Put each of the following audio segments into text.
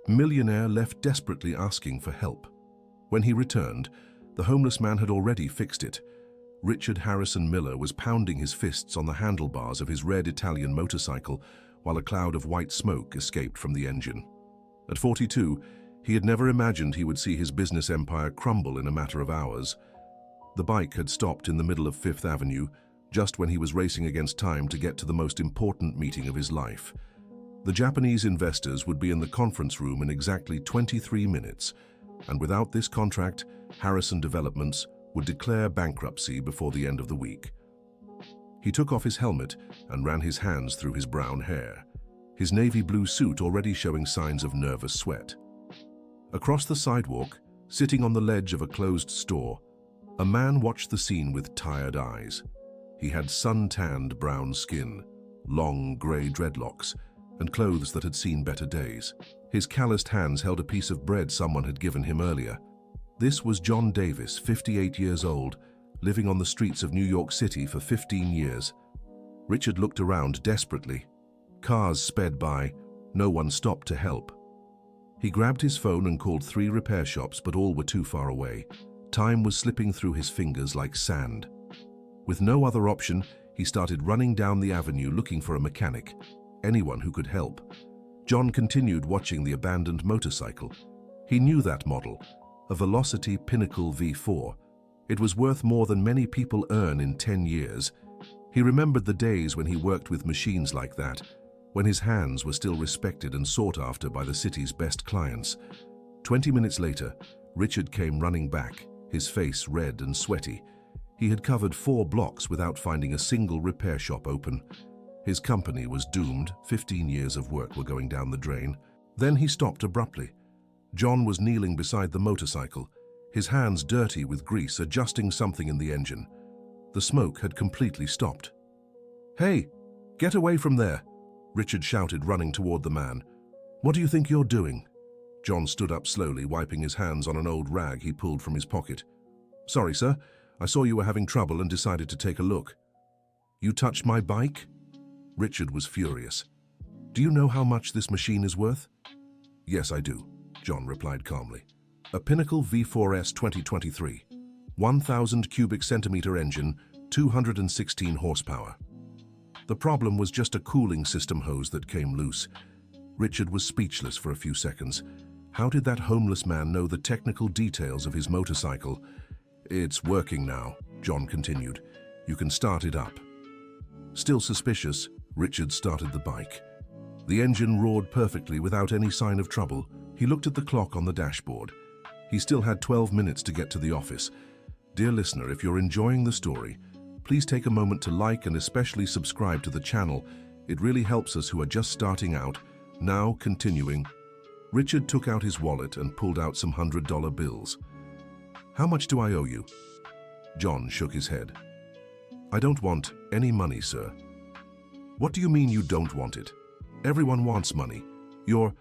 Millionaire left desperately asking for help. When he returned, the homeless man had already fixed it. Richard Harrison Miller was pounding his fists on the handlebars of his red Italian motorcycle while a cloud of white smoke escaped from the engine. At 42, he had never imagined he would see his business empire crumble in a matter of hours. The bike had stopped in the middle of Fifth Avenue, just when he was racing against time to get to the most important meeting of his life. The Japanese investors would be in the conference room in exactly 23 minutes, and without this contract, Harrison Developments would declare bankruptcy before the end of the week. He took off his helmet and ran his hands through his brown hair, his navy blue suit already showing signs of nervous sweat. Across the sidewalk, sitting on the ledge of a closed store, a man watched the scene with tired eyes. He had sun-tanned brown skin, long grey dreadlocks, and clothes that had seen better days. His calloused hands held a piece of bread someone had given him earlier. This was John Davis, 58 years old, living on the streets of New York City for 15 years. Richard looked around desperately. Cars sped by. No one stopped to help. He grabbed his phone and called 3 repair shops, but all were too far away. Time was slipping through his fingers like sand. With no other option, he started running down the avenue looking for a mechanic, anyone who could help. John continued watching the abandoned motorcycle. He knew that model, a Velocity Pinnacle V4. It was worth more than many people earn in 10 years. He remembered the days when he worked with machines like that, when his hands were still respected and sought after by the city's best clients. 20 minutes later, Richard came running back, his face red and sweaty. He had covered 4 blocks without finding a single repair shop open. His company was doomed. 15 years of work were going down the drain. Then he stopped abruptly. John was kneeling beside the motorcycle, his hands dirty with grease, adjusting something in the engine. The smoke had completely stopped. "Hey, get away from there!" Richard shouted, running toward the man. "What do you think you're doing?" John stood up slowly, wiping his hands on an old rag he pulled from his pocket. "Sorry, sir. I saw you were having trouble and decided to take a look." "You touched my bike?" Richard was furious. "Do you know how much this machine is worth?" "Yes, I do," John replied calmly. "A Pinnacle V4S 2023, 1,000 cubic centimeter engine, 216 horsepower. The problem was just a cooling system hose that came loose." Richard was speechless for a few seconds. How did that homeless man know the technical details of his motorcycle? "It's working now," John continued. "You can start it up." Still suspicious, Richard started the bike. The engine roared perfectly without any sign of trouble. He looked at the clock on the dashboard. He still had 12 minutes to get to the office. Dear listener, if you're enjoying the story, please take a moment to like and especially subscribe to the channel. It really helps us who are just starting out. Now, continuing. Richard took out his wallet and pulled out some $100 bills. "How much do I owe you?" John shook his head. "I don't want any money, sir." "What do you mean you don't want it? Everyone wants money. You're—"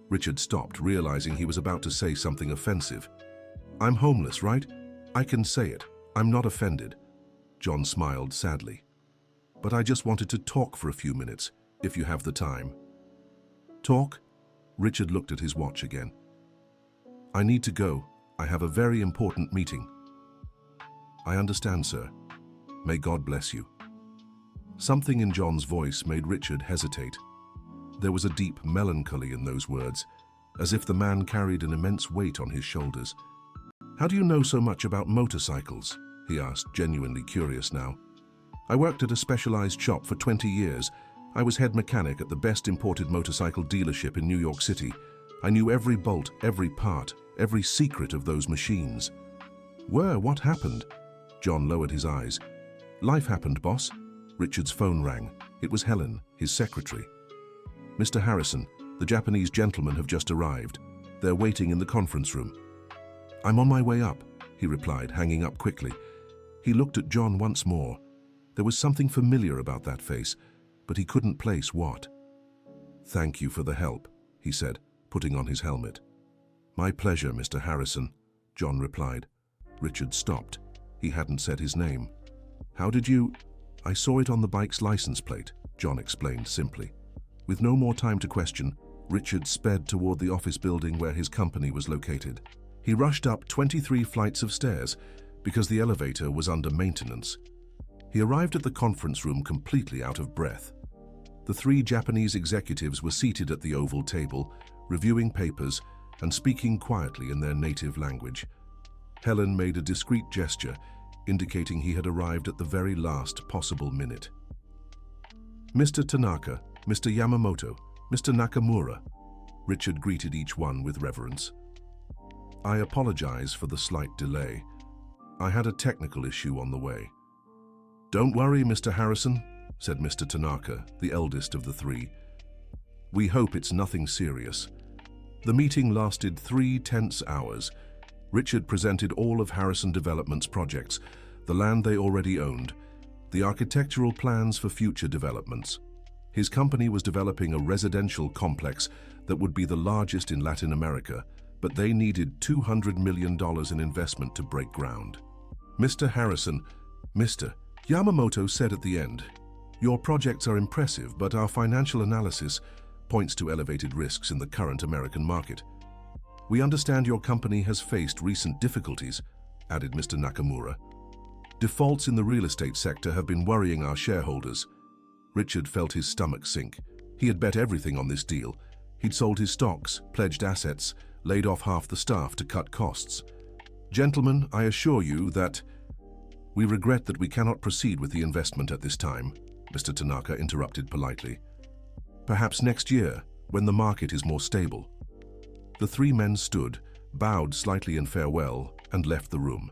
Richard stopped, realizing he was about to say something offensive. "I'm homeless, right? I can say it. I'm not offended." John smiled sadly. "But I just wanted to talk for a few minutes, if you have the time." "Talk?" Richard looked at his watch again. "I need to go. I have a very important meeting." "I understand, sir. May God bless you." Something in John's voice made Richard hesitate. There was a deep melancholy in those words, as if the man carried an immense weight on his shoulders. "How do you know so much about motorcycles?" he asked, genuinely curious now. "I worked at a specialized shop for 20 years. I was head mechanic at the best imported motorcycle dealership in New York City. I knew every bolt, every part, every secret of those machines." What happened?" John lowered his eyes. "Life happened, boss." Richard's phone rang. It was Helen, his secretary. "Mr. Harrison, the Japanese gentlemen have just arrived. They're waiting in the conference room." "I'm on my way up," he replied, hanging up quickly. He looked at John once more. There was something familiar about that face, but he couldn't place what. "Thank you for the help," he said, putting on his helmet. "My pleasure, Mr. Harrison," John replied. Richard stopped. He hadn't said his name. "How did you—" "I saw it on the bike's license plate," John explained simply. With no more time to question, Richard sped toward the office building where his company was located. He rushed up 23 flights of stairs because the elevator was under maintenance. He arrived at the conference room completely out of breath. The three Japanese executives were seated at the oval table, reviewing papers and speaking quietly in their native language. Helen made a discreet gesture, indicating he had arrived at the very last possible minute. Mr. Tanaka, Mr. Yamamoto, Mr. Nakamura, Richard greeted each one with reverence. I apologize for the slight delay. I had a technical issue on the way. Don't worry, Mr. Harrison, said Mr. Tanaka, the eldest of the three. We hope it's nothing serious. The meeting lasted 3 tense hours. Richard presented all of Harrison Development's projects, the land they already owned, the architectural plans for future developments. His company was developing a residential complex that would be the largest in Latin America, but they needed $200 million in investment to break ground. Mr. Harrison, Mr. Yamamoto said at the end, "Your projects are impressive, but our financial analysis points to elevated risks in the current American market. We understand your company has faced recent difficulties," added Mr. Nakamura. "Defaults in the real estate sector have been worrying our shareholders." Richard felt his stomach sink. He had bet everything on this deal. He'd sold his stocks, pledged assets, laid off half the staff to cut costs. "Gentlemen, I assure you that we regret that we cannot proceed with the investment at this time," Mr. Tanaka interrupted politely. "Perhaps next year, when the market is more stable." The three men stood, bowed slightly in farewell, and left the room.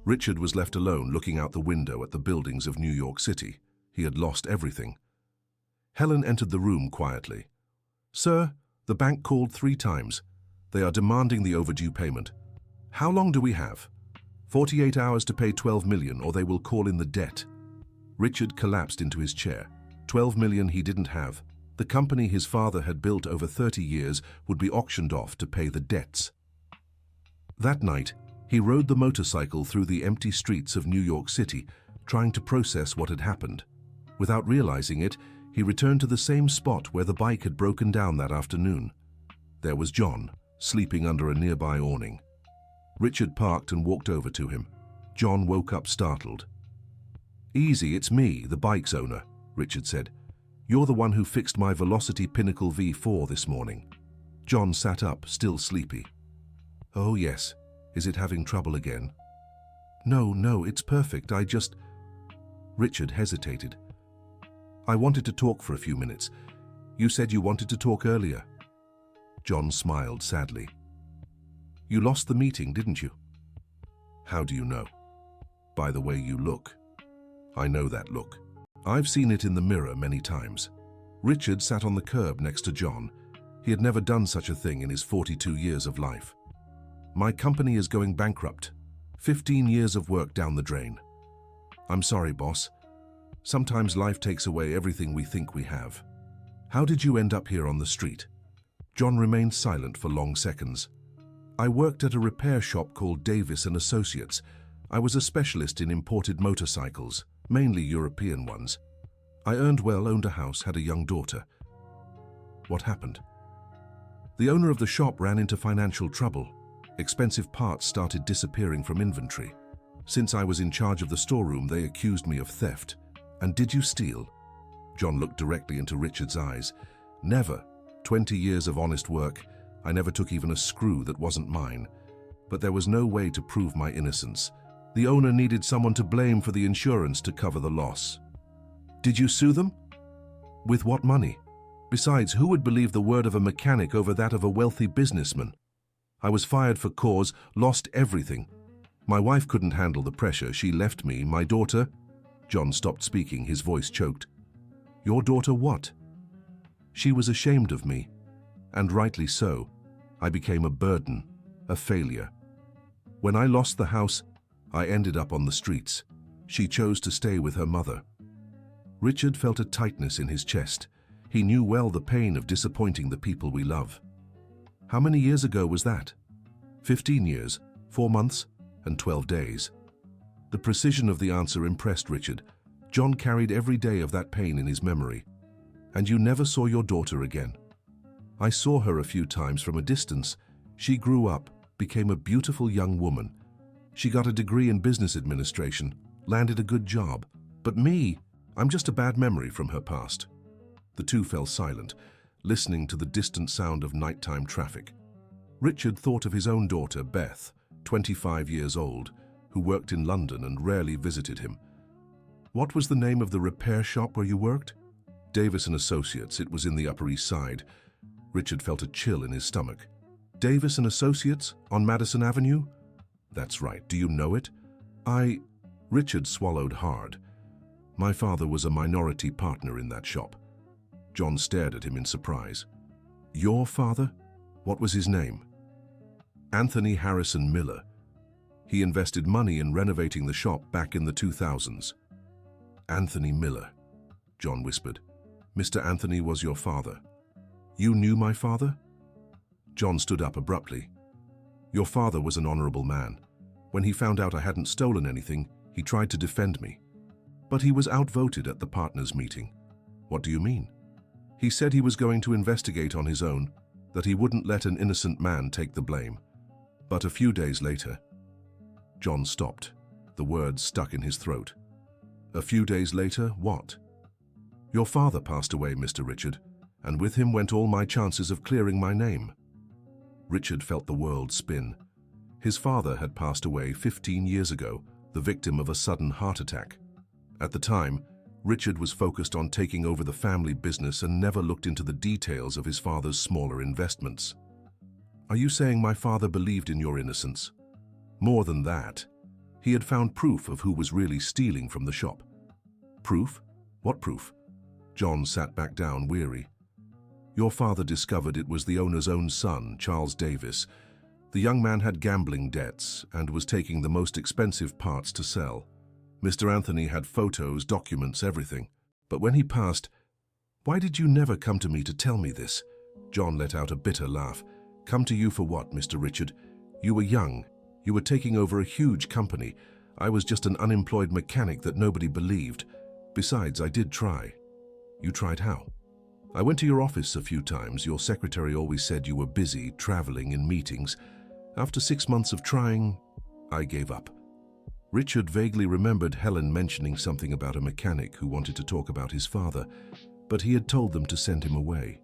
Richard was left alone looking out the window at the buildings of New York City. He had lost everything. Helen entered the room quietly. "Sir, the bank called 3 times. They are demanding the overdue payment. How long do we have?" 48 hours to pay $12 million, or they will call in the debt." Richard collapsed into his chair. $12 million he didn't have. The company his father had built over 30 years would be auctioned off to pay the debts. That night, he rode the motorcycle through the empty streets of New York City, trying to process what had happened. Without realizing it, he returned to the same spot where the bike had broken down that afternoon. There was John, sleeping under a nearby awning. Richard parked and walked over to him. John woke up startled. "Easy, it's me, the bike's owner," Richard said. "You're the one who fixed my Velocity Pinnacle V4 this morning." John sat up, still sleepy. "Oh yes, is it having trouble again?" No, it's perfect, I just..." Richard hesitated. "I wanted to talk for a few minutes. You said you wanted to talk earlier." John smiled sadly. "You lost the meeting, didn't you?" "How do you know?" "By the way you look." "I know that look. I've seen it in the mirror many times." Richard sat on the curb next to John. He had never done such a thing in his 42 years of life. "My company is going bankrupt. 15 years of work down the drain. I'm sorry, boss. Sometimes life takes away everything we think we have." "How did you end up here on the street?" John remained silent for long seconds. "I worked at a repair shop called Davis & Associates. I was a specialist in imported motorcycles, mainly European ones. I earned well, owned a house, had a young daughter." "What happened?" "The owner of the shop ran into financial trouble. Expensive parts started disappearing from inventory. Since I was in charge of the storeroom, they accused me of theft." "And did you steal?" John looked directly into Richard's eyes. "Never. 20 years of honest work. I never took even a screw that wasn't mine. But there was no way to prove my innocence. The owner needed someone to blame for the insurance to cover the loss." "Did you sue them?" "With what money? Besides, who would believe the word of a mechanic over that of a wealthy businessman? I was fired for cause, lost everything. My wife couldn't handle the pressure. She left me. My daughter..." John stopped speaking, his voice choked. "Your daughter what?" "She was ashamed of me. And rightly so. I became a burden, a failure. When I lost the house, I ended up on the streets. She chose to stay with her mother." Richard felt a tightness in his chest. He knew well the pain of disappointing the people we love. "How many years ago was that?" 15 years, 4 months, and 12 days. The precision of the answer impressed Richard. John carried every day of that pain in his memory. "And you never saw your daughter again?" I saw her a few times from a distance. She grew up, became a beautiful young woman. She got a degree in business administration, landed a good job. But me, I'm just a bad memory from her past." The two fell silent, listening to the distant sound of nighttime traffic. Richard thought of his own daughter, Beth, 25 years old, who worked in London and rarely visited him. "What was the name of the repair shop where you worked?" "Davis and Associates. It was in the Upper East Side." Richard felt a chill in his stomach. "Davis and Associates? On Madison Avenue?" "That's right. Do you know it?" Richard swallowed hard. "My father was a minority partner in that shop." John stared at him in surprise. "Your father? What was his name?" "Anthony Harrison Miller. He invested money in renovating the shop back in the 2000s. "Anthony Miller," John whispered. "Mr. Anthony was your father. You knew my father?" John stood up abruptly. "Your father was an honorable man. When he found out I hadn't stolen anything, he tried to defend me. But he was outvoted at the partners' meeting." "What do you mean?" "He said he was going to investigate on his own, that he wouldn't let an innocent man take the blame. But a few days later—" John stopped. The words stuck in his throat. "A few days later, what?" "Your father passed away, Mr. Richard, and with him went all my chances of clearing my name." Richard felt the world spin. His father had passed away 15 years ago, the victim of a sudden heart attack. At the time, Richard was focused on taking over the family business and never looked into the details of his father's smaller investments. "Are you saying my father believed in your innocence?" "More than that. He had found proof of who was really stealing from the shop." "Proof? What proof?" John sat back down, weary. "Your father discovered it was the owner's own son, Charles Davis. The young man had gambling debts and was taking the most expensive parts to sell. Mr. Anthony had photos, documents, everything. But when he passed—" "Why did you never come to me to tell me this?" John let out a bitter laugh. "Come to you for what, Mr. Richard? You were young. You were taking over a huge company. I was just an unemployed mechanic that nobody believed. Besides, I did try." "You tried how?" "I went to your office a few times. Your secretary always said you were busy, traveling, in meetings. After 6 months of trying, I gave up." Richard vaguely remembered Helen mentioning something about a mechanic who wanted to talk about his father, but he had told them to send him away.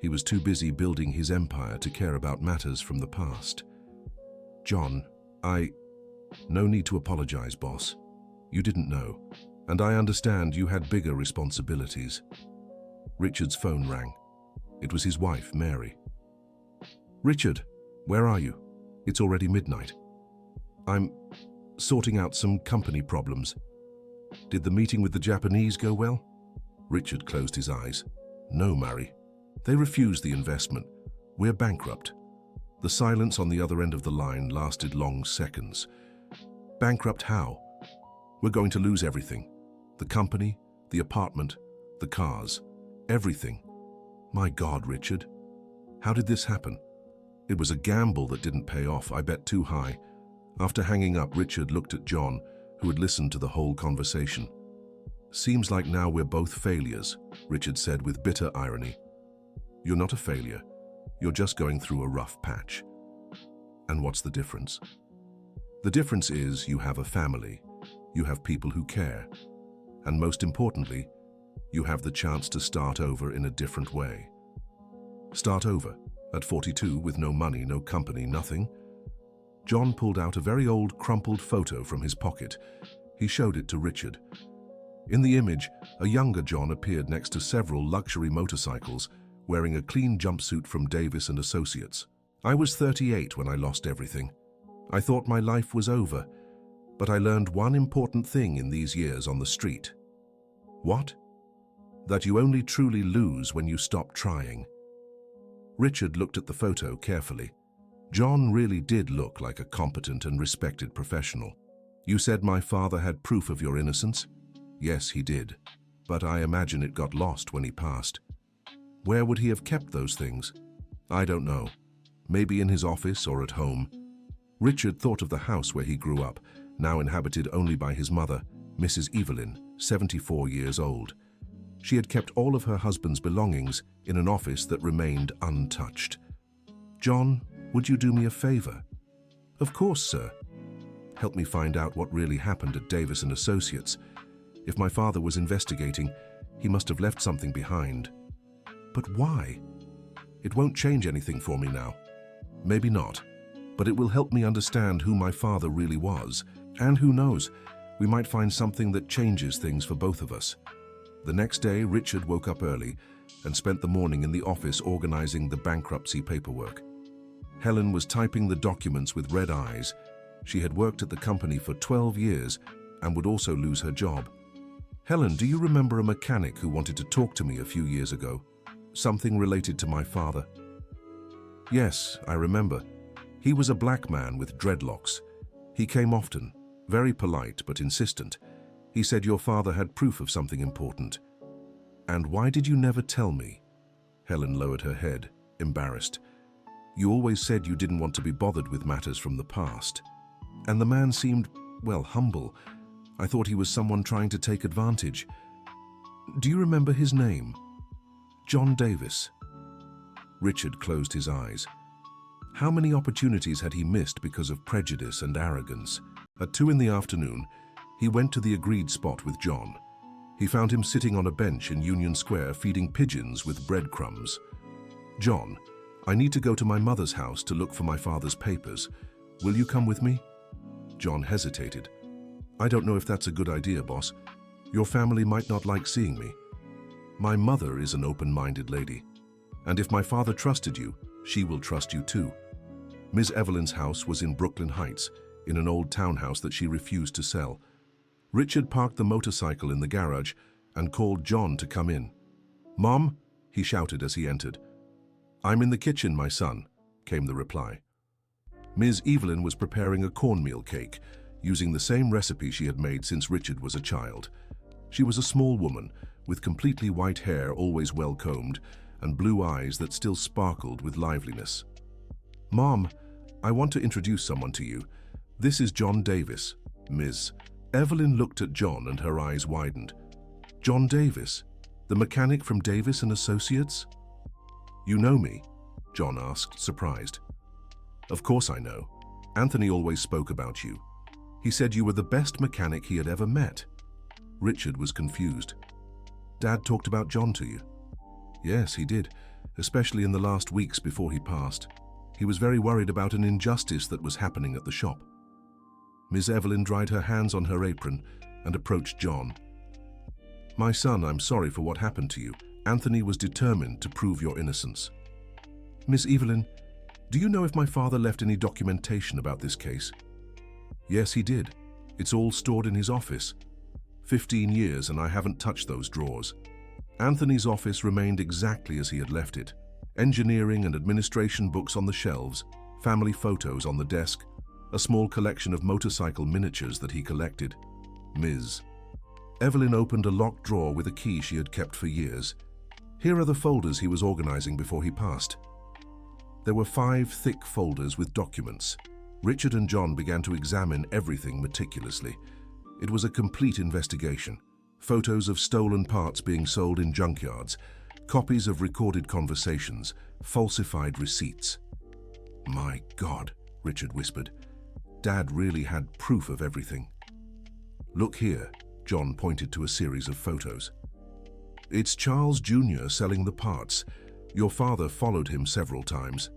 He was too busy building his empire to care about matters from the past. "John, No need to apologize, boss. You didn't know, and I understand you had bigger responsibilities." Richard's phone rang. It was his wife, Mary. "Richard, where are you? It's already midnight." "I'm sorting out some company problems." "Did the meeting with the Japanese go well?" Richard closed his eyes. "No, Mary. They refused the investment. We're bankrupt." The silence on the other end of the line lasted long seconds. "Bankrupt how?" "We're going to lose everything. The company, the apartment, the cars, everything." "My God, Richard. How did this happen?" "It was a gamble that didn't pay off. I bet too high." After hanging up, Richard looked at John, who had listened to the whole conversation. "Seems like now we're both failures," Richard said with bitter irony. "You're not a failure. You're just going through a rough patch." "And what's the difference?" "The difference is you have a family, you have people who care, and most importantly, you have the chance to start over in a different way." "Start over? At 42 with no money, no company, nothing?" John pulled out a very old, crumpled photo from his pocket. He showed it to Richard. In the image, a younger John appeared next to several luxury motorcycles, wearing a clean jumpsuit from Davis and Associates. "I was 38 when I lost everything. I thought my life was over, but I learned one important thing in these years on the street." "What?" "That you only truly lose when you stop trying." Richard looked at the photo carefully. John really did look like a competent and respected professional. "You said my father had proof of your innocence?" "Yes, he did, but I imagine it got lost when he passed." "Where would he have kept those things?" "I don't know. Maybe in his office or at home." Richard thought of the house where he grew up, now inhabited only by his mother, Mrs. Evelyn, 74 years old. She had kept all of her husband's belongings, in an office that remained untouched. "John, would you do me a favor?" "Of course, sir." "Help me find out what really happened at Davis & Associates. If my father was investigating, he must have left something behind." "But why?" "It won't change anything for me now." "Maybe not, but it will help me understand who my father really was. And who knows, we might find something that changes things for both of us." The next day, Richard woke up early and spent the morning in the office organizing the bankruptcy paperwork. Helen was typing the documents with red eyes. She had worked at the company for 12 years and would also lose her job. "Helen, do you remember a mechanic who wanted to talk to me a few years ago? Something related to my father?" "Yes, I remember. He was a black man with dreadlocks. He came often, very polite but insistent. He said your father had proof of something important." "And why did you never tell me?" Helen lowered her head, embarrassed. "You always said you didn't want to be bothered with matters from the past. And the man seemed, well, humble. I thought he was someone trying to take advantage." "Do you remember his name?" "John Davis." Richard closed his eyes. How many opportunities had he missed because of prejudice and arrogance? At 2 in the afternoon, he went to the agreed spot with John. He found him sitting on a bench in Union Square feeding pigeons with breadcrumbs. "John, I need to go to my mother's house to look for my father's papers. Will you come with me?" John hesitated. "I don't know if that's a good idea, boss. Your family might not like seeing me." "My mother is an open-minded lady. And if my father trusted you, she will trust you too." Ms. Evelyn's house was in Brooklyn Heights, in an old townhouse that she refused to sell. Richard parked the motorcycle in the garage and called John to come in. "Mom," he shouted as he entered. "I'm in the kitchen, my son," came the reply. Ms. Evelyn was preparing a cornmeal cake, using the same recipe she had made since Richard was a child. She was a small woman, with completely white hair always well combed, and blue eyes that still sparkled with liveliness. "Mom, I want to introduce someone to you. This is John Davis, Ms." Evelyn looked at John and her eyes widened. "John Davis, the mechanic from Davis & Associates?" "You know me?" John asked, surprised. "Of course I know. Anthony always spoke about you. He said you were the best mechanic he had ever met." Richard was confused. "Dad talked about John to you?" "Yes, he did, especially in the last weeks before he passed. He was very worried about an injustice that was happening at the shop." Ms. Evelyn dried her hands on her apron and approached John. "My son, I'm sorry for what happened to you. Anthony was determined to prove your innocence." "Miss Evelyn, do you know if my father left any documentation about this case?" "Yes, he did. It's all stored in his office. 15 years and I haven't touched those drawers." Anthony's office remained exactly as he had left it. Engineering and administration books on the shelves, family photos on the desk, a small collection of motorcycle miniatures that he collected. Ms. Evelyn opened a locked drawer with a key she had kept for years. Here are the folders he was organizing before he passed. There were 5 thick folders with documents. Richard and John began to examine everything meticulously. It was a complete investigation. Photos of stolen parts being sold in junkyards, copies of recorded conversations, falsified receipts. "My God," Richard whispered. "Dad really had proof of everything." "Look here," John pointed to a series of photos. "It's Charles Jr. selling the parts. Your father followed him several times."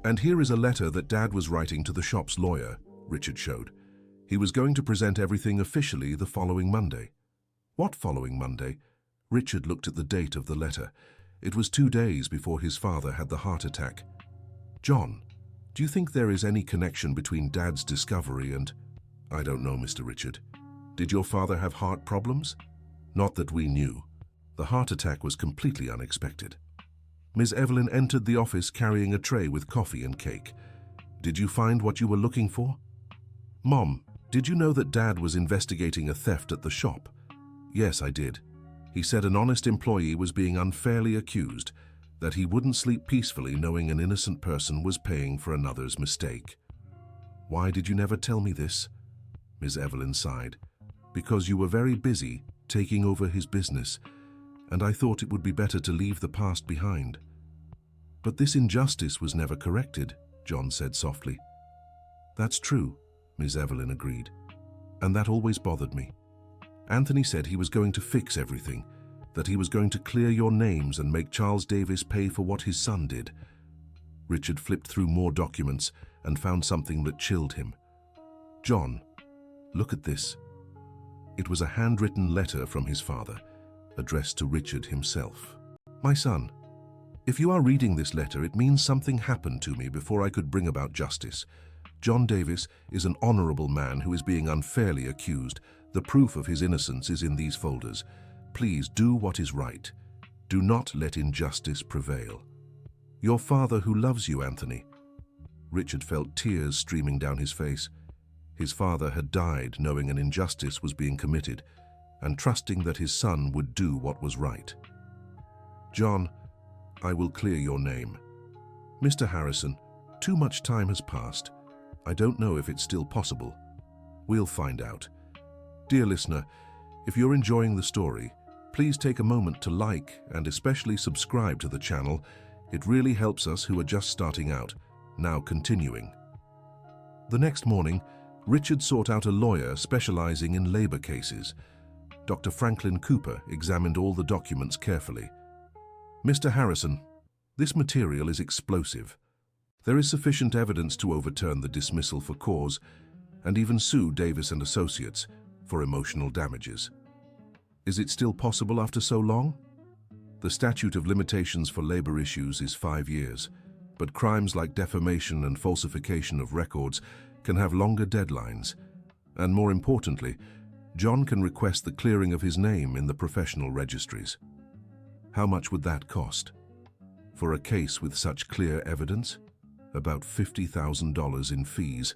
"And here is a letter that Dad was writing to the shop's lawyer," Richard showed. "He was going to present everything officially the following Monday." "What following Monday?" Richard looked at the date of the letter. It was 2 days before his father had the heart attack. "John, do you think there is any connection between Dad's discovery and—" "I don't know, Mr. Richard. Did your father have heart problems?" "Not that we knew. The heart attack was completely unexpected." Ms. Evelyn entered the office carrying a tray with coffee and cake. "Did you find what you were looking for?" "Mom, did you know that Dad was investigating a theft at the shop?" "Yes, I did. He said an honest employee was being unfairly accused, that he wouldn't sleep peacefully knowing an innocent person was paying for another's mistake." "Why did you never tell me this?" Ms. Evelyn sighed. "Because you were very busy taking over his business. and I thought it would be better to leave the past behind. But this injustice was never corrected, John said softly. That's true, Ms. Evelyn agreed, and that always bothered me. Anthony said he was going to fix everything, that he was going to clear your names and make Charles Davis pay for what his son did. Richard flipped through more documents and found something that chilled him. John, look at this. It was a handwritten letter from his father, addressed to Richard himself. My son, if you are reading this letter, it means something happened to me before I could bring about justice. John Davis is an honorable man who is being unfairly accused. The proof of his innocence is in these folders. Please do what is right. Do not let injustice prevail. Your father who loves you, Anthony. Richard felt tears streaming down his face. His father had died knowing an injustice was being committed and trusting that his son would do what was right. John, I will clear your name. Mr. Harrison, too much time has passed. I don't know if it's still possible. We'll find out. Dear listener, if you're enjoying the story, please take a moment to like and especially subscribe to the channel. It really helps us who are just starting out. Now continuing. The next morning, Richard sought out a lawyer specializing in labor cases. Dr. Franklin Cooper examined all the documents carefully. Mr. Harrison, this material is explosive. There is sufficient evidence to overturn the dismissal for cause and even sue Davis and Associates for emotional damages. Is it still possible after so long? The statute of limitations for labor issues is 5 years, but crimes like defamation and falsification of records can have longer deadlines. And more importantly, John can request the clearing of his name in the professional registries. How much would that cost? For a case with such clear evidence? About $50,000 in fees.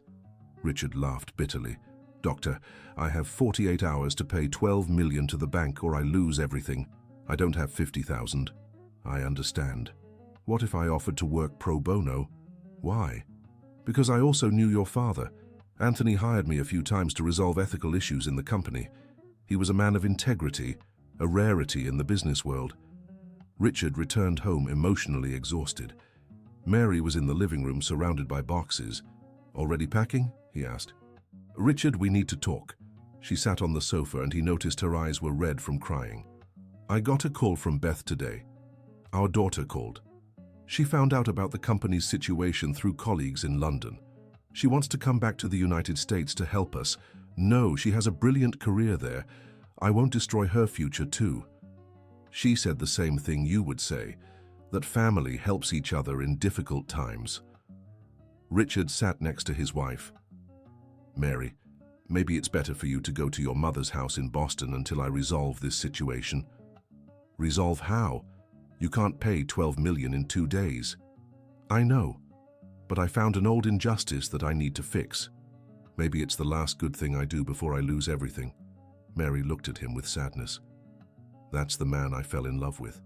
Richard laughed bitterly. Doctor, I have 48 hours to pay $12 million to the bank or I lose everything. I don't have 50,000. I understand. What if I offered to work pro bono? Why? Because I also knew your father. Anthony hired me a few times to resolve ethical issues in the company. He was a man of integrity, a rarity in the business world. Richard returned home emotionally exhausted. Mary was in the living room surrounded by boxes. Already packing? He asked. Richard, we need to talk. She sat on the sofa and he noticed her eyes were red from crying. I got a call from Beth today. Our daughter called. She found out about the company's situation through colleagues in London. She wants to come back to the United States to help us. No, she has a brilliant career there. I won't destroy her future too. She said the same thing you would say, that family helps each other in difficult times. Richard sat next to his wife. Mary, maybe it's better for you to go to your mother's house in Boston until I resolve this situation. Resolve how? You can't pay $12 million in 2 days. I know, but I found an old injustice that I need to fix. Maybe it's the last good thing I do before I lose everything. Mary looked at him with sadness. That's the man I fell in love with.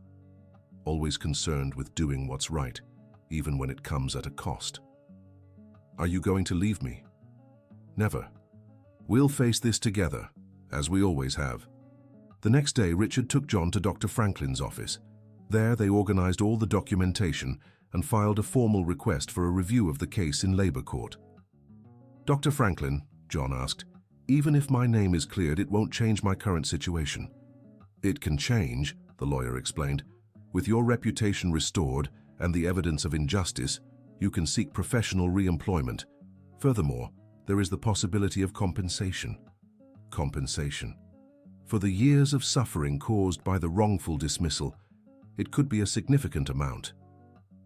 Always concerned with doing what's right, even when it comes at a cost. Are you going to leave me? Never. We'll face this together, as we always have. The next day, Richard took John to Dr. Franklin's office. There, they organized all the documentation and filed a formal request for a review of the case in labor court. Dr. Franklin, John asked, even if my name is cleared, it won't change my current situation. It can change, the lawyer explained. With your reputation restored and the evidence of injustice, you can seek professional re-employment. Furthermore, there is the possibility of compensation. Compensation. For the years of suffering caused by the wrongful dismissal, it could be a significant amount.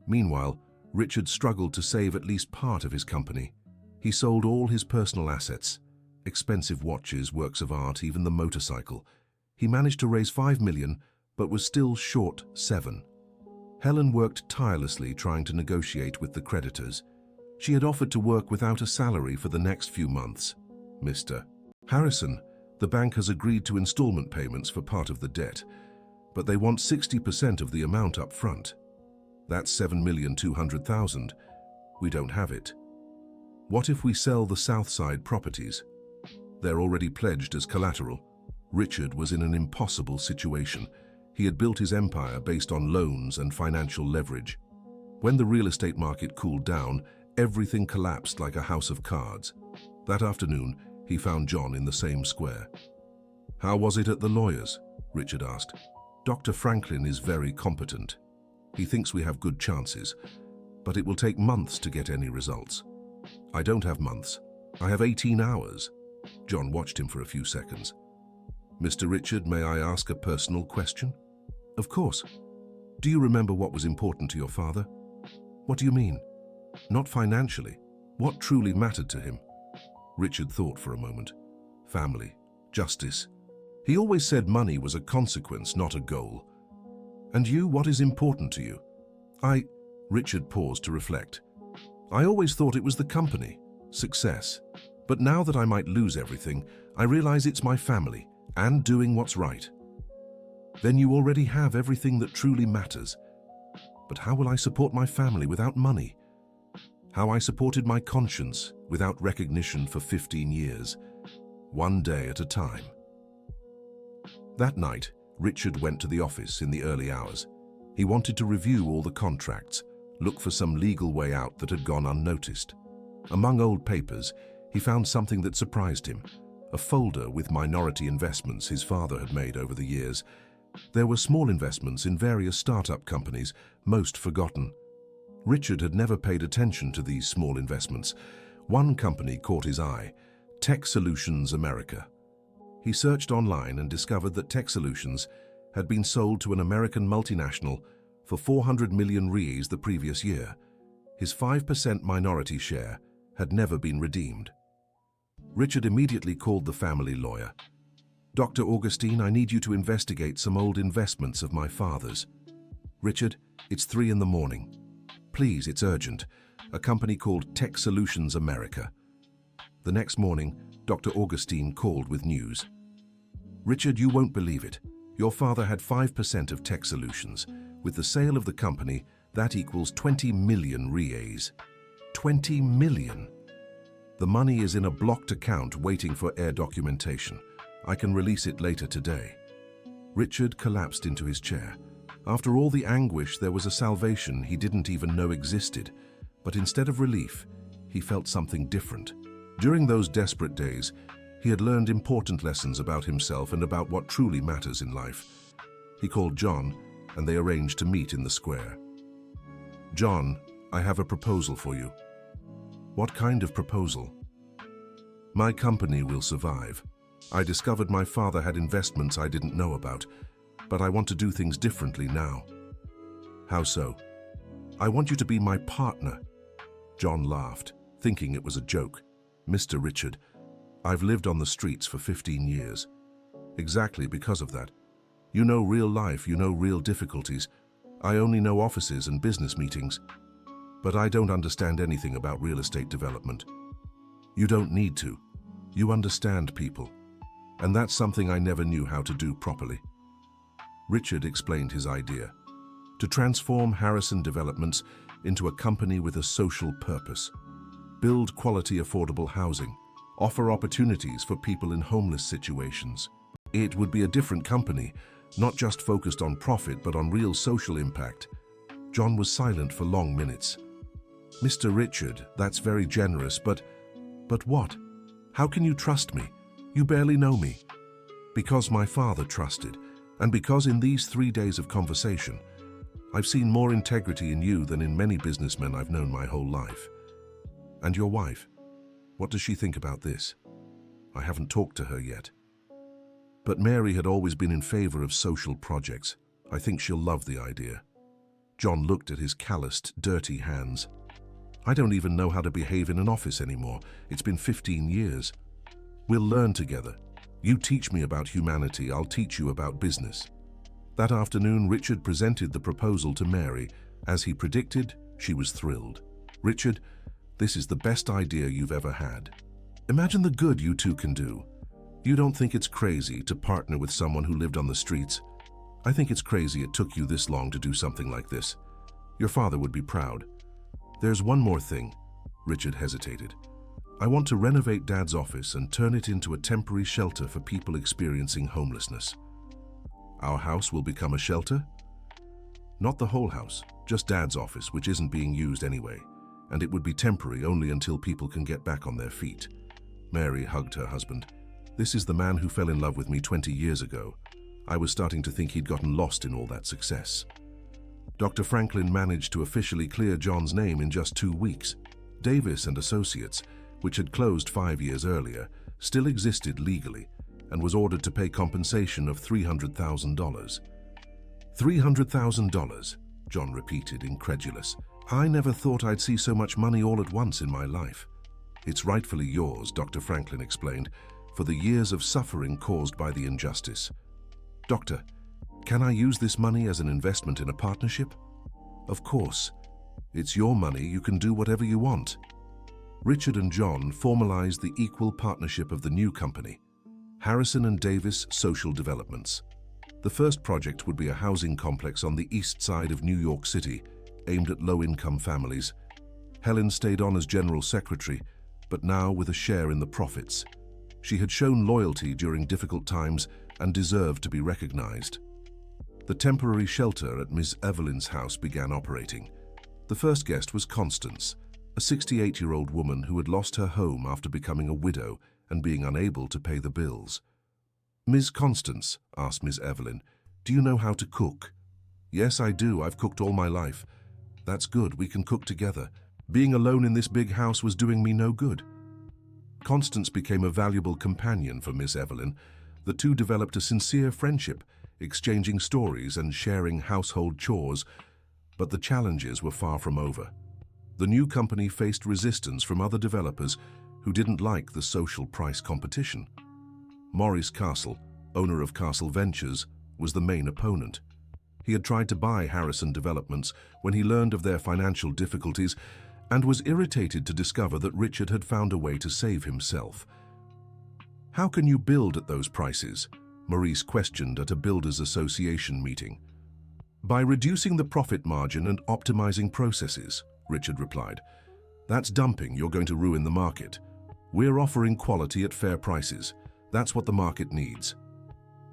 Meanwhile, Richard struggled to save at least part of his company. He sold all his personal assets, expensive watches, works of art, even the motorcycle. He managed to raise $5 million, but was still short $7. Helen worked tirelessly trying to negotiate with the creditors. She had offered to work without a salary for the next few months. Mr. Harrison, the bank has agreed to installment payments for part of the debt, but they want 60% of the amount up front. That's $7,200,000. We don't have it. What if we sell the Southside properties? They're already pledged as collateral. Richard was in an impossible situation. He had built his empire based on loans and financial leverage. When the real estate market cooled down, everything collapsed like a house of cards. That afternoon, he found John in the same square. "How was it at the lawyer's?" Richard asked. "Dr. Franklin is very competent. He thinks we have good chances, but it will take months to get any results." "I don't have months. I have 18 hours. John watched him for a few seconds. "Mr. Richard, may I ask a personal question?" "Of course. Do you remember what was important to your father?" "What do you mean?" "Not financially. What truly mattered to him?" Richard thought for a moment. "Family, justice. He always said money was a consequence, not a goal." "And you, what is important to you?" Richard paused to reflect. "I always thought it was the company, success. But now that I might lose everything, I realize it's my family and doing what's right." "Then you already have everything that truly matters." "But how will I support my family without money?" "How I supported my conscience without recognition for 15 years, one day at a time." That night, Richard went to the office in the early hours. He wanted to review all the contracts, look for some legal way out that had gone unnoticed. Among old papers, he found something that surprised him, a folder with minority investments his father had made over the years. There were small investments in various startup companies, most forgotten. Richard had never paid attention to these small investments. One company caught his eye, Tech Solutions America. He searched online and discovered that Tech Solutions had been sold to an American multinational for 400 million reais the previous year. His 5% minority share had never been redeemed. Richard immediately called the family lawyer. "Dr. Augustine, I need you to investigate some old investments of my father's." "Richard, it's 3 in the morning. Please, it's urgent. A company called Tech Solutions America." The next morning, Dr. Augustine called with news. "Richard, you won't believe it. Your father had 5% of Tech Solutions. With the sale of the company, that equals 20 million reais. 20 million! The money is in a blocked account waiting for air documentation. I can release it later today." Richard collapsed into his chair. After all the anguish, there was a salvation he didn't even know existed. But instead of relief, he felt something different. During those desperate days, he had learned important lessons about himself and about what truly matters in life. He called John, and they arranged to meet in the square. "John, I have a proposal for you." "What kind of proposal?" "My company will survive. I discovered my father had investments I didn't know about, but I want to do things differently now." "How so?" "I want you to be my partner." John laughed, thinking it was a joke. "Mr. Richard, I've lived on the streets for 15 years. Exactly because of that. You know real life, you know real difficulties. I only know offices and business meetings. But I don't understand anything about real estate development. You don't need to. You understand people. And that's something I never knew how to do properly." Richard explained his idea: to transform Harrison Developments into a company with a social purpose. Build quality affordable housing. Offer opportunities for people in homeless situations. It would be a different company, not just focused on profit but on real social impact. John was silent for long minutes. "Mr. Richard, that's very generous, but what? How can you trust me? You barely know me." "Because my father trusted, and because in these 3 days of conversation, I've seen more integrity in you than in many businessmen I've known my whole life." "And your wife? What does she think about this?" "I haven't talked to her yet. But Mary had always been in favor of social projects. I think she'll love the idea." John looked at his calloused, dirty hands. "I don't even know how to behave in an office anymore. It's been 15 years. We'll learn together. You teach me about humanity, I'll teach you about business." That afternoon, Richard presented the proposal to Mary. As he predicted, she was thrilled. "Richard, this is the best idea you've ever had. Imagine the good you two can do. You don't think it's crazy to partner with someone who lived on the streets? I think it's crazy it took you this long to do something like this. Your father would be proud." "There's one more thing." Richard hesitated. "I want to renovate Dad's office and turn it into a temporary shelter for people experiencing homelessness." Our house will become a shelter? Not the whole house, just Dad's office, which isn't being used anyway, and it would be temporary only until people can get back on their feet. Mary hugged her husband. This is the man who fell in love with me 20 years ago. I was starting to think he'd gotten lost in all that success. Dr. Franklin managed to officially clear John's name in just 2 weeks. Davis and Associates, which had closed 5 years earlier, still existed legally and was ordered to pay compensation of $300,000. $300,000, John repeated, incredulous. I never thought I'd see so much money all at once in my life. It's rightfully yours, Dr. Franklin explained, for the years of suffering caused by the injustice. Doctor, can I use this money as an investment in a partnership? Of course. It's your money, you can do whatever you want. Richard and John formalized the equal partnership of the new company, Harrison and Davis Social Developments. The first project would be a housing complex on the east side of New York City, aimed at low-income families. Helen stayed on as general secretary, but now with a share in the profits. She had shown loyalty during difficult times and deserved to be recognized. The temporary shelter at Ms. Evelyn's house began operating. The first guest was Constance, a 68-year-old woman who had lost her home after becoming a widow and being unable to pay the bills. Ms. Constance, asked Ms. Evelyn, do you know how to cook? Yes, I do. I've cooked all my life. That's good. We can cook together. Being alone in this big house was doing me no good. Constance became a valuable companion for Miss Evelyn. The two developed a sincere friendship, exchanging stories and sharing household chores, but the challenges were far from over. The new company faced resistance from other developers who didn't like the social price competition. Maurice Castle, owner of Castle Ventures, was the main opponent. He had tried to buy Harrison Developments when he learned of their financial difficulties and was irritated to discover that Richard had found a way to save himself. How can you build at those prices? Maurice questioned at a Builders Association meeting. By reducing the profit margin and optimizing processes, Richard replied. That's dumping. You're going to ruin the market. We're offering quality at fair prices. That's what the market needs.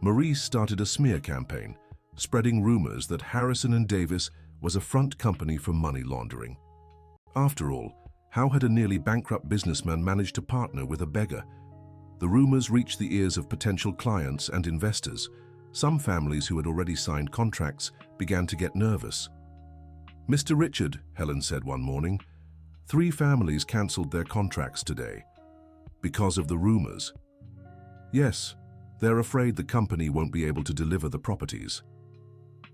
Maurice started a smear campaign, spreading rumors that Harrison and Davis was a front company for money laundering. After all, how had a nearly bankrupt businessman managed to partner with a beggar? The rumors reached the ears of potential clients and investors. Some families who had already signed contracts began to get nervous. Mr. Richard, Helen said one morning, 3 families cancelled their contracts today. Because of the rumors. Yes, they're afraid the company won't be able to deliver the properties.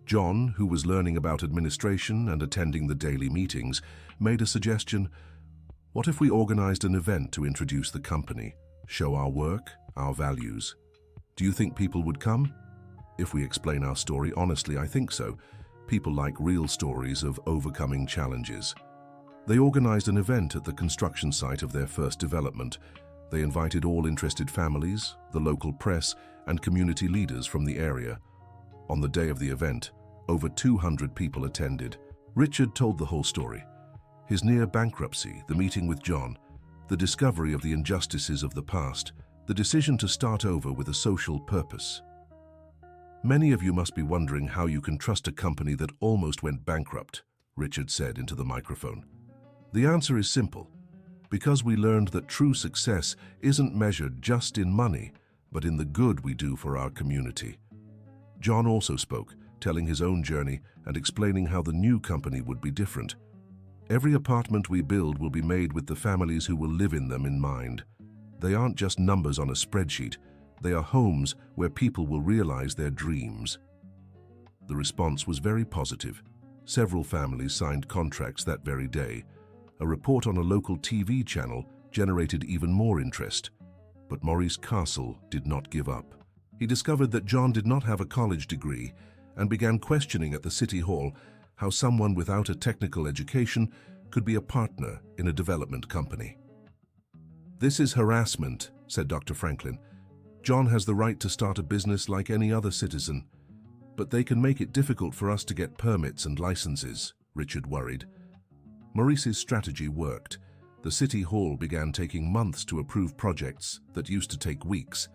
John, who was learning about administration and attending the daily meetings, made a suggestion. What if we organized an event to introduce the company, show our work, our values? Do you think people would come? If we explain our story honestly, I think so. People like real stories of overcoming challenges. They organized an event at the construction site of their first development. They invited all interested families, the local press, and community leaders from the area. On the day of the event, over 200 people attended. Richard told the whole story. His near bankruptcy, the meeting with John, the discovery of the injustices of the past, the decision to start over with a social purpose. Many of you must be wondering how you can trust a company that almost went bankrupt, Richard said into the microphone. The answer is simple. Because we learned that true success isn't measured just in money, but in the good we do for our community. John also spoke, telling his own journey and explaining how the new company would be different. Every apartment we build will be made with the families who will live in them in mind. They aren't just numbers on a spreadsheet. They are homes where people will realize their dreams. The response was very positive. Several families signed contracts that very day. A report on a local TV channel generated even more interest. But Maurice Castle did not give up. He discovered that John did not have a college degree and began questioning at the City Hall how someone without a technical education could be a partner in a development company. This is harassment, said Dr. Franklin. John has the right to start a business like any other citizen, but they can make it difficult for us to get permits and licenses, Richard worried. Maurice's strategy worked. The City Hall began taking months to approve projects that used to take weeks.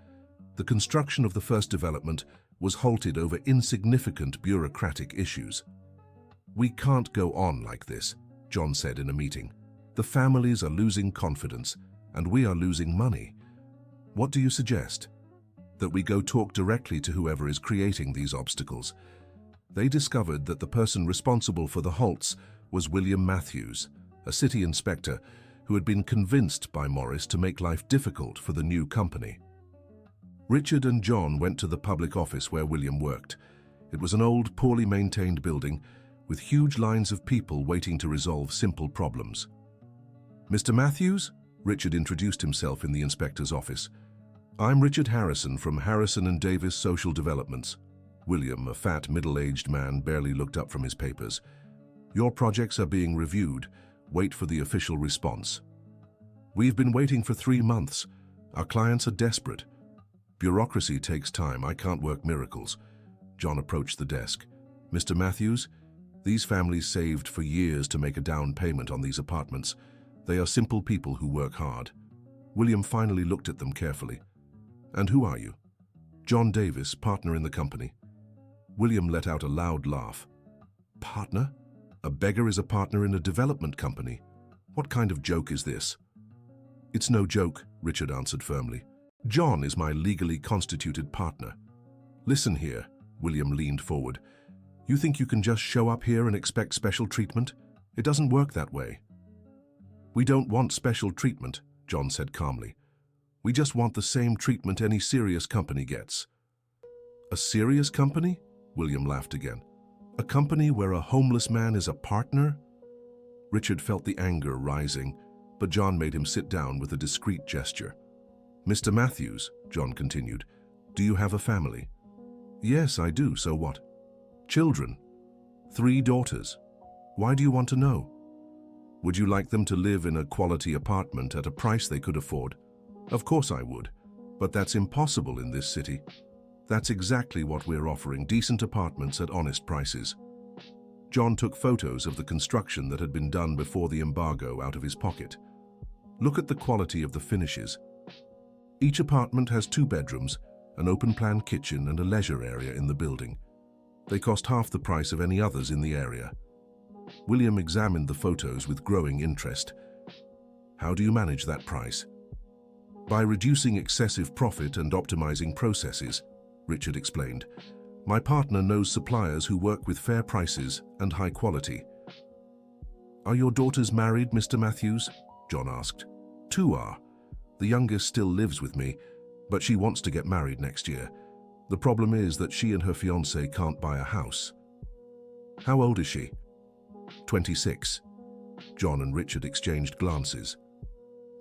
The construction of the first development was halted over insignificant bureaucratic issues. "We can't go on like this," John said in a meeting. "The families are losing confidence, and we are losing money. What do you suggest? That we go talk directly to whoever is creating these obstacles." They discovered that the person responsible for the halts was William Matthews, a city inspector who had been convinced by Morris to make life difficult for the new company. Richard and John went to the public office where William worked. It was an old, poorly maintained building with huge lines of people waiting to resolve simple problems. "Mr. Matthews?" Richard introduced himself in the inspector's office. "I'm Richard Harrison from Harrison and Davis Social Developments." William, a fat, middle-aged man, barely looked up from his papers. "Your projects are being reviewed. Wait for the official response." "We've been waiting for 3 months. Our clients are desperate." "Bureaucracy takes time. I can't work miracles." John approached the desk. "Mr. Matthews, these families saved for years to make a down payment on these apartments. They are simple people who work hard." William finally looked at them carefully. "And who are you?" "John Davis, partner in the company." William let out a loud laugh. "Partner? A beggar is a partner in a development company. What kind of joke is this?" "It's no joke," Richard answered firmly. "John is my legally constituted partner." "Listen here," William leaned forward. "You think you can just show up here and expect special treatment? It doesn't work that way." "We don't want special treatment," John said calmly. "We just want the same treatment any serious company gets." "A serious company?" William laughed again. "A company where a homeless man is a partner?" Richard felt the anger rising, but John made him sit down with a discreet gesture. "Mr. Matthews," John continued, "do you have a family?" "Yes, I do. So what?" "Children. 3 daughters. Why do you want to know?" "Would you like them to live in a quality apartment at a price they could afford?" "Of course I would, but that's impossible in this city." "That's exactly what we're offering, decent apartments at honest prices." John took photos of the construction that had been done before the embargo out of his pocket. "Look at the quality of the finishes. Each apartment has 2 bedrooms, an open-plan kitchen and a leisure area in the building. They cost half the price of any others in the area." William examined the photos with growing interest. "How do you manage that price?" "By reducing excessive profit and optimizing processes," Richard explained. "My partner knows suppliers who work with fair prices and high quality." "Are your daughters married, Mr. Matthews?" John asked. "2 are. The youngest still lives with me, but she wants to get married next year. The problem is that she and her fiancé can't buy a house." "How old is she?" 26. John and Richard exchanged glances.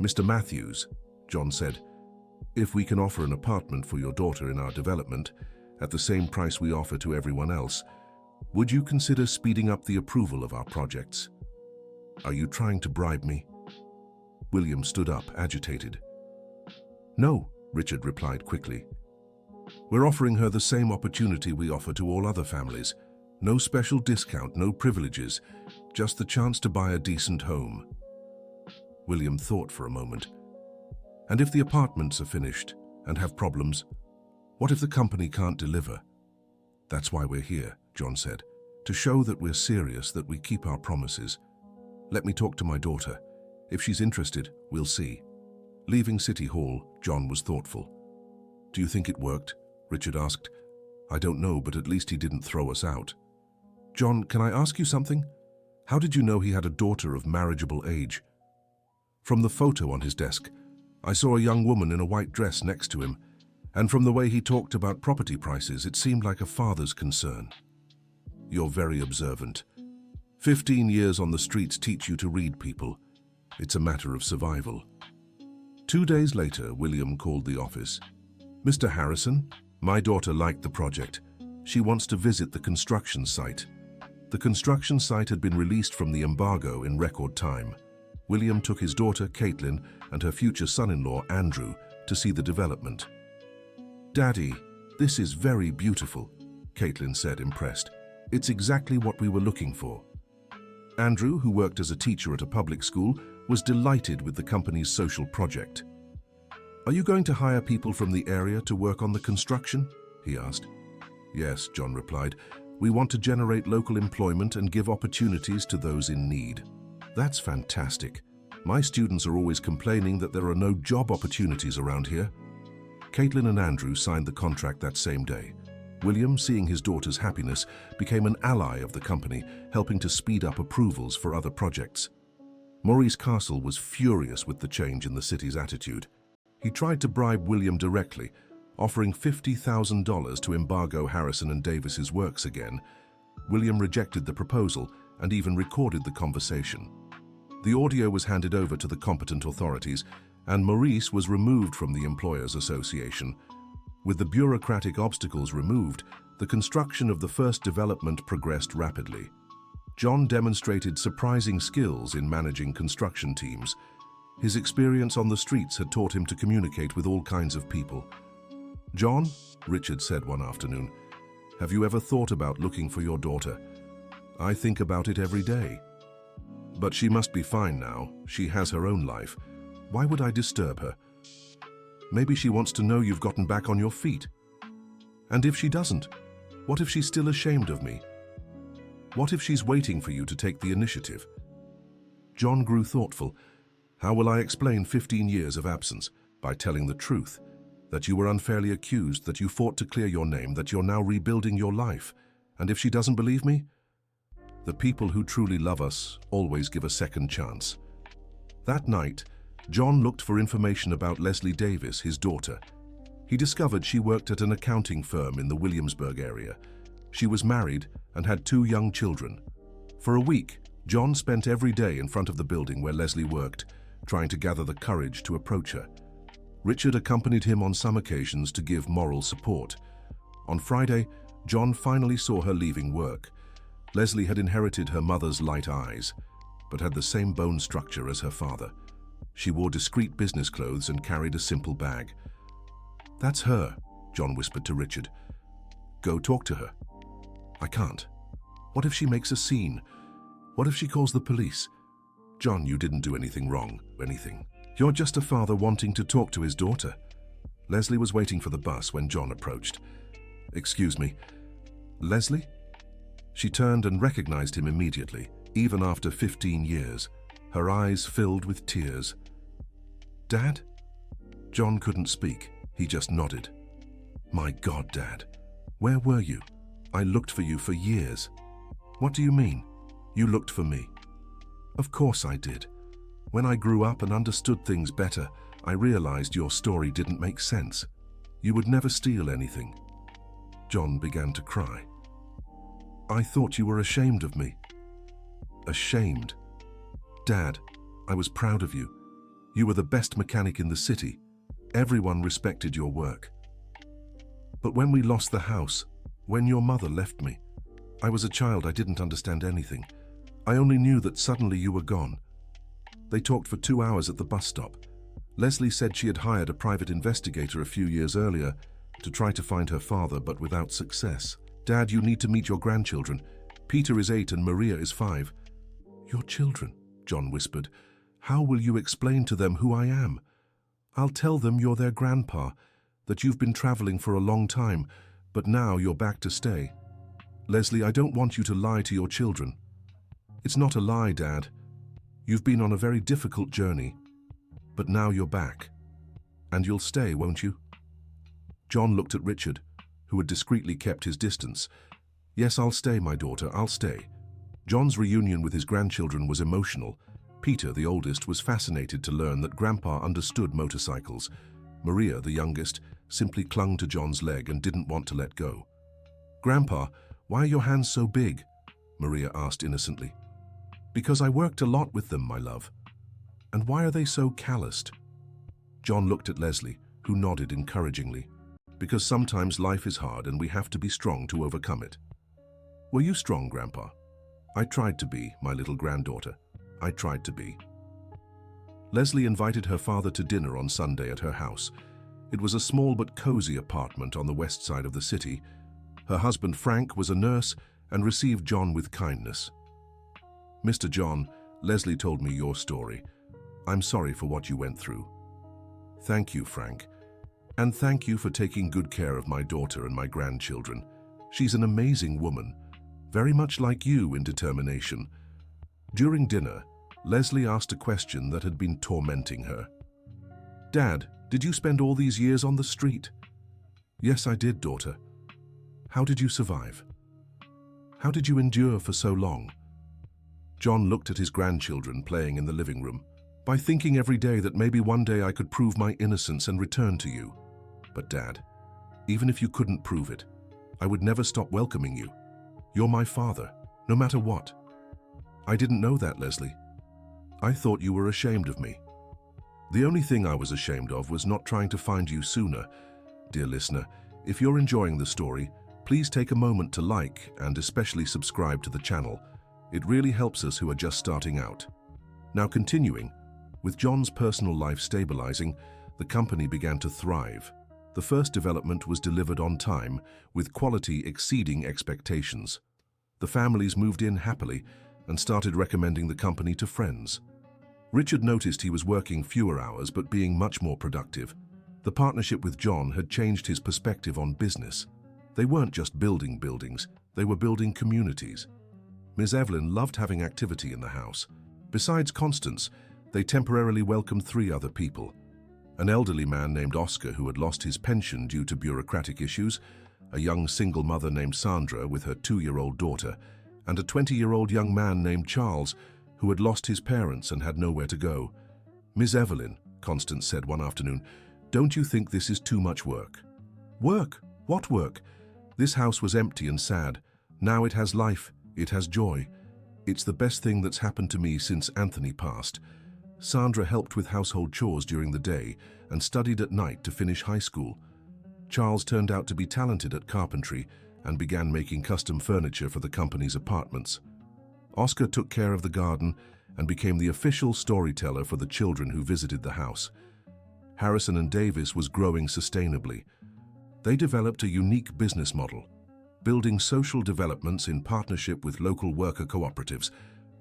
"Mr. Matthews," John said, "if we can offer an apartment for your daughter in our development at the same price we offer to everyone else, would you consider speeding up the approval of our projects?" "Are you trying to bribe me?" William stood up, agitated. "No," Richard replied quickly. "We're offering her the same opportunity we offer to all other families. No special discount, no privileges, just the chance to buy a decent home." William thought for a moment. "And if the apartments are finished and have problems, what if the company can't deliver?" "That's why we're here," John said, "to show that we're serious, that we keep our promises. Let me talk to my daughter. If she's interested, we'll see." Leaving City Hall, John was thoughtful. "Do you think it worked?" Richard asked. "I don't know, but at least he didn't throw us out." "John, can I ask you something? How did you know he had a daughter of marriageable age?" "From the photo on his desk. I saw a young woman in a white dress next to him, and from the way he talked about property prices, it seemed like a father's concern." "You're very observant. 15 years on the streets teach you to read people. It's a matter of survival." 2 days later, William called the office. "Mr. Harrison, my daughter liked the project. She wants to visit the construction site." The construction site had been released from the embargo in record time. William took his daughter, Caitlin, and her future son-in-law, Andrew, to see the development. "Daddy, this is very beautiful," Caitlin said, impressed. "It's exactly what we were looking for." Andrew, who worked as a teacher at a public school, was delighted with the company's social project. "Are you going to hire people from the area to work on the construction?" he asked. Yes, John replied. We want to generate local employment and give opportunities to those in need. That's fantastic. My students are always complaining that there are no job opportunities around here. Caitlin and Andrew signed the contract that same day. William, seeing his daughter's happiness, became an ally of the company, helping to speed up approvals for other projects. Maurice Castle was furious with the change in the city's attitude. He tried to bribe William directly, offering $50,000 to embargo Harrison and Davis's works again. William rejected the proposal and even recorded the conversation. The audio was handed over to the competent authorities, and Maurice was removed from the Employers Association. With the bureaucratic obstacles removed, the construction of the first development progressed rapidly. John demonstrated surprising skills in managing construction teams. His experience on the streets had taught him to communicate with all kinds of people. "John," Richard said one afternoon, "have you ever thought about looking for your daughter? I think about it every day. But she must be fine now. She has her own life. Why would I disturb her? Maybe she wants to know you've gotten back on your feet. And if she doesn't, what if she's still ashamed of me? What if she's waiting for you to take the initiative?" John grew thoughtful. "How will I explain 15 years of absence? By telling the truth. That you were unfairly accused, that you fought to clear your name, that you're now rebuilding your life. And if she doesn't believe me? The people who truly love us always give a second chance." That night, John looked for information about Leslie Davis, his daughter. He discovered she worked at an accounting firm in the Williamsburg area. She was married and had 2 young children. For a week, John spent every day in front of the building where Leslie worked, trying to gather the courage to approach her. Richard accompanied him on some occasions to give moral support. On Friday, John finally saw her leaving work. Leslie had inherited her mother's light eyes, but had the same bone structure as her father. She wore discreet business clothes and carried a simple bag. "That's her," John whispered to Richard. "Go talk to her." "I can't. What if she makes a scene? What if she calls the police?" "John, you didn't do anything wrong, anything. You're just a father wanting to talk to his daughter." Leslie was waiting for the bus when John approached. "Excuse me, Leslie?" She turned and recognized him immediately, even after 15 years. Her eyes filled with tears. "Dad?" John couldn't speak. He just nodded. "My God, Dad. Where were you? I looked for you for years." "What do you mean? You looked for me?" "Of course I did. When I grew up and understood things better, I realized your story didn't make sense. You would never steal anything." John began to cry. "I thought you were ashamed of me." "Ashamed? Dad, I was proud of you. You were the best mechanic in the city. Everyone respected your work. But when we lost the house, when your mother left me, I was a child, I didn't understand anything. I only knew that suddenly you were gone. They talked for 2 hours at the bus stop. Leslie said she had hired a private investigator a few years earlier to try to find her father, but without success. Dad, you need to meet your grandchildren. Peter is 8 and Maria is 5. "Your children," John whispered. "How will you explain to them who I am?" "I'll tell them you're their grandpa, that you've been traveling for a long time, but now you're back to stay." "Leslie, I don't want you to lie to your children." "It's not a lie, Dad. You've been on a very difficult journey, but now you're back. And you'll stay, won't you?" John looked at Richard, who had discreetly kept his distance. "Yes, I'll stay, my daughter, I'll stay." John's reunion with his grandchildren was emotional. Peter, the oldest, was fascinated to learn that Grandpa understood motorcycles. Maria, the youngest, simply clung to John's leg and didn't want to let go. "Grandpa, why are your hands so big?" Maria asked innocently. "Because I worked a lot with them, my love." "And why are they so calloused?" John looked at Leslie, who nodded encouragingly. "Because sometimes life is hard and we have to be strong to overcome it." "Were you strong, Grandpa?" "I tried to be, my little granddaughter. I tried to be." Leslie invited her father to dinner on Sunday at her house. It was a small but cozy apartment on the west side of the city. Her husband Frank was a nurse and received John with kindness. "Mr. John, Leslie told me your story. I'm sorry for what you went through." "Thank you, Frank. And thank you for taking good care of my daughter and my grandchildren. She's an amazing woman, very much like you in determination. During dinner, Leslie asked a question that had been tormenting her. Dad, did you spend all these years on the street? Yes, I did, daughter. How did you survive? How did you endure for so long? John looked at his grandchildren playing in the living room. By thinking every day that maybe one day I could prove my innocence and return to you. But Dad, even if you couldn't prove it, I would never stop welcoming you. You're my father, no matter what. I didn't know that, Leslie. I thought you were ashamed of me. The only thing I was ashamed of was not trying to find you sooner. Dear listener, if you're enjoying the story, please take a moment to like and especially subscribe to the channel. It really helps us who are just starting out. Now continuing, with John's personal life stabilizing, the company began to thrive. The first development was delivered on time, with quality exceeding expectations. The families moved in happily and started recommending the company to friends. Richard noticed he was working fewer hours but being much more productive. The partnership with John had changed his perspective on business. They weren't just building buildings, they were building communities. Ms. Evelyn loved having activity in the house. Besides Constance, they temporarily welcomed 3 other people. An elderly man named Oscar who had lost his pension due to bureaucratic issues, a young single mother named Sandra with her 2-year-old daughter, and a 20-year-old young man named Charles who had lost his parents and had nowhere to go. Ms. Evelyn, Constance said one afternoon, don't you think this is too much work? Work? What work? This house was empty and sad. Now it has life, it has joy. It's the best thing that's happened to me since Anthony passed. Sandra helped with household chores during the day and studied at night to finish high school. Charles turned out to be talented at carpentry and began making custom furniture for the company's apartments. Oscar took care of the garden and became the official storyteller for the children who visited the house. Harrison and Davis was growing sustainably. They developed a unique business model, building social developments in partnership with local worker cooperatives,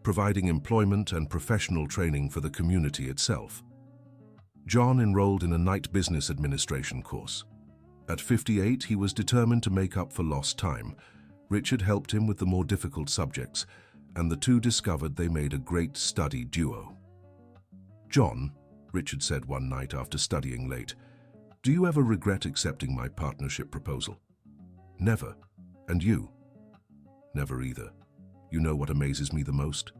providing employment and professional training for the community itself. John enrolled in a night business administration course. At 58, he was determined to make up for lost time. Richard helped him with the more difficult subjects, and the two discovered they made a great study duo. John, Richard said one night after studying late, do you ever regret accepting my partnership proposal? Never. And you? Never either. You know what amazes me the most?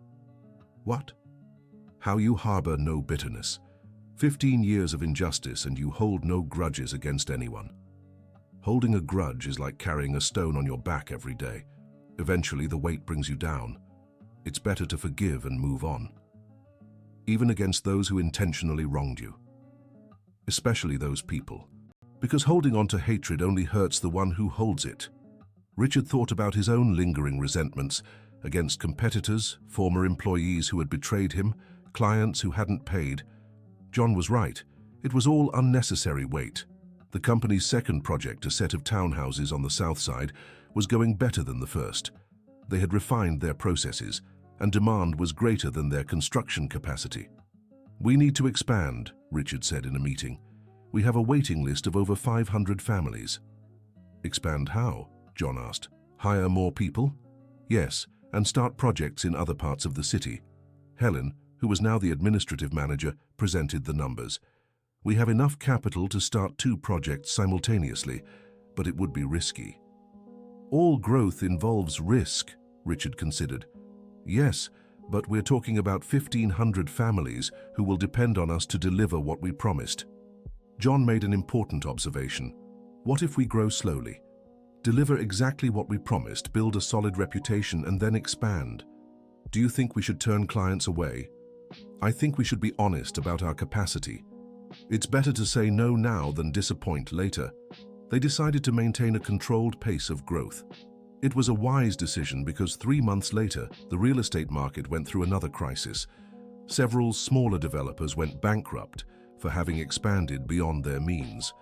What? How you harbor no bitterness. 15 years of injustice and you hold no grudges against anyone. Holding a grudge is like carrying a stone on your back every day. Eventually the weight brings you down. It's better to forgive and move on. Even against those who intentionally wronged you. Especially those people. Because holding on to hatred only hurts the one who holds it. Richard thought about his own lingering resentments against competitors, former employees who had betrayed him, clients who hadn't paid. John was right. It was all unnecessary weight. The company's second project, a set of townhouses on the south side, was going better than the first. They had refined their processes, and demand was greater than their construction capacity. We need to expand, Richard said in a meeting. We have a waiting list of over 500 families. Expand how? John asked. Hire more people? Yes, and start projects in other parts of the city. Helen, who was now the administrative manager, presented the numbers. We have enough capital to start 2 projects simultaneously, but it would be risky. All growth involves risk, Richard considered. Yes, but we're talking about 1,500 families who will depend on us to deliver what we promised. John made an important observation. What if we grow slowly? Deliver exactly what we promised, build a solid reputation, and then expand. Do you think we should turn clients away? I think we should be honest about our capacity. It's better to say no now than disappoint later. They decided to maintain a controlled pace of growth. It was a wise decision because 3 months later, the real estate market went through another crisis. Several smaller developers went bankrupt for having expanded beyond their means.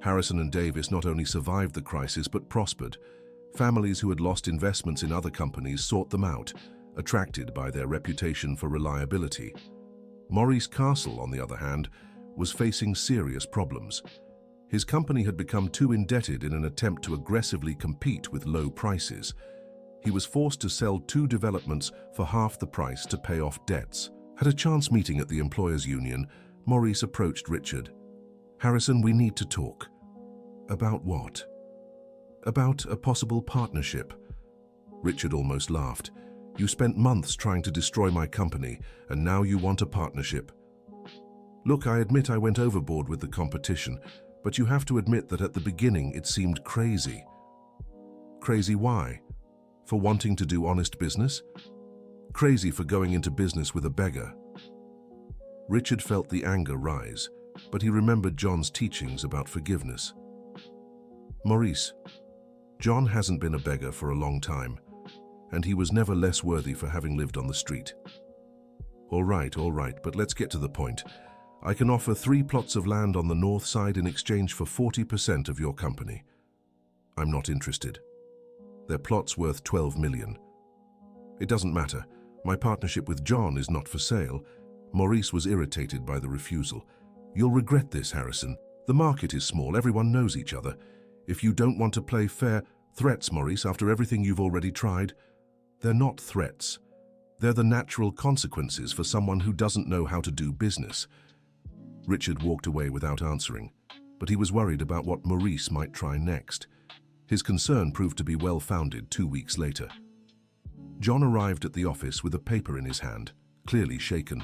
Harrison and Davis not only survived the crisis but prospered. Families who had lost investments in other companies sought them out, attracted by their reputation for reliability. Maurice Castle, on the other hand, was facing serious problems. His company had become too indebted in an attempt to aggressively compete with low prices. He was forced to sell 2 developments for half the price to pay off debts. At a chance meeting at the employers' union, Maurice approached Richard. "Harrison, we need to talk." "About what?" "About a possible partnership." Richard almost laughed. "You spent months trying to destroy my company, and now you want a partnership." "Look, I admit I went overboard with the competition, but you have to admit that at the beginning it seemed crazy." "Crazy why? For wanting to do honest business? Crazy for going into business with a beggar?" Richard felt the anger rise, but he remembered John's teachings about forgiveness. "Maurice, John hasn't been a beggar for a long time, and he was never less worthy for having lived on the street." All right, but let's get to the point. I can offer 3 plots of land on the north side in exchange for 40% of your company." "I'm not interested. Their plot's worth 12 million. "It doesn't matter. My partnership with John is not for sale." Maurice was irritated by the refusal. "You'll regret this, Harrison. The market is small, everyone knows each other. If you don't want to play fair..." "Threats, Maurice, after everything you've already tried?" "They're not threats. They're the natural consequences for someone who doesn't know how to do business." Richard walked away without answering, but he was worried about what Maurice might try next. His concern proved to be well-founded 2 weeks later. John arrived at the office with a paper in his hand, clearly shaken.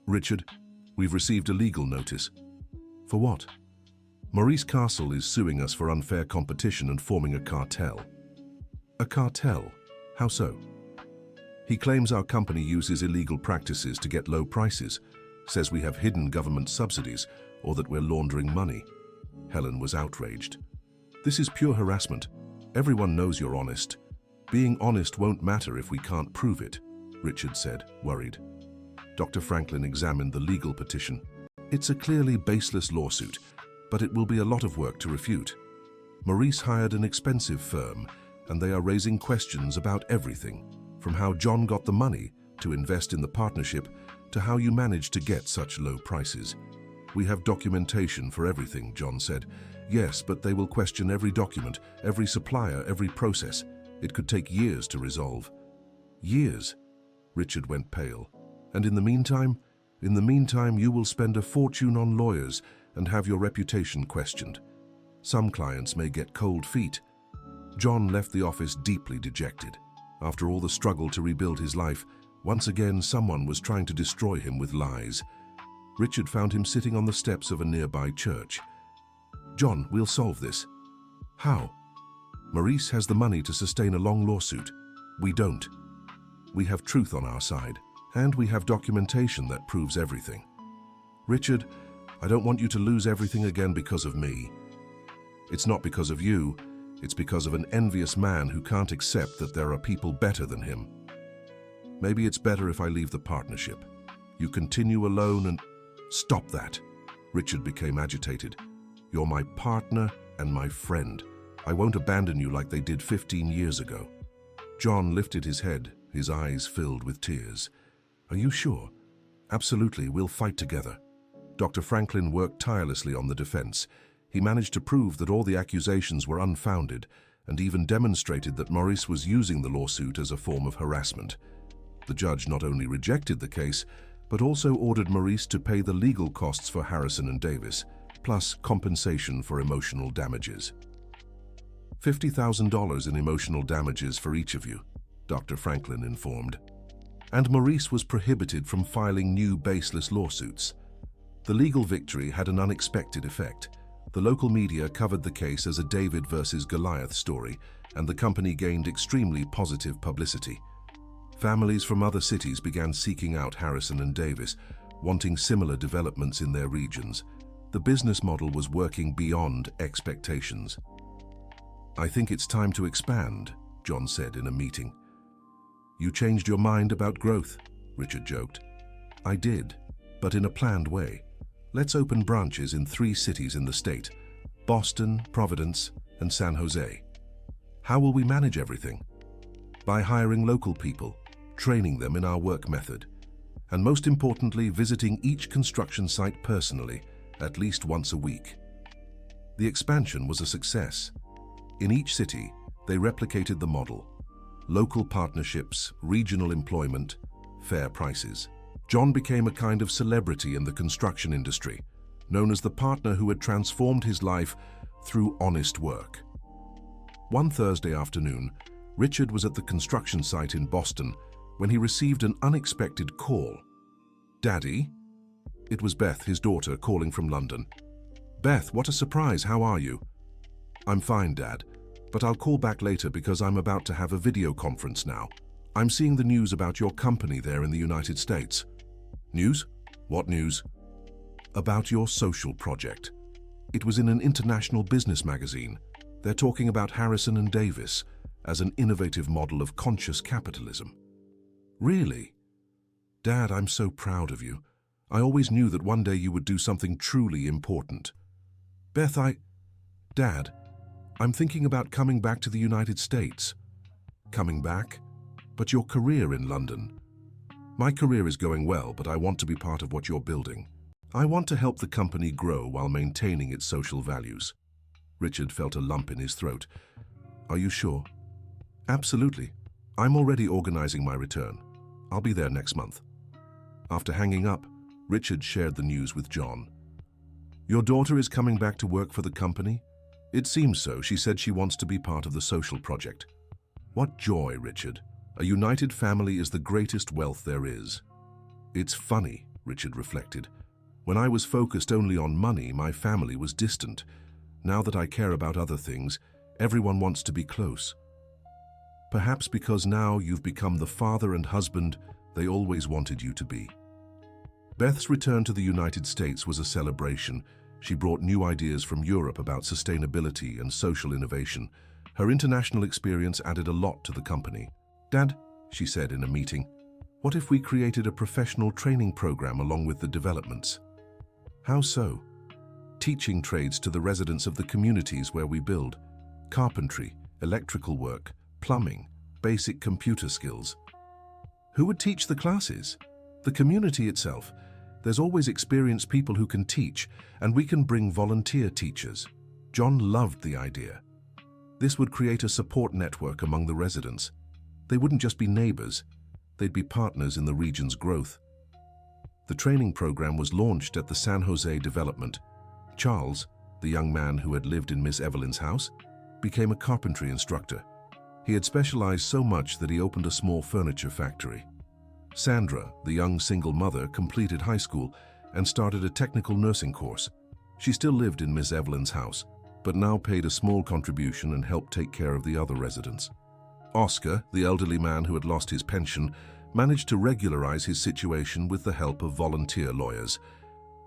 "Richard, we've received a legal notice." "For what?" "Maurice Castle is suing us for unfair competition and forming a cartel." "A cartel? How so?" "He claims our company uses illegal practices to get low prices, says we have hidden government subsidies, or that we're laundering money." Helen was outraged. "This is pure harassment. Everyone knows you're honest. Being honest won't matter if we can't prove it," Richard said, worried. Dr. Franklin examined the legal petition. "It's a clearly baseless lawsuit, but it will be a lot of work to refute. Maurice hired an expensive firm, and they are raising questions about everything, from how John got the money to invest in the partnership to how you managed to get such low prices. We have documentation for everything," John said. "Yes, but they will question every document, every supplier, every process. It could take years to resolve." "Years?" Richard went pale. "And in the meantime? In the meantime, you will spend a fortune on lawyers and have your reputation questioned. Some clients may get cold feet." John left the office deeply dejected. After all the struggle to rebuild his life, once again someone was trying to destroy him with lies. Richard found him sitting on the steps of a nearby church. "John, we'll solve this." "How?" "Maurice has the money to sustain a long lawsuit. We don't. We have truth on our side, and we have documentation that proves everything." "Richard, I don't want you to lose everything again because of me." "It's not because of you. It's because of an envious man who can't accept that there are people better than him. Maybe it's better if I leave the partnership. You continue alone and..." "Stop that!" Richard became agitated. "You're my partner and my friend. I won't abandon you like they did 15 years ago." John lifted his head, his eyes filled with tears. "Are you sure?" "Absolutely, we'll fight together." Dr. Franklin worked tirelessly on the defense. He managed to prove that all the accusations were unfounded and even demonstrated that Maurice was using the lawsuit as a form of harassment. The judge not only rejected the case, but also ordered Maurice to pay the legal costs for Harrison and Davis, plus compensation for emotional damages. $50,000 in emotional damages for each of you, Dr. Franklin informed. And Maurice was prohibited from filing new baseless lawsuits. The legal victory had an unexpected effect. The local media covered the case as a David versus Goliath story, and the company gained extremely positive publicity. Families from other cities began seeking out Harrison and Davis, wanting similar developments in their regions. The business model was working beyond expectations. "I think it's time to expand," John said in a meeting. "You changed your mind about growth," Richard joked. "I did, but in a planned way. Let's open branches in 3 cities in the state: Boston, Providence, and San Jose." "How will we manage everything?" "By hiring local people, training them in our work method, and most importantly, visiting each construction site personally, at least once a week." The expansion was a success. In each city, they replicated the model: local partnerships, regional employment, fair prices. John became a kind of celebrity in the construction industry, known as the partner who had transformed his life through honest work. One Thursday afternoon, Richard was at the construction site in Boston when he received an unexpected call. "Daddy?" It was Beth, his daughter, calling from London. "Beth, what a surprise, how are you?" "I'm fine, Dad, but I'll call back later because I'm about to have a video conference now. I'm seeing the news about your company there in the United States." "News? What news?" "About your social project. It was in an international business magazine. They're talking about Harrison and Davis as an innovative model of conscious capitalism." "Really?" "Dad, I'm so proud of you. I always knew that one day you would do something truly important." "Beth, Dad, I'm thinking about coming back to the United States." "Coming back? But your career in London." "My career is going well, but I want to be part of what you're building. I want to help the company grow while maintaining its social values." Richard felt a lump in his throat. "Are you sure?" "Absolutely. I'm already organizing my return. I'll be there next month." After hanging up, Richard shared the news with John. "Your daughter is coming back to work for the company?" "It seems so. She said she wants to be part of the social project." "What joy, Richard. A united family is the greatest wealth there is." "It's funny," Richard reflected. "When I was focused only on money, my family was distant. Now that I care about other things, everyone wants to be close. Perhaps because now you've become the father and husband they always wanted you to be." Beth's return to the United States was a celebration. She brought new ideas from Europe about sustainability and social innovation. Her international experience added a lot to the company. "Dad," she said in a meeting, "what if we created a professional training program along with the developments?" "How so?" "Teaching trades to the residents of the communities where we build. Carpentry, electrical work, plumbing, basic computer skills." "Who would teach the classes?" "The community itself. There's always experienced people who can teach, and we can bring volunteer teachers." John loved the idea. This would create a support network among the residents. They wouldn't just be neighbors, they'd be partners in the region's growth. The training program was launched at the San Jose development. Charles, the young man who had lived in Miss Evelyn's house, became a carpentry instructor. He had specialized so much that he opened a small furniture factory. Sandra, the young single mother, completed high school and started a technical nursing course. She still lived in Miss Evelyn's house, but now paid a small contribution and helped take care of the other residents. Oscar, the elderly man who had lost his pension, managed to regularize his situation with the help of volunteer lawyers.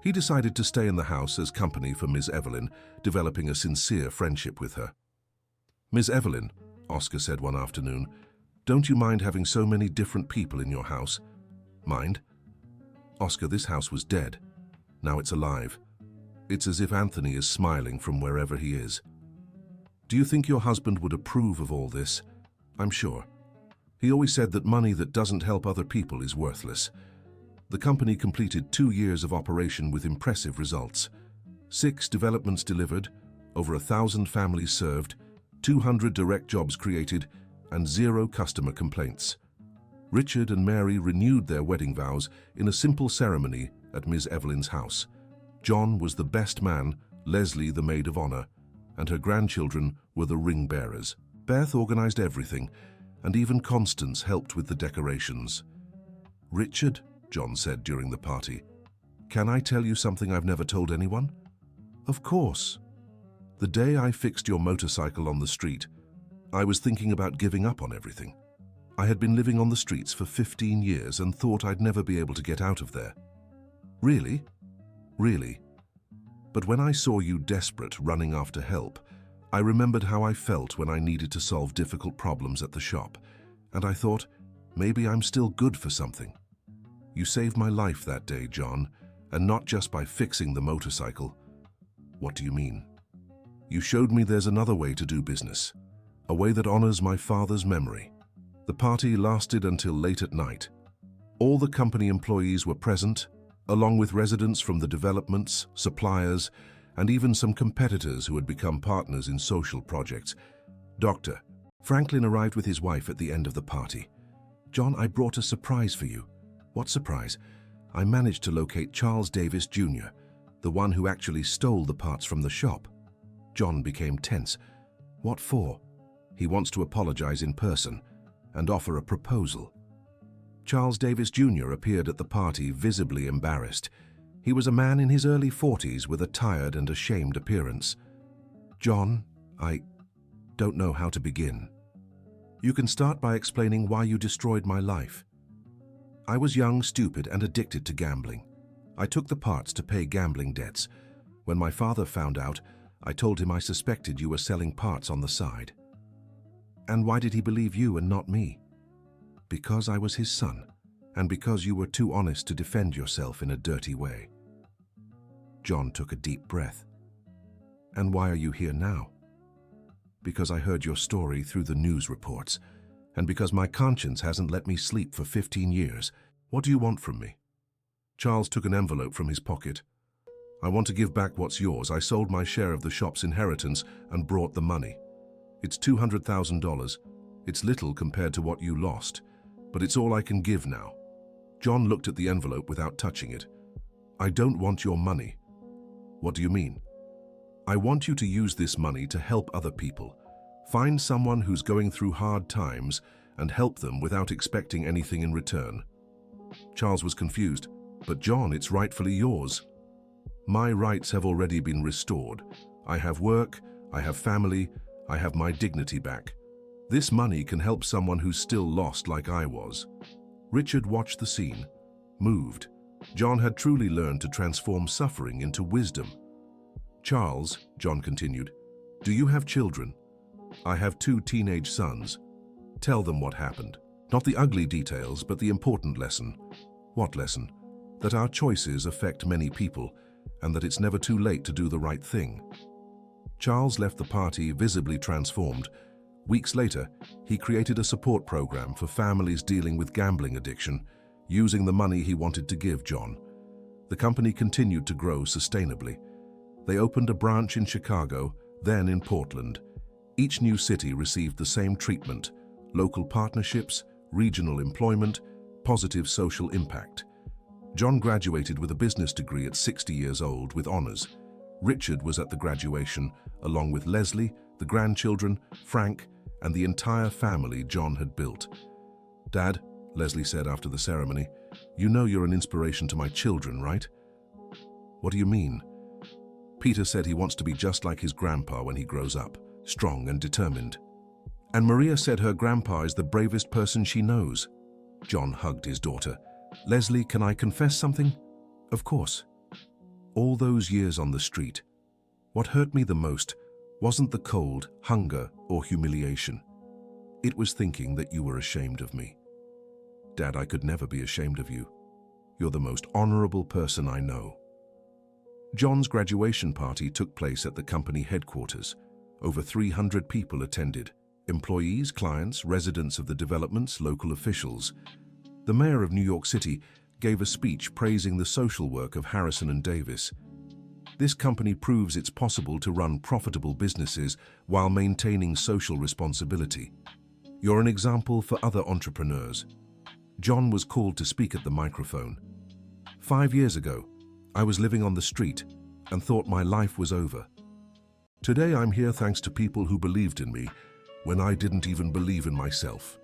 He decided to stay in the house as company for Miss Evelyn, developing a sincere friendship with her. "Miss Evelyn," Oscar said one afternoon, "don't you mind having so many different people in your house?" "Mind?" "Oscar, this house was dead. Now it's alive. It's as if Anthony is smiling from wherever he is." "Do you think your husband would approve of all this?" "I'm sure. He always said that money that doesn't help other people is worthless." The company completed 2 years of operation with impressive results. 6 developments delivered, over 1,000 families served, 200 direct jobs created, and 0 customer complaints. Richard and Mary renewed their wedding vows in a simple ceremony at Miss Evelyn's house. John was the best man, Leslie the maid of honor, and her grandchildren were the ring bearers. Beth organized everything, and even Constance helped with the decorations. "Richard," John said during the party, "can I tell you something I've never told anyone?" "Of course." "The day I fixed your motorcycle on the street, I was thinking about giving up on everything. I had been living on the streets for 15 years and thought I'd never be able to get out of there." "Really?" "Really. But when I saw you desperate, running after help, I remembered how I felt when I needed to solve difficult problems at the shop, and I thought, maybe I'm still good for something. You saved my life that day, John, and not just by fixing the motorcycle." "What do you mean?" "You showed me there's another way to do business, a way that honors my father's memory." The party lasted until late at night. All the company employees were present, along with residents from the developments, suppliers, and even some competitors who had become partners in social projects. Dr. Franklin arrived with his wife at the end of the party. "John, I brought a surprise for you." "What surprise?" "I managed to locate Charles Davis Jr., the one who actually stole the parts from the shop." John became tense. "What for?" "He wants to apologize in person and offer a proposal." Charles Davis Jr. appeared at the party visibly embarrassed. He was a man in his early 40s with a tired and ashamed appearance. "John, I don't know how to begin. You can start by explaining why you destroyed my life." "I was young, stupid, and addicted to gambling. I took the parts to pay gambling debts. When my father found out, I told him I suspected you were selling parts on the side." "And why did he believe you and not me?" "Because I was his son, and because you were too honest to defend yourself in a dirty way." John took a deep breath. "And why are you here now?" "Because I heard your story through the news reports, and because my conscience hasn't let me sleep for 15 years. What do you want from me?" Charles took an envelope from his pocket. "I want to give back what's yours. I sold my share of the shop's inheritance and brought the money. It's $200,000. It's little compared to what you lost, but it's all I can give now." John looked at the envelope without touching it. "I don't want your money." "What do you mean?" "I want you to use this money to help other people. Find someone who's going through hard times and help them without expecting anything in return." Charles was confused. "But John, it's rightfully yours." "My rights have already been restored. I have work, I have family, I have my dignity back. This money can help someone who's still lost like I was." Richard watched the scene, moved. John had truly learned to transform suffering into wisdom. "Charles," John continued, "do you have children?" "I have 2 teenage sons." "Tell them what happened. Not the ugly details, but the important lesson." "What lesson?" "That our choices affect many people, and that it's never too late to do the right thing." Charles left the party visibly transformed. Weeks later, he created a support program for families dealing with gambling addiction, using the money he wanted to give John. The company continued to grow sustainably. They opened a branch in Chicago, then in Portland. Each new city received the same treatment: local partnerships, regional employment, positive social impact. John graduated with a business degree at 60 years old with honors. Richard was at the graduation, along with Leslie, the grandchildren, Frank, and the entire family John had built. "Dad," Leslie said after the ceremony, "you know you're an inspiration to my children, right?" "What do you mean?" "Peter said he wants to be just like his grandpa when he grows up, strong and determined. And Maria said her grandpa is the bravest person she knows." John hugged his daughter. "Leslie, can I confess something?" "Of course." "All those years on the street, what hurt me the most wasn't the cold, hunger, or humiliation. It was thinking that you were ashamed of me." "Dad, I could never be ashamed of you. You're the most honorable person I know." John's graduation party took place at the company headquarters. Over 300 people attended: employees, clients, residents of the developments, local officials. The mayor of New York City gave a speech praising the social work of Harrison and Davis. "This company proves it's possible to run profitable businesses while maintaining social responsibility. You're an example for other entrepreneurs." John was called to speak at the microphone. 5 years ago, I was living on the street and thought my life was over. Today I'm here thanks to people who believed in me when I didn't even believe in myself."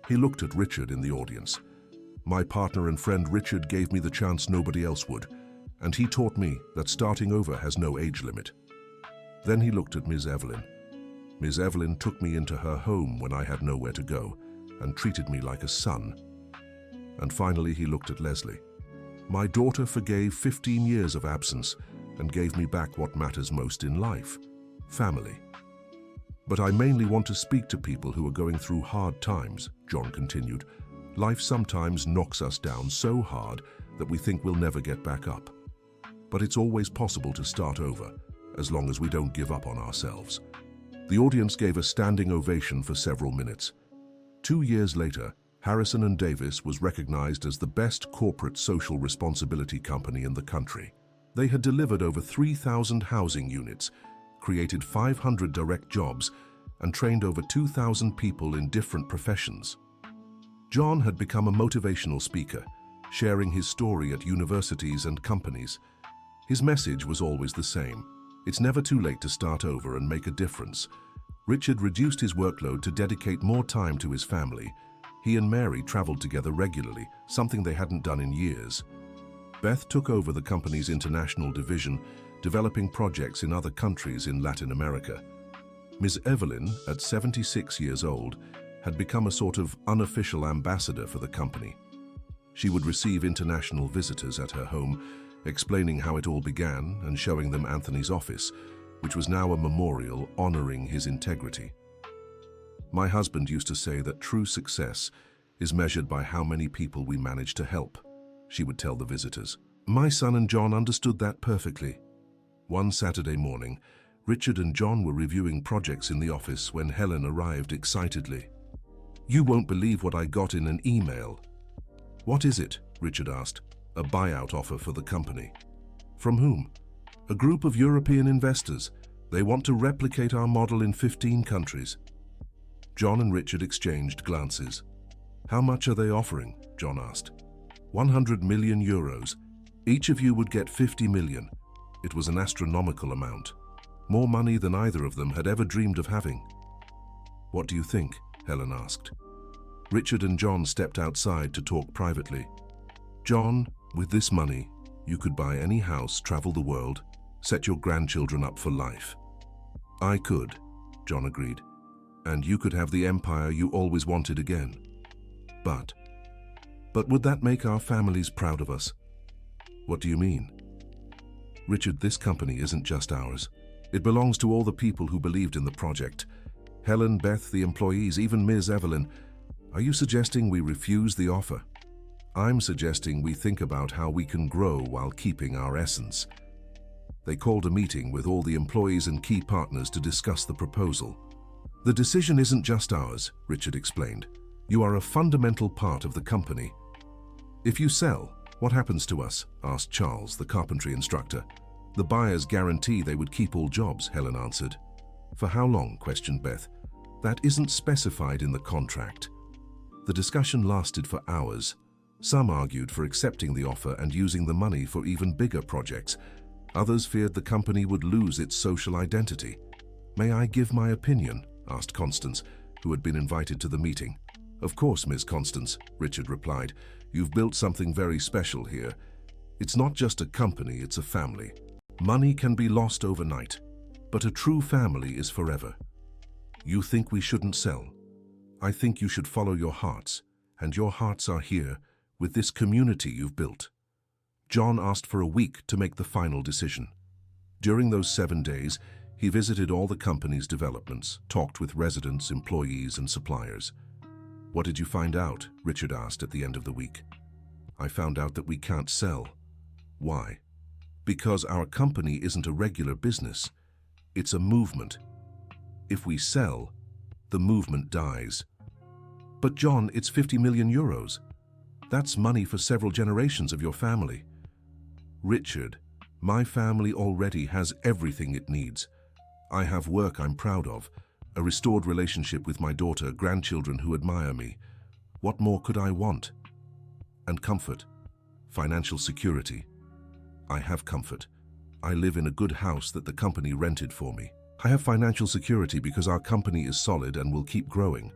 He looked at Richard in the audience. "My partner and friend Richard gave me the chance nobody else would, and he taught me that starting over has no age limit." Then he looked at Ms. Evelyn. "Ms. Evelyn took me into her home when I had nowhere to go and treated me like a son." And finally he looked at Leslie. "My daughter forgave 15 years of absence and gave me back what matters most in life: family." "But I mainly want to speak to people who are going through hard times," John continued. "Life sometimes knocks us down so hard that we think we'll never get back up. But it's always possible to start over, as long as we don't give up on ourselves." The audience gave a standing ovation for several minutes. 2 years later, Harrison and Davis was recognized as the best corporate social responsibility company in the country. They had delivered over 3,000 housing units, created 500 direct jobs, and trained over 2,000 people in different professions. John had become a motivational speaker, sharing his story at universities and companies. His message was always the same: it's never too late to start over and make a difference. Richard reduced his workload to dedicate more time to his family. He and Mary traveled together regularly, something they hadn't done in years. Beth took over the company's international division, developing projects in other countries in Latin America. Ms. Evelyn, at 76 years old, had become a sort of unofficial ambassador for the company. She would receive international visitors at her home, explaining how it all began and showing them Anthony's office, which was now a memorial honoring his integrity. "My husband used to say that true success is measured by how many people we manage to help," she would tell the visitors. My son and John understood that perfectly. One Saturday morning, Richard and John were reviewing projects in the office when Helen arrived excitedly. "You won't believe what I got in an email." "What is it?" Richard asked. "A buyout offer for the company." "From whom?" "A group of European investors. They want to replicate our model in 15 countries. John and Richard exchanged glances. "How much are they offering?" John asked. 100 million euros. Each of you would get 50 million. It was an astronomical amount. More money than either of them had ever dreamed of having. "What do you think?" Helen asked. Richard and John stepped outside to talk privately. "John, with this money, you could buy any house, travel the world, set your grandchildren up for life." "I could," John agreed. "And you could have the empire you always wanted again. But would that make our families proud of us?" "What do you mean?" "Richard, this company isn't just ours. It belongs to all the people who believed in the project. Helen, Beth, the employees, even Ms. Evelyn. Are you suggesting we refuse the offer?" "I'm suggesting we think about how we can grow while keeping our essence." They called a meeting with all the employees and key partners to discuss the proposal. "The decision isn't just ours," Richard explained. "You are a fundamental part of the company." "If you sell, what happens to us?" asked Charles, the carpentry instructor. "The buyers guarantee they would keep all jobs," Helen answered. "For how long?" questioned Beth. "That isn't specified in the contract." The discussion lasted for hours. Some argued for accepting the offer and using the money for even bigger projects. Others feared the company would lose its social identity. "May I give my opinion?" asked Constance, who had been invited to the meeting. "Of course, Ms. Constance," Richard replied. "You've built something very special here. It's not just a company, it's a family. Money can be lost overnight, but a true family is forever. You think we shouldn't sell? I think you should follow your hearts, and your hearts are here with this community you've built." John asked for a week to make the final decision. During those 7 days, he visited all the company's developments, talked with residents, employees, and suppliers. "What did you find out?" Richard asked at the end of the week. "I found out that we can't sell." "Why?" "Because our company isn't a regular business. It's a movement. If we sell, the movement dies." "But John, it's 50 million euros. That's money for several generations of your family." "Richard, my family already has everything it needs. I have work I'm proud of, a restored relationship with my daughter, grandchildren who admire me. What more could I want? And comfort, financial security. I have comfort. I live in a good house that the company rented for me. I have financial security because our company is solid and will keep growing."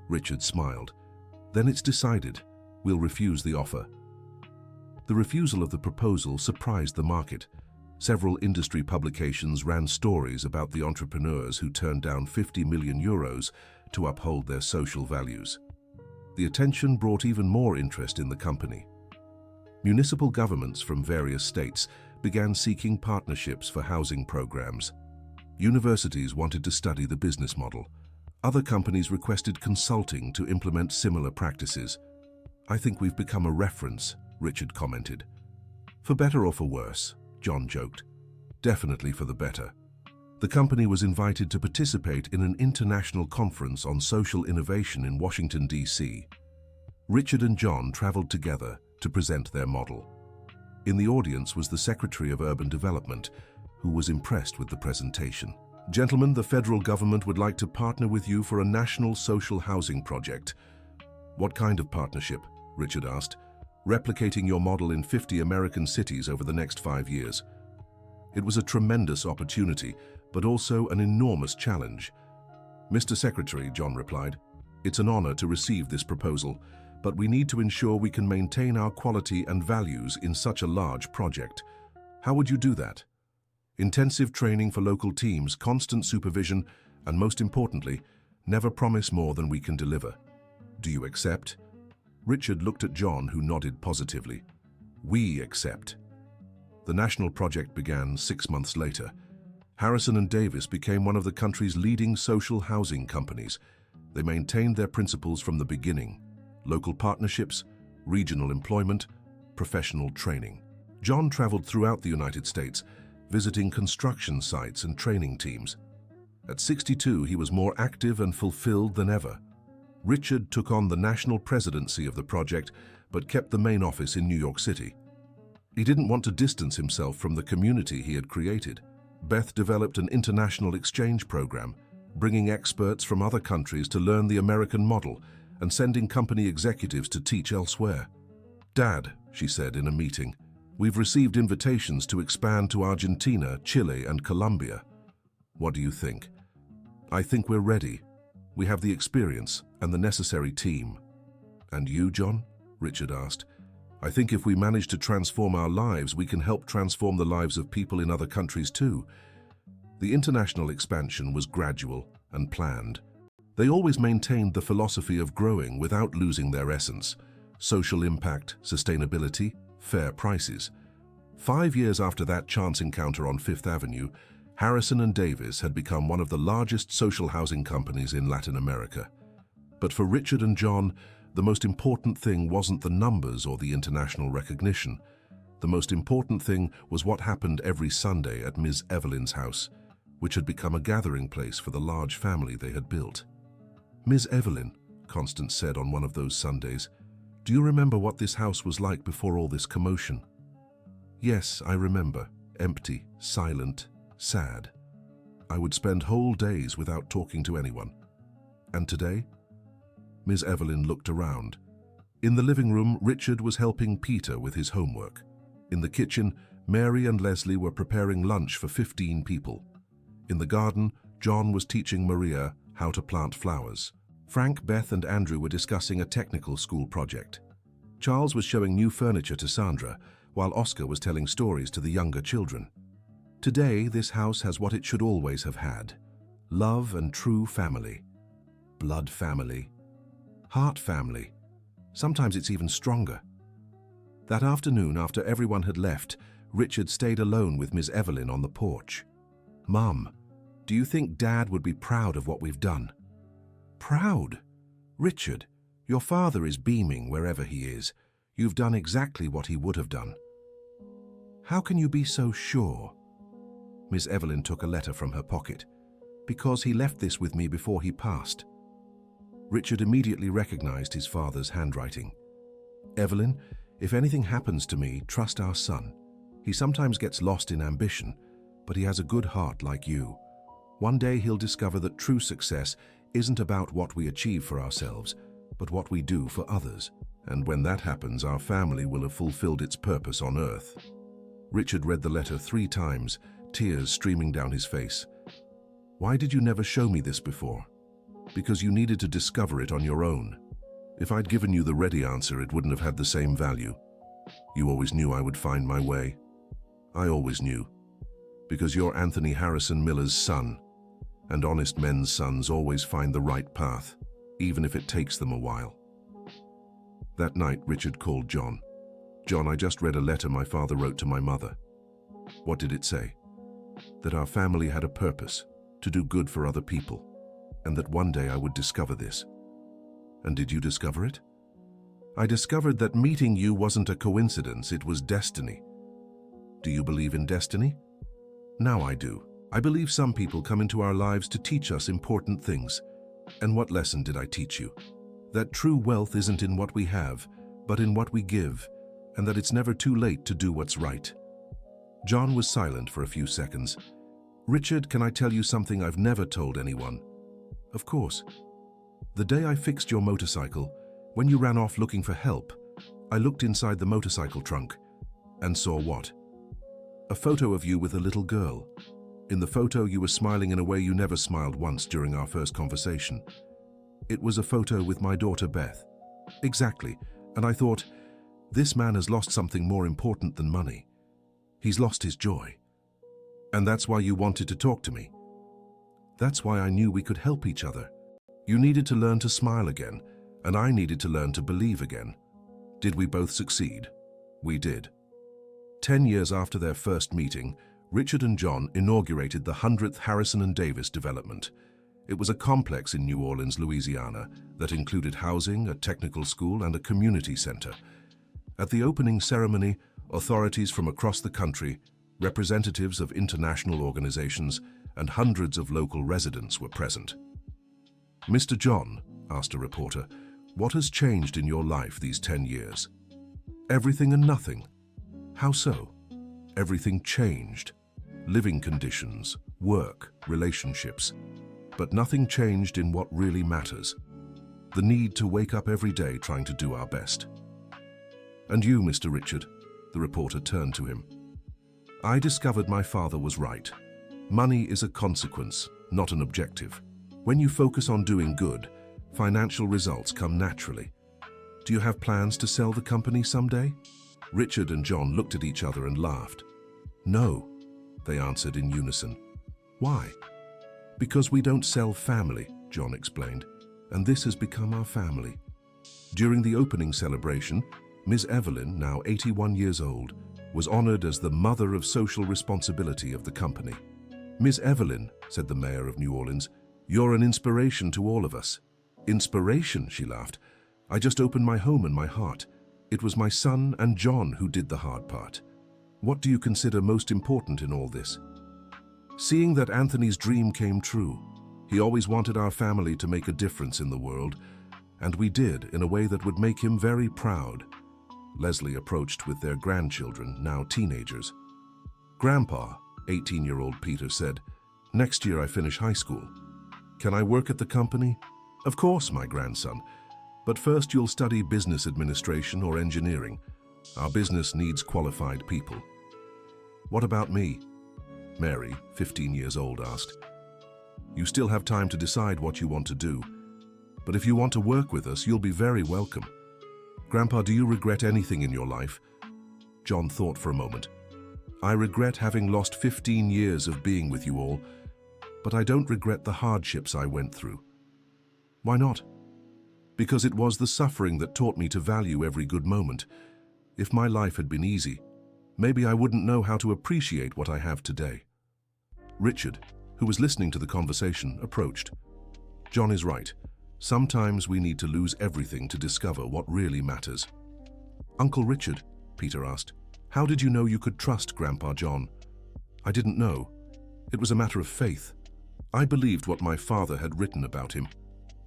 Richard smiled. "Then it's decided. We'll refuse the offer." The refusal of the proposal surprised the market. Several industry publications ran stories about the entrepreneurs who turned down 50 million euros to uphold their social values. The attention brought even more interest in the company. Municipal governments from various states began seeking partnerships for housing programs. Universities wanted to study the business model. Other companies requested consulting to implement similar practices. "I think we've become a reference," Richard commented. "For better or for worse," John joked. "Definitely for the better." The company was invited to participate in an international conference on social innovation in Washington, D.C. Richard and John traveled together to present their model. In the audience was the Secretary of Urban Development, who was impressed with the presentation. "Gentlemen, the federal government would like to partner with you for a national social housing project." "What kind of partnership?" Richard asked. "Replicating your model in 50 American cities over the next 5 years." It was a tremendous opportunity, but also an enormous challenge. "Mr. Secretary," John replied, "it's an honor to receive this proposal, but we need to ensure we can maintain our quality and values in such a large project. How would you do that?" "Intensive training for local teams, constant supervision, and most importantly, never promise more than we can deliver. Do you accept?" Richard looked at John, who nodded positively. "We accept." The national project began 6 months later. Harrison and Davis became one of the country's leading social housing companies. They maintained their principles from the beginning: local partnerships, regional employment, professional training. John traveled throughout the United States, visiting construction sites and training teams. At 62, he was more active and fulfilled than ever. Richard took on the national presidency of the project, but kept the main office in New York City. He didn't want to distance himself from the community he had created. Beth developed an international exchange program, bringing experts from other countries to learn the American model and sending company executives to teach elsewhere. "Dad," she said in a meeting, "we've received invitations to expand to Argentina, Chile, and Colombia. What do you think?" "I think we're ready. We have the experience and the necessary team." "And you, John?" Richard asked. "I think if we manage to transform our lives, we can help transform the lives of people in other countries too." The international expansion was gradual and planned. They always maintained the philosophy of growing without losing their essence: social impact, sustainability, fair prices. 5 years after that chance encounter on Fifth Avenue, Harrison and Davis had become one of the largest social housing companies in Latin America. But for Richard and John, the most important thing wasn't the numbers or the international recognition. The most important thing was what happened every Sunday at Ms. Evelyn's house, which had become a gathering place for the large family they had built. "Ms. Evelyn," Constance said on one of those Sundays, "do you remember what this house was like before all this commotion?" "Yes, I remember. Empty, silent, sad. I would spend whole days without talking to anyone. And today?" Ms. Evelyn looked around. In the living room, Richard was helping Peter with his homework. In the kitchen, Mary and Leslie were preparing lunch for 15 people. In the garden, John was teaching Maria how to plant flowers. Frank, Beth, and Andrew were discussing a technical school project. Charles was showing new furniture to Sandra, while Oscar was telling stories to the younger children. Today, this house has what it should always have had: love and true family. Blood family. Heart family. Sometimes it's even stronger. That afternoon, after everyone had left, Richard stayed alone with Miss Evelyn on the porch. "Mum, do you think Dad would be proud of what we've done?" "Proud? Richard, your father is beaming wherever he is. You've done exactly what he would have done." "How can you be so sure?" Miss Evelyn took a letter from her pocket. "Because he left this with me before he passed." Richard immediately recognized his father's handwriting. "Evelyn, if anything happens to me, trust our son. He sometimes gets lost in ambition, but he has a good heart like you. One day he'll discover that true success isn't about what we achieve for ourselves, but what we do for others. And when that happens, our family will have fulfilled its purpose on earth." Richard read the letter 3 times, tears streaming down his face. "Why did you never show me this before?" "Because you needed to discover it on your own. If I'd given you the ready answer, it wouldn't have had the same value. You always knew I would find my way. I always knew. Because you're Anthony Harrison Miller's son, and honest men's sons always find the right path, even if it takes them a while." That night, Richard called John. "John, I just read a letter my father wrote to my mother." "What did it say?" "That our family had a purpose, to do good for other people, and that one day I would discover this." "And did you discover it?" "I discovered that meeting you wasn't a coincidence, it was destiny." "Do you believe in destiny?" "Now I do. I believe some people come into our lives to teach us important things. And what lesson did I teach you? That true wealth isn't in what we have, but in what we give, and that it's never too late to do what's right. John was silent for a few seconds. "Richard, can I tell you something I've never told anyone?" "Of course." "The day I fixed your motorcycle, when you ran off looking for help, I looked inside the motorcycle trunk and saw what? A photo of you with a little girl. In the photo, you were smiling in a way you never smiled once during our first conversation. It was a photo with my daughter Beth." "Exactly, and I thought, this man has lost something more important than money. He's lost his joy. And that's why you wanted to talk to me." "That's why I knew we could help each other. You needed to learn to smile again, and I needed to learn to believe again. Did we both succeed?" "We did." 10 years after their first meeting, Richard and John inaugurated the 100th Harrison and Davis development. It was a complex in New Orleans, Louisiana, that included housing, a technical school, and a community center. At the opening ceremony, authorities from across the country, representatives of international organizations, and hundreds of local residents were present. "Mr. John," asked a reporter, "what has changed in your life these 10 years?" "Everything and nothing." "How so?" "Everything changed. Living conditions, work, relationships. But nothing changed in what really matters. The need to wake up every day trying to do our best." "And you, Mr. Richard?" The reporter turned to him. "I discovered my father was right. Money is a consequence, not an objective. When you focus on doing good, financial results come naturally. Do you have plans to sell the company someday?" Richard and John looked at each other and laughed. "No," they answered in unison. "Why?" "Because we don't sell family," John explained, "and this has become our family." During the opening celebration, Ms. Evelyn, now 81 years old, was honored as the mother of social responsibility of the company. "Ms. Evelyn," said the mayor of New Orleans, "you're an inspiration to all of us." "Inspiration?" she laughed. "I just opened my home and my heart. It was my son and John who did the hard part. What do you consider most important in all this?" "Seeing that Anthony's dream came true. He always wanted our family to make a difference in the world, and we did in a way that would make him very proud." Leslie approached with their grandchildren, now teenagers. "Grandpa," 18-year-old Peter said, "next year I finish high school. Can I work at the company?" "Of course, my grandson. But first you'll study business administration or engineering. Our business needs qualified people." "What about me?" Mary, 15 years old, asked. "You still have time to decide what you want to do. But if you want to work with us, you'll be very welcome." "Grandpa, do you regret anything in your life?" John thought for a moment. "I regret having lost 15 years of being with you all, but I don't regret the hardships I went through." "Why not?" "Because it was the suffering that taught me to value every good moment. If my life had been easy, maybe I wouldn't know how to appreciate what I have today." Richard, who was listening to the conversation, approached. "John is right. Sometimes we need to lose everything to discover what really matters." "Uncle Richard," Peter asked, "how did you know you could trust Grandpa John?" "I didn't know. It was a matter of faith. I believed what my father had written about him.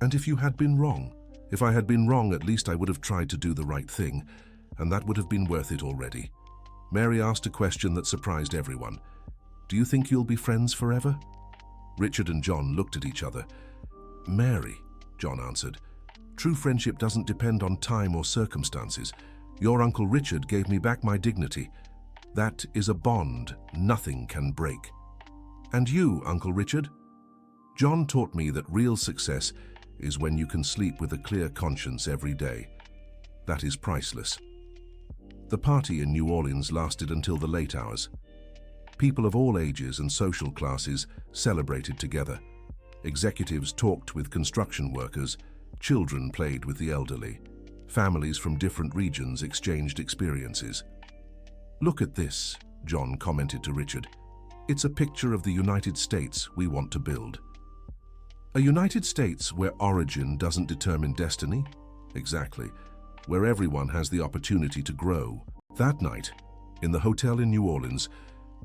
And if you had been wrong, if I had been wrong, at least I would have tried to do the right thing, and that would have been worth it already." Mary asked a question that surprised everyone. "Do you think you'll be friends forever?" Richard and John looked at each other. "Mary," John answered, "true friendship doesn't depend on time or circumstances. Your Uncle Richard gave me back my dignity. That is a bond nothing can break." "And you, Uncle Richard?" "John taught me that real success is when you can sleep with a clear conscience every day. That is priceless." The party in New Orleans lasted until the late hours. People of all ages and social classes celebrated together. Executives talked with construction workers, children played with the elderly. Families from different regions exchanged experiences. "Look at this," John commented to Richard. "It's a picture of the United States we want to build." "A United States where origin doesn't determine destiny?" "Exactly. Where everyone has the opportunity to grow." That night, in the hotel in New Orleans,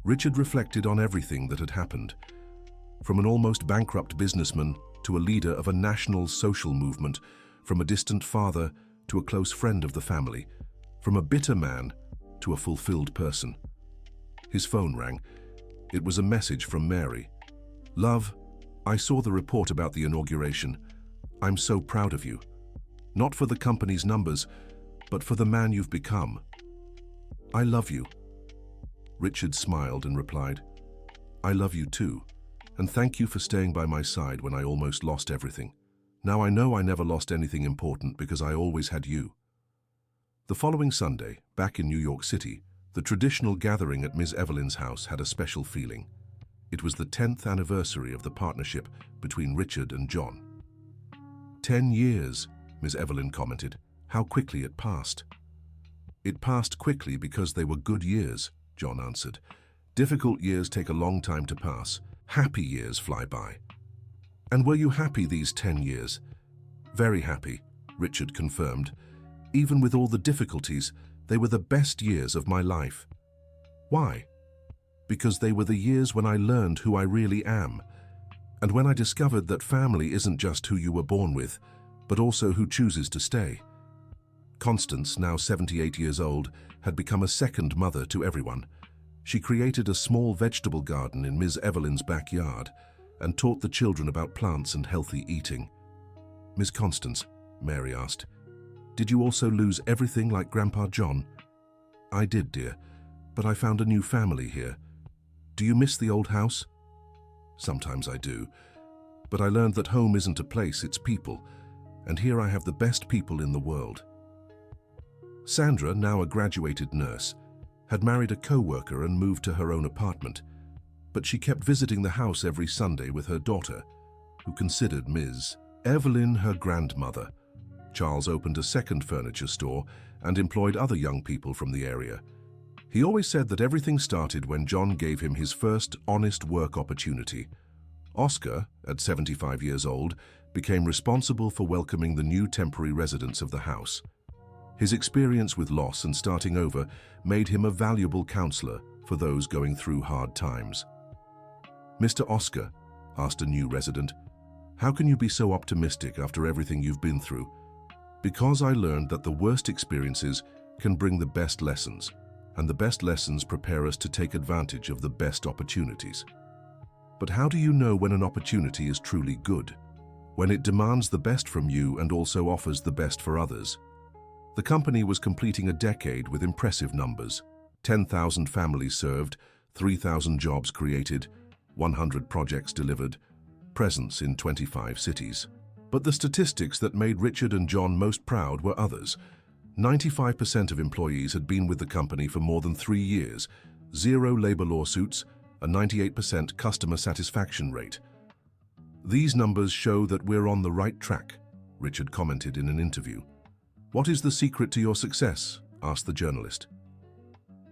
Richard reflected on everything that had happened. From an almost bankrupt businessman to a leader of a national social movement, from a distant father to a close friend of the family, From a bitter man to a fulfilled person. His phone rang. It was a message from Mary. "Love, I saw the report about the inauguration. I'm so proud of you. Not for the company's numbers, but for the man you've become. I love you." Richard smiled and replied, "I love you too, and thank you for staying by my side when I almost lost everything. Now I know I never lost anything important because I always had you." The following Sunday, back in New York City, the traditional gathering at Ms. Evelyn's house had a special feeling. It was the 10th anniversary of the partnership between Richard and John. 10 years, Ms. Evelyn commented. How quickly it passed. "It passed quickly because they were good years," John answered. "Difficult years take a long time to pass. Happy years fly by." "And were you happy these 10 years?" "Very happy," Richard confirmed. "Even with all the difficulties, they were the best years of my life." "Why?" "Because they were the years when I learned who I really am, and when I discovered that family isn't just who you were born with, but also who chooses to stay." Constance, now 78 years old, had become a second mother to everyone. She created a small vegetable garden in Ms. Evelyn's backyard and taught the children about plants and healthy eating. "Miss Constance," Mary asked, "did you also lose everything like Grandpa John?" "I did, dear, but I found a new family here. Do you miss the old house?" "Sometimes I do, but I learned that home isn't a place, it's people, and here I have the best people in the world." Sandra, now a graduated nurse, had married a co-worker and moved to her own apartment, but she kept visiting the house every Sunday with her daughter, who considered Ms. Evelyn her grandmother. Charles opened a second furniture store and employed other young people from the area. He always said that everything started when John gave him his first honest work opportunity. Oscar, at 75 years old, became responsible for welcoming the new temporary residents of the house. His experience with loss and starting over made him a valuable counselor for those going through hard times. "Mr. Oscar," asked a new resident, "how can you be so optimistic after everything you've been through?" "Because I learned that the worst experiences can bring the best lessons, and the best lessons prepare us to take advantage of the best opportunities." "But how do you know when an opportunity is truly good? When it demands the best from you and also offers the best for others?" The company was completing a decade with impressive numbers. 10,000 families served, 3,000 jobs created, 100 projects delivered, presence in 25 cities. But the statistics that made Richard and John most proud were others. 95% of employees had been with the company for more than 3 years, 0 labor lawsuits, a 98% customer satisfaction rate. "These numbers show that we're on the right track," Richard commented in an interview. "What is the secret to your success?" asked the journalist.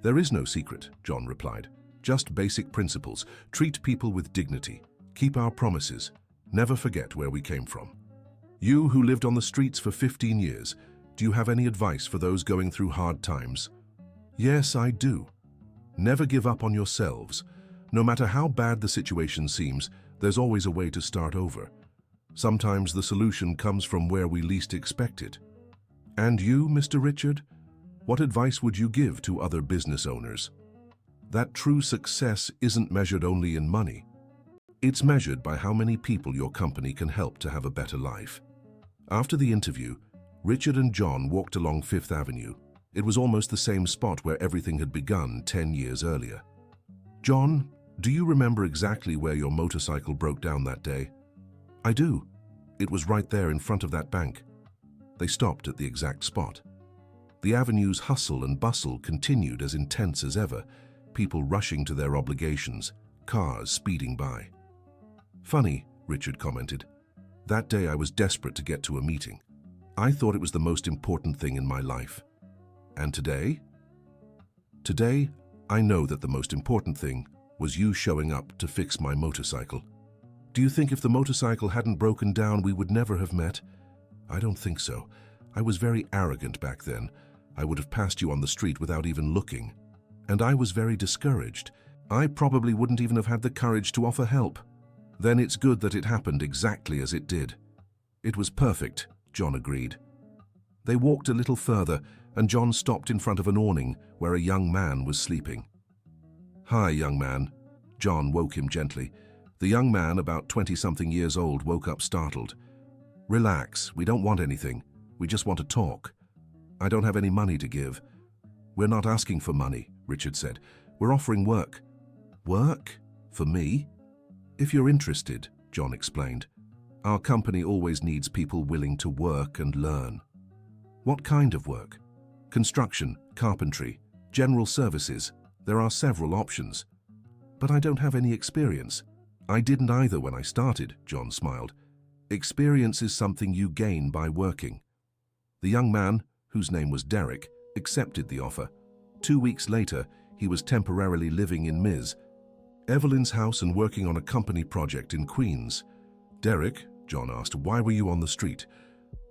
"There is no secret," John replied. "Just basic principles. Treat people with dignity. Keep our promises. Never forget where we came from." You, who lived on the streets for 15 years, do you have any advice for those going through hard times? Yes, I do. Never give up on yourselves. No matter how bad the situation seems, there's always a way to start over. Sometimes the solution comes from where we least expect it. And you, Mr. Richard, what advice would you give to other business owners? That true success isn't measured only in money. It's measured by how many people your company can help to have a better life. After the interview, Richard and John walked along Fifth Avenue. It was almost the same spot where everything had begun 10 years earlier. "John, do you remember exactly where your motorcycle broke down that day?" "I do. It was right there in front of that bank." They stopped at the exact spot. The avenue's hustle and bustle continued as intense as ever, people rushing to their obligations, cars speeding by. "Funny," Richard commented. "That day I was desperate to get to a meeting. I thought it was the most important thing in my life. And today? Today, I know that the most important thing was you showing up to fix my motorcycle. Do you think if the motorcycle hadn't broken down, we would never have met? I don't think so. I was very arrogant back then. I would have passed you on the street without even looking. And I was very discouraged. I probably wouldn't even have had the courage to offer help. Then it's good that it happened exactly as it did." "It was perfect," John agreed. They walked a little further and John stopped in front of an awning where a young man was sleeping. "Hi, young man." John woke him gently. The young man, about 20-something years old, woke up startled. "Relax, we don't want anything. We just want to talk. I don't have any money to give." "We're not asking for money," Richard said. "We're offering work." "Work? For me?" "If you're interested," John explained. "Our company always needs people willing to work and learn." "What kind of work?" "Construction, carpentry, general services. There are several options." "But I don't have any experience." "I didn't either when I started," John smiled. "Experience is something you gain by working." The young man, whose name was Derek, accepted the offer. 2 weeks later, he was temporarily living in Ms. Evelyn's house and working on a company project in Queens. "Derek," John asked, "why were you on the street?"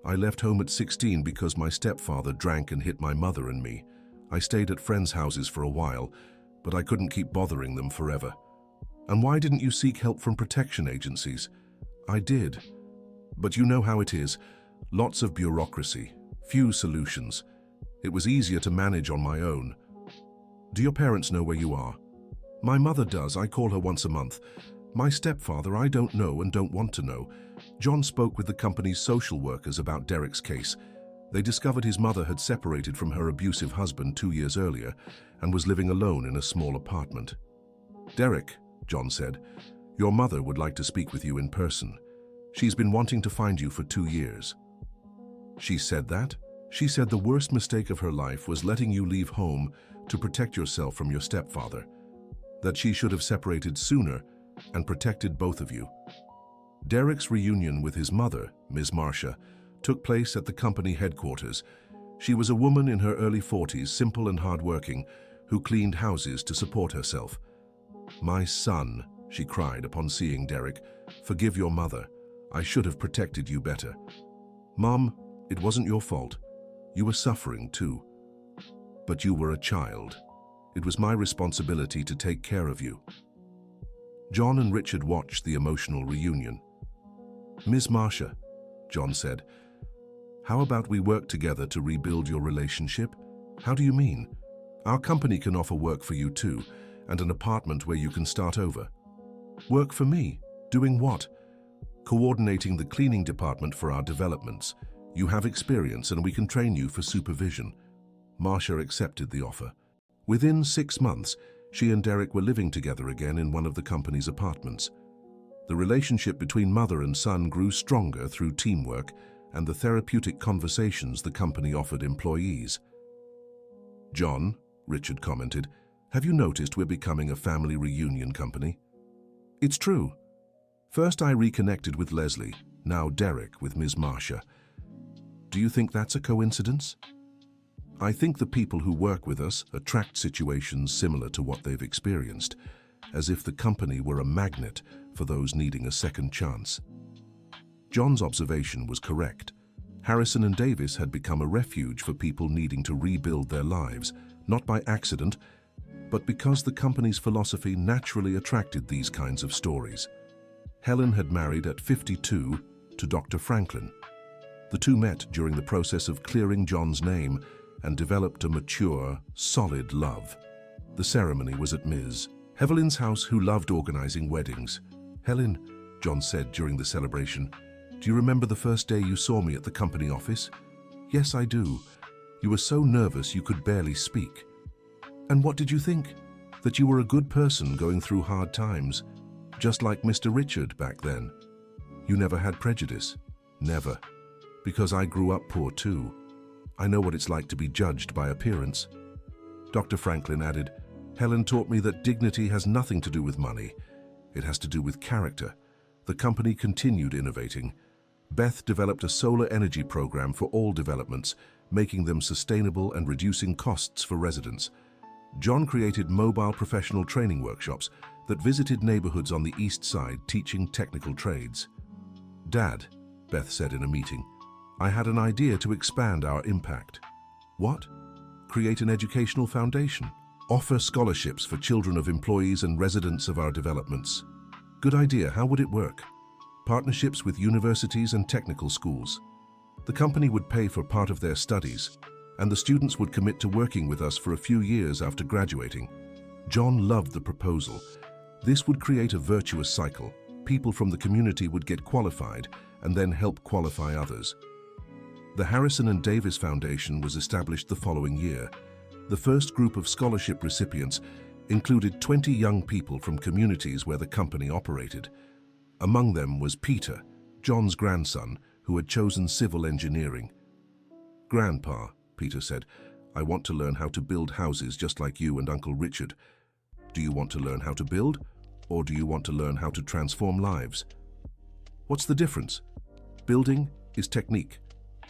"I left home at 16 because my stepfather drank and hit my mother and me. I stayed at friends' houses for a while, but I couldn't keep bothering them forever." "And why didn't you seek help from protection agencies?" "I did. But you know how it is. Lots of bureaucracy, few solutions. It was easier to manage on my own." "Do your parents know where you are?" "My mother does. I call her once a month. My stepfather, I don't know and don't want to know." John spoke with the company's social workers about Derek's case. They discovered his mother had separated from her abusive husband 2 years earlier and was living alone in a small apartment. "Derek," John said, "your mother would like to speak with you in person. She's been wanting to find you for 2 years." "She said that?" "She said the worst mistake of her life was letting you leave home to protect yourself from your stepfather. That she should have separated sooner and protected both of you." Derek's reunion with his mother, Ms. Marcia, took place at the company headquarters. She was a woman in her early 40s, simple and hardworking, who cleaned houses to support herself. "My son," she cried upon seeing Derek, "forgive your mother. I should have protected you better." "Mom, it wasn't your fault. You were suffering too. But you were a child. It was my responsibility to take care of you." John and Richard watched the emotional reunion. "Ms. Marcia," John said, "how about we work together to rebuild your relationship?" "How do you mean?" "Our company can offer work for you too, and an apartment where you can start over." "Work for me? Doing what?" "Coordinating the cleaning department for our developments. You have experience and we can train you for supervision." Marcia accepted the offer. Within 6 months, she and Derek were living together again in one of the company's apartments. The relationship between mother and son grew stronger through teamwork and the therapeutic conversations the company offered employees. "John," Richard commented, "have you noticed we're becoming a family reunion company?" "It's true. First I reconnected with Leslie, now Derek with Ms. Marcia. Do you think that's a coincidence?" "I think the people who work with us attract situations similar to what they've experienced, as if the company were a magnet for those needing a second chance." John's observation was correct. Harrison and Davis had become a refuge for people needing to rebuild their lives, not by accident, but because the company's philosophy naturally attracted these kinds of stories. Helen had married at 52 to Dr. Franklin. The two met during the process of clearing John's name and developed a mature, solid love. The ceremony was at Ms. Evelyn's house, who loved organizing weddings. "Helen," John said during the celebration, "do you remember the first day you saw me at the company office?" "Yes, I do. You were so nervous you could barely speak." "And what did you think? That you were a good person going through hard times, just like Mr. Richard back then?" "You never had prejudice?" "Never. Because I grew up poor too. I know what it's like to be judged by appearance." Dr. Franklin added, "Helen taught me that dignity has nothing to do with money. It has to do with character." The company continued innovating. Beth developed a solar energy program for all developments, making them sustainable and reducing costs for residents. John created mobile professional training workshops that visited neighborhoods on the east side teaching technical trades. "Dad," Beth said in a meeting, "I had an idea to expand our impact." "What?" "Create an educational foundation. Offer scholarships for children of employees and residents of our developments." "Good idea. How would it work?" "Partnerships with universities and technical schools. The company would pay for part of their studies. and the students would commit to working with us for a few years after graduating. John loved the proposal. This would create a virtuous cycle. People from the community would get qualified and then help qualify others. The Harrison and Davis Foundation was established the following year. The first group of scholarship recipients included 20 young people from communities where the company operated. Among them was Peter, John's grandson, who had chosen civil engineering. "Grandpa," Peter said, "I want to learn how to build houses just like you and Uncle Richard. Do you want to learn how to build, or do you want to learn how to transform lives?" "What's the difference?" "Building is technique.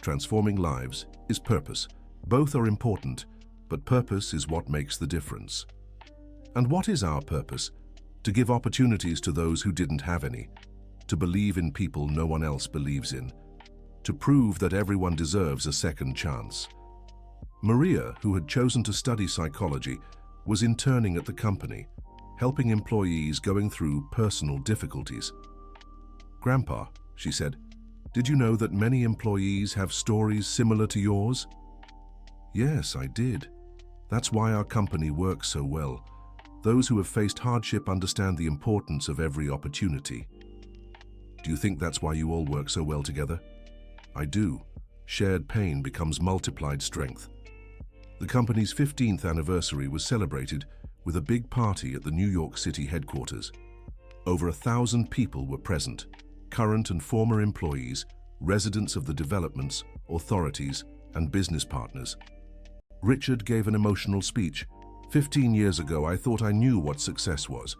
Transforming lives is purpose. Both are important, but purpose is what makes the difference." "And what is our purpose?" "To give opportunities to those who didn't have any. To believe in people no one else believes in. To prove that everyone deserves a second chance." Maria, who had chosen to study psychology, was interning at the company, helping employees going through personal difficulties. "Grandpa," she said, "did you know that many employees have stories similar to yours?" "Yes, I did. That's why our company works so well. Those who have faced hardship understand the importance of every opportunity." "Do you think that's why you all work so well together?" "I do. Shared pain becomes multiplied strength." The company's 15th anniversary was celebrated with a big party at the New York City headquarters. Over 1,000 people were present, current and former employees, residents of the developments, authorities, and business partners. Richard gave an emotional speech. "15 years ago, I thought I knew what success was.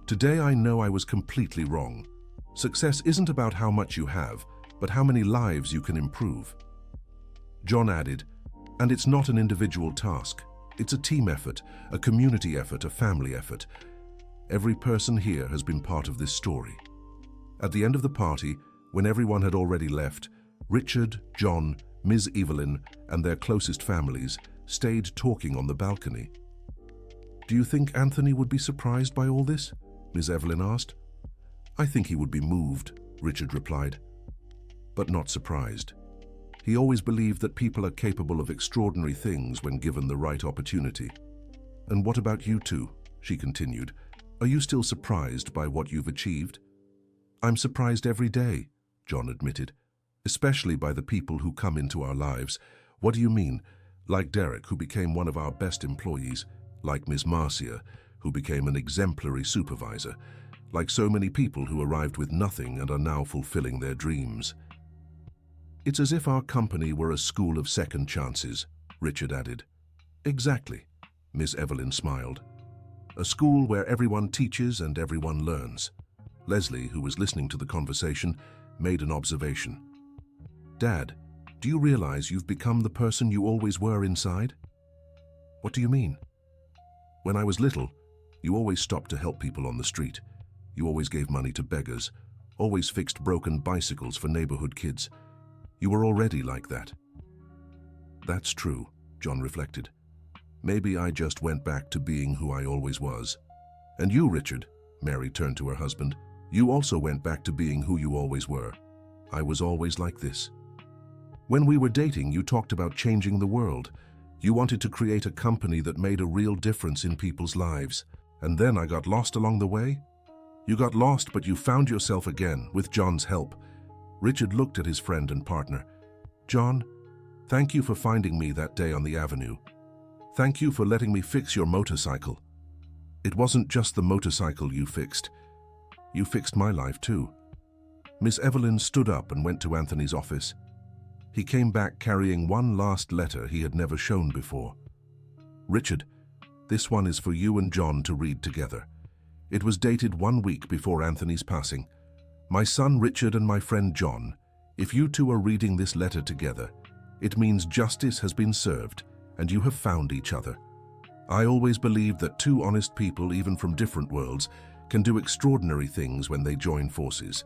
Today, I know I was completely wrong. Success isn't about how much you have, but how many lives you can improve." John added, "And it's not an individual task. It's a team effort, a community effort, a family effort. Every person here has been part of this story." At the end of the party, when everyone had already left, Richard, John, Ms. Evelyn, and their closest families stayed talking on the balcony. "Do you think Anthony would be surprised by all this?" Ms. Evelyn asked. "I think he would be moved," Richard replied, "but not surprised. He always believed that people are capable of extraordinary things when given the right opportunity." "And what about you two?" she continued. "Are you still surprised by what you've achieved?" "I'm surprised every day," John admitted, "especially by the people who come into our lives." "What do you mean?" "Like Derek, who became one of our best employees. Like Ms. Marcia, who became an exemplary supervisor. Like so many people who arrived with nothing and are now fulfilling their dreams." "It's as if our company were a school of second chances," Richard added. "Exactly," Ms. Evelyn smiled. "A school where everyone teaches and everyone learns." Leslie, who was listening to the conversation, made an observation. "Dad, do you realize you've become the person you always were inside?" "What do you mean?" "When I was little, you always stopped to help people on the street. You always gave money to beggars, always fixed broken bicycles for neighborhood kids. You were already like that." "That's true," John reflected. "Maybe I just went back to being who I always was." "And you, Richard," Mary turned to her husband, "you also went back to being who you always were." "I was always like this." "When we were dating, you talked about changing the world. You wanted to create a company that made a real difference in people's lives. And then I got lost along the way?" "You got lost, but you found yourself again, with John's help." Richard looked at his friend and partner. "John, thank you for finding me that day on the avenue. Thank you for letting me fix your motorcycle. It wasn't just the motorcycle you fixed. You fixed my life too." Miss Evelyn stood up and went to Anthony's office. He came back carrying one last letter he had never shown before. "Richard, this one is for you and John to read together. It was dated 1 week before Anthony's passing. My son Richard and my friend John, if you two are reading this letter together, it means justice has been served and you have found each other. I always believed that two honest people, even from different worlds, can do extraordinary things when they join forces.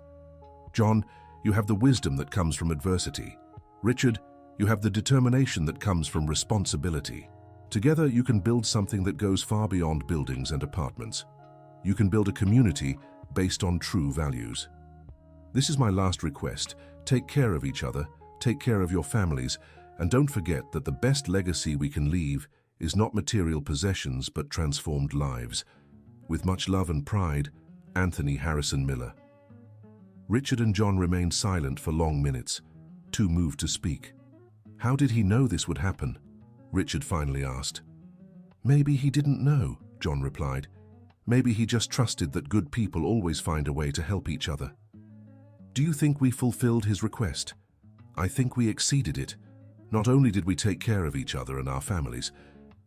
John, you have the wisdom that comes from adversity. Richard, you have the determination that comes from responsibility. Together you can build something that goes far beyond buildings and apartments. You can build a community based on true values. This is my last request. Take care of each other, take care of your families, And don't forget that the best legacy we can leave is not material possessions but transformed lives. With much love and pride, Anthony Harrison Miller. Richard and John remained silent for long minutes, too moved to speak. How did he know this would happen? Richard finally asked. Maybe he didn't know, John replied. Maybe he just trusted that good people always find a way to help each other. Do you think we fulfilled his request? I think we exceeded it. Not only did we take care of each other and our families,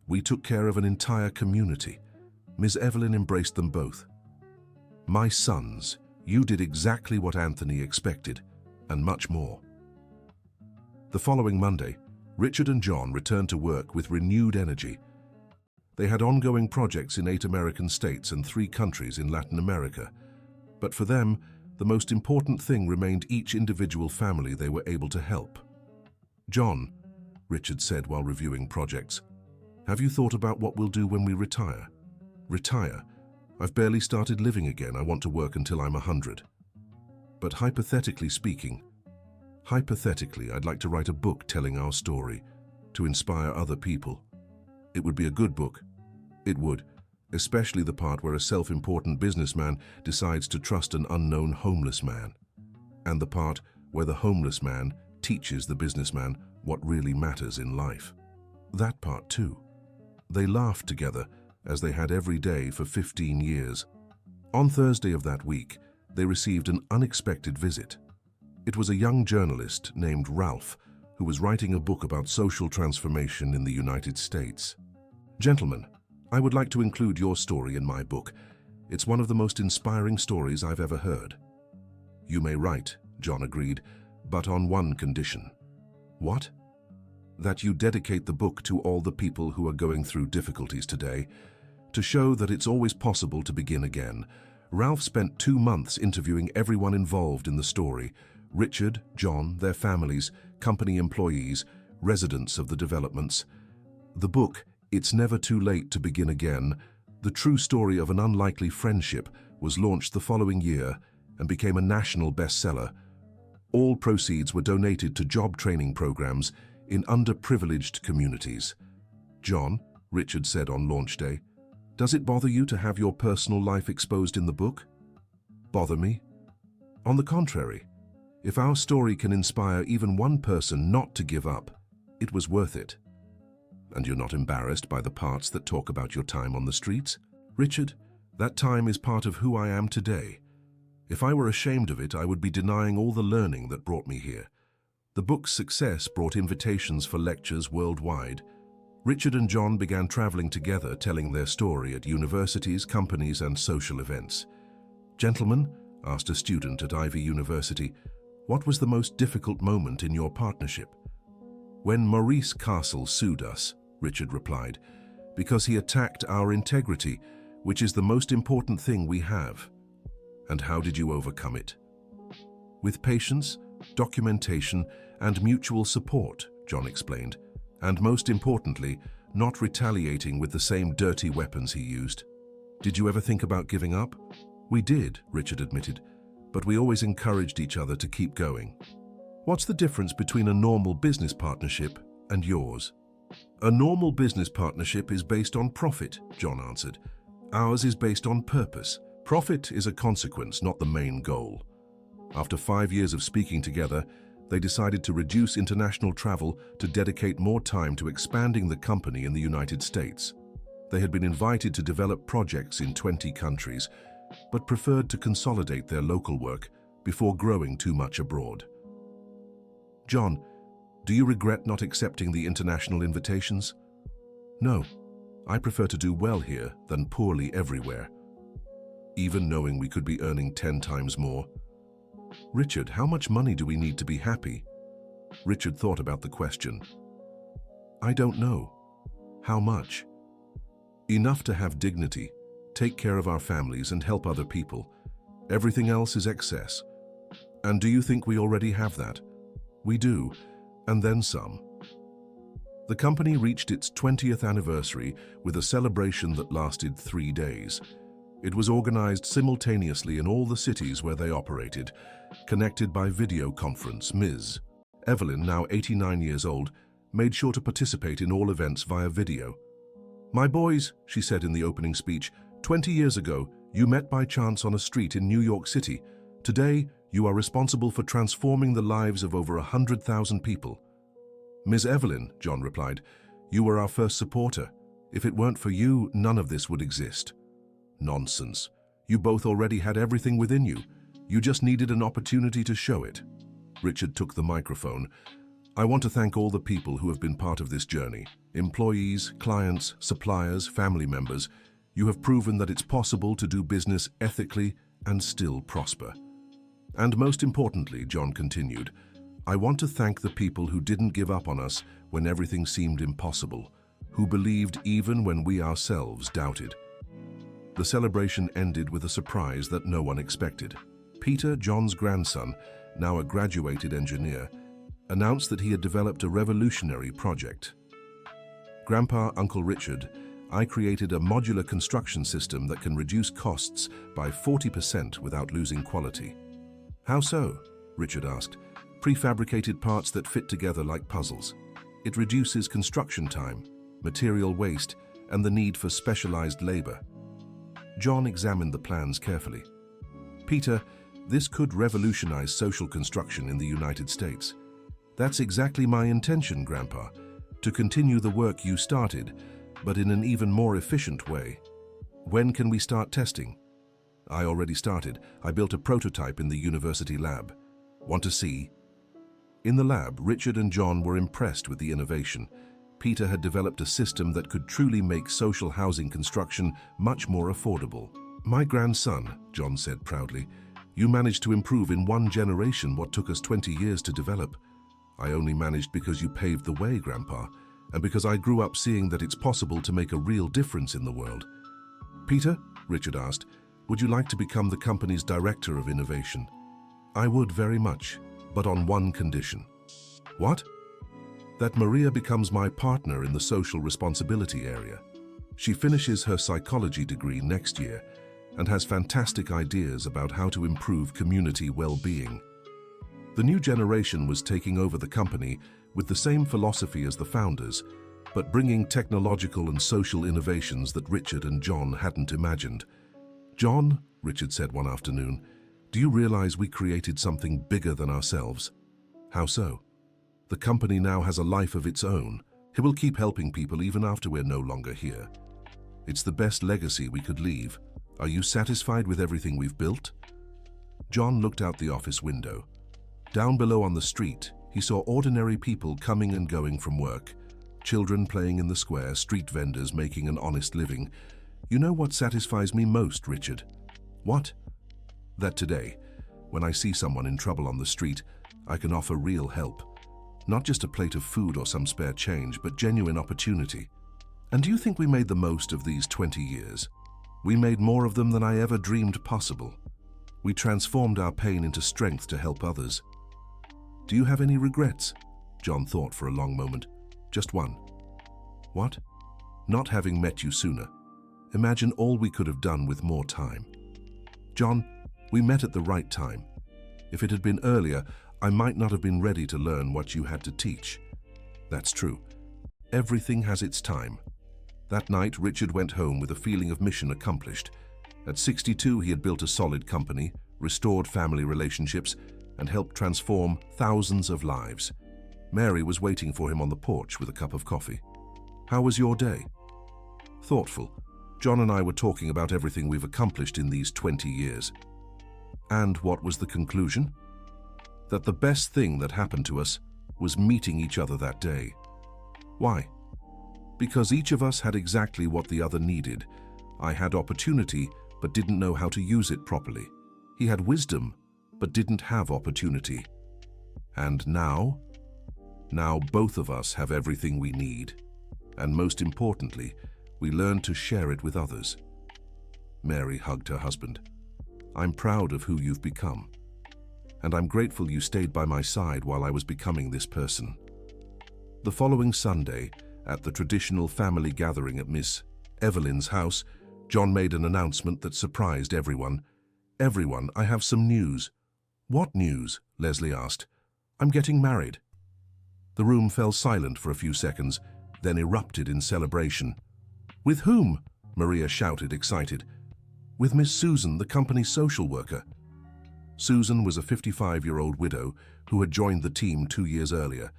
we took care of an entire community. Miss Evelyn embraced them both. My sons, you did exactly what Anthony expected, and much more. The following Monday, Richard and John returned to work with renewed energy. They had ongoing projects in 8 American states and 3 countries in Latin America. But for them, the most important thing remained each individual family they were able to help. John, Richard said while reviewing projects, have you thought about what we'll do when we retire? Retire? I've barely started living again. I want to work until I'm 100. But hypothetically speaking, I'd like to write a book telling our story, to inspire other people. It would be a good book. It would, especially the part where a self-important businessman decides to trust an unknown homeless man, and the part where the homeless man teaches the businessman what really matters in life. That part too. They laughed together, as they had every day for 15 years. On Thursday of that week, they received an unexpected visit. It was a young journalist named Ralph, who was writing a book about social transformation in the United States. Gentlemen, I would like to include your story in my book. It's one of the most inspiring stories I've ever heard. You may write, John agreed, but on one condition. What? That you dedicate the book to all the people who are going through difficulties today, to show that it's always possible to begin again. Ralph spent 2 months interviewing everyone involved in the story: Richard, John, their families, company employees, residents of the developments. The book, It's Never Too Late to Begin Again, the true story of an unlikely friendship, was launched the following year and became a national bestseller. All proceeds were donated to job training programs in underprivileged communities. John, Richard said on launch day, does it bother you to have your personal life exposed in the book? Bother me? On the contrary, if our story can inspire even one person not to give up, it was worth it. And you're not embarrassed by the parts that talk about your time on the streets? Richard, that time is part of who I am today. If I were ashamed of it, I would be denying all the learning that brought me here. The book's success brought invitations for lectures worldwide. Richard and John began traveling together, telling their story at universities, companies, and social events. Gentlemen, asked a student at Ivy University, what was the most difficult moment in your partnership? When Maurice Castle sued us, Richard replied, because he attacked our integrity, which is the most important thing we have. And how did you overcome it? With patience, documentation, and mutual support, John explained, and most importantly, not retaliating with the same dirty weapons he used. Did you ever think about giving up? We did, Richard admitted, but we always encouraged each other to keep going. What's the difference between a normal business partnership and yours? A normal business partnership is based on profit, John answered. Ours is based on purpose. Profit is a consequence, not the main goal. After 5 years of speaking together, they decided to reduce international travel to dedicate more time to expanding the company in the United States. They had been invited to develop projects in 20 countries, but preferred to consolidate their local work before growing too much abroad. John, do you regret not accepting the international invitations? No, I prefer to do well here than poorly everywhere, even knowing we could be earning 10 times more. Richard, how much money do we need to be happy? Richard thought about the question. I don't know. How much? Enough to have dignity, take care of our families, and help other people. Everything else is excess. And do you think we already have that? We do, and then some. The company reached its 20th anniversary with a celebration that lasted 3 days. It was organized simultaneously in all the cities where they operated, connected by video conference. Ms. Evelyn, now 89 years old, made sure to participate in all events via video. "My boys," she said in the opening speech, 20 years ago, you met by chance on a street in New York City. Today, you are responsible for transforming the lives of over 100,000 people." "Ms. Evelyn," John replied, "you were our first supporter. If it weren't for you, none of this would exist." "Nonsense. You both already had everything within you. You just needed an opportunity to show it." Richard took the microphone. "I want to thank all the people who have been part of this journey. Employees, clients, suppliers, family members. You have proven that it's possible to do business ethically and still prosper. And most importantly," John continued, "I want to thank the people who didn't give up on us when everything seemed impossible, who believed even when we ourselves doubted." The celebration ended with a surprise that no one expected. Peter, John's grandson, now a graduated engineer, announced that he had developed a revolutionary project. "Grandpa, Uncle Richard, I created a modular construction system that can reduce costs by 40% without losing quality." "How so?" Richard asked. "Prefabricated parts that fit together like puzzles. It reduces construction time, material waste, and the need for specialized labor." John examined the plans carefully. "Peter, this could revolutionize social construction in the United States." "That's exactly my intention, Grandpa, to continue the work you started, but in an even more efficient way." "When can we start testing?" "I already started. I built a prototype in the university lab." "Want to see?" In the lab, Richard and John were impressed with the innovation. Peter had developed a system that could truly make social housing construction much more affordable. "My grandson," John said proudly, "you managed to improve in one generation what took us 20 years to develop." "I only managed because you paved the way, Grandpa, and because I grew up seeing that it's possible to make a real difference in the world." "Peter," Richard asked, "would you like to become the company's director of innovation?" "I would very much, but on one condition." "What?" "That Maria becomes my partner in the social responsibility area. She finishes her psychology degree next year and has fantastic ideas about how to improve community well-being." The new generation was taking over the company with the same philosophy as the founders, but bringing technological and social innovations that Richard and John hadn't imagined. "John," Richard said one afternoon, "do you realize we created something bigger than ourselves?" "How so?" "The company now has a life of its own. It will keep helping people even after we're no longer here. It's the best legacy we could leave. Are you satisfied with everything we've built?" John looked out the office window. Down below on the street, he saw ordinary people coming and going from work. Children playing in the square, street vendors making an honest living. "You know what satisfies me most, Richard?" "What?" "That today, when I see someone in trouble on the street, I can offer real help. Not just a plate of food or some spare change, but genuine opportunity. And do you think we made the most of these 20 years? We made more of them than I ever dreamed possible. We transformed our pain into strength to help others." "Do you have any regrets?" John thought for a long moment. "Just one." "What?" "Not having met you sooner. Imagine all we could have done with more time." "John, we met at the right time. If it had been earlier, I might not have been ready to learn what you had to teach." "That's true. Everything has its time." That night, Richard went home with a feeling of mission accomplished. At 62, he had built a solid company, restored family relationships, and helped transform thousands of lives. Mary was waiting for him on the porch with a cup of coffee. "How was your day?" "Thoughtful. John and I were talking about everything we've accomplished in these 20 years. "And what was the conclusion?" "That the best thing that happened to us was meeting each other that day." "Why?" "Because each of us had exactly what the other needed. I had opportunity, but didn't know how to use it properly. He had wisdom, but didn't have opportunity. And now? Now both of us have everything we need. And most importantly, we learn to share it with others." Mary hugged her husband. "I'm proud of who you've become. And I'm grateful you stayed by my side while I was becoming this person." The following Sunday, at the traditional family gathering at Miss Evelyn's house, John made an announcement that surprised everyone. "Everyone, I have some news." "What news?" Leslie asked. "I'm getting married." The room fell silent for a few seconds, then erupted in celebration. "With whom?" Maria shouted, excited. "With Miss Susan, the company's social worker." Susan was a 55-year-old widow who had joined the team 2 years earlier.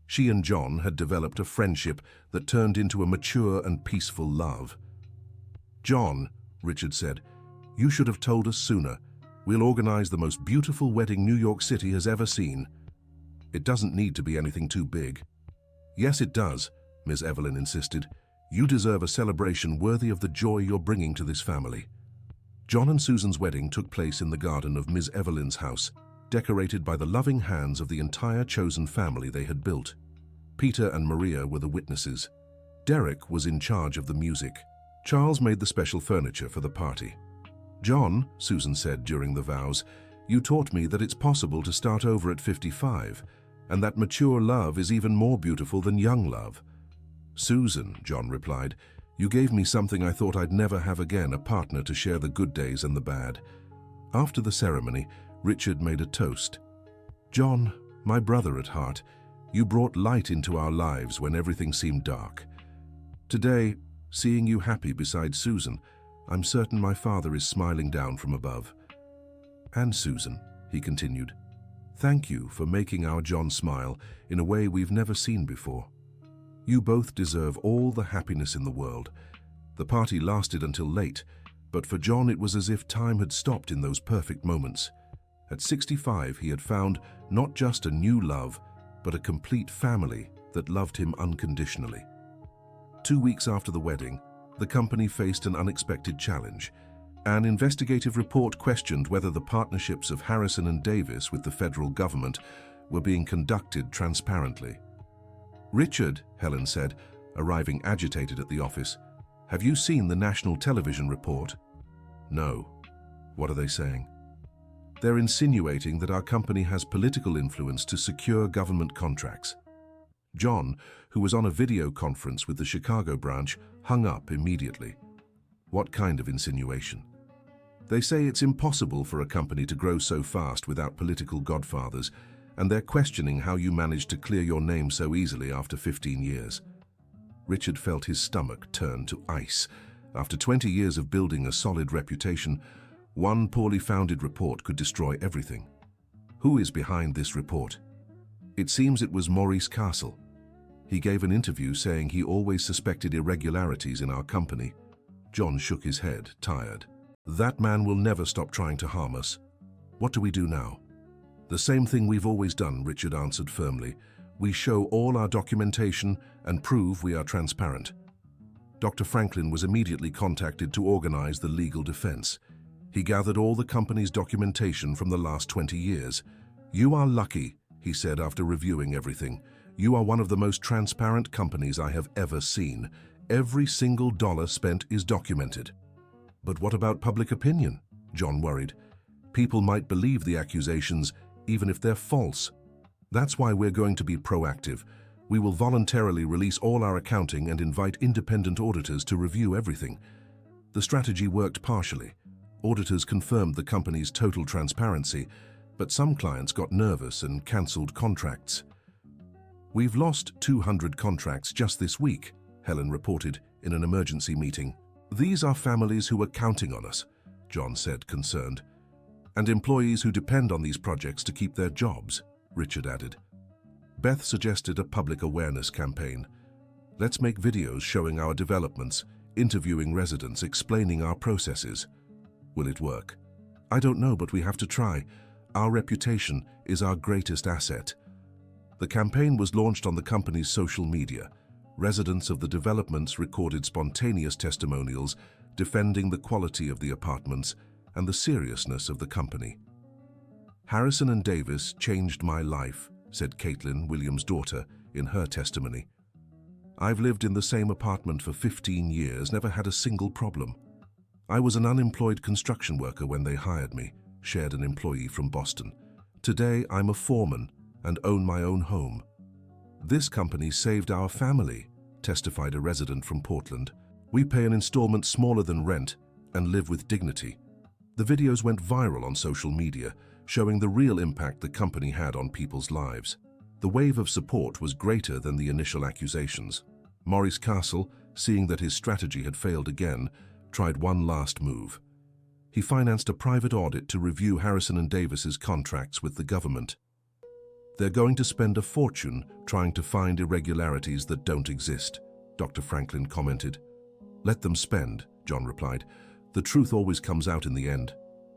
She and John had developed a friendship that turned into a mature and peaceful love. "John," Richard said, "you should have told us sooner. We'll organize the most beautiful wedding New York City has ever seen." "It doesn't need to be anything too big." "Yes, it does," Ms. Evelyn insisted. "You deserve a celebration worthy of the joy you're bringing to this family." John and Susan's wedding took place in the garden of Ms. Evelyn's house, decorated by the loving hands of the entire chosen family they had built. Peter and Maria were the witnesses. Derek was in charge of the music. Charles made the special furniture for the party. "John," Susan said during the vows, "you taught me that it's possible to start over at 55, and that mature love is even more beautiful than young love." "Susan," John replied, "you gave me something I thought I'd never have again, a partner to share the good days and the bad." After the ceremony, Richard made a toast. "John, my brother at heart, you brought light into our lives when everything seemed dark. Today, seeing you happy beside Susan, I'm certain my Father is smiling down from above. And Susan," he continued, "thank you for making our John smile in a way we've never seen before. You both deserve all the happiness in the world." The party lasted until late, but for John it was as if time had stopped in those perfect moments. At 65, he had found not just a new love, but a complete family that loved him unconditionally. 2 weeks after the wedding, the company faced an unexpected challenge. An investigative report questioned whether the partnerships of Harrison and Davis with the federal government were being conducted transparently. "Richard," Helen said, arriving agitated at the office, "have you seen the national television report?" "No." "What are they saying?" "They're insinuating that our company has political influence to secure government contracts." John, who was on a video conference with the Chicago branch, hung up immediately. "What kind of insinuation?" "They say it's impossible for a company to grow so fast without political godfathers, and they're questioning how you managed to clear your name so easily after 15 years. Richard felt his stomach turn to ice. After 20 years of building a solid reputation, one poorly founded report could destroy everything. Who is behind this report? It seems it was Maurice Castle. He gave an interview saying he always suspected irregularities in our company. John shook his head, tired. "That man will never stop trying to harm us. What do we do now?" "The same thing we've always done," Richard answered firmly. "We show all our documentation and prove we are transparent." Dr. Franklin was immediately contacted to organize the legal defense. He gathered all the company's documentation from the last 20 years. "You are lucky," he said after reviewing everything. "You are one of the most transparent companies I have ever seen. Every single dollar spent is documented." "But what about public opinion?" John worried. "People might believe the accusations, even if they're false." "That's why we're going to be proactive. We will voluntarily release all our accounting and invite independent auditors to review everything." The strategy worked partially. Auditors confirmed the company's total transparency, but some clients got nervous and cancelled contracts. "We've lost 200 contracts just this week," Helen reported in an emergency meeting. "These are families who are counting on us," John said, concerned. "And employees who depend on these projects to keep their jobs," Richard added. Beth suggested a public awareness campaign. "Let's make videos showing our developments, interviewing residents, explaining our processes." "Will it work?" "I don't know, but we have to try. Our reputation is our greatest asset." The campaign was launched on the company's social media. Residents of the developments recorded spontaneous testimonials defending the quality of the apartments and the seriousness of the company. "Harrison and Davis changed my life," said Caitlin, William's daughter, in her testimony. "I've lived in the same apartment for 15 years, never had a single problem. I was an unemployed construction worker when they hired me," shared an employee from Boston. "Today, I'm a foreman and own my own home." "This company saved our family," testified a resident from Portland. "We pay an installment smaller than rent and live with dignity." The videos went viral on social media, showing the real impact the company had on people's lives. The wave of support was greater than the initial accusations. Maurice Castle, seeing that his strategy had failed again, tried one last move. He financed a private audit to review Harrison and Davis's contracts with the government. "They're going to spend a fortune trying to find irregularities that don't exist," Dr. Franklin commented. "Let them spend," John replied. "The truth always comes out in the end."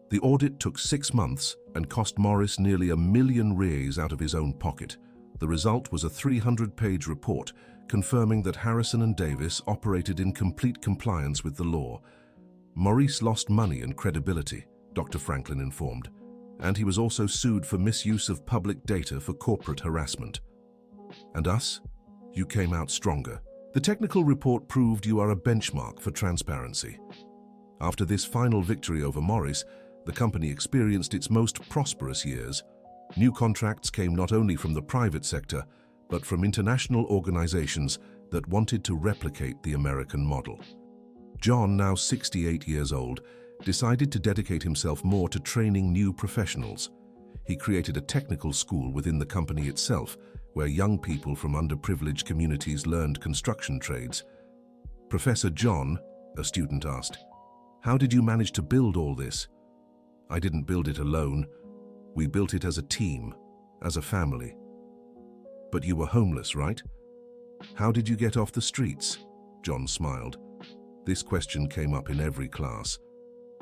The audit took 6 months and cost Maurice nearly $1 million out of his own pocket. The result was a 300-page report confirming that Harrison and Davis operated in complete compliance with the law. Maurice lost money and credibility, Dr. Franklin informed, and he was also sued for misuse of public data for corporate harassment. "And us? You came out stronger. The technical report proved you are a benchmark for transparency." After this final victory over Maurice, the company experienced its most prosperous years. New contracts came not only from the private sector, but from international organizations that wanted to replicate the American model. John, now 68 years old, decided to dedicate himself more to training new professionals. He created a technical school within the company itself, where young people from underprivileged communities learned construction trades. "Professor John," a student asked, "how did you manage to build all this?" "I didn't build it alone. We built it as a team, as a family." "But you were homeless, right? How did you get off the streets?" John smiled. This question came up in every class.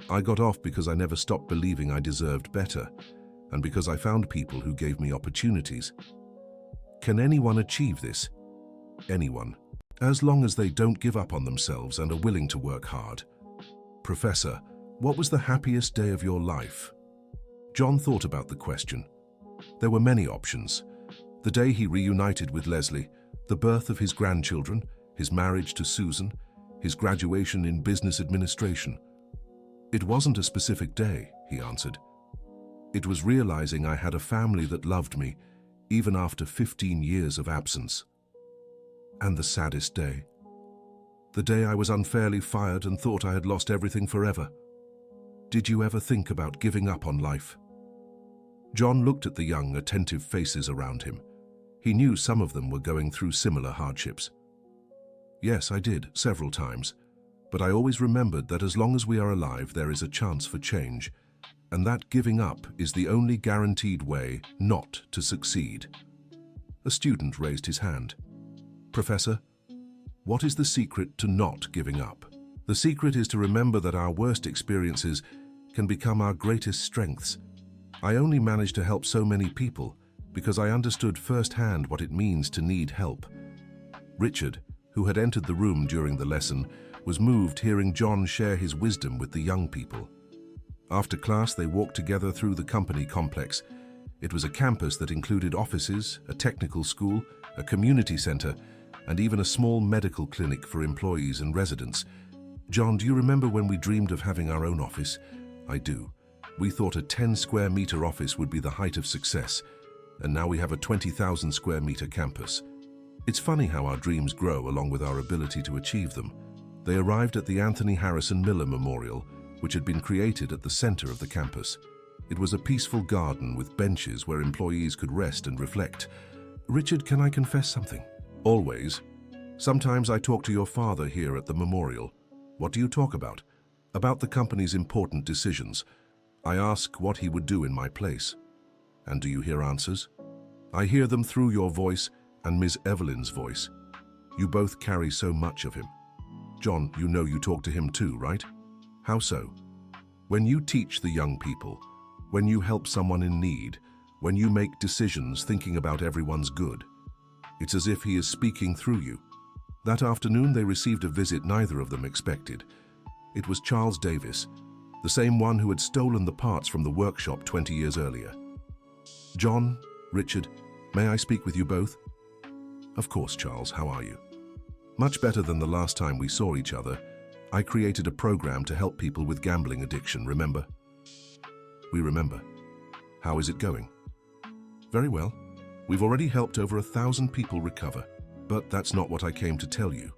"I got off because I never stopped believing I deserved better, and because I found people who gave me opportunities." Can anyone achieve this? Anyone, as long as they don't give up on themselves and are willing to work hard. "Professor, what was the happiest day of your life?" John thought about the question. There were many options. The day he reunited with Leslie, the birth of his grandchildren, his marriage to Susan, his graduation in business administration. "It wasn't a specific day," he answered. "It was realizing I had a family that loved me, even after 15 years of absence." "And the saddest day?" "The day I was unfairly fired and thought I had lost everything forever." "Did you ever think about giving up on life?" John looked at the young, attentive faces around him. He knew some of them were going through similar hardships. "Yes, I did, several times. But I always remembered that as long as we are alive, there is a chance for change, and that giving up is the only guaranteed way not to succeed." A student raised his hand. "Professor, what is the secret to not giving up?" "The secret is to remember that our worst experiences can become our greatest strengths. I only managed to help so many people because I understood firsthand what it means to need help." Richard, who had entered the room during the lesson, was moved hearing John share his wisdom with the young people. After class, they walked together through the company complex. It was a campus that included offices, a technical school, a community center, and even a small medical clinic for employees and residents. "John, do you remember when we dreamed of having our own office?" "I do. We thought a 10-square-meter office would be the height of success, and now we have a 20,000-square-meter campus. It's funny how our dreams grow along with our ability to achieve them." They arrived at the Anthony Harrison Miller Memorial, which had been created at the center of the campus. It was a peaceful garden with benches where employees could rest and reflect. "Richard, can I confess something?" "Always. Sometimes I talk to your father here at the memorial." "What do you talk about?" "About the company's important decisions. I ask what he would do in my place." "And do you hear answers?" "I hear them through your voice and Ms. Evelyn's voice. You both carry so much of him." "John, you know you talk to him too, right?" "How so?" "When you teach the young people, when you help someone in need, when you make decisions thinking about everyone's good. It's as if he is speaking through you." That afternoon they received a visit neither of them expected. It was Charles Davis, the same one who had stolen the parts from the workshop 20 years earlier. "John, Richard, may I speak with you both?" "Of course, Charles, how are you?" "Much better than the last time we saw each other. I created a program to help people with gambling addiction, remember?" "We remember. How is it going?" "Very well. We've already helped over 1,000 people recover, but that's not what I came to tell you."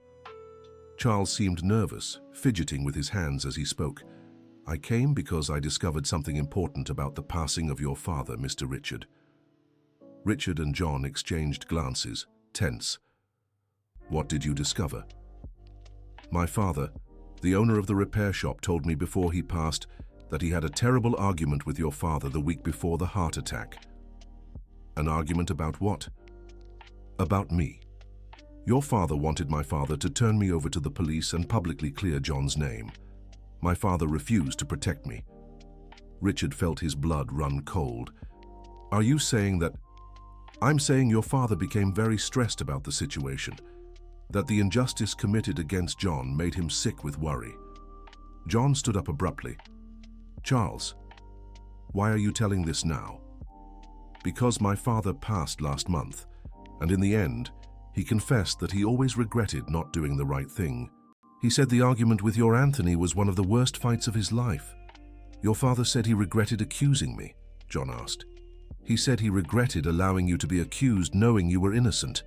Charles seemed nervous, fidgeting with his hands as he spoke. "I came because I discovered something important about the passing of your father, Mr. Richard." Richard and John exchanged glances, tense. What did you discover? My father, the owner of the repair shop, told me before he passed that he had a terrible argument with your father the week before the heart attack. An argument about what? About me. Your father wanted my father to turn me over to the police and publicly clear John's name. My father refused to protect me. Richard felt his blood run cold. Are you saying that... I'm saying your father became very stressed about the situation, that the injustice committed against John made him sick with worry. John stood up abruptly. Charles, why are you telling this now? Because my father passed last month, and in the end, he confessed that he always regretted not doing the right thing. He said the argument with your Anthony was one of the worst fights of his life. Your father said he regretted accusing me, John asked. He said he regretted allowing you to be accused knowing you were innocent,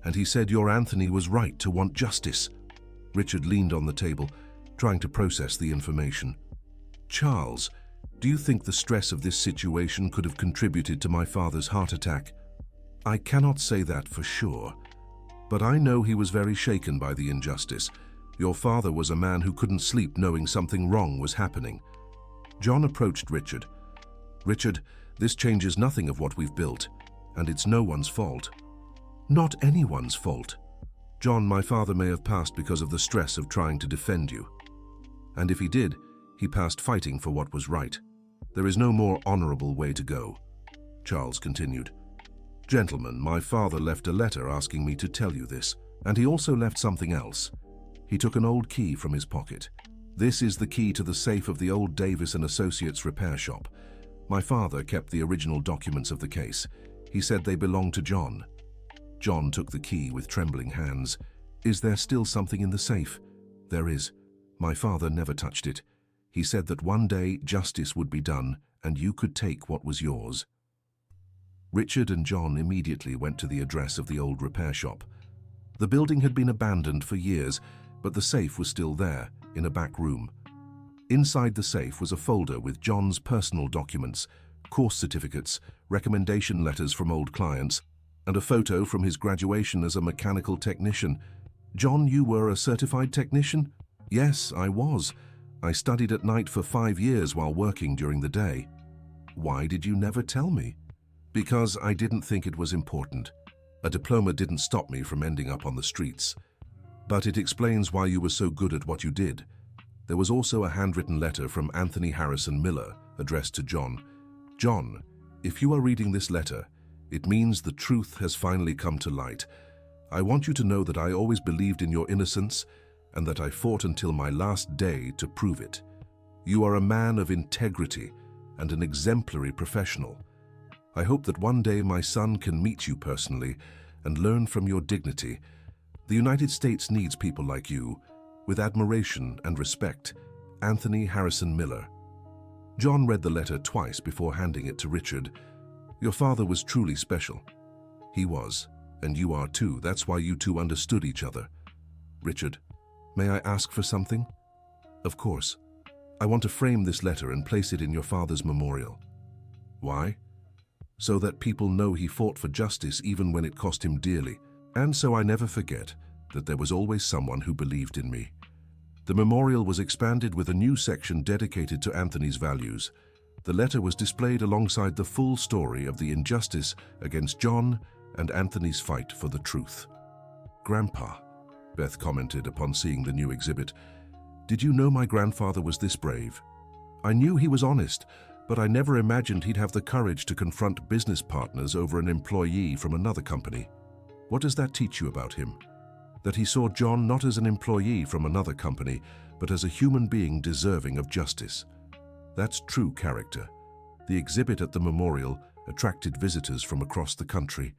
and he said your Anthony was right to want justice. Richard leaned on the table, trying to process the information. Charles, do you think the stress of this situation could have contributed to my father's heart attack? I cannot say that for sure, but I know he was very shaken by the injustice. Your father was a man who couldn't sleep knowing something wrong was happening. John approached Richard. Richard, this changes nothing of what we've built, and it's no one's fault. Not anyone's fault. John, my father may have passed because of the stress of trying to defend you. And if he did, he passed fighting for what was right. There is no more honorable way to go. Charles continued. Gentlemen, my father left a letter asking me to tell you this, and he also left something else. He took an old key from his pocket. This is the key to the safe of the old Davis & Associates repair shop. My father kept the original documents of the case. He said they belonged to John. John took the key with trembling hands. Is there still something in the safe? There is. My father never touched it. He said that one day justice would be done and you could take what was yours. Richard and John immediately went to the address of the old repair shop. The building had been abandoned for years, but the safe was still there, in a back room. Inside the safe was a folder with John's personal documents, course certificates, recommendation letters from old clients, and a photo from his graduation as a mechanical technician. John, you were a certified technician? Yes, I was. I studied at night for 5 years while working during the day. Why did you never tell me? Because I didn't think it was important. A diploma didn't stop me from ending up on the streets. But it explains why you were so good at what you did. There was also a handwritten letter from Anthony Harrison Miller addressed to John. John, if you are reading this letter, it means the truth has finally come to light. I want you to know that I always believed in your innocence and that I fought until my last day to prove it. You are a man of integrity and an exemplary professional. I hope that one day my son can meet you personally and learn from your dignity. The United States needs people like you, with admiration and respect. Anthony Harrison Miller. John read the letter twice before handing it to Richard. Your father was truly special. He was, and you are too. That's why you two understood each other. Richard, may I ask for something? Of course. I want to frame this letter and place it in your father's memorial. Why? So that people know he fought for justice even when it cost him dearly. And so I never forget that there was always someone who believed in me. The memorial was expanded with a new section dedicated to Anthony's values. The letter was displayed alongside the full story of the injustice against John and Anthony's fight for the truth. Grandpa, Beth commented upon seeing the new exhibit, did you know my grandfather was this brave? I knew he was honest, but I never imagined he'd have the courage to confront business partners over an employee from another company. What does that teach you about him? That he saw John not as an employee from another company, but as a human being deserving of justice. That's true character. The exhibit at the memorial attracted visitors from across the country.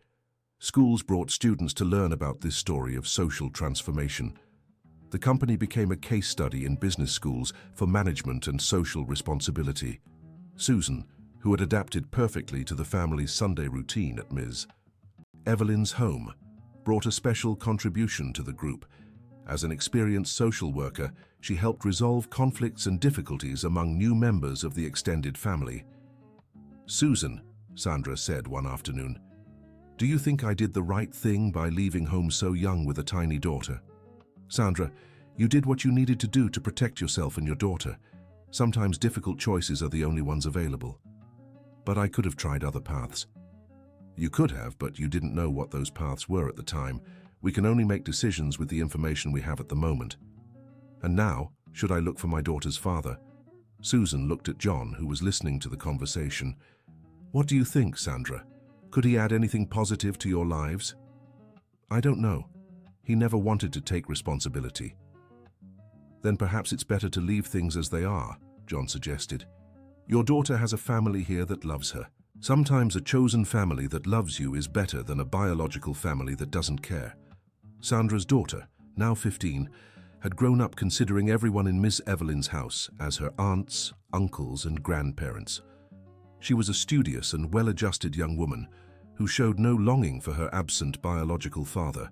Schools brought students to learn about this story of social transformation. The company became a case study in business schools for management and social responsibility. Susan, who had adapted perfectly to the family's Sunday routine at Ms. Evelyn's home, brought a special contribution to the group. As an experienced social worker, she helped resolve conflicts and difficulties among new members of the extended family. Susan, Sandra said one afternoon, Do you think I did the right thing by leaving home so young with a tiny daughter? Sandra, you did what you needed to do to protect yourself and your daughter. Sometimes difficult choices are the only ones available. But I could have tried other paths. You could have, but you didn't know what those paths were at the time. We can only make decisions with the information we have at the moment. And now, should I look for my daughter's father? Susan looked at John, who was listening to the conversation. What do you think, Sandra? Could he add anything positive to your lives? I don't know. He never wanted to take responsibility. Then perhaps it's better to leave things as they are, John suggested. Your daughter has a family here that loves her. Sometimes a chosen family that loves you is better than a biological family that doesn't care. Sandra's daughter, now 15, had grown up considering everyone in Miss Evelyn's house as her aunts, uncles, and grandparents. She was a studious and well-adjusted young woman who showed no longing for her absent biological father.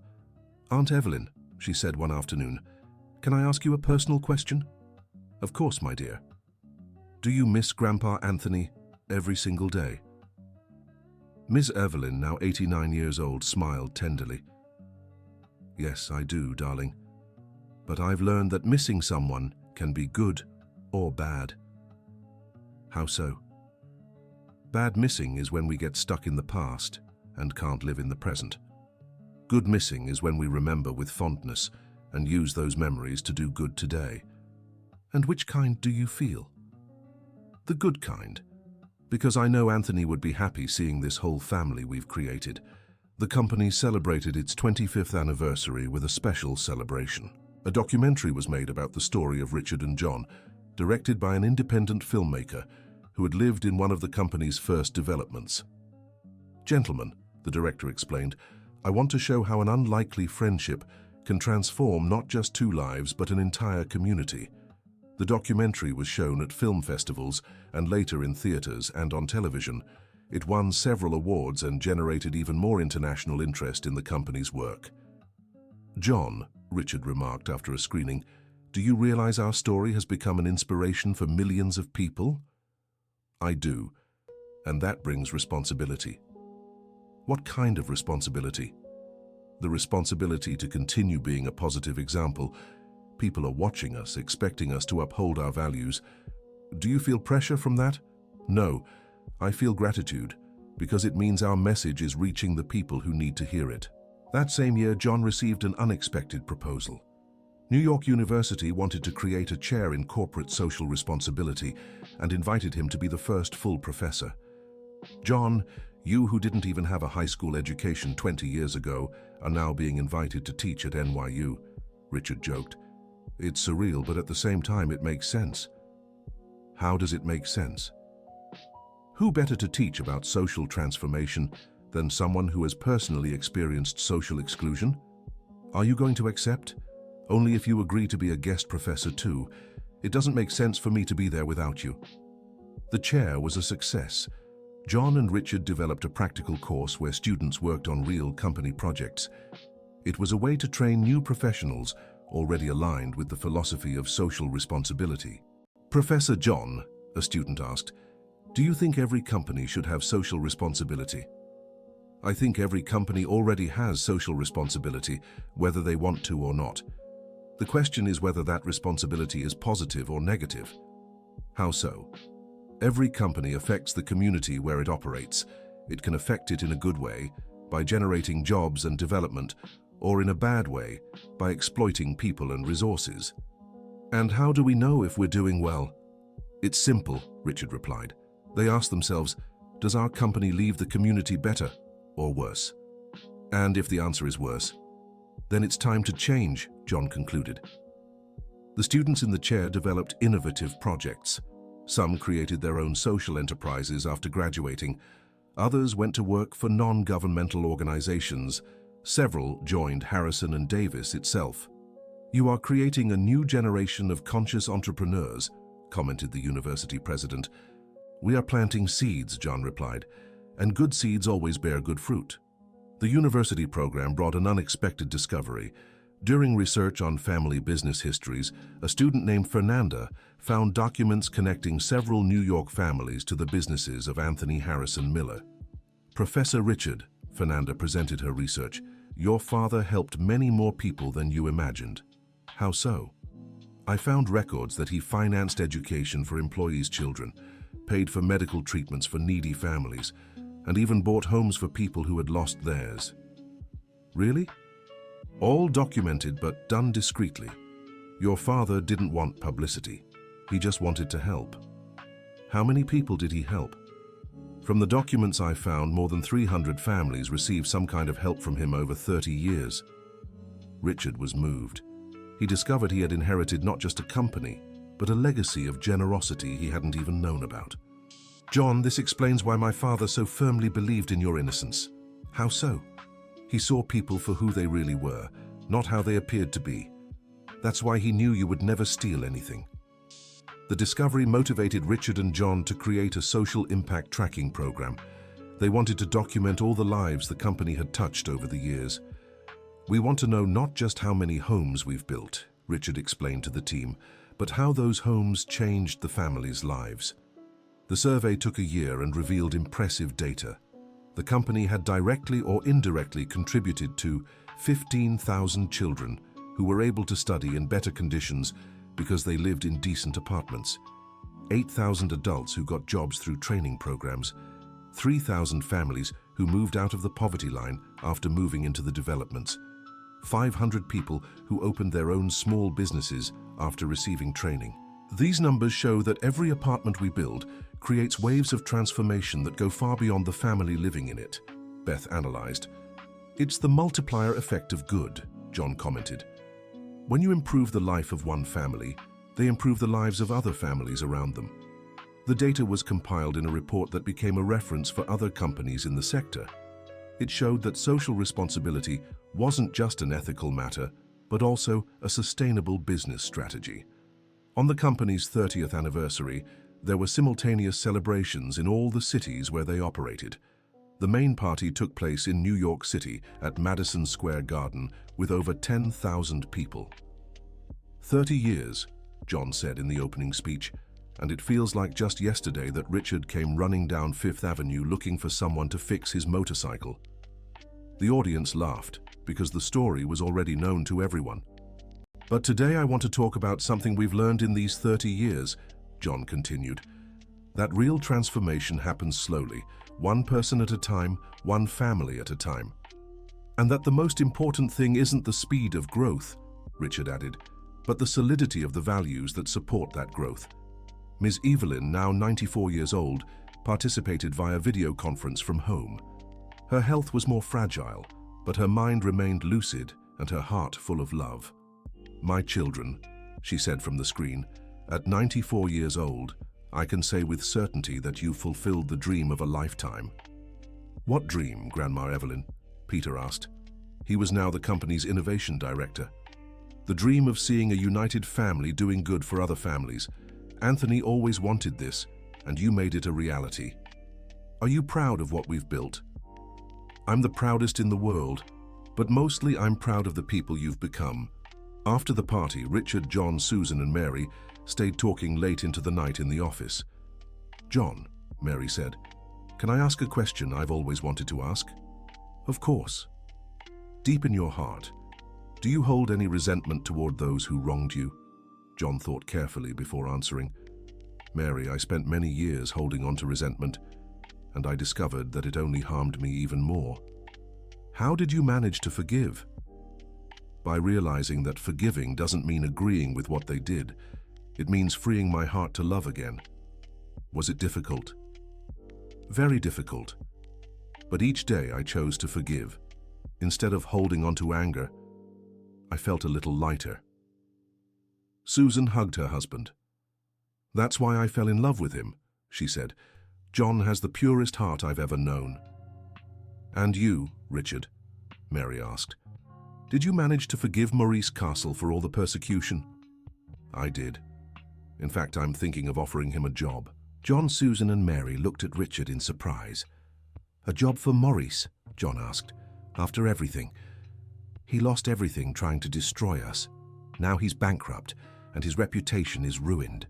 Aunt Evelyn, she said one afternoon, can I ask you a personal question? Of course, my dear. Do you miss Grandpa Anthony every single day? Miss Evelyn, now 89 years old, smiled tenderly. Yes, I do, darling. But I've learned that missing someone can be good or bad. How so? Bad missing is when we get stuck in the past and can't live in the present. Good missing is when we remember with fondness and use those memories to do good today. And which kind do you feel? The good kind. Because I know Anthony would be happy seeing this whole family we've created. The company celebrated its 25th anniversary with a special celebration. A documentary was made about the story of Richard and John, directed by an independent filmmaker who had lived in one of the company's first developments. Gentlemen, the director explained, I want to show how an unlikely friendship can transform not just two lives but an entire community. The documentary was shown at film festivals and later in theaters and on television. It won several awards and generated even more international interest in the company's work. John, Richard remarked after a screening, do you realize our story has become an inspiration for millions of people? I do, and that brings responsibility. What kind of responsibility? The responsibility to continue being a positive example. People are watching us, expecting us to uphold our values. Do you feel pressure from that? No, I feel gratitude, because it means our message is reaching the people who need to hear it. That same year, John received an unexpected proposal. New York University wanted to create a chair in corporate social responsibility and invited him to be the first full professor. John, you who didn't even have a high school education 20 years ago are now being invited to teach at NYU, Richard joked. It's surreal, but at the same time it makes sense. How does it make sense? Who better to teach about social transformation than someone who has personally experienced social exclusion? Are you going to accept? Only if you agree to be a guest professor too. It doesn't make sense for me to be there without you. The chair was a success. John and Richard developed a practical course where students worked on real company projects. It was a way to train new professionals already aligned with the philosophy of social responsibility. Professor John, a student asked, do you think every company should have social responsibility? I think every company already has social responsibility, whether they want to or not. The question is whether that responsibility is positive or negative. How so? Every company affects the community where it operates. It can affect it in a good way, by generating jobs and development, or in a bad way, by exploiting people and resources. And how do we know if we're doing well? It's simple, Richard replied. They ask themselves, does our company leave the community better or worse? And if the answer is worse, then it's time to change, John concluded. The students in the chair developed innovative projects. Some created their own social enterprises after graduating. Others went to work for non-governmental organizations. Several joined Harrison and Davis itself. You are creating a new generation of conscious entrepreneurs, commented the university president. We are planting seeds, John replied, and good seeds always bear good fruit. The university program brought an unexpected discovery. During research on family business histories, a student named Fernanda found documents connecting several New York families to the businesses of Anthony Harrison Miller. Professor Richard, Fernanda presented her research. Your father helped many more people than you imagined. How so? I found records that he financed education for employees' children, paid for medical treatments for needy families, and even bought homes for people who had lost theirs. Really? All documented but done discreetly. Your father didn't want publicity. He just wanted to help. How many people did he help? From the documents I found, more than 300 families received some kind of help from him over 30 years. Richard was moved. He discovered he had inherited not just a company, but a legacy of generosity he hadn't even known about. John, this explains why my father so firmly believed in your innocence. How so? He saw people for who they really were, not how they appeared to be. That's why he knew you would never steal anything. The discovery motivated Richard and John to create a social impact tracking program. They wanted to document all the lives the company had touched over the years. We want to know not just how many homes we've built, Richard explained to the team, but how those homes changed the families' lives. The survey took a year and revealed impressive data. The company had directly or indirectly contributed to 15,000 children who were able to study in better conditions because they lived in decent apartments, 8,000 adults who got jobs through training programs, 3,000 families who moved out of the poverty line after moving into the developments, 500 people who opened their own small businesses after receiving training. These numbers show that every apartment we build creates waves of transformation that go far beyond the family living in it, Beth analyzed. It's the multiplier effect of good, John commented. When you improve the life of one family, they improve the lives of other families around them. The data was compiled in a report that became a reference for other companies in the sector. It showed that social responsibility wasn't just an ethical matter, but also a sustainable business strategy. On the company's 30th anniversary, there were simultaneous celebrations in all the cities where they operated. The main party took place in New York City at Madison Square Garden with over 10,000 people. 30 years, John said in the opening speech, and it feels like just yesterday that Richard came running down Fifth Avenue looking for someone to fix his motorcycle. The audience laughed because the story was already known to everyone. But today I want to talk about something we've learned in these 30 years, John continued. That real transformation happens slowly, one person at a time, one family at a time. And that the most important thing isn't the speed of growth, Richard added, but the solidity of the values that support that growth. Ms. Evelyn, now 94 years old, participated via video conference from home. Her health was more fragile, but her mind remained lucid and her heart full of love. My children, she said from the screen, at 94 years old, I can say with certainty that you fulfilled the dream of a lifetime. What dream, Grandma Evelyn? Peter asked. He was now the company's innovation director. The dream of seeing a united family doing good for other families. Anthony always wanted this, and you made it a reality. Are you proud of what we've built? I'm the proudest in the world, but mostly I'm proud of the people you've become. After the party, Richard, John, Susan, and Mary stayed talking late into the night in the office. John, Mary said, can I ask a question I've always wanted to ask? Of course. Deep in your heart, do you hold any resentment toward those who wronged you? John thought carefully before answering. Mary, I spent many years holding on to resentment, and I discovered that it only harmed me even more. How did you manage to forgive? By realizing that forgiving doesn't mean agreeing with what they did. It means freeing my heart to love again. Was it difficult? Very difficult. But each day I chose to forgive. Instead of holding on to anger, I felt a little lighter. Susan hugged her husband. That's why I fell in love with him, she said. John has the purest heart I've ever known. And you, Richard? Mary asked. Did you manage to forgive Maurice Castle for all the persecution? I did. In fact, I'm thinking of offering him a job. John, Susan, and Mary looked at Richard in surprise. A job for Maurice? John asked. After everything. He lost everything trying to destroy us. Now he's bankrupt, and his reputation is ruined.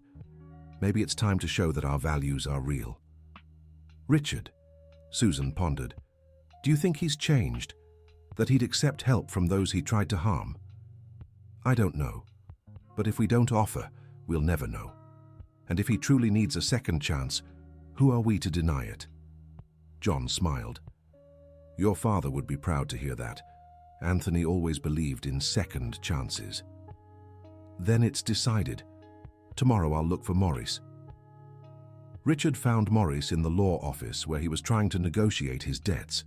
Maybe it's time to show that our values are real. Richard, Susan pondered. Do you think he's changed? That he'd accept help from those he tried to harm? I don't know. But if we don't offer, we'll never know. And if he truly needs a second chance, who are we to deny it? John smiled. Your father would be proud to hear that. Anthony always believed in second chances. Then it's decided. Tomorrow I'll look for Maurice. Richard found Maurice in the law office where he was trying to negotiate his debts.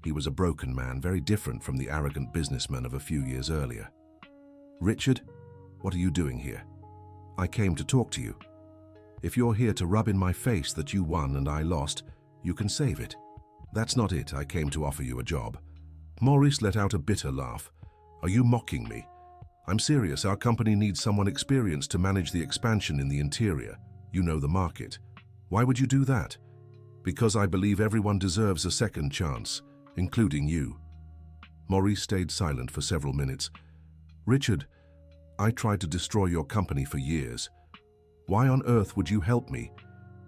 He was a broken man, very different from the arrogant businessman of a few years earlier. Richard, what are you doing here? I came to talk to you. If you're here to rub in my face that you won and I lost, you can save it. That's not it. I came to offer you a job. Maurice let out a bitter laugh. Are you mocking me? I'm serious. Our company needs someone experienced to manage the expansion in the interior. You know the market. Why would you do that? Because I believe everyone deserves a second chance, including you. Maurice stayed silent for several minutes. Richard, I tried to destroy your company for years. Why on earth would you help me?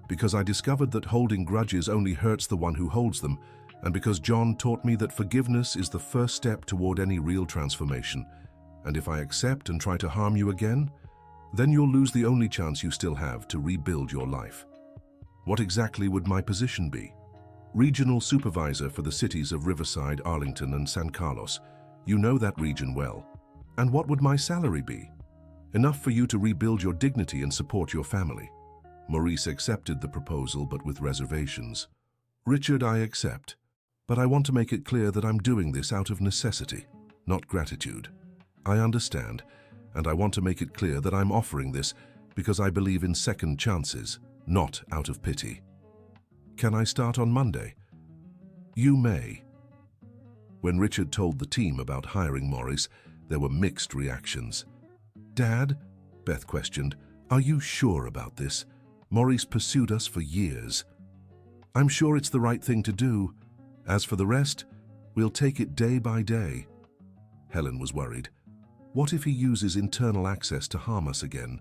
Because I discovered that holding grudges only hurts the one who holds them, and because John taught me that forgiveness is the first step toward any real transformation. And if I accept and try to harm you again, then you'll lose the only chance you still have to rebuild your life. What exactly would my position be? Regional supervisor for the cities of Riverside, Arlington, and San Carlos. You know that region well. And what would my salary be? Enough for you to rebuild your dignity and support your family. Maurice accepted the proposal, but with reservations. Richard, I accept, but I want to make it clear that I'm doing this out of necessity, not gratitude. I understand, and I want to make it clear that I'm offering this because I believe in second chances, not out of pity. Can I start on Monday? You may. When Richard told the team about hiring Maurice, there were mixed reactions. Dad, Beth questioned, are you sure about this? Maurice pursued us for years. I'm sure it's the right thing to do. As for the rest, we'll take it day by day. Helen was worried. What if he uses internal access to harm us again?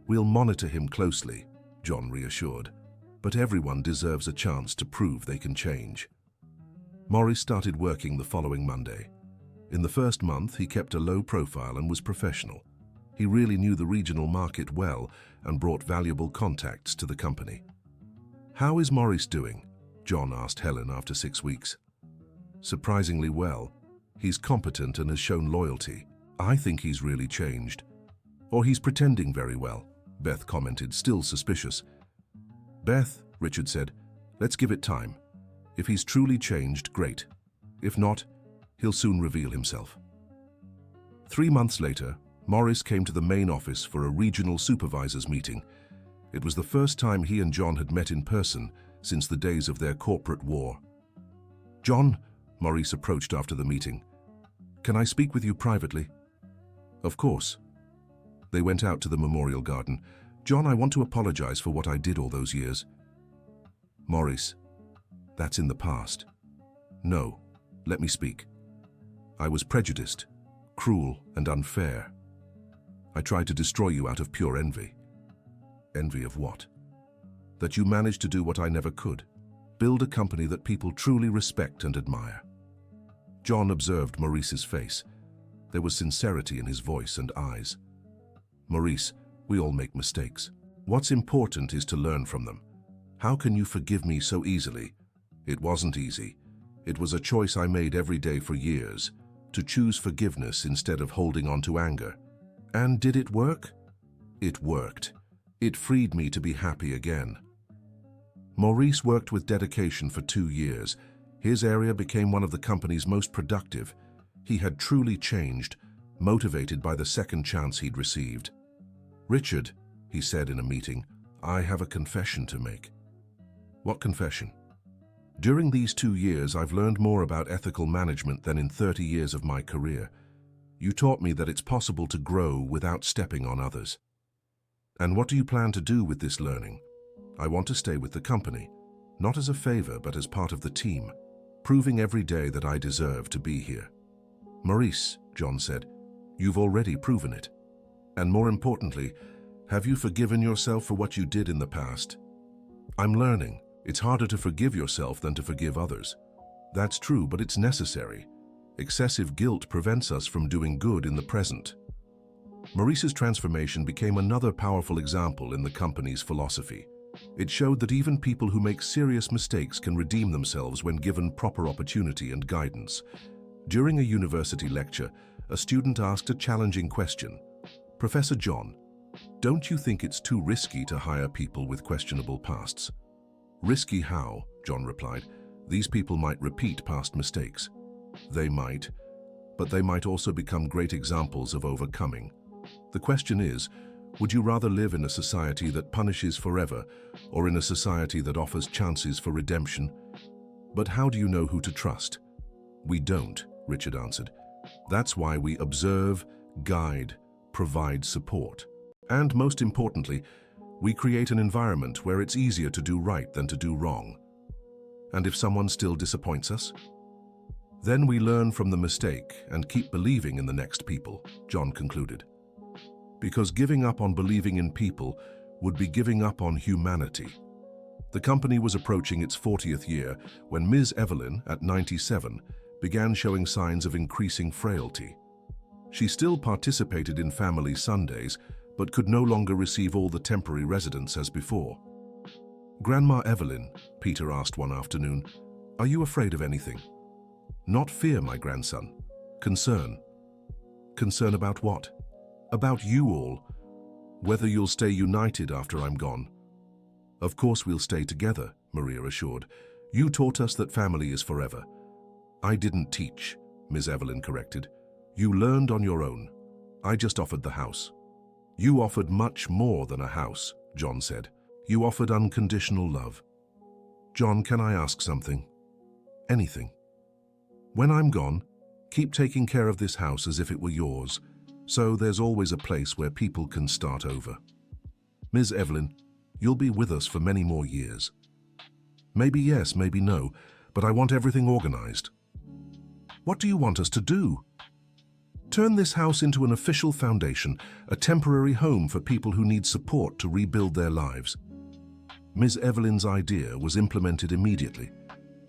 We'll monitor him closely, John reassured. But everyone deserves a chance to prove they can change. Maurice started working the following Monday. In the first month, he kept a low profile and was professional. He really knew the regional market well and brought valuable contacts to the company. How is Maurice doing? John asked Helen after 6 weeks. Surprisingly well. He's competent and has shown loyalty. I think he's really changed. Or he's pretending very well, Beth commented, still suspicious. Beth, Richard said, let's give it time. If he's truly changed, great. If not, he'll soon reveal himself. 3 months later, Maurice came to the main office for a regional supervisors meeting. It was the first time he and John had met in person since the days of their corporate war. John, Maurice approached after the meeting. Can I speak with you privately? Of course. They went out to the memorial garden. John, I want to apologize for what I did all those years. Maurice, that's in the past. No, let me speak. I was prejudiced, cruel, and unfair. I tried to destroy you out of pure envy. Envy of what? That you managed to do what I never could. Build a company that people truly respect and admire. John observed Maurice's face. There was sincerity in his voice and eyes. Maurice, we all make mistakes. What's important is to learn from them. How can you forgive me so easily? It wasn't easy. It was a choice I made every day for years, to choose forgiveness instead of holding on to anger. And did it work? It worked. It freed me to be happy again. Maurice worked with dedication for 2 years. His area became one of the company's most productive. He had truly changed, motivated by the second chance he'd received. Richard, he said in a meeting, I have a confession to make. What confession? During these 2 years, I've learned more about ethical management than in 30 years of my career. You taught me that it's possible to grow without stepping on others. And what do you plan to do with this learning? I want to stay with the company, not as a favor, but as part of the team, proving every day that I deserve to be here. Maurice, John said, you've already proven it. And more importantly, have you forgiven yourself for what you did in the past? I'm learning. It's harder to forgive yourself than to forgive others. That's true, but it's necessary. Excessive guilt prevents us from doing good in the present. Maurice's transformation became another powerful example in the company's philosophy. It showed that even people who make serious mistakes can redeem themselves when given proper opportunity and guidance. During a university lecture, a student asked a challenging question. "Professor John, don't you think it's too risky to hire people with questionable pasts?" "Risky how?" John replied. "These people might repeat past mistakes." "They might, but they might also become great examples of overcoming. The question is, would you rather live in a society that punishes forever or in a society that offers chances for redemption? But how do you know who to trust?" "We don't," Richard answered. "That's why we observe, guide, provide support. And most importantly, we create an environment where it's easier to do right than to do wrong. And if someone still disappoints us? Then we learn from the mistake and keep believing in the next people," John concluded. Because giving up on believing in people would be giving up on humanity. The company was approaching its 40th year when Ms. Evelyn, at 97, began showing signs of increasing frailty. She still participated in family Sundays, but could no longer receive all the temporary residents as before. "Grandma Evelyn," Peter asked one afternoon, "are you afraid of anything?" "Not fear, my grandson. Concern." "Concern about what?" "About you all. Whether you'll stay united after I'm gone." "Of course we'll stay together," Maria assured. "You taught us that family is forever." "I didn't teach," Ms. Evelyn corrected. "You learned on your own. I just offered the house." "You offered much more than a house," John said. "You offered unconditional love." "John, can I ask something?" "Anything." "When I'm gone, keep taking care of this house as if it were yours, so there's always a place where people can start over. Ms. Evelyn, you'll be with us for many more years." "Maybe yes, maybe no, but I want everything organized." "What do you want us to do?" "Turn this house into an official foundation, a temporary home for people who need support to rebuild their lives." Ms. Evelyn's idea was implemented immediately.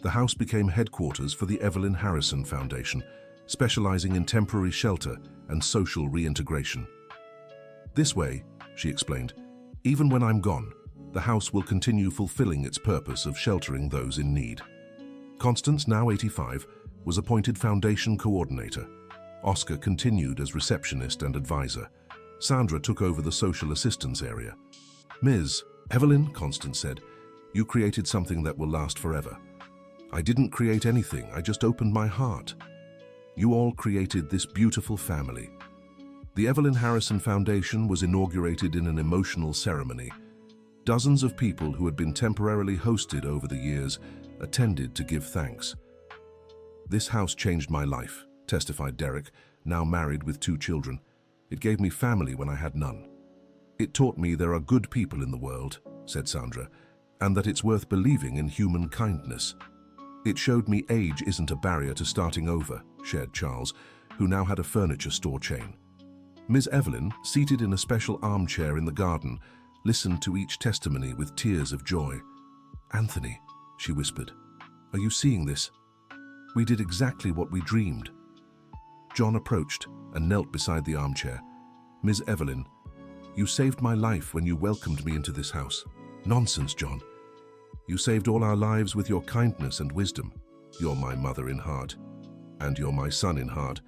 The house became headquarters for the Evelyn Harrison Foundation, specializing in temporary shelter and social reintegration. "This way," she explained, "even when I'm gone, the house will continue fulfilling its purpose of sheltering those in need." Constance, now 85, was appointed foundation coordinator. Oscar continued as receptionist and advisor. Sandra took over the social assistance area. "Ms. Evelyn," Constance said, "you created something that will last forever." "I didn't create anything, I just opened my heart." "You all created this beautiful family." The Evelyn Harrison Foundation was inaugurated in an emotional ceremony. Dozens of people who had been temporarily hosted over the years attended to give thanks. "This house changed my life," testified Derek, now married with 2 children. "It gave me family when I had none." "It taught me there are good people in the world," said Sandra, "and that it's worth believing in human kindness." "It showed me age isn't a barrier to starting over," shared Charles, who now had a furniture store chain. Ms. Evelyn, seated in a special armchair in the garden, listened to each testimony with tears of joy. "Anthony," she whispered, "are you seeing this? We did exactly what we dreamed." John approached and knelt beside the armchair. "Ms. Evelyn, you saved my life when you welcomed me into this house." "Nonsense, John. You saved all our lives with your kindness and wisdom. You're my mother in heart. And you're my son in heart,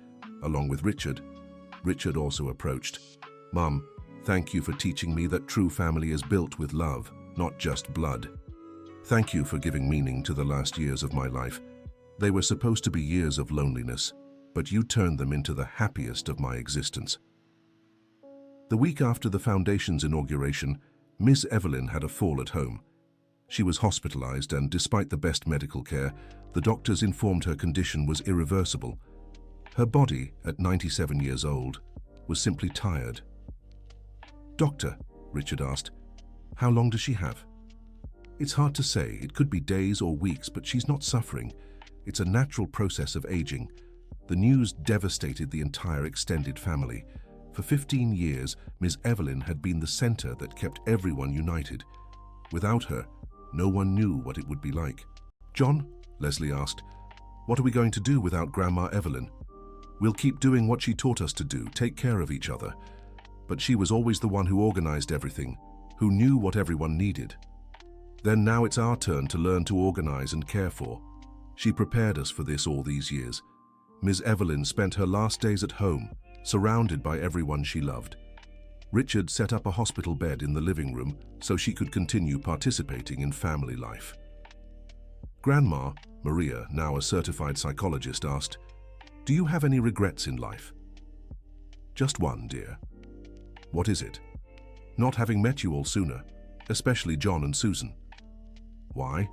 along with Richard." Richard also approached. "Mom, thank you for teaching me that true family is built with love, not just blood. Thank you for giving meaning to the last years of my life. They were supposed to be years of loneliness, but you turned them into the happiest of my existence." The week after the foundation's inauguration, Miss Evelyn had a fall at home. She was hospitalized, and despite the best medical care, the doctors informed her condition was irreversible. Her body, at 97 years old, was simply tired. "Doctor," Richard asked, "how long does she have?" "It's hard to say. It could be days or weeks, but she's not suffering. It's a natural process of aging." The news devastated the entire extended family. For 15 years, Ms. Evelyn had been the center that kept everyone united. Without her, no one knew what it would be like. "John," Leslie asked, What are we going to do without Grandma Evelyn? We'll keep doing what she taught us to do, take care of each other. But she was always the one who organized everything, who knew what everyone needed. Then now it's our turn to learn to organize and care for. She prepared us for this all these years. Ms. Evelyn spent her last days at home, surrounded by everyone she loved. Richard set up a hospital bed in the living room so she could continue participating in family life. Grandma, Maria, now a certified psychologist, asked, "Do you have any regrets in life?" "Just one, dear." "What is it?" "Not having met you all sooner, especially John and Susan." "Why?"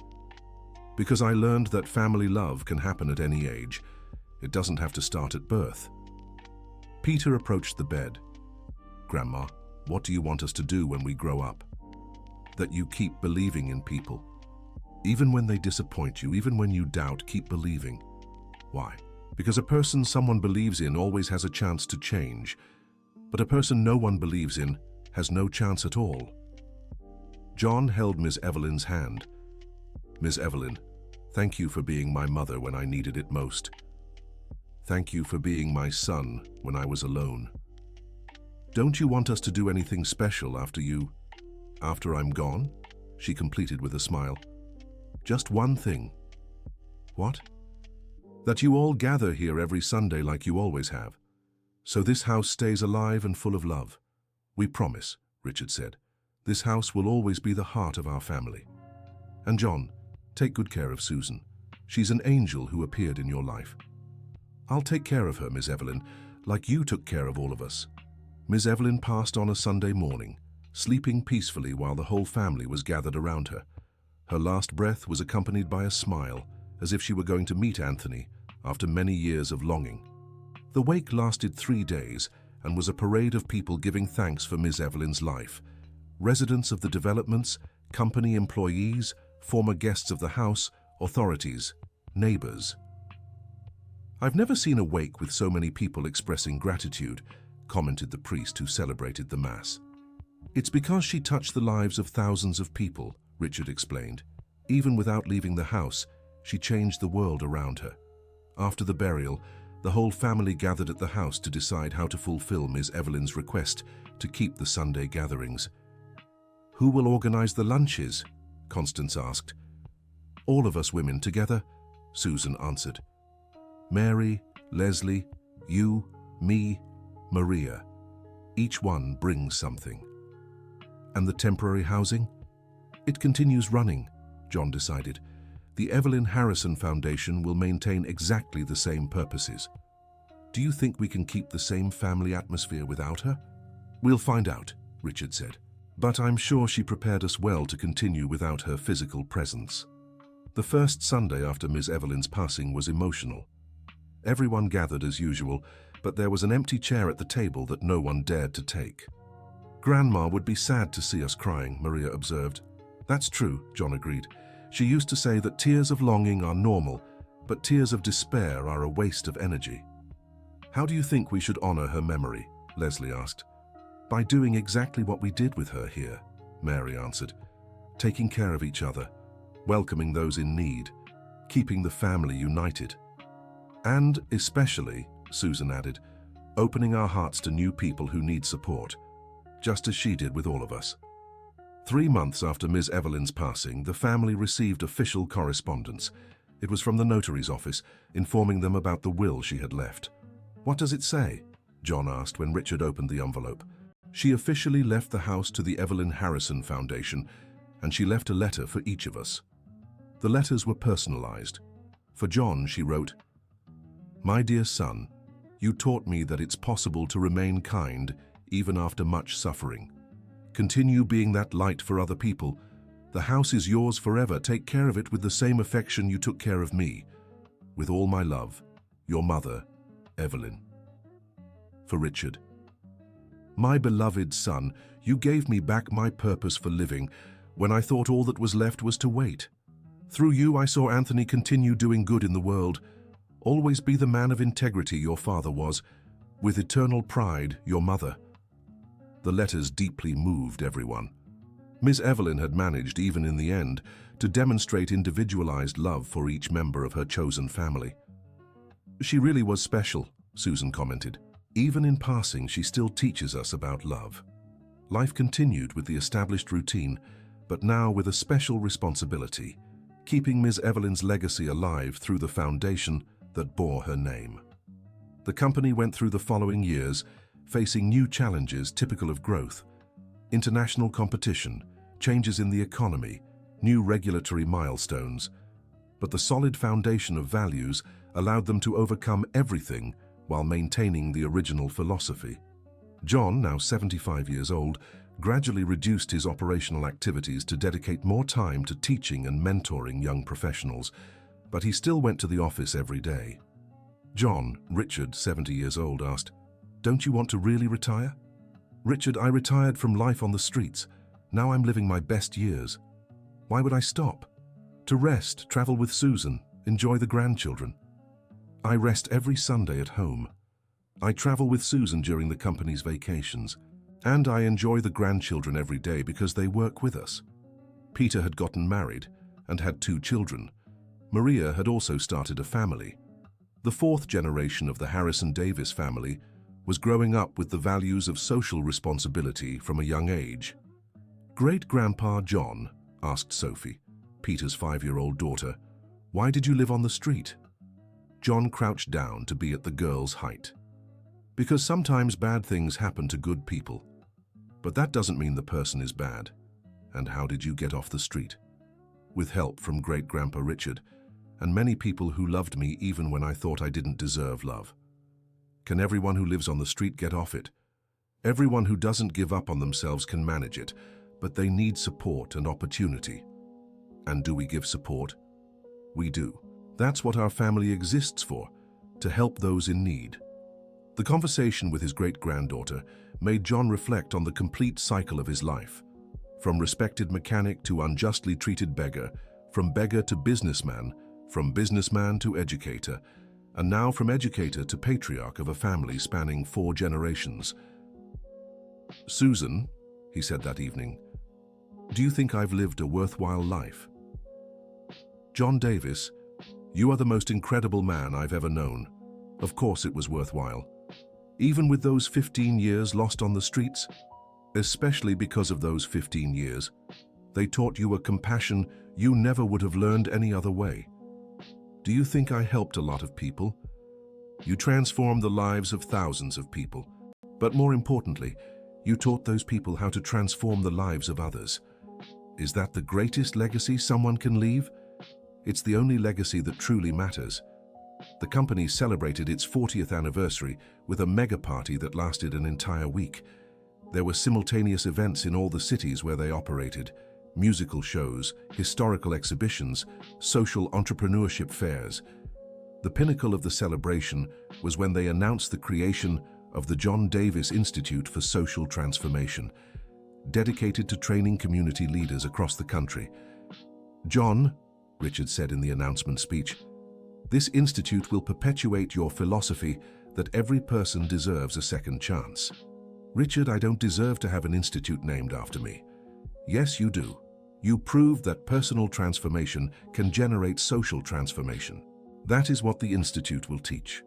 "Because I learned that family love can happen at any age. It doesn't have to start at birth." Peter approached the bed. "Grandma, what do you want us to do when we grow up?" "That you keep believing in people. Even when they disappoint you, even when you doubt, keep believing." "Why?" "Because a person someone believes in always has a chance to change. But a person no one believes in has no chance at all." John held Miss Evelyn's hand. "Miss Evelyn, thank you for being my mother when I needed it most. Thank you for being my son when I was alone. Don't you want us to do anything special after I'm gone?" she completed with a smile. "Just one thing." "What?" "That you all gather here every Sunday like you always have. So this house stays alive and full of love. We promise," Richard said. "This house will always be the heart of our family. And John, take good care of Susan. She's an angel who appeared in your life." "I'll take care of her, Miss Evelyn, like you took care of all of us." Miss Evelyn passed on a Sunday morning, sleeping peacefully while the whole family was gathered around her. Her last breath was accompanied by a smile, as if she were going to meet Anthony after many years of longing. The wake lasted 3 days and was a parade of people giving thanks for Miss Evelyn's life. Residents of the developments, company employees, former guests of the house, authorities, neighbors. "I've never seen a wake with so many people expressing gratitude," commented the priest who celebrated the Mass. "It's because she touched the lives of thousands of people," Richard explained. "Even without leaving the house, she changed the world around her." After the burial, the whole family gathered at the house to decide how to fulfill Miss Evelyn's request to keep the Sunday gatherings. "Who will organize the lunches?" Constance asked. "All of us women together," Susan answered. "Mary, Leslie, you, me, Maria. Each one brings something." "And the temporary housing?" "It continues running," John decided. "The Evelyn Harrison Foundation will maintain exactly the same purposes." "Do you think we can keep the same family atmosphere without her?" "We'll find out," Richard said. "But I'm sure she prepared us well to continue without her physical presence." The first Sunday after Miss Evelyn's passing was emotional. Everyone gathered as usual, but there was an empty chair at the table that no one dared to take. "Grandma would be sad to see us crying," Maria observed. "That's true," John agreed. "She used to say that tears of longing are normal, but tears of despair are a waste of energy." "How do you think we should honor her memory?" Leslie asked. "By doing exactly what we did with her here," Mary answered. "Taking care of each other, welcoming those in need, keeping the family united. And especially," Susan added, "opening our hearts to new people who need support, just as she did with all of us." 3 months after Miss Evelyn's passing, the family received official correspondence. It was from the notary's office, informing them about the will she had left. "What does it say?" John asked when Richard opened the envelope. "She officially left the house to the Evelyn Harrison Foundation, and she left a letter for each of us." The letters were personalized. For John, she wrote, "My dear son, you taught me that it's possible to remain kind even after much suffering. Continue being that light for other people. The house is yours forever. Take care of it with the same affection you took care of me. With all my love, your mother, Evelyn." For Richard, "My beloved son, you gave me back my purpose for living when I thought all that was left was to wait. Through you, I saw Anthony continue doing good in the world. Always be the man of integrity your father was. With eternal pride, your mother." The letters deeply moved everyone. Miss Evelyn had managed, even in the end, to demonstrate individualized love for each member of her chosen family. She really was special, Susan commented. Even in passing, she still teaches us about love. Life continued with the established routine, but now with a special responsibility, keeping Ms. Evelyn's legacy alive through the foundation that bore her name. The company went through the following years, facing new challenges typical of growth: international competition, changes in the economy, new regulatory milestones. But the solid foundation of values allowed them to overcome everything while maintaining the original philosophy. John, now 75 years old, gradually reduced his operational activities to dedicate more time to teaching and mentoring young professionals, but he still went to the office every day. John, Richard, 70 years old, asked, "Don't you want to really retire?" "Richard, I retired from life on the streets. Now I'm living my best years. Why would I stop? To rest, travel with Susan, enjoy the grandchildren. I rest every Sunday at home. I travel with Susan during the company's vacations, and I enjoy the grandchildren every day because they work with us." Peter had gotten married and had 2 children. Maria had also started a family. The 4th generation of the Harrison Davis family was growing up with the values of social responsibility from a young age. "Great-Grandpa John," asked Sophie, Peter's 5-year-old daughter, "why did you live on the street?" John crouched down to be at the girl's height. "Because sometimes bad things happen to good people. But that doesn't mean the person is bad." "And how did you get off the street?" "With help from Great-Grandpa Richard, and many people who loved me even when I thought I didn't deserve love." "Can everyone who lives on the street get off it?" "Everyone who doesn't give up on themselves can manage it, but they need support and opportunity." "And do we give support?" "We do. That's what our family exists for, to help those in need." The conversation with his great-granddaughter made John reflect on the complete cycle of his life. From respected mechanic to unjustly treated beggar, from beggar to businessman, from businessman to educator, and now from educator to patriarch of a family spanning 4 generations. "Susan," he said that evening, "do you think I've lived a worthwhile life?" "John Davis, you are the most incredible man I've ever known. Of course it was worthwhile. Even with those 15 years lost on the streets, especially because of those 15 years, they taught you a compassion you never would have learned any other way. Do you think I helped a lot of people? You transformed the lives of thousands of people, but more importantly, you taught those people how to transform the lives of others. Is that the greatest legacy someone can leave? It's the only legacy that truly matters." The company celebrated its 40th anniversary with a mega party that lasted an entire week. There were simultaneous events in all the cities where they operated: musical shows, historical exhibitions, social entrepreneurship fairs. The pinnacle of the celebration was when they announced the creation of the John Davis Institute for Social Transformation, dedicated to training community leaders across the country. "John," Richard said in the announcement speech, "this institute will perpetuate your philosophy that every person deserves a second chance." "Richard, I don't deserve to have an institute named after me." "Yes, you do. You proved that personal transformation can generate social transformation. That is what the institute will teach."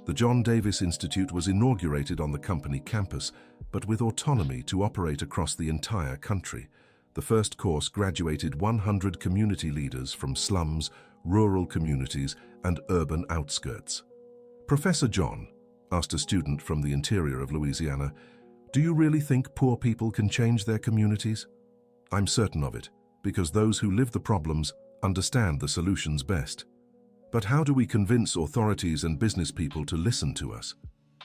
The John Davis Institute was inaugurated on the company campus, but with autonomy to operate across the entire country. The first course graduated 100 community leaders from slums, rural communities, and urban outskirts. "Professor John," asked a student from the interior of Louisiana, "do you really think poor people can change their communities?" "I'm certain of it, because those who live the problems understand the solutions best." "But how do we convince authorities and business people to listen to us?"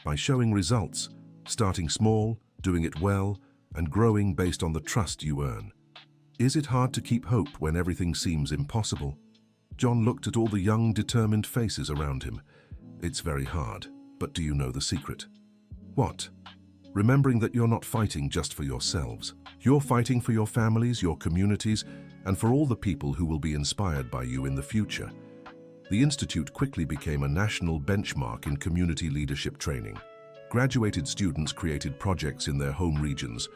"By showing results, starting small, doing it well, and growing based on the trust you earn." "Is it hard to keep hope when everything seems impossible?" John looked at all the young, determined faces around him. "It's very hard, but do you know the secret?" "What?" "Remembering that you're not fighting just for yourselves. You're fighting for your families, your communities, and for all the people who will be inspired by you in the future." The Institute quickly became a national benchmark in community leadership training. Graduated students created projects in their home regions,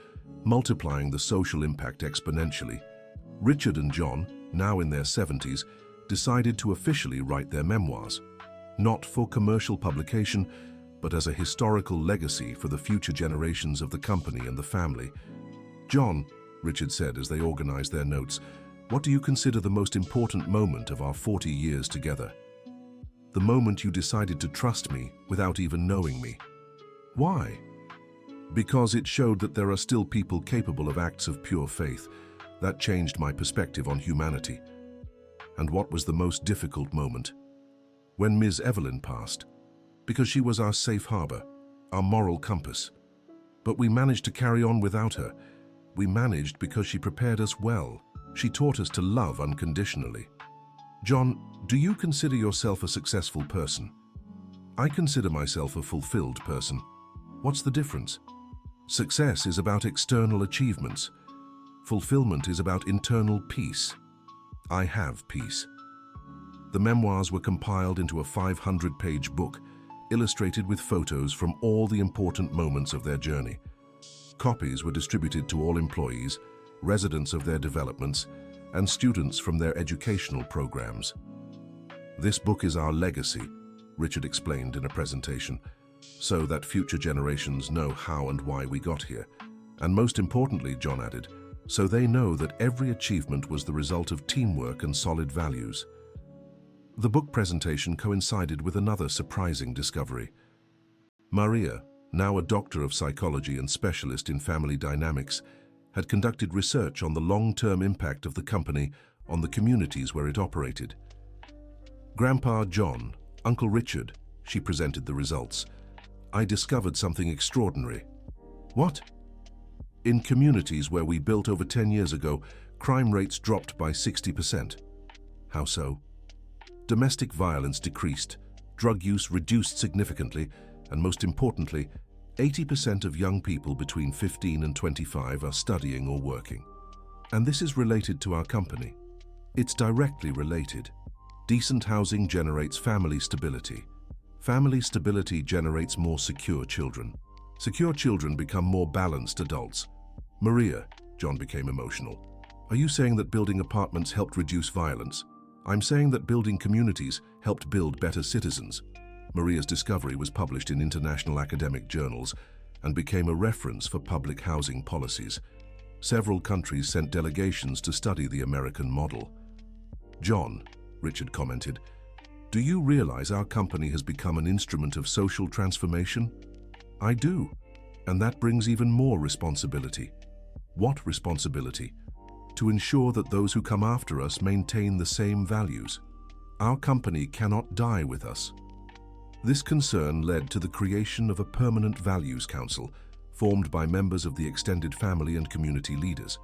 multiplying the social impact exponentially. Richard and John, now in their 70s, decided to officially write their memoirs. not for commercial publication, but as a historical legacy for the future generations of the company and the family. "John," Richard said as they organized their notes, "what do you consider the most important moment of our 40 years together?" "The moment you decided to trust me without even knowing me." "Why?" "Because it showed that there are still people capable of acts of pure faith. That changed my perspective on humanity." "And what was the most difficult moment?" "When Ms. Evelyn passed, because she was our safe harbor, our moral compass. But we managed to carry on without her. We managed because she prepared us well. She taught us to love unconditionally." "John, do you consider yourself a successful person?" "I consider myself a fulfilled person." "What's the difference?" "Success is about external achievements. Fulfillment is about internal peace. I have peace." The memoirs were compiled into a 500-page book, illustrated with photos from all the important moments of their journey. Copies were distributed to all employees, residents of their developments, and students from their educational programs. "This book is our legacy," Richard explained in a presentation, "so that future generations know how and why we got here. And most importantly," John added, "so they know that every achievement was the result of teamwork and solid values." The book presentation coincided with another surprising discovery. Maria, now a doctor of psychology and specialist in family dynamics, had conducted research on the long-term impact of the company on the communities where it operated. "Grandpa John, Uncle Richard," she presented the results, "I discovered something extraordinary." "What?" "In communities where we built over 10 years ago, crime rates dropped by 60%. "How so?" "Domestic violence decreased, drug use reduced significantly, and most importantly, 80% of young people between 15 and 25 are studying or working. And this is related to our company. It's directly related. Decent housing generates family stability. Family stability generates more secure children. Secure children become more balanced adults." "Maria," John became emotional, "are you saying that building apartments helped reduce violence?" "I'm saying that building communities helped build better citizens." Maria's discovery was published in international academic journals and became a reference for public housing policies. Several countries sent delegations to study the American model. "John," Richard commented, "do you realize our company has become an instrument of social transformation?" "I do, and that brings even more responsibility." "What responsibility?" "To ensure that those who come after us maintain the same values. Our company cannot die with us." This concern led to the creation of a permanent values council, formed by members of the extended family and community leaders.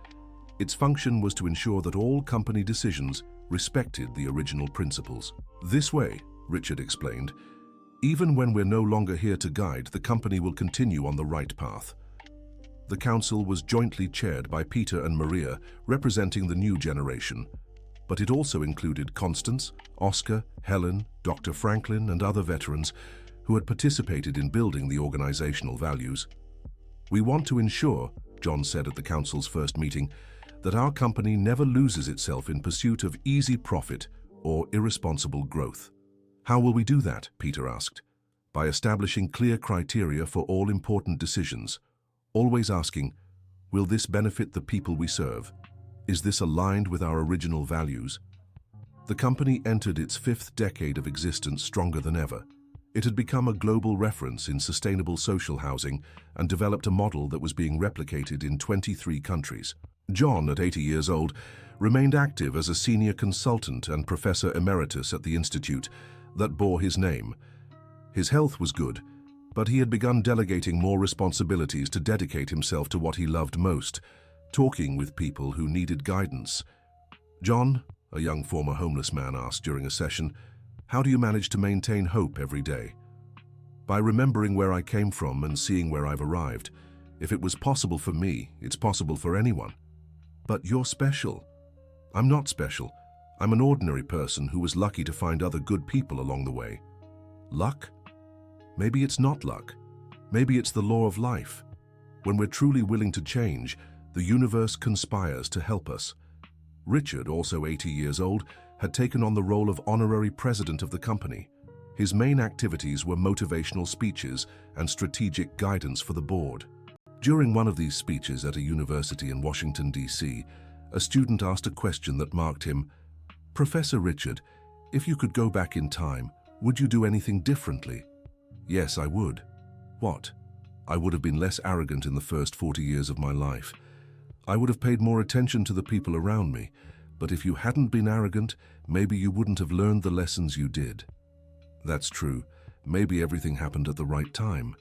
Its function was to ensure that all company decisions respected the original principles. "This way," Richard explained, "even when we're no longer here to guide, the company will continue on the right path." The council was jointly chaired by Peter and Maria, representing the new generation, but it also included Constance, Oscar, Helen, Dr. Franklin, and other veterans who had participated in building the organizational values. "We want to ensure," John said at the council's first meeting, "that our company never loses itself in pursuit of easy profit or irresponsible growth." "How will we do that?" Peter asked. "By establishing clear criteria for all important decisions, always asking, will this benefit the people we serve? Is this aligned with our original values?" The company entered its 5th decade of existence stronger than ever. It had become a global reference in sustainable social housing and developed a model that was being replicated in 23 countries. John, at 80 years old, remained active as a senior consultant and professor emeritus at the institute that bore his name. His health was good, but he had begun delegating more responsibilities to dedicate himself to what he loved most, talking with people who needed guidance. "John," a young former homeless man asked during a session, "how do you manage to maintain hope every day?" "By remembering where I came from and seeing where I've arrived. If it was possible for me, it's possible for anyone." "But you're special." "I'm not special. I'm an ordinary person who was lucky to find other good people along the way." "Luck?" "Maybe it's not luck. Maybe it's the law of life. When we're truly willing to change, the universe conspires to help us." Richard, also 80 years old, had taken on the role of honorary president of the company. His main activities were motivational speeches and strategic guidance for the board. During one of these speeches at a university in Washington, D.C., a student asked a question that marked him. "Professor Richard, if you could go back in time, would you do anything differently?" "Yes, I would." "What?" "I would have been less arrogant in the first 40 years of my life. I would have paid more attention to the people around me. But if you hadn't been arrogant, maybe you wouldn't have learned the lessons you did." "That's true. Maybe everything happened at the right time."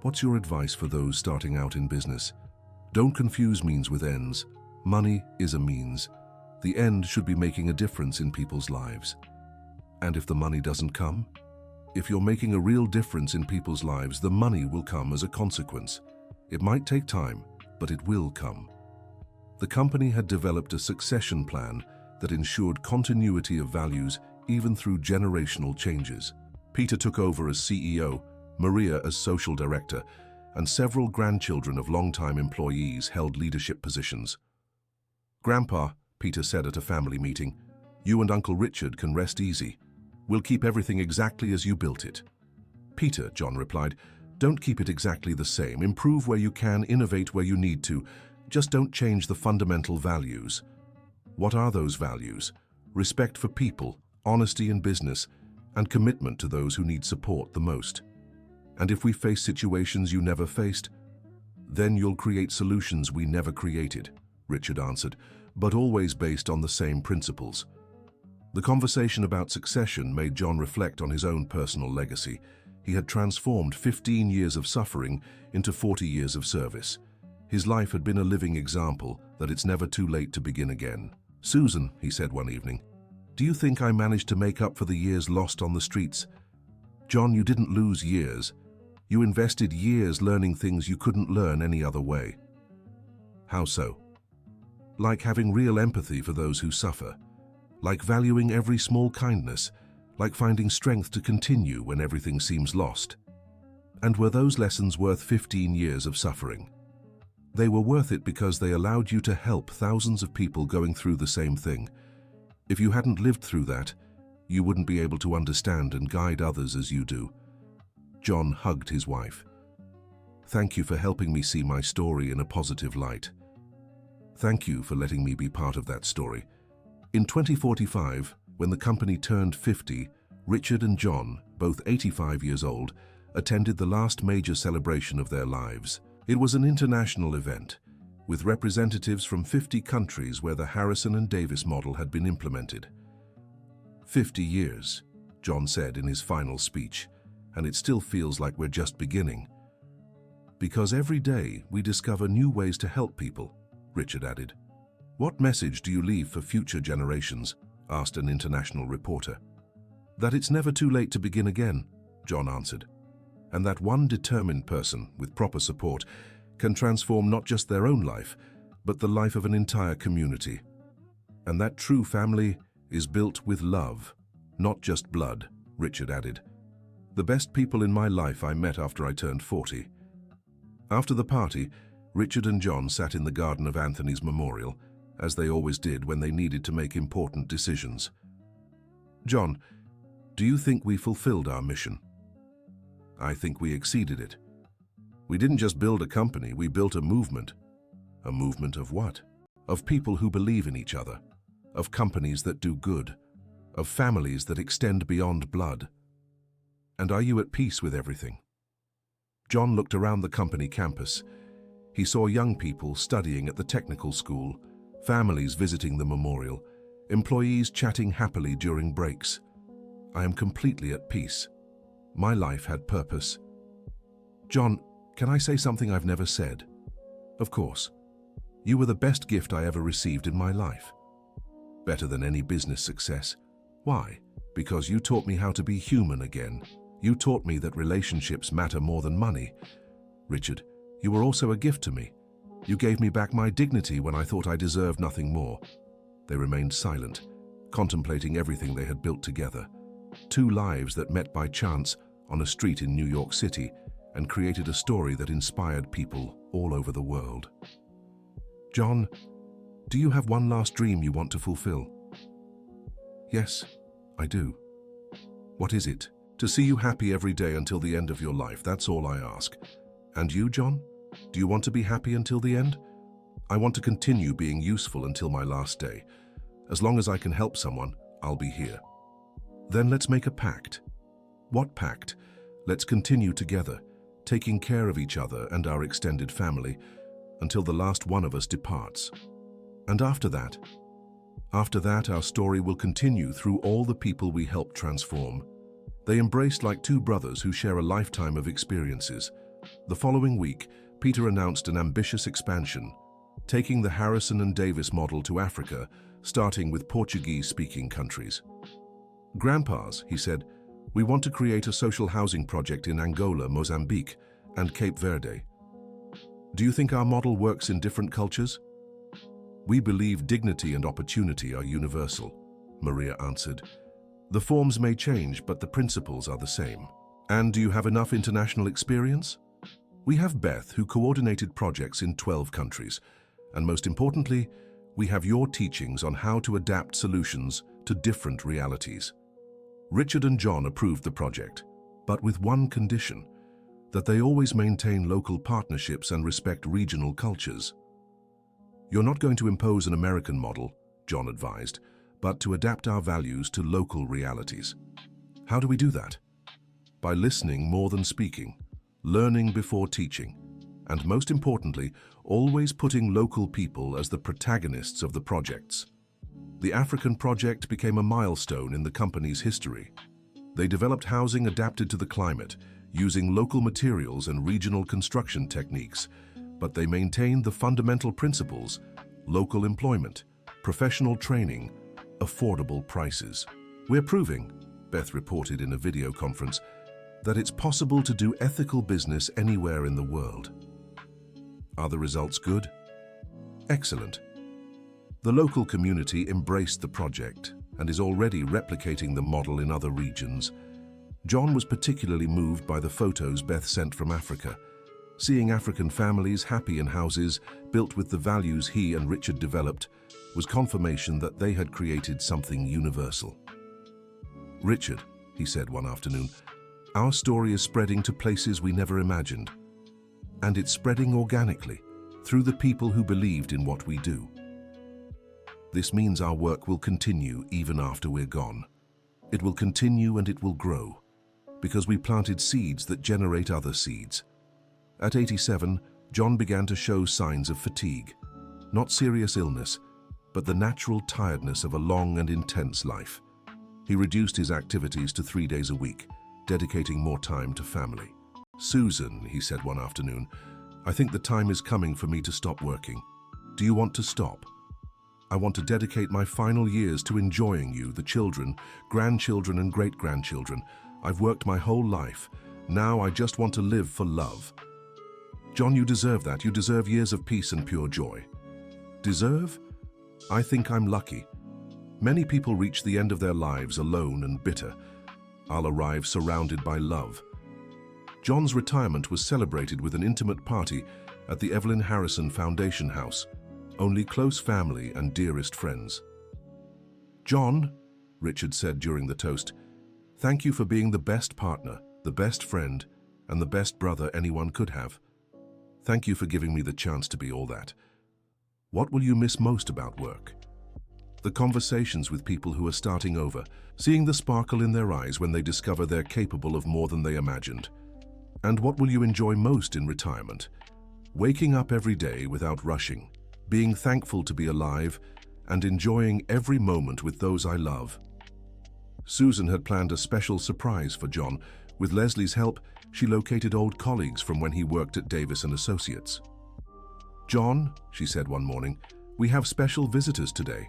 What's your advice for those starting out in business? Don't confuse means with ends. Money is a means. The end should be making a difference in people's lives. And if the money doesn't come? If you're making a real difference in people's lives, the money will come as a consequence. It might take time, but it will come. The company had developed a succession plan that ensured continuity of values even through generational changes. Peter took over as CEO, Maria as social director, and several grandchildren of longtime employees held leadership positions. "Grandpa," Peter said at a family meeting, "you and Uncle Richard can rest easy. We'll keep everything exactly as you built it." "Peter," John replied, "don't keep it exactly the same. Improve where you can, innovate where you need to. Just don't change the fundamental values." "What are those values?" "Respect for people, honesty in business, and commitment to those who need support the most." "And if we face situations you never faced?" "Then you'll create solutions we never created," Richard answered, but always based on the same principles. The conversation about succession made John reflect on his own personal legacy. He had transformed 15 years of suffering into 40 years of service. His life had been a living example that it's never too late to begin again. "Susan," he said one evening, "do you think I managed to make up for the years lost on the streets?" "John, you didn't lose years. You invested years learning things you couldn't learn any other way." "How so?" "Like having real empathy for those who suffer, like valuing every small kindness, like finding strength to continue when everything seems lost." "And were those lessons worth 15 years of suffering?" "They were worth it because they allowed you to help thousands of people going through the same thing. If you hadn't lived through that, you wouldn't be able to understand and guide others as you do." John hugged his wife. "Thank you for helping me see my story in a positive light." "Thank you for letting me be part of that story." In 2045, when the company turned 50, Richard and John, both 85 years old, attended the last major celebration of their lives. It was an international event, with representatives from 50 countries where the Harrison and Davis model had been implemented. 50 years, John said in his final speech, and it still feels like we're just beginning. "Because every day we discover new ways to help people," Richard added. "What message do you leave for future generations?" asked an international reporter. "That it's never too late to begin again," John answered, "and that one determined person with proper support can transform not just their own life, but the life of an entire community. And that true family is built with love, not just blood," Richard added. "The best people in my life I met after I turned 40. After the party, Richard and John sat in the garden of Anthony's memorial, as they always did when they needed to make important decisions. "John, do you think we fulfilled our mission?" "I think we exceeded it. We didn't just build a company, we built a movement." "A movement of what?" "Of people who believe in each other, of companies that do good, of families that extend beyond blood." "And are you at peace with everything?" John looked around the company campus. He saw young people studying at the technical school, families visiting the memorial, employees chatting happily during breaks. "I am completely at peace. My life had purpose." "John, can I say something I've never said?" "Of course. You were the best gift I ever received in my life." "Better than any business success." "Why?" "Because you taught me how to be human again. You taught me that relationships matter more than money." "Richard, you were also a gift to me. You gave me back my dignity when I thought I deserved nothing more." They remained silent, contemplating everything they had built together. Two lives that met by chance on a street in New York City and created a story that inspired people all over the world. "John, do you have one last dream you want to fulfill?" "Yes, I do." "What is it?" To see you happy every day until the end of your life, that's all I ask. And you, John? Do you want to be happy until the end? I want to continue being useful until my last day. As long as I can help someone, I'll be here. Then let's make a pact. What pact? Let's continue together, taking care of each other and our extended family until the last one of us departs. And after that, our story will continue through all the people we helped transform. They embraced like two brothers who share a lifetime of experiences. The following week, Peter announced an ambitious expansion, taking the Harrison and Davis model to Africa, starting with Portuguese-speaking countries. "Grandpas," he said, "we want to create a social housing project in Angola, Mozambique, and Cape Verde. Do you think our model works in different cultures?" "We believe dignity and opportunity are universal," Maria answered. "The forms may change, but the principles are the same." "And do you have enough international experience?" "We have Beth, who coordinated projects in 12 countries. And most importantly, we have your teachings on how to adapt solutions to different realities." Richard and John approved the project, but with one condition: that they always maintain local partnerships and respect regional cultures. "You're not going to impose an American model," John advised, "but to adapt our values to local realities." "How do we do that?" "By listening more than speaking, learning before teaching, and most importantly, always putting local people as the protagonists of the projects." The African project became a milestone in the company's history. They developed housing adapted to the climate, using local materials and regional construction techniques, but they maintained the fundamental principles: local employment, professional training, affordable prices. "We're proving," Beth reported in a video conference, "that it's possible to do ethical business anywhere in the world." Are the results good? Excellent. The local community embraced the project and is already replicating the model in other regions. John was particularly moved by the photos Beth sent from Africa. Seeing African families happy in houses built with the values he and Richard developed was confirmation that they had created something universal. "Richard," he said one afternoon, "our story is spreading to places we never imagined. And it's spreading organically, through the people who believed in what we do. This means our work will continue even after we're gone. It will continue and it will grow, because we planted seeds that generate other seeds." At 87, John began to show signs of fatigue. Not serious illness, but the natural tiredness of a long and intense life. He reduced his activities to 3 days a week, dedicating more time to family. "Susan," he said one afternoon, "I think the time is coming for me to stop working. Do you want to stop? I want to dedicate my final years to enjoying you, the children, grandchildren and great-grandchildren. I've worked my whole life. Now I just want to live for love." "John, you deserve that. You deserve years of peace and pure joy." "Deserve? I think I'm lucky. Many people reach the end of their lives alone and bitter. I'll arrive surrounded by love." John's retirement was celebrated with an intimate party at the Evelyn Harrison Foundation House. Only close family and dearest friends. "John," Richard said during the toast, "thank you for being the best partner, the best friend, and the best brother anyone could have. Thank you for giving me the chance to be all that. What will you miss most about work?" "The conversations with people who are starting over, seeing the sparkle in their eyes when they discover they're capable of more than they imagined." "And what will you enjoy most in retirement?" "Waking up every day without rushing, being thankful to be alive, and enjoying every moment with those I love." Susan had planned a special surprise for John. With Leslie's help, she located old colleagues from when he worked at Davis and Associates. "John," she said one morning, "we have special visitors today."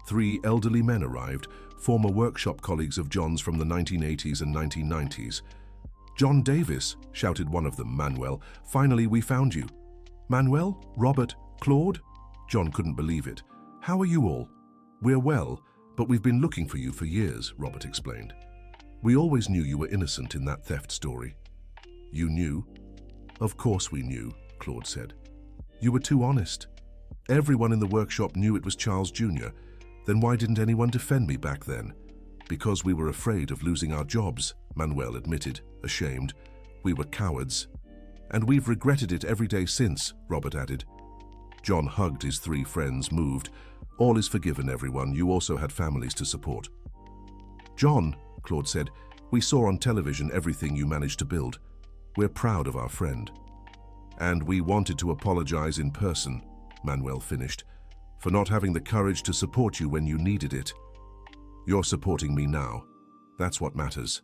3 elderly men arrived, former workshop colleagues of John's from the 1980s and 1990s. "John Davis," shouted one of them, Manuel, "finally we found you." "Manuel? Robert? Claude?" John couldn't believe it. "How are you all?" "We're well, but we've been looking for you for years," Robert explained. "We always knew you were innocent in that theft story." "You knew?" "Of course we knew," Claude said. "You were too honest. Everyone in the workshop knew it was Charles Jr. Then why didn't anyone defend me back then?" Because we were afraid of losing our jobs, Manuel admitted, ashamed. We were cowards. And we've regretted it every day since, Robert added. John hugged his three friends, moved. All is forgiven, everyone. You also had families to support. John, Claude said, we saw on television everything you managed to build. We're proud of our friend. And we wanted to apologize in person, Manuel finished, for not having the courage to support you when you needed it. You're supporting me now. That's what matters.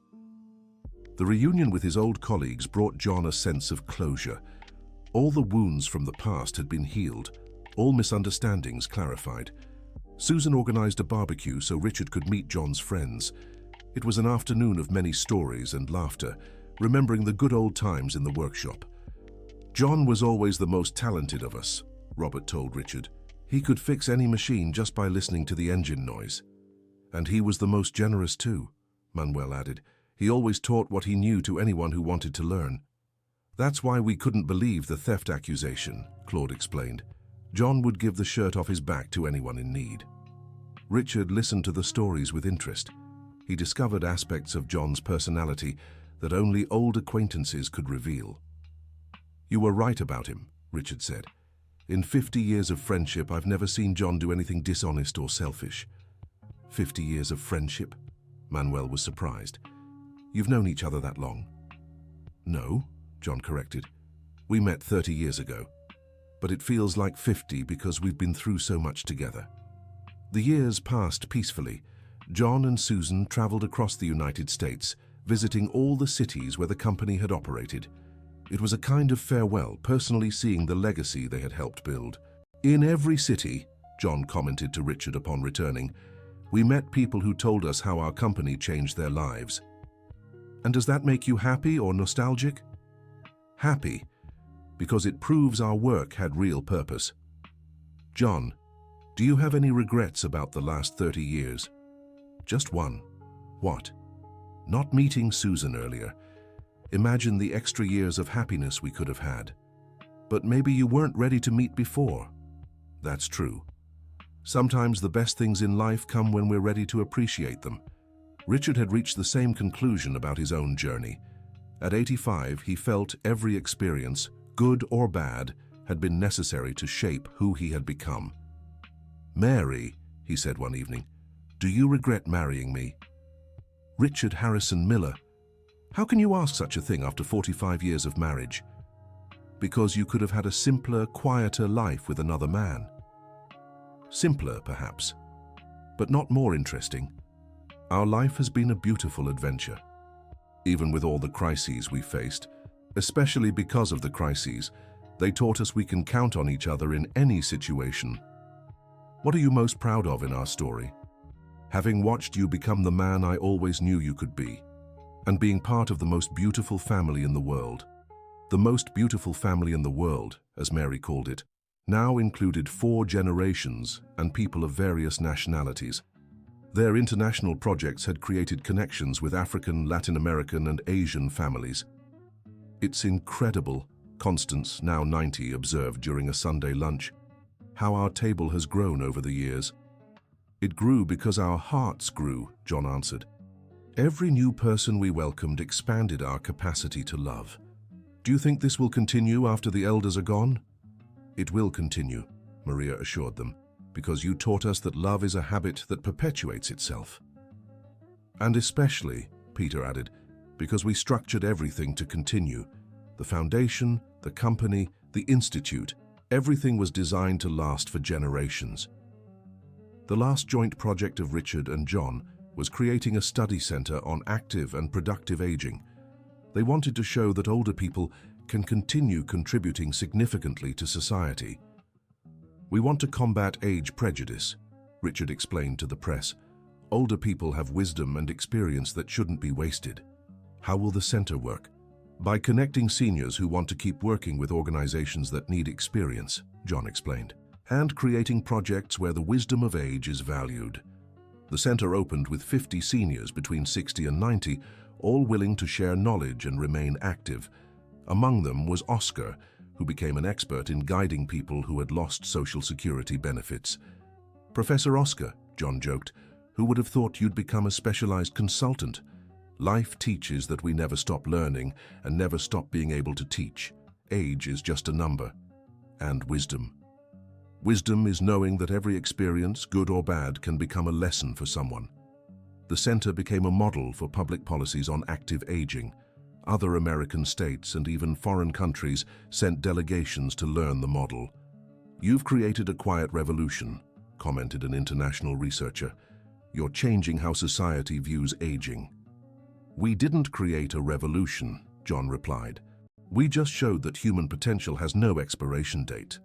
The reunion with his old colleagues brought John a sense of closure. All the wounds from the past had been healed, all misunderstandings clarified. Susan organized a barbecue so Richard could meet John's friends. It was an afternoon of many stories and laughter, remembering the good old times in the workshop. John was always the most talented of us, Robert told Richard. He could fix any machine just by listening to the engine noise. And he was the most generous too, Manuel added. He always taught what he knew to anyone who wanted to learn. That's why we couldn't believe the theft accusation, Claude explained. John would give the shirt off his back to anyone in need. Richard listened to the stories with interest. He discovered aspects of John's personality that only old acquaintances could reveal. You were right about him, Richard said. In 50 years of friendship, I've never seen John do anything dishonest or selfish. 50 years of friendship? Manuel was surprised. You've known each other that long? No, John corrected. We met 30 years ago. But it feels like 50 because we've been through so much together. The years passed peacefully. John and Susan traveled across the United States, visiting all the cities where the company had operated. It was a kind of farewell, personally seeing the legacy they had helped build. In every city, John commented to Richard upon returning, we met people who told us how our company changed their lives. And does that make you happy or nostalgic? Happy, because it proves our work had real purpose. John, do you have any regrets about the last 30 years? Just one. What? Not meeting Susan earlier. Imagine the extra years of happiness we could have had. But maybe you weren't ready to meet before. That's true. Sometimes the best things in life come when we're ready to appreciate them. Richard had reached the same conclusion about his own journey. At 85, he felt every experience, good or bad, had been necessary to shape who he had become. Mary, he said one evening, do you regret marrying me? Richard Harrison Miller. How can you ask such a thing after 45 years of marriage? Because you could have had a simpler, quieter life with another man. Simpler, perhaps, but not more interesting. Our life has been a beautiful adventure. Even with all the crises we faced, especially because of the crises, they taught us we can count on each other in any situation. What are you most proud of in our story? Having watched you become the man I always knew you could be, and being part of the most beautiful family in the world. The most beautiful family in the world, as Mary called it, now included 4 generations and people of various nationalities. Their international projects had created connections with African, Latin American, and Asian families. It's incredible, Constance, now 90, observed during a Sunday lunch, how our table has grown over the years. It grew because our hearts grew, John answered. Every new person we welcomed expanded our capacity to love. Do you think this will continue after the elders are gone? It will continue, Maria assured them, because you taught us that love is a habit that perpetuates itself. And especially, Peter added, because we structured everything to continue. The foundation, the company, the institute, everything was designed to last for generations. The last joint project of Richard and John was creating a study center on active and productive aging. They wanted to show that older people can continue contributing significantly to society. We want to combat age prejudice, Richard explained to the press. Older people have wisdom and experience that shouldn't be wasted. How will the center work? By connecting seniors who want to keep working with organizations that need experience, John explained, and creating projects where the wisdom of age is valued. The center opened with 50 seniors between 60 and 90, all willing to share knowledge and remain active. Among them was Oscar, who became an expert in guiding people who had lost Social Security benefits. Professor Oscar, John joked, Who would have thought you'd become a specialized consultant? Life teaches that we never stop learning and never stop being able to teach. Age is just a number. And wisdom. Wisdom is knowing that every experience, good or bad, can become a lesson for someone. The center became a model for public policies on active aging. Other American states and even foreign countries sent delegations to learn the model. "You've created a quiet revolution," commented an international researcher. "You're changing how society views aging." "We didn't create a revolution," John replied. "We just showed that human potential has no expiration date,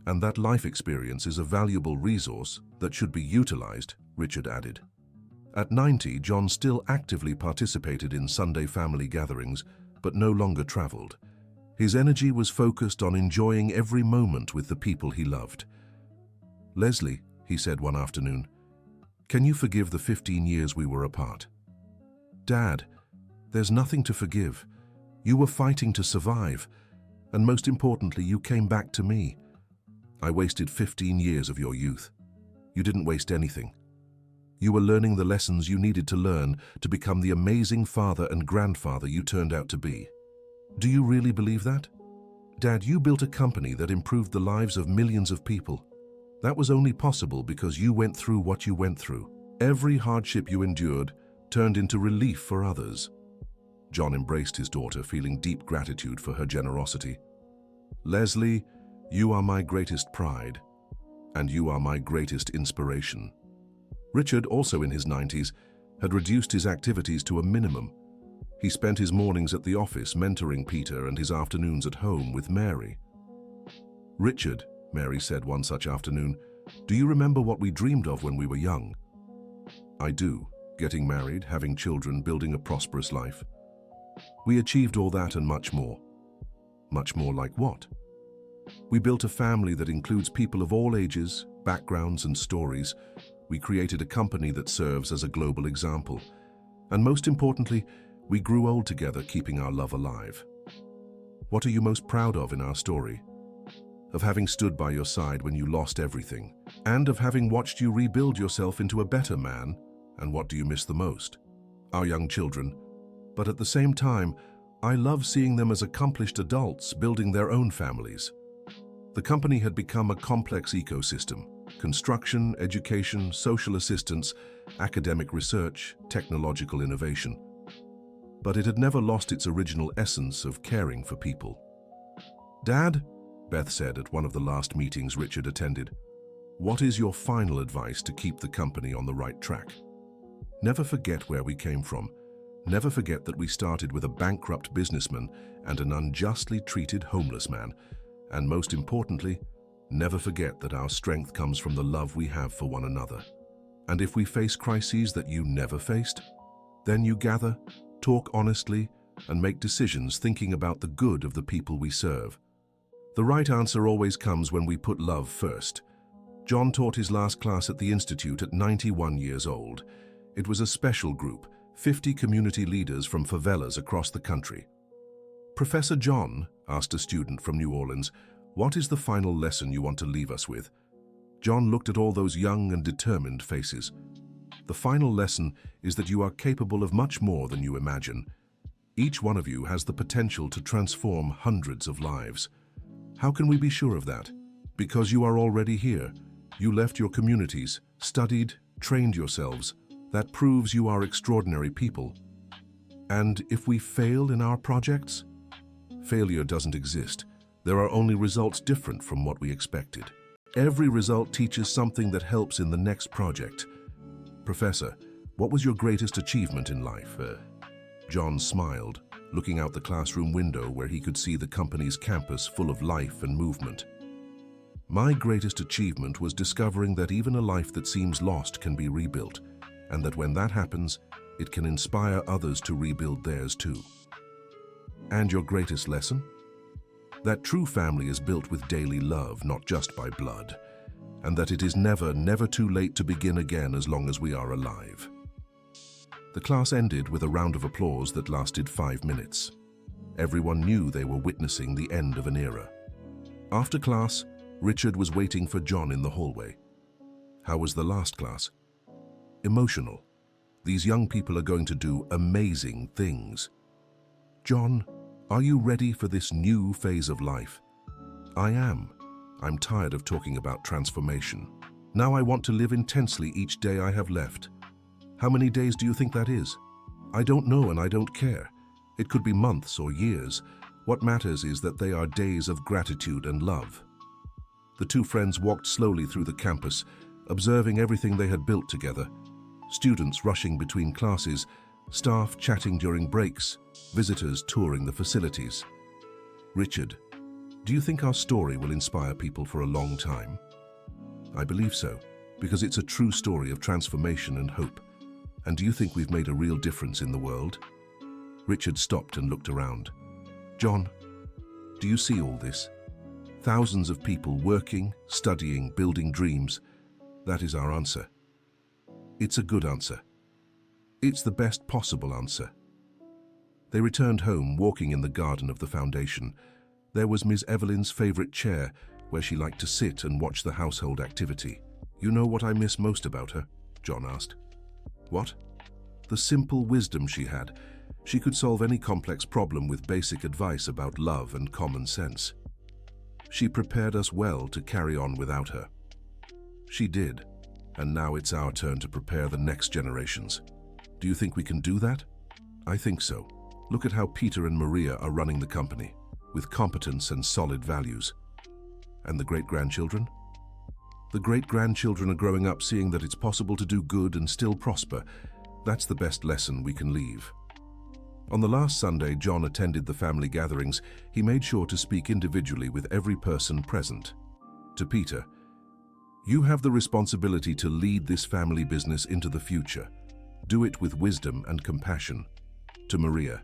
and that life experience is a valuable resource that should be utilized," Richard added. At 90, John still actively participated in Sunday family gatherings, but no longer traveled. His energy was focused on enjoying every moment with the people he loved. "Leslie," he said one afternoon, "can you forgive the 15 years we were apart?" "Dad, there's nothing to forgive. You were fighting to survive, and most importantly, you came back to me. I wasted 15 years of your youth. You didn't waste anything. You were learning the lessons you needed to learn to become the amazing father and grandfather you turned out to be. Do you really believe that? Dad, you built a company that improved the lives of millions of people. That was only possible because you went through what you went through. Every hardship you endured turned into relief for others." John embraced his daughter, feeling deep gratitude for her generosity. "Leslie, you are my greatest pride, and you are my greatest inspiration." Richard, also in his 90s, had reduced his activities to a minimum. He spent his mornings at the office mentoring Peter and his afternoons at home with Mary. "Richard," Mary said one such afternoon, "do you remember what we dreamed of when we were young?" "I do. Getting married, having children, building a prosperous life. We achieved all that and much more." "Much more like what?" "We built a family that includes people of all ages, backgrounds and stories. We created a company that serves as a global example. And most importantly, we grew old together, keeping our love alive." "What are you most proud of in our story?" "Of having stood by your side when you lost everything, and of having watched you rebuild yourself into a better man." "And what do you miss the most?" "Our young children. But at the same time, I love seeing them as accomplished adults building their own families." The company had become a complex ecosystem: construction, education, social assistance, academic research, technological innovation. But it had never lost its original essence of caring for people. "Dad," Beth said at one of the last meetings Richard attended, "what is your final advice to keep the company on the right track?" "Never forget where we came from. Never forget that we started with a bankrupt businessman and an unjustly treated homeless man. And most importantly, never forget that our strength comes from the love we have for one another. And if we face crises that you never faced, then you gather, talk honestly, and make decisions thinking about the good of the people we serve. The right answer always comes when we put love first." John taught his last class at the Institute at 91 years old. It was a special group, 50 community leaders from favelas across the country. "Professor John," asked a student from New Orleans, "what is the final lesson you want to leave us with?" John looked at all those young and determined faces. "The final lesson is that you are capable of much more than you imagine. Each one of you has the potential to transform hundreds of lives. How can we be sure of that? Because you are already here. You left your communities, studied, trained yourselves. That proves you are extraordinary people. And if we fail in our projects? Failure doesn't exist. There are only results different from what we expected. Every result teaches something that helps in the next project. Professor, what was your greatest achievement in life?" John smiled, looking out the classroom window where he could see the company's campus full of life and movement. "My greatest achievement was discovering that even a life that seems lost can be rebuilt, and that when that happens, it can inspire others to rebuild theirs too." "And your greatest lesson?" "That true family is built with daily love, not just by blood, and that it is never, never too late to begin again as long as we are alive." The class ended with a round of applause that lasted 5 minutes. Everyone knew they were witnessing the end of an era. After class, Richard was waiting for John in the hallway. "How was the last class?" emotional. These young people are going to do amazing things. John, are you ready for this new phase of life? I am. I'm tired of talking about transformation. Now I want to live intensely each day I have left. How many days do you think that is? I don't know and I don't care. It could be months or years. What matters is that they are days of gratitude and love. The two friends walked slowly through the campus, observing everything they had built together. Students rushing between classes, staff chatting during breaks, visitors touring the facilities. Richard, do you think our story will inspire people for a long time? I believe so, because it's a true story of transformation and hope. And do you think we've made a real difference in the world? Richard stopped and looked around. John, do you see all this? Thousands of people working, studying, building dreams. That is our answer. It's a good answer. It's the best possible answer. They returned home, walking in the garden of the foundation. There was Miss Evelyn's favorite chair, where she liked to sit and watch the household activity. You know what I miss most about her? John asked. What? The simple wisdom she had. She could solve any complex problem with basic advice about love and common sense. She prepared us well to carry on without her. She did, and now it's our turn to prepare the next generations. Do you think we can do that? I think so. Look at how Peter and Maria are running the company, with competence and solid values. And the great-grandchildren? The great-grandchildren are growing up seeing that it's possible to do good and still prosper. That's the best lesson we can leave. On the last Sunday John attended the family gatherings, he made sure to speak individually with every person present. To Peter, you have the responsibility to lead this family business into the future. Do it with wisdom and compassion. To Maria,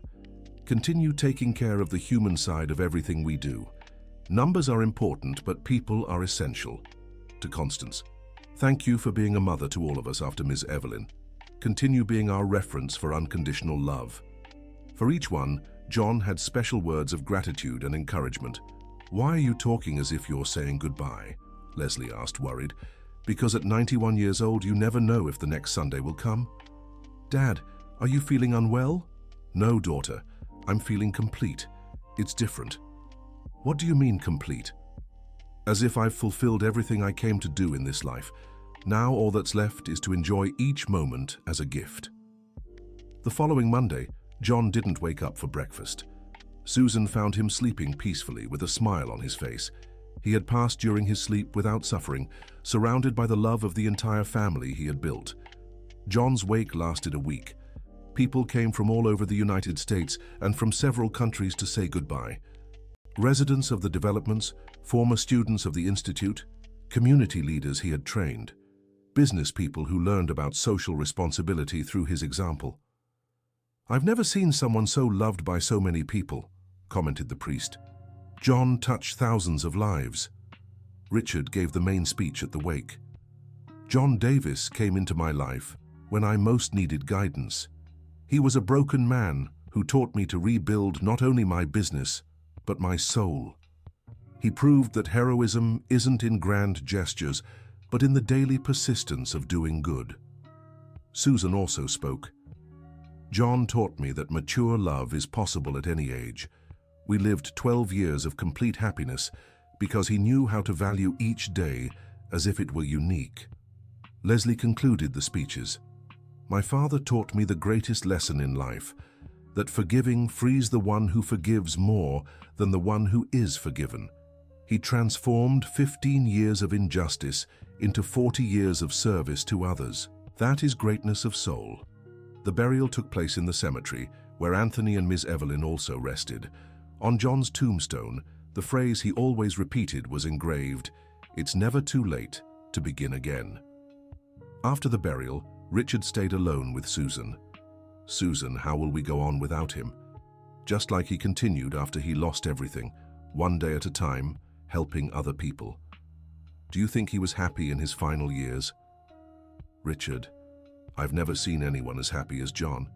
continue taking care of the human side of everything we do. Numbers are important, but people are essential. To Constance, thank you for being a mother to all of us after Miss Evelyn. Continue being our reference for unconditional love. For each one, John had special words of gratitude and encouragement. Why are you talking as if you're saying goodbye? Leslie asked, worried. Because at 91 years old, you never know if the next Sunday will come. Dad, are you feeling unwell? No, daughter. I'm feeling complete. It's different. What do you mean complete? As if I've fulfilled everything I came to do in this life. Now all that's left is to enjoy each moment as a gift. The following Monday, John didn't wake up for breakfast. Susan found him sleeping peacefully with a smile on his face. He had passed during his sleep without suffering, surrounded by the love of the entire family he had built. John's wake lasted a week. People came from all over the United States and from several countries to say goodbye. Residents of the developments, former students of the Institute, community leaders he had trained, business people who learned about social responsibility through his example. I've never seen someone so loved by so many people, commented the priest. John touched thousands of lives. Richard gave the main speech at the wake. John Davis came into my life when I most needed guidance. He was a broken man who taught me to rebuild not only my business, but my soul. He proved that heroism isn't in grand gestures, but in the daily persistence of doing good. Susan also spoke. John taught me that mature love is possible at any age. We lived 12 years of complete happiness because he knew how to value each day as if it were unique. Leslie concluded the speeches. My father taught me the greatest lesson in life, that forgiving frees the one who forgives more than the one who is forgiven. He transformed 15 years of injustice into 40 years of service to others. That is greatness of soul. The burial took place in the cemetery, where Anthony and Miss Evelyn also rested. On John's tombstone, the phrase he always repeated was engraved, "It's never too late to begin again." After the burial, Richard stayed alone with Susan. Susan, how will we go on without him? Just like he continued after he lost everything, one day at a time, helping other people. Do you think he was happy in his final years? Richard, I've never seen anyone as happy as John.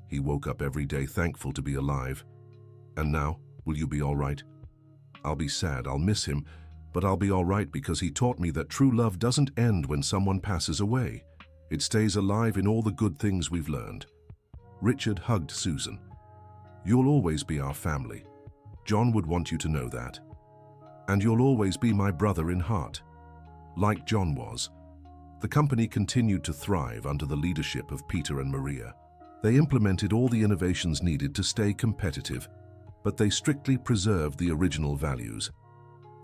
He woke up every day thankful to be alive. And now, will you be all right? I'll be sad, I'll miss him, but I'll be all right because he taught me that true love doesn't end when someone passes away. It stays alive in all the good things we've learned. Richard hugged Susan. You'll always be our family. John would want you to know that. And you'll always be my brother in heart. Like John was. The company continued to thrive under the leadership of Peter and Maria. They implemented all the innovations needed to stay competitive, but they strictly preserved the original values.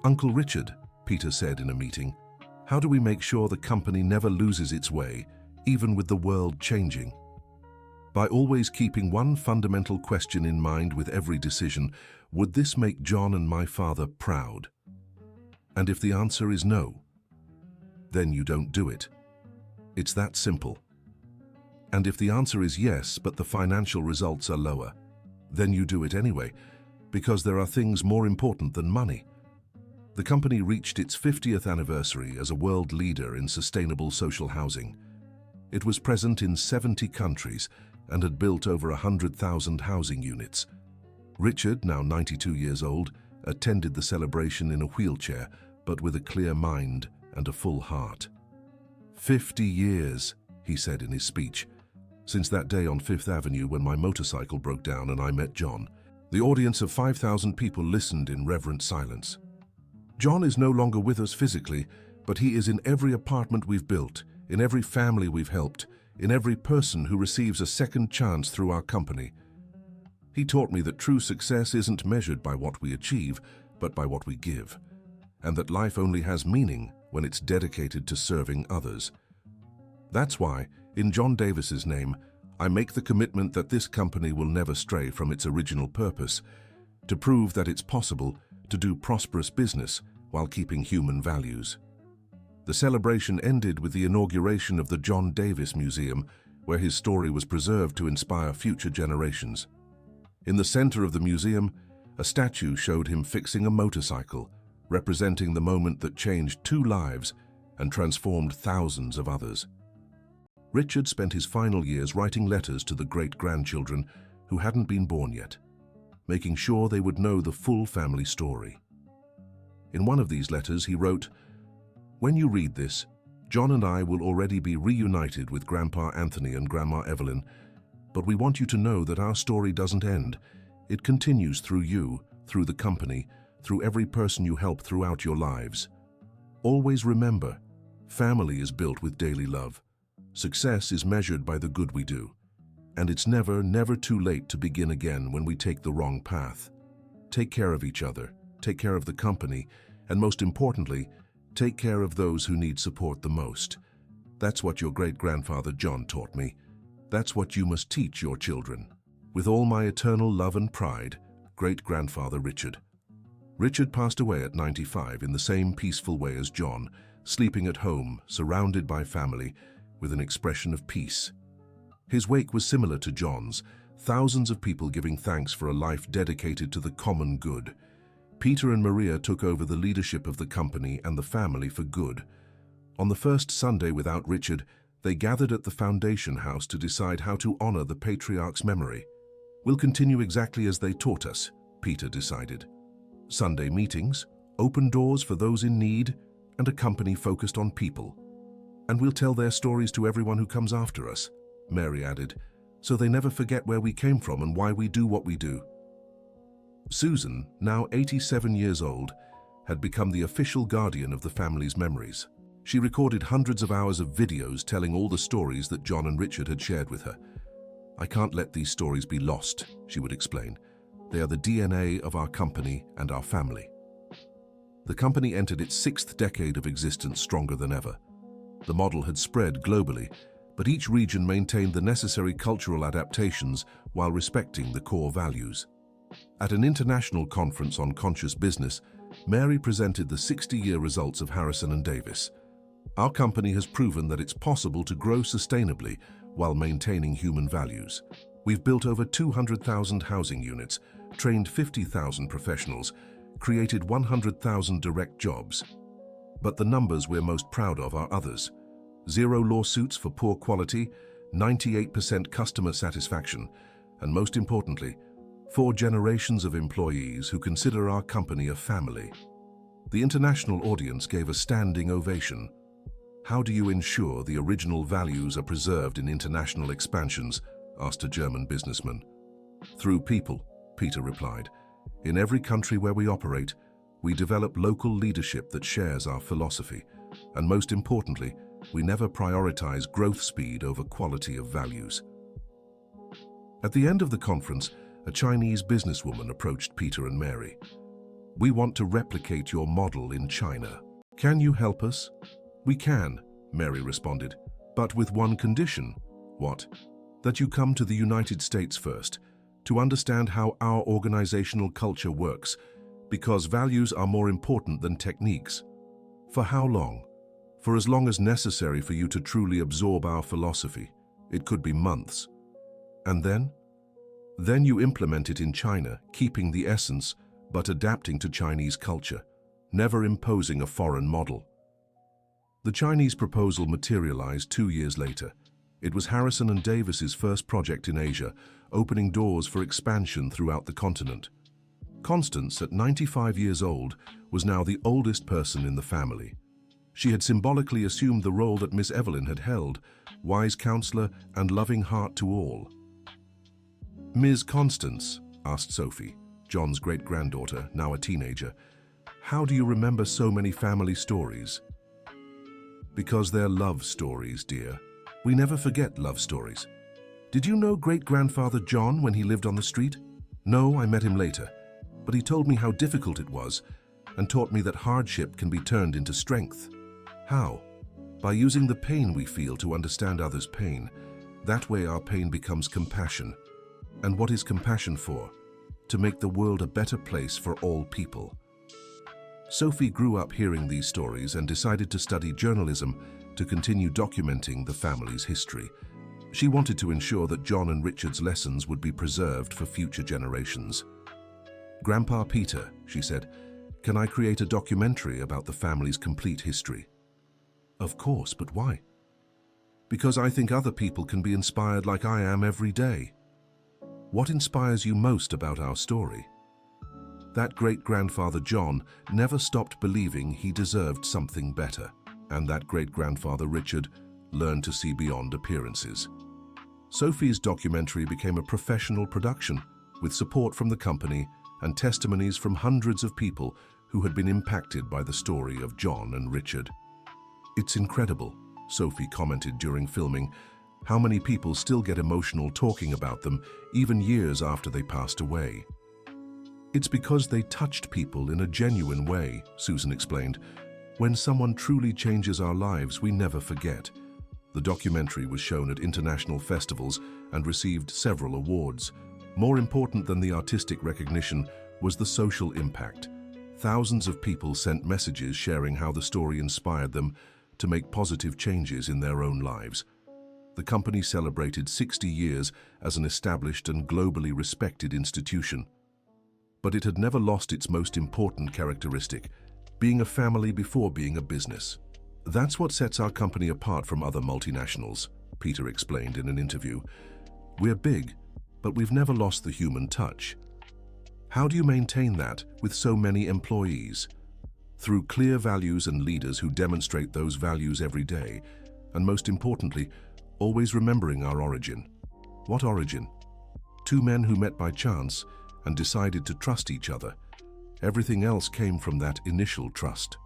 Uncle Richard, Peter said in a meeting, how do we make sure the company never loses its way, even with the world changing? By always keeping one fundamental question in mind with every decision: would this make John and my father proud? And if the answer is no, then you don't do it. It's that simple. And if the answer is yes, but the financial results are lower, then you do it anyway, because there are things more important than money. The company reached its 50th anniversary as a world leader in sustainable social housing. It was present in 70 countries and had built over 100,000 housing units. Richard, now 92 years old, attended the celebration in a wheelchair, but with a clear mind and a full heart. 50 years, he said in his speech, since that day on Fifth Avenue when my motorcycle broke down and I met John. The audience of 5,000 people listened in reverent silence. John is no longer with us physically, but he is in every apartment we've built, in every family we've helped, in every person who receives a second chance through our company. He taught me that true success isn't measured by what we achieve, but by what we give, and that life only has meaning when it's dedicated to serving others. That's why, in John Davis's name, I make the commitment that this company will never stray from its original purpose, to prove that it's possible to do prosperous business while keeping human values. The celebration ended with the inauguration of the John Davis Museum, where his story was preserved to inspire future generations. In the center of the museum, a statue showed him fixing a motorcycle, representing the moment that changed 2 lives and transformed thousands of others. Richard spent his final years writing letters to the great-grandchildren who hadn't been born yet, making sure they would know the full family story. In one of these letters he wrote, "When you read this, John and I will already be reunited with Grandpa Anthony and Grandma Evelyn, but we want you to know that our story doesn't end. It continues through you, through the company, through every person you help throughout your lives. Always remember, family is built with daily love. Success is measured by the good we do. And it's never, never too late to begin again when we take the wrong path. Take care of each other, take care of the company, and most importantly, take care of those who need support the most. That's what your great-grandfather John taught me. That's what you must teach your children. With all my eternal love and pride, great-grandfather Richard." Richard passed away at 95 in the same peaceful way as John, sleeping at home, surrounded by family, with an expression of peace. His wake was similar to John's, thousands of people giving thanks for a life dedicated to the common good. Peter and Maria took over the leadership of the company and the family for good. On the first Sunday without Richard, they gathered at the foundation house to decide how to honor the patriarch's memory. "We'll continue exactly as they taught us," Peter decided. "Sunday meetings, open doors for those in need, and a company focused on people. And we'll tell their stories to everyone who comes after us," Mary added, "so they never forget where we came from and why we do what we do." Susan, now 87 years old, had become the official guardian of the family's memories. She recorded hundreds of hours of videos telling all the stories that John and Richard had shared with her. "I can't let these stories be lost," she would explain. "They are the DNA of our company and our family." The company entered its 6th decade of existence stronger than ever. The model had spread globally, but each region maintained the necessary cultural adaptations while respecting the core values. At an international conference on conscious business, Mary presented the 60-year results of Harrison & Davis. "Our company has proven that it's possible to grow sustainably while maintaining human values. We've built over 200,000 housing units, trained 50,000 professionals, created 100,000 direct jobs. But the numbers we're most proud of are others. 0 lawsuits for poor quality, 98% customer satisfaction, and most importantly, 4 generations of employees who consider our company a family." The international audience gave a standing ovation. How do you ensure the original values are preserved in international expansions? Asked a German businessman. Through people, Peter replied. In every country where we operate, we develop local leadership that shares our philosophy. And most importantly, we never prioritize growth speed over quality of values. At the end of the conference, a Chinese businesswoman approached Peter and Mary. We want to replicate your model in China. Can you help us? We can, Mary responded, but with one condition. What? That you come to the United States first, to understand how our organizational culture works, because values are more important than techniques. For how long? For as long as necessary for you to truly absorb our philosophy. It could be months. And then? Then you implement it in China, keeping the essence, but adapting to Chinese culture, never imposing a foreign model. The Chinese proposal materialized 2 years later. It was Harrison and Davis's first project in Asia, opening doors for expansion throughout the continent. Constance, at 95 years old, was now the oldest person in the family. She had symbolically assumed the role that Miss Evelyn had held, wise counselor and loving heart to all. Ms. Constance, asked Sophie, John's great-granddaughter, now a teenager, how do you remember so many family stories? Because they're love stories, dear. We never forget love stories. Did you know great-grandfather John when he lived on the street? No, I met him later, but he told me how difficult it was and taught me that hardship can be turned into strength. How? By using the pain we feel to understand others' pain. That way our pain becomes compassion. And what is compassion for? To make the world a better place for all people. Sophie grew up hearing these stories and decided to study journalism to continue documenting the family's history. She wanted to ensure that John and Richard's lessons would be preserved for future generations. Grandpa Peter, she said, can I create a documentary about the family's complete history? Of course, but why? Because I think other people can be inspired like I am every day. What inspires you most about our story? That great-grandfather John never stopped believing he deserved something better, and that great-grandfather Richard learned to see beyond appearances. Sophie's documentary became a professional production, with support from the company and testimonies from hundreds of people who had been impacted by the story of John and Richard. It's incredible, Sophie commented during filming, how many people still get emotional talking about them even years after they passed away. It's because they touched people in a genuine way, Susan explained. When someone truly changes our lives, we never forget. The documentary was shown at international festivals and received several awards. More important than the artistic recognition was the social impact. Thousands of people sent messages sharing how the story inspired them to make positive changes in their own lives. The company celebrated 60 years as an established and globally respected institution. But it had never lost its most important characteristic, being a family before being a business. That's what sets our company apart from other multinationals, Peter explained in an interview. We're big, but we've never lost the human touch. How do you maintain that with so many employees? Through clear values and leaders who demonstrate those values every day, and most importantly, always remembering our origin. What origin? Two men who met by chance and decided to trust each other. Everything else came from that initial trust.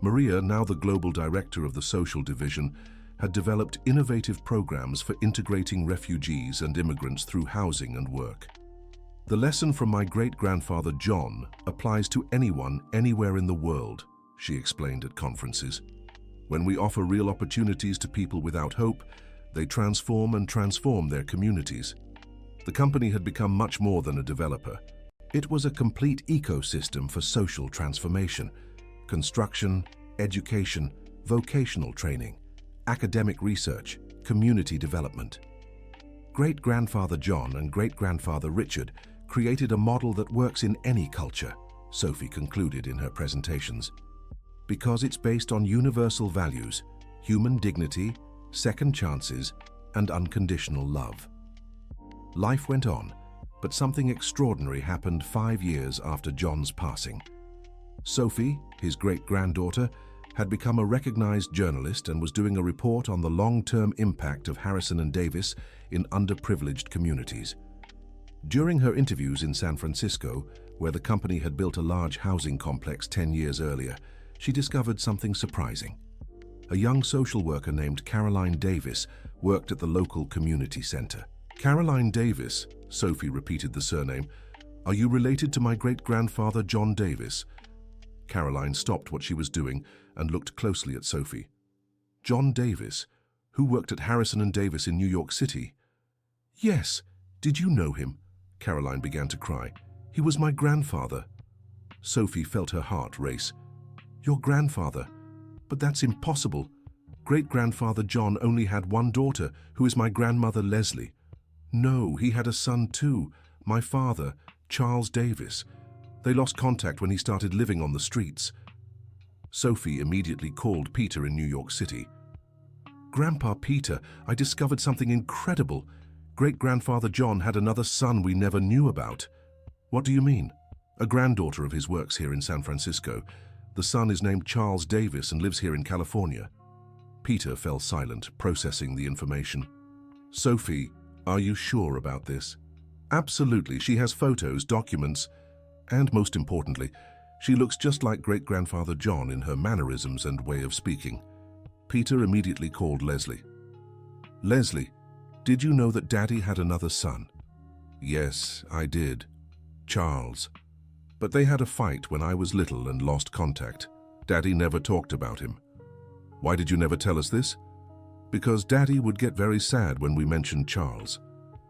Maria, now the global director of the social division, had developed innovative programs for integrating refugees and immigrants through housing and work. The lesson from my great-grandfather John applies to anyone, anywhere in the world, she explained at conferences. When we offer real opportunities to people without hope, they transform and transform their communities. The company had become much more than a developer. It was a complete ecosystem for social transformation, construction, education, vocational training, academic research, community development. Great-grandfather John and great-grandfather Richard created a model that works in any culture, Sophie concluded in her presentations. Because it's based on universal values, human dignity, second chances, and unconditional love. Life went on, but something extraordinary happened 5 years after John's passing. Sophie, his great-granddaughter, had become a recognized journalist and was doing a report on the long-term impact of Harrison and Davis in underprivileged communities. During her interviews in San Francisco, where the company had built a large housing complex 10 years earlier, she discovered something surprising. A young social worker named Caroline Davis worked at the local community center. Caroline Davis, Sophie repeated the surname. Are you related to my great-grandfather John Davis? Caroline stopped what she was doing and looked closely at Sophie. John Davis, who worked at Harrison and Davis in New York City? Yes. Did you know him? Caroline began to cry. He was my grandfather. Sophie felt her heart race. Your grandfather? But that's impossible. Great-grandfather John only had one daughter, who is my grandmother Leslie. No, he had a son too, my father, Charles Davis. They lost contact when he started living on the streets. Sophie immediately called Peter in New York City. Grandpa Peter, I discovered something incredible. Great-grandfather John had another son we never knew about. What do you mean? A granddaughter of his works here in San Francisco. The son is named Charles Davis and lives here in California. Peter fell silent, processing the information. Sophie, are you sure about this? Absolutely. She has photos, documents, and most importantly, she looks just like great-grandfather John in her mannerisms and way of speaking. Peter immediately called Leslie. Leslie, did you know that Daddy had another son? Yes, I did. Charles. But they had a fight when I was little and lost contact. Daddy never talked about him. Why did you never tell us this? Because Daddy would get very sad when we mentioned Charles.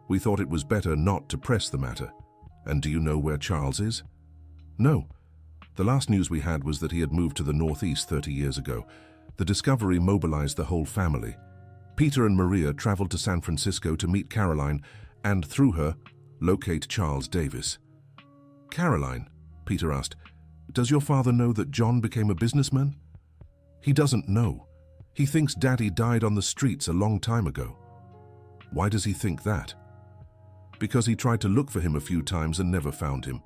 We thought it was better not to press the matter. And do you know where Charles is? No. The last news we had was that he had moved to the Northeast 30 years ago. The discovery mobilized the whole family. Peter and Maria traveled to San Francisco to meet Caroline and, through her, locate Charles Davis. Caroline, Peter asked, does your father know that John became a businessman? He doesn't know. He thinks Daddy died on the streets a long time ago. Why does he think that? Because he tried to look for him a few times and never found him.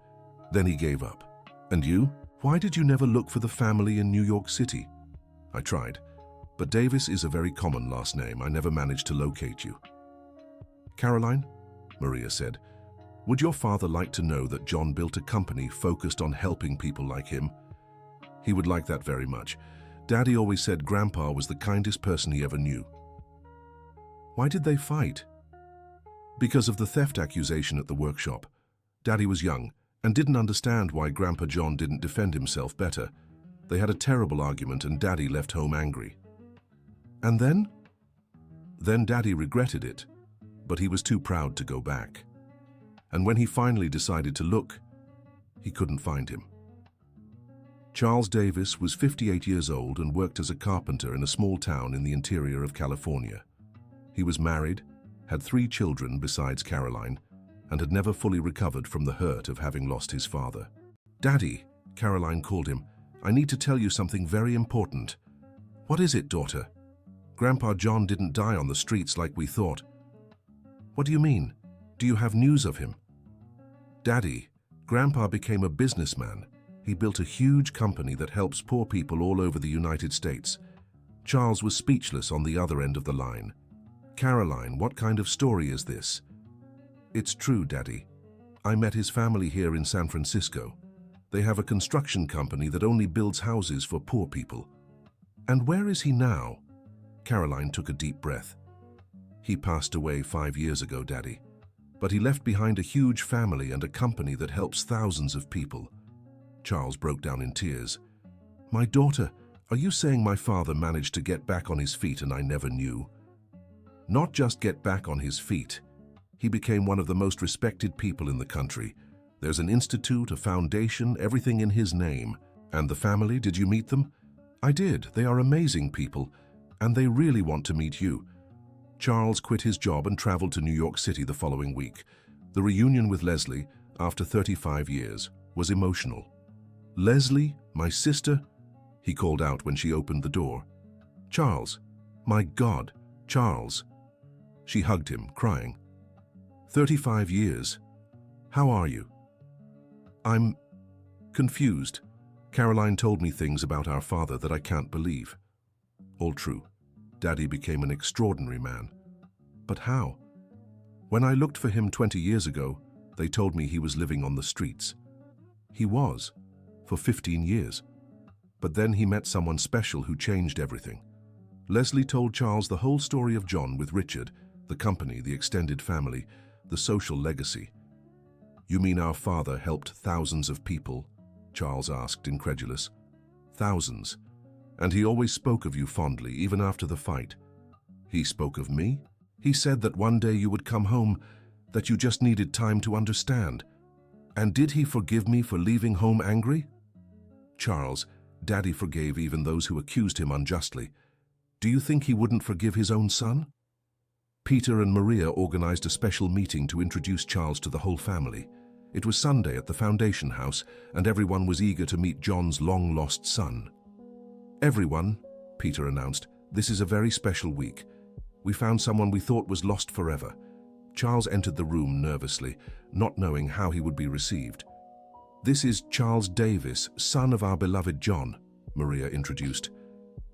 Then he gave up. And you? Why did you never look for the family in New York City? I tried, but Davis is a very common last name. I never managed to locate you. Caroline, Maria said, would your father like to know that John built a company focused on helping people like him? He would like that very much. Daddy always said Grandpa was the kindest person he ever knew. Why did they fight? Because of the theft accusation at the workshop. Daddy was young and didn't understand why Grandpa John didn't defend himself better. They had a terrible argument and Daddy left home angry. And then? Then Daddy regretted it, but he was too proud to go back. And when he finally decided to look, he couldn't find him. Charles Davis was 58 years old and worked as a carpenter in a small town in the interior of California. He was married, had 3 children besides Caroline, and had never fully recovered from the hurt of having lost his father. Daddy, Caroline called him, I need to tell you something very important. What is it, daughter? Grandpa John didn't die on the streets like we thought. What do you mean? Do you have news of him? Daddy, Grandpa became a businessman. He built a huge company that helps poor people all over the United States. Charles was speechless on the other end of the line. Caroline, what kind of story is this? It's true, Daddy. I met his family here in San Francisco. They have a construction company that only builds houses for poor people. And where is he now? Caroline took a deep breath. He passed away 5 years ago, Daddy. But he left behind a huge family and a company that helps thousands of people. Charles broke down in tears. My daughter, are you saying my father managed to get back on his feet and I never knew? Not just get back on his feet. He became one of the most respected people in the country. There's an institute, a foundation, everything in his name. And the family, did you meet them? I did. They are amazing people, and they really want to meet you. Charles quit his job and traveled to New York City the following week. The reunion with Leslie, after 35 years, was emotional. Leslie, my sister, he called out when she opened the door. Charles, my God, Charles. She hugged him, crying. 35 years. How are you? I'm confused. Caroline told me things about our father that I can't believe. All true. Daddy became an extraordinary man. But how? When I looked for him 20 years ago, they told me he was living on the streets. He was, for 15 years. But then he met someone special who changed everything. Leslie told Charles the whole story of John with Richard, the company, the extended family, the social legacy. "You mean our father helped thousands of people?" Charles asked, incredulous. "Thousands. And he always spoke of you fondly, even after the fight." "He spoke of me? He said that one day you would come home, that you just needed time to understand. And did he forgive me for leaving home angry?" "Charles, Daddy forgave even those who accused him unjustly. Do you think he wouldn't forgive his own son?" Peter and Maria organized a special meeting to introduce Charles to the whole family. It was Sunday at the foundation house, and everyone was eager to meet John's long-lost son. "Everyone," Peter announced, "this is a very special week. We found someone we thought was lost forever." Charles entered the room nervously, not knowing how he would be received. "This is Charles Davis, son of our beloved John," Maria introduced.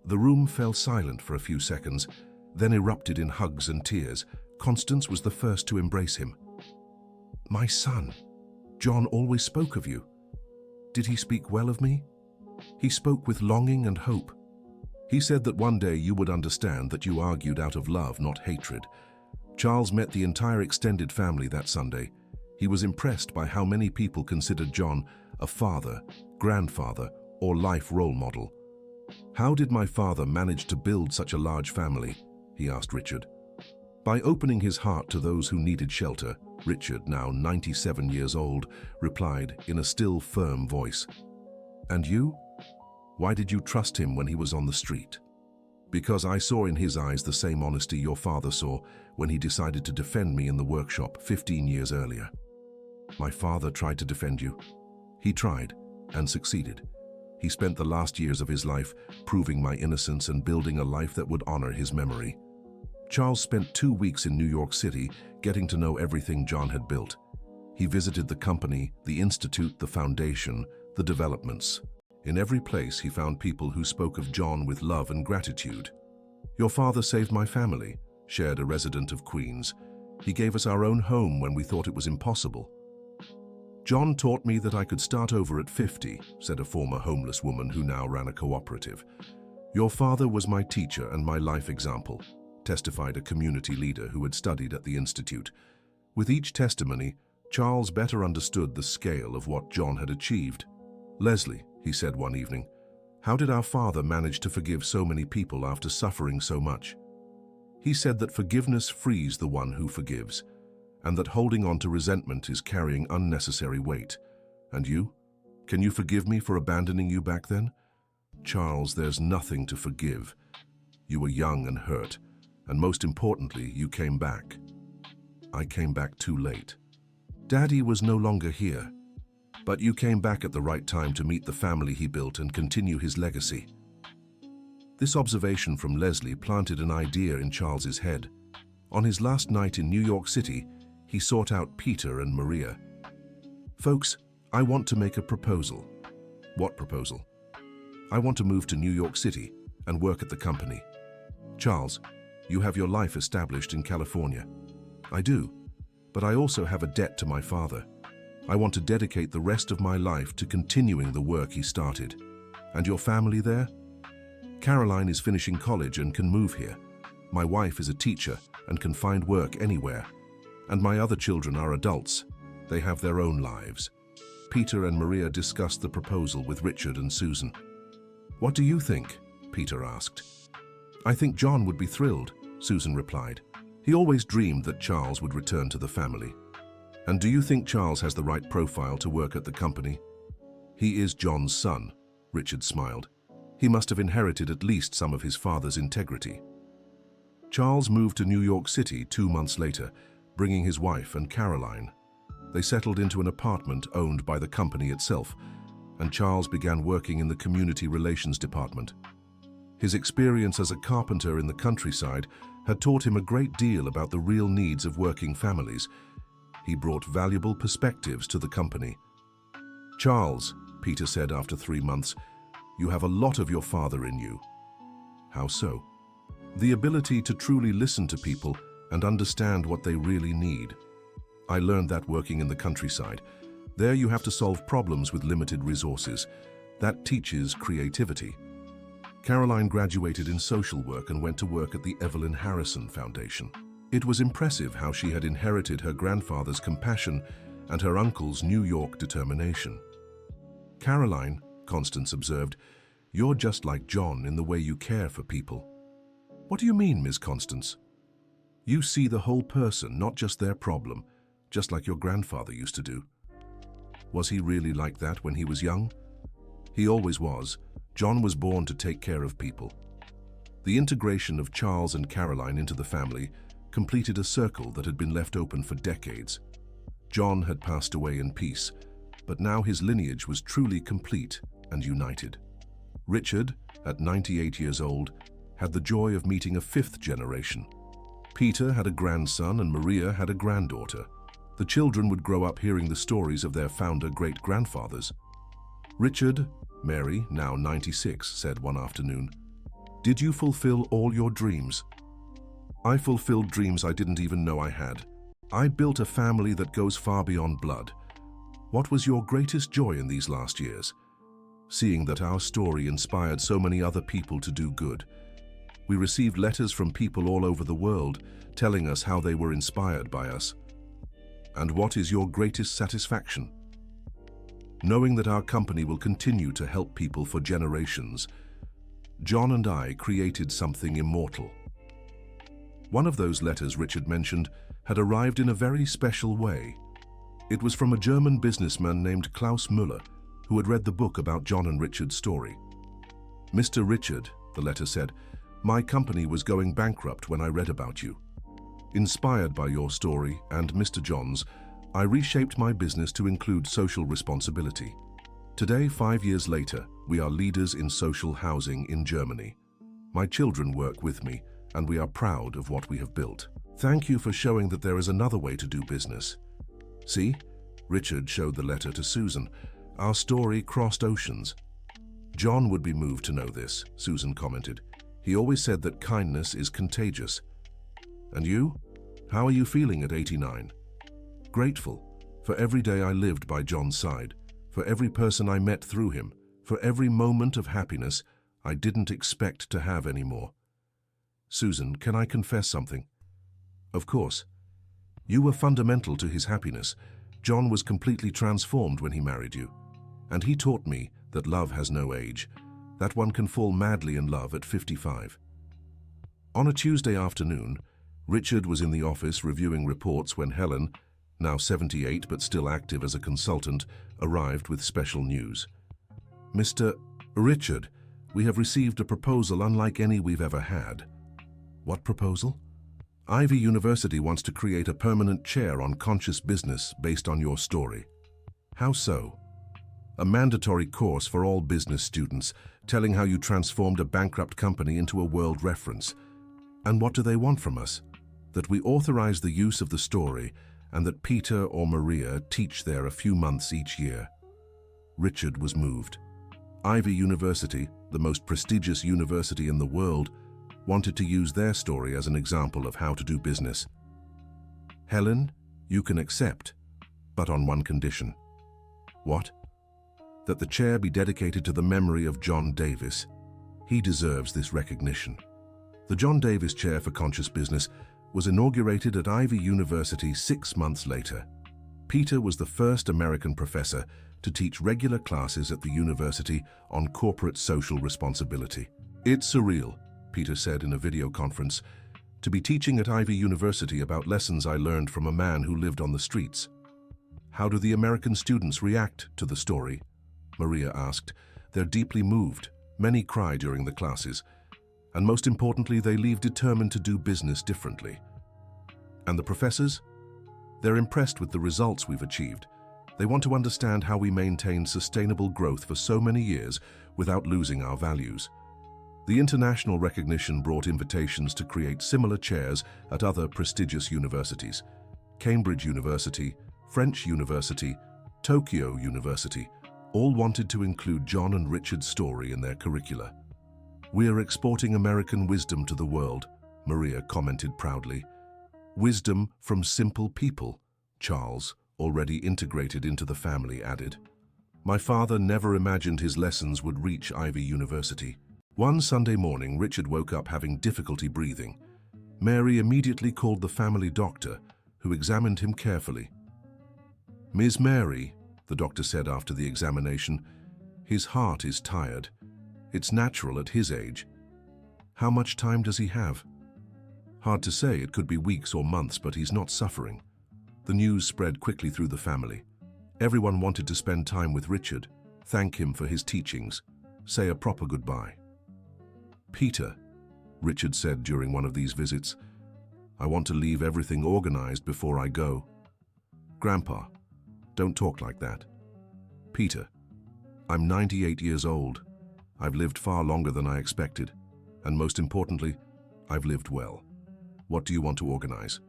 The room fell silent for a few seconds, then erupted in hugs and tears. Constance was the first to embrace him. "My son, John always spoke of you. Did he speak well of me?" "He spoke with longing and hope. He said that one day you would understand that you argued out of love, not hatred." Charles met the entire extended family that Sunday. He was impressed by how many people considered John a father, grandfather, or life role model. "How did my father manage to build such a large family?" he asked Richard. "By opening his heart to those who needed shelter," Richard, now 97 years old, replied in a still, firm voice. "And you? Why did you trust him when he was on the street?" "Because I saw in his eyes the same honesty your father saw when he decided to defend me in the workshop 15 years earlier." "My father tried to defend you." "He tried, and succeeded. He spent the last years of his life proving my innocence and building a life that would honor his memory." Charles spent 2 weeks in New York City getting to know everything John had built. He visited the company, the institute, the foundation, the developments. In every place he found people who spoke of John with love and gratitude. "Your father saved my family," shared a resident of Queens. "He gave us our own home when we thought it was impossible." "John taught me that I could start over at 50, said a former homeless woman who now ran a cooperative. "Your father was my teacher and my life example," testified a community leader who had studied at the institute. With each testimony, Charles better understood the scale of what John had achieved. "Leslie," he said one evening, "how did our father manage to forgive so many people after suffering so much?" He said that forgiveness frees the one who forgives, and that holding on to resentment is carrying unnecessary weight. "And you? Can you forgive me for abandoning you back then?" "Charles, there's nothing to forgive. You were young and hurt, and most importantly, you came back." "I came back too late. Daddy was no longer here. But you came back at the right time to meet the family he built and continue his legacy." This observation from Leslie planted an idea in Charles's head. On his last night in New York City, he sought out Peter and Maria. "Folks, I want to make a proposal." "What proposal?" "I want to move to New York City and work at the company." "Charles, you have your life established in California." "I do, but I also have a debt to my father. I want to dedicate the rest of my life to continuing the work he started." "And your family there?" "Caroline is finishing college and can move here. My wife is a teacher and can find work anywhere. And my other children are adults. They have their own lives." Peter and Maria discussed the proposal with Richard and Susan. "What do you think?" Peter asked. "I think John would be thrilled," Susan replied. "He always dreamed that Charles would return to the family." "And do you think Charles has the right profile to work at the company?" "He is John's son," Richard smiled. "He must have inherited at least some of his father's integrity." Charles moved to New York City 2 months later, bringing his wife and Caroline. They settled into an apartment owned by the company itself, and Charles began working in the community relations department. His experience as a carpenter in the countryside had taught him a great deal about the real needs of working families. He brought valuable perspectives to the company. "Charles," Peter said after 3 months. "You have a lot of your father in you." "How so?" "The ability to truly listen to people and understand what they really need. I learned that working in the countryside. There you have to solve problems with limited resources. That teaches creativity." Caroline graduated in social work and went to work at the Evelyn Harrison Foundation. It was impressive how she had inherited her grandfather's compassion and her uncle's New York determination. "Caroline," Constance observed, "you're just like John in the way you care for people." "What do you mean, Miss Constance?" "You see the whole person, not just their problem, just like your grandfather used to do." "Was he really like that when he was young?" "He always was. John was born to take care of people." The integration of Charles and Caroline into the family completed a circle that had been left open for decades. John had passed away in peace, but now his lineage was truly complete and united. Richard, at 98 years old, had the joy of meeting a fifth generation. Peter had a grandson and Maria had a granddaughter. The children would grow up hearing the stories of their founder great-grandfathers. Richard, Mary, now 96, said one afternoon, "Did you fulfill all your dreams?" "I fulfilled dreams I didn't even know I had. I built a family that goes far beyond blood." "What was your greatest joy in these last years?" "Seeing that our story inspired so many other people to do good. We received letters from people all over the world telling us how they were inspired by us." "And what is your greatest satisfaction?" "Knowing that our company will continue to help people for generations. John and I created something immortal." One of those letters Richard mentioned had arrived in a very special way. It was from a German businessman named Klaus Müller, who had read the book about John and Richard's story. "Mr. Richard," the letter said, "my company was going bankrupt when I read about you. Inspired by your story and Mr. John's, I reshaped my business to include social responsibility. Today, 5 years later, we are leaders in social housing in Germany. My children work with me, and we are proud of what we have built. Thank you for showing that there is another way to do business." "See?" Richard showed the letter to Susan. "Our story crossed oceans." "John would be moved to know this," Susan commented. "He always said that kindness is contagious." "And you? How are you feeling at 89? "Grateful for every day I lived by John's side, for every person I met through him, for every moment of happiness I didn't expect to have anymore." "Susan, can I confess something?" "Of course. You were fundamental to his happiness. John was completely transformed when he married you. And he taught me that love has no age, that one can fall madly in love at 55. On a Tuesday afternoon, Richard was in the office reviewing reports when Helen, now 78 but still active as a consultant, arrived with special news. "Mr. Richard, we have received a proposal unlike any we've ever had." "What proposal?" "Ivy University wants to create a permanent chair on conscious business based on your story." "How so?" "A mandatory course for all business students, telling how you transformed a bankrupt company into a world reference." "And what do they want from us?" "That we authorize the use of the story and that Peter or Maria teach there a few months each year." Richard was moved. Ivy University, the most prestigious university in the world, wanted to use their story as an example of how to do business. "Helen, you can accept, but on one condition." "What?" "That the chair be dedicated to the memory of John Davis. He deserves this recognition." The John Davis Chair for Conscious Business was inaugurated at Ivy University 6 months later. Peter was the first American professor to teach regular classes at the university on corporate social responsibility. "It's surreal," Peter said in a video conference, "to be teaching at Ivy University about lessons I learned from a man who lived on the streets." "How do the American students react to the story?" Maria asked. "They're deeply moved. Many cry during the classes. And most importantly, they leave determined to do business differently." "And the professors?" "They're impressed with the results we've achieved. They want to understand how we maintained sustainable growth for so many years without losing our values." The international recognition brought invitations to create similar chairs at other prestigious universities: Cambridge University, French University, Tokyo University, All wanted to include John and Richard's story in their curricula. "We are exporting American wisdom to the world," Maria commented proudly. "Wisdom from simple people," Charles, already integrated into the family, added. "My father never imagined his lessons would reach Ivy University." One Sunday morning, Richard woke up having difficulty breathing. Mary immediately called the family doctor, who examined him carefully. "Miss Mary," the doctor said after the examination, "his heart is tired. It's natural at his age. How much time does he have?" "Hard to say, it could be weeks or months, but he's not suffering." The news spread quickly through the family. Everyone wanted to spend time with Richard, thank him for his teachings, say a proper goodbye. "Peter," Richard said during one of these visits, "I want to leave everything organized before I go." "Grandpa, don't talk like that." "Peter, I'm 98 years old. I've lived far longer than I expected, and most importantly, I've lived well. What do you want to organize?"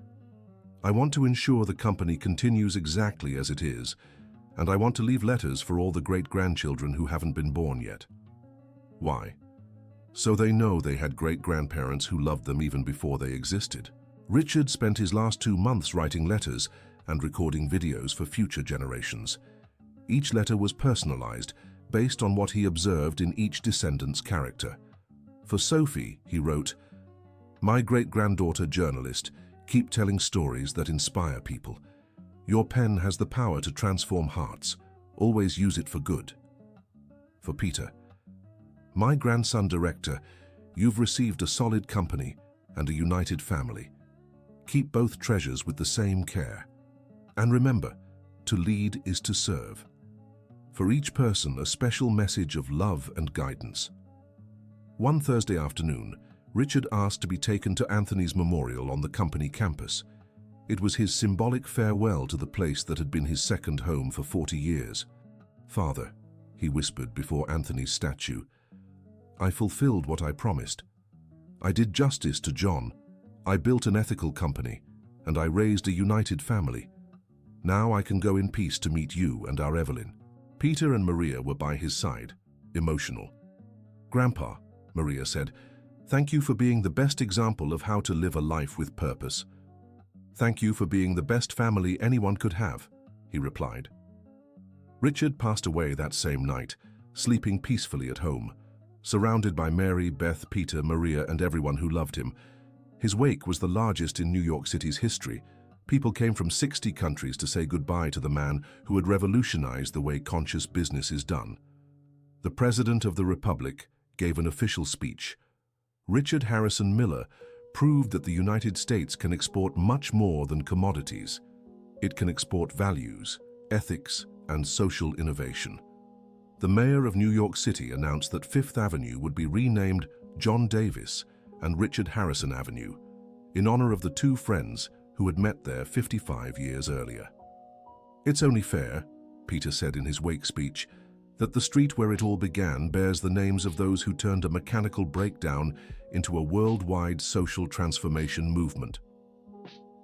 "I want to ensure the company continues exactly as it is, and I want to leave letters for all the great-grandchildren who haven't been born yet." "Why?" "So they know they had great-grandparents who loved them even before they existed." Richard spent his last 2 months writing letters and recording videos for future generations. Each letter was personalized, based on what he observed in each descendant's character. For Sophie, he wrote, "My great-granddaughter journalist, keep telling stories that inspire people. Your pen has the power to transform hearts. Always use it for good." For Peter, "My grandson director, you've received a solid company and a united family. Keep both treasures with the same care. And remember, to lead is to serve." For each person, a special message of love and guidance. One Thursday afternoon, Richard asked to be taken to Anthony's memorial on the company campus. It was his symbolic farewell to the place that had been his second home for 40 years. "Father," he whispered before Anthony's statue, "I fulfilled what I promised. I did justice to John. I built an ethical company, and I raised a united family. Now I can go in peace to meet you and our Evelyn." Peter and Maria were by his side, emotional. "Grandpa," Maria said, "thank you for being the best example of how to live a life with purpose." "Thank you for being the best family anyone could have," he replied. Richard passed away that same night, sleeping peacefully at home, surrounded by Mary, Beth, Peter, Maria, and everyone who loved him. His wake was the largest in New York City's history. People came from 60 countries to say goodbye to the man who had revolutionized the way conscious business is done. The President of the Republic gave an official speech. Richard Harrison Miller proved that the United States can export much more than commodities. It can export values, ethics, and social innovation. The mayor of New York City announced that Fifth Avenue would be renamed John Davis and Richard Harrison Avenue, in honor of the two friends who had met there 55 years earlier. "It's only fair," Peter said in his wake speech, "that the street where it all began bears the names of those who turned a mechanical breakdown into a worldwide social transformation movement."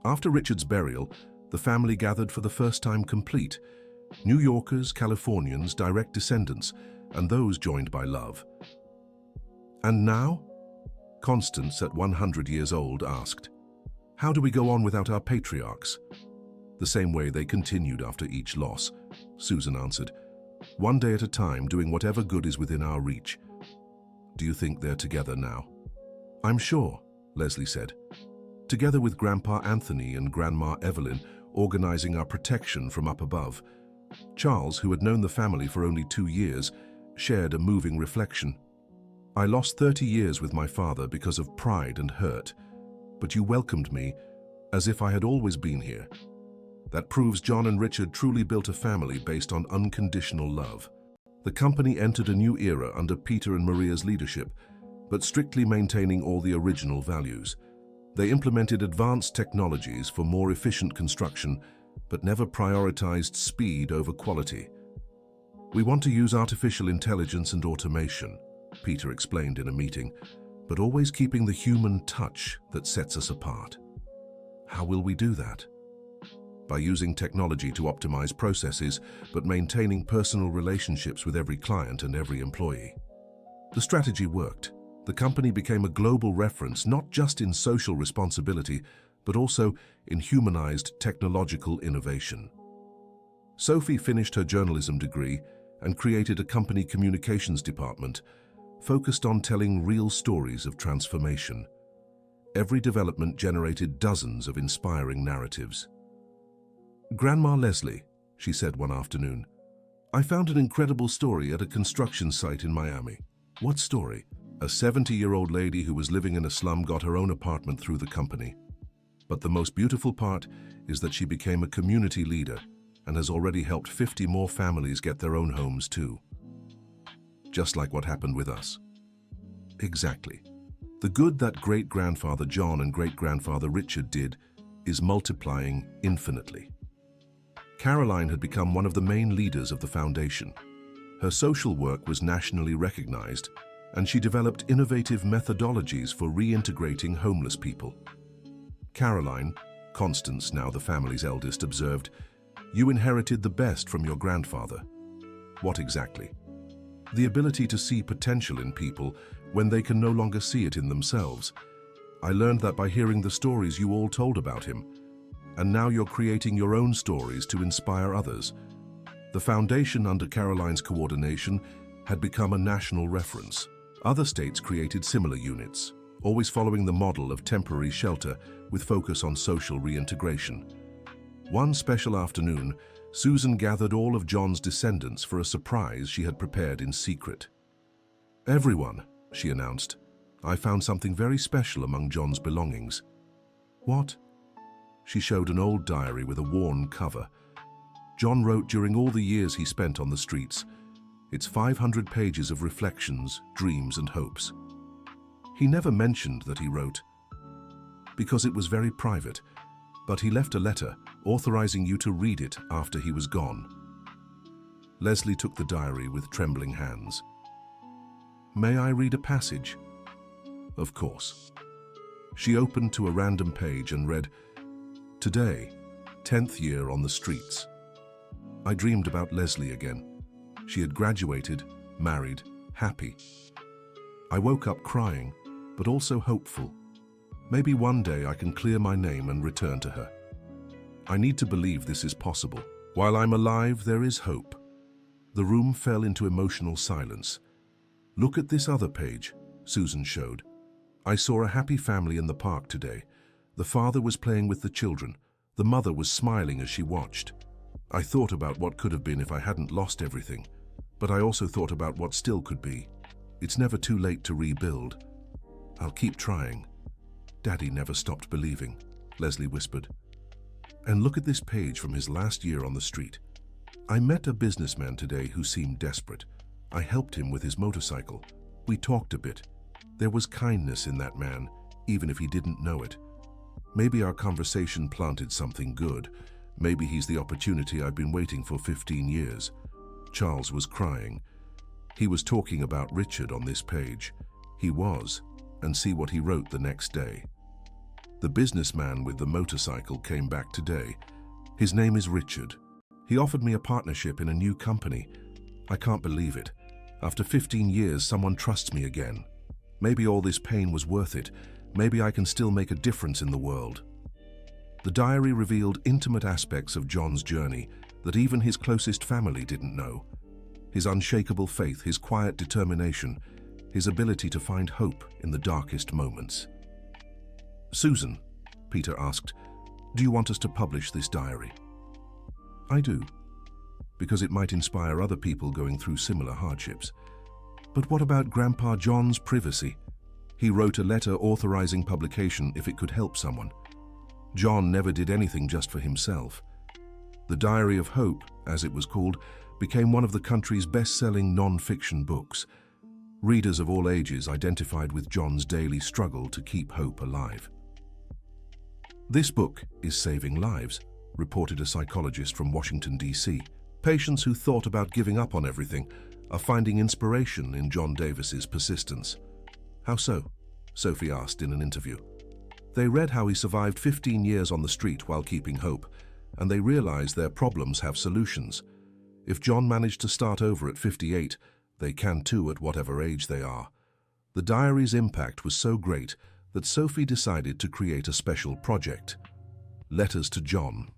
After Richard's burial, the family gathered for the first time complete. New Yorkers, Californians, direct descendants, and those joined by love. "And now?" Constance, at 100 years old, asked. "How do we go on without our patriarchs?" "The same way they continued after each loss," Susan answered. "One day at a time, doing whatever good is within our reach." "Do you think they're together now?" "I'm sure," Leslie said. "Together with Grandpa Anthony and Grandma Evelyn, organizing our protection from up above." Charles, who had known the family for only 2 years, shared a moving reflection. "I lost 30 years with my father because of pride and hurt, but you welcomed me as if I had always been here. That proves John and Richard truly built a family based on unconditional love." The company entered a new era under Peter and Maria's leadership, but strictly maintaining all the original values. They implemented advanced technologies for more efficient construction, but never prioritized speed over quality. "We want to use artificial intelligence and automation," Peter explained in a meeting, "but always keeping the human touch that sets us apart." "How will we do that?" by using technology to optimize processes, but maintaining personal relationships with every client and every employee. The strategy worked. The company became a global reference not just in social responsibility, but also in humanized technological innovation. Sophie finished her journalism degree and created a company communications department focused on telling real stories of transformation. Every development generated dozens of inspiring narratives. "Grandma Leslie," she said one afternoon, "I found an incredible story at a construction site in Miami." "What story?" "A 70-year-old lady who was living in a slum got her own apartment through the company. But the most beautiful part is that she became a community leader and has already helped 50 more families get their own homes too." Just like what happened with us. Exactly. The good that great-grandfather John and great-grandfather Richard did is multiplying infinitely. Caroline had become one of the main leaders of the foundation. Her social work was nationally recognized, and she developed innovative methodologies for reintegrating homeless people. Caroline, Constance, now the family's eldest, observed, "You inherited the best from your grandfather." What exactly? The ability to see potential in people when they can no longer see it in themselves. "I learned that by hearing the stories you all told about him, and now you're creating your own stories to inspire others." The foundation, under Caroline's coordination, had become a national reference. Other states created similar units, always following the model of temporary shelter with focus on social reintegration. One special afternoon, Susan gathered all of John's descendants for a surprise she had prepared in secret. "Everyone," she announced, "I found something very special among John's belongings." "What?" She showed an old diary with a worn cover. John wrote during all the years he spent on the streets. It's 500 pages of reflections, dreams, and hopes. He never mentioned that he wrote, because it was very private, but he left a letter authorizing you to read it after he was gone. Leslie took the diary with trembling hands. "May I read a passage?" "Of course." She opened to a random page and read, "Today, 10th year on the streets. I dreamed about Leslie again. She had graduated, married, happy. I woke up crying, but also hopeful. Maybe one day I can clear my name and return to her. I need to believe this is possible. While I'm alive, there is hope." The room fell into emotional silence. "Look at this other page," Susan showed. "I saw a happy family in the park today. The father was playing with the children. The mother was smiling as she watched. I thought about what could have been if I hadn't lost everything, but I also thought about what still could be. It's never too late to rebuild. I'll keep trying." "Daddy never stopped believing," Leslie whispered. "And look at this page from his last year on the street. I met a businessman today who seemed desperate. I helped him with his motorcycle. We talked a bit. There was kindness in that man, even if he didn't know it. Maybe our conversation planted something good. Maybe he's the opportunity I've been waiting for 15 years. Charles was crying. He was talking about Richard on this page. He was, and see what he wrote the next day. The businessman with the motorcycle came back today. His name is Richard. He offered me a partnership in a new company. I can't believe it. After 15 years, someone trusts me again. Maybe all this pain was worth it. Maybe I can still make a difference in the world." The diary revealed intimate aspects of John's journey that even his closest family didn't know. His unshakable faith, his quiet determination, his ability to find hope in the darkest moments. "Susan," Peter asked, "do you want us to publish this diary?" "I do, because it might inspire other people going through similar hardships." "But what about Grandpa John's privacy? He wrote a letter authorizing publication if it could help someone. John never did anything just for himself." The Diary of Hope, as it was called, became one of the country's best-selling non-fiction books. Readers of all ages identified with John's daily struggle to keep hope alive. "This book is saving lives," reported a psychologist from Washington, D.C. "Patients who thought about giving up on everything are finding inspiration in John Davis's persistence." "How so?" Sophie asked in an interview. "They read how he survived 15 years on the street while keeping hope, and they realize their problems have solutions. If John managed to start over at 58, they can too at whatever age they are. The diary's impact was so great that Sophie decided to create a special project. Letters to John.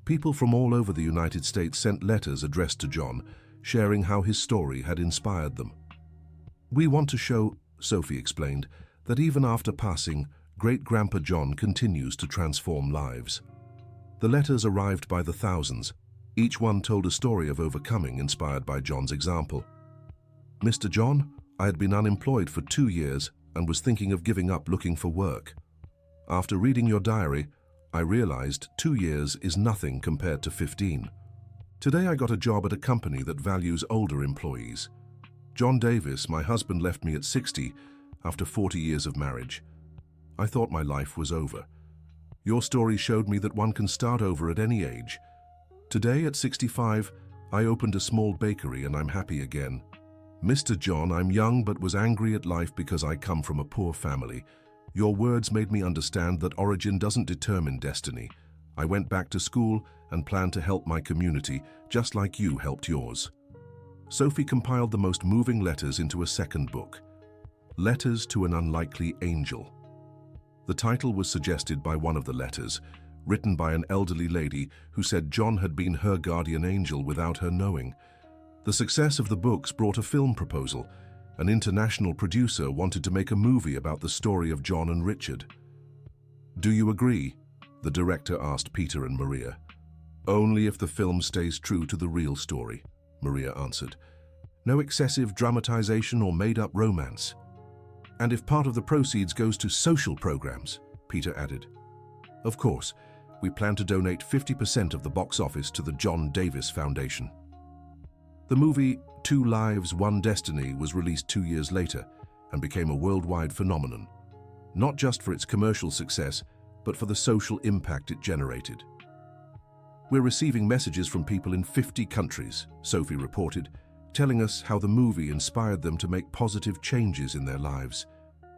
People from all over the United States sent letters addressed to John, sharing how his story had inspired them. "We want to show," Sophie explained, "that even after passing, Great-Grandpa John continues to transform lives." The letters arrived by the thousands. Each one told a story of overcoming, inspired by John's example. "Mr. John, I had been unemployed for 2 years and was thinking of giving up looking for work. After reading your diary, I realized 2 years is nothing compared to 15. Today I got a job at a company that values older employees. John Davis, my husband, left me at 60 after 40 years of marriage. I thought my life was over. Your story showed me that one can start over at any age. Today at 65, I opened a small bakery and I'm happy again. Mr. John, I'm young but was angry at life because I come from a poor family. Your words made me understand that origin doesn't determine destiny. I went back to school and planned to help my community, just like you helped yours." Sophie compiled the most moving letters into a second book, Letters to an Unlikely Angel. The title was suggested by one of the letters, written by an elderly lady who said John had been her guardian angel without her knowing. The success of the books brought a film proposal. An international producer wanted to make a movie about the story of John and Richard. "Do you agree?" the director asked Peter and Maria. "Only if the film stays true to the real story," Maria answered. "No excessive dramatization or made-up romance. And if part of the proceeds goes to social programs," Peter added. "Of course, we plan to donate 50% of the box office to the John Davis Foundation." The movie 2 Lives, One Destiny was released 2 years later and became a worldwide phenomenon, not just for its commercial success, but for the social impact it generated. "We're receiving messages from people in 50 countries, Sophie reported, telling us how the movie inspired them to make positive changes in their lives.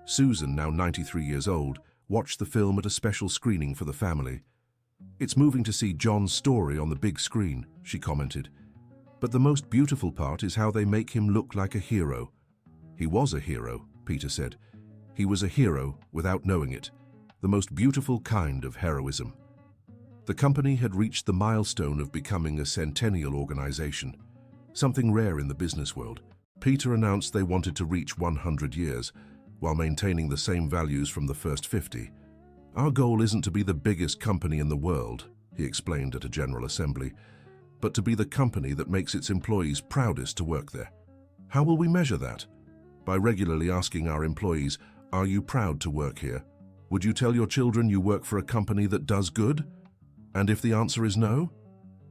Susan, now 93 years old, watched the film at a special screening for the family. "It's moving to see John's story on the big screen," she commented. "But the most beautiful part is how they make him look like a hero." "He was a hero," Peter said. "He was a hero without knowing it, the most beautiful kind of heroism." The company had reached the milestone of becoming a centennial organization, something rare in the business world. Peter announced they wanted to reach 100 years, while maintaining the same values from the first 50. "Our goal isn't to be the biggest company in the world," he explained at a general assembly, "but to be the company that makes its employees proudest to work there." "How will we measure that?" "By regularly asking our employees, 'Are you proud to work here? Would you tell your children you work for a company that does good?' And if the answer is no,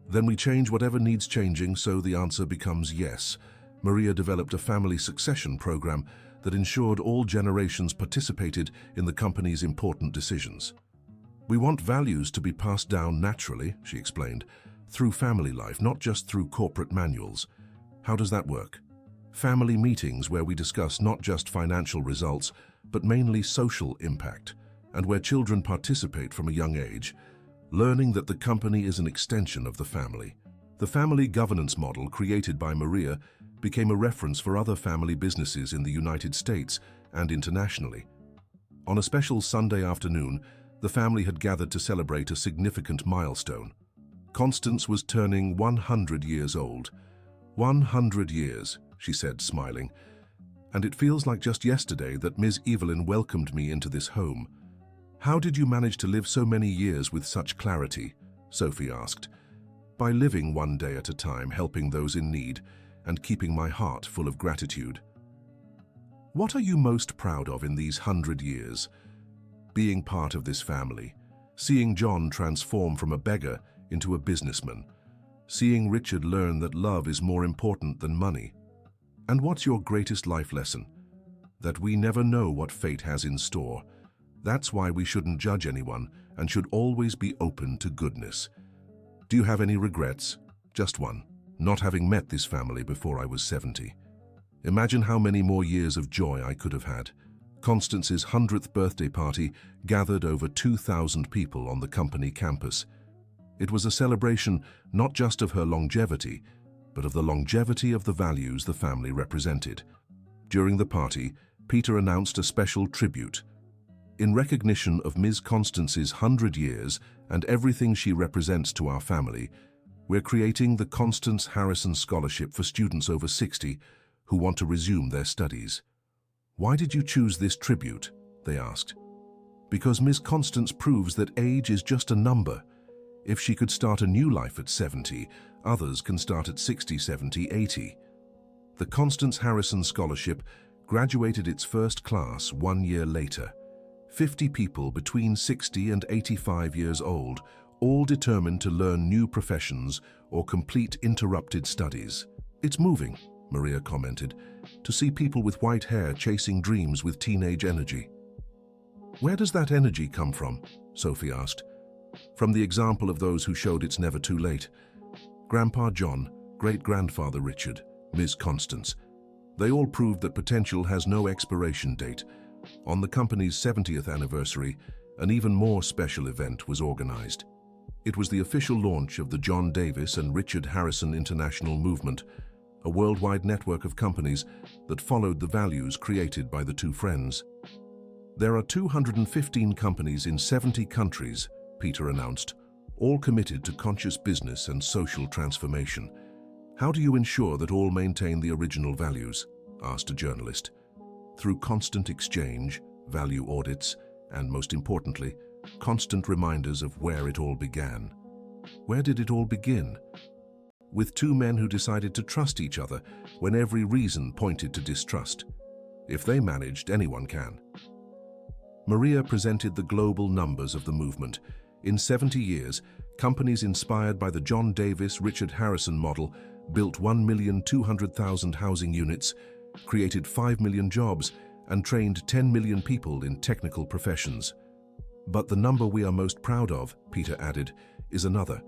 then we change whatever needs changing so the answer becomes yes." Maria developed a family succession program that ensured all generations participated in the company's important decisions. "We want values to be passed down naturally," she explained, "through family life, not just through corporate manuals." "How does that work?" "Family meetings where we discuss not just financial results, but mainly social impact, and where children participate from a young age, learning that the company is an extension of the family." The family governance model created by Maria became a reference for other family businesses in the United States and internationally. On a special Sunday afternoon, the family had gathered to celebrate a significant milestone. Constance was turning 100 years old. 100 years, she said, smiling. "And it feels like just yesterday that Ms. Evelyn welcomed me into this home." "How did you manage to live so many years with such clarity?" Sophie asked. "By living one day at a time, helping those in need, and keeping my heart full of gratitude." "What are you most proud of in these 100 years?" "Being part of this family, seeing John transform from a beggar into a businessman, seeing Richard learn that love is more important than money." "And what's your greatest life lesson?" "That we never know what fate has in store. That's why we shouldn't judge anyone and should always be open to goodness." "Do you have any regrets?" "Just one. Not having met this family before I was 70. Imagine how many more years of joy I could have had." Constance's 100th birthday party gathered over 2,000 people on the company campus. It was a celebration not just of her longevity, but of the longevity of the values the family represented. During the party, Peter announced a special tribute. In recognition of Ms. Constance's 100 years and everything she represents to our family, we're creating the Constance Harrison Scholarship for students over 60 who want to resume their studies. "Why did you choose this tribute?" they asked. "Because Ms. Constance proves that age is just a number. If she could start a new life at 70, others can start at 60, 70, 80. The Constance Harrison Scholarship graduated its first class 1 year later. 50 people between 60 and 85 years old, all determined to learn new professions or complete interrupted studies. "It's moving," Maria commented, "to see people with white hair chasing dreams with teenage energy." "Where does that energy come from?" Sophie asked. "From the example of those who showed it's never too late. Grandpa John, great-grandfather Richard, Ms. Constance. They all proved that potential has no expiration date. On the company's 70th anniversary, an even more special event was organized. It was the official launch of the John Davis and Richard Harrison International Movement, a worldwide network of companies that followed the values created by the two friends. There are 215 companies in 70 countries, Peter announced, all committed to conscious business and social transformation. "How do you ensure that all maintain the original values?" asked a journalist. "Through constant exchange, value audits, and most importantly, constant reminders of where it all began." Where did it all begin? With two men who decided to trust each other when every reason pointed to distrust. If they managed, anyone can. Maria presented the global numbers of the movement. In 70 years, companies inspired by the John Davis, Richard Harrison model built 1,200,000 housing units, created 5 million jobs, and trained 10 million people in technical professions. But the number we are most proud of, Peter added, is another.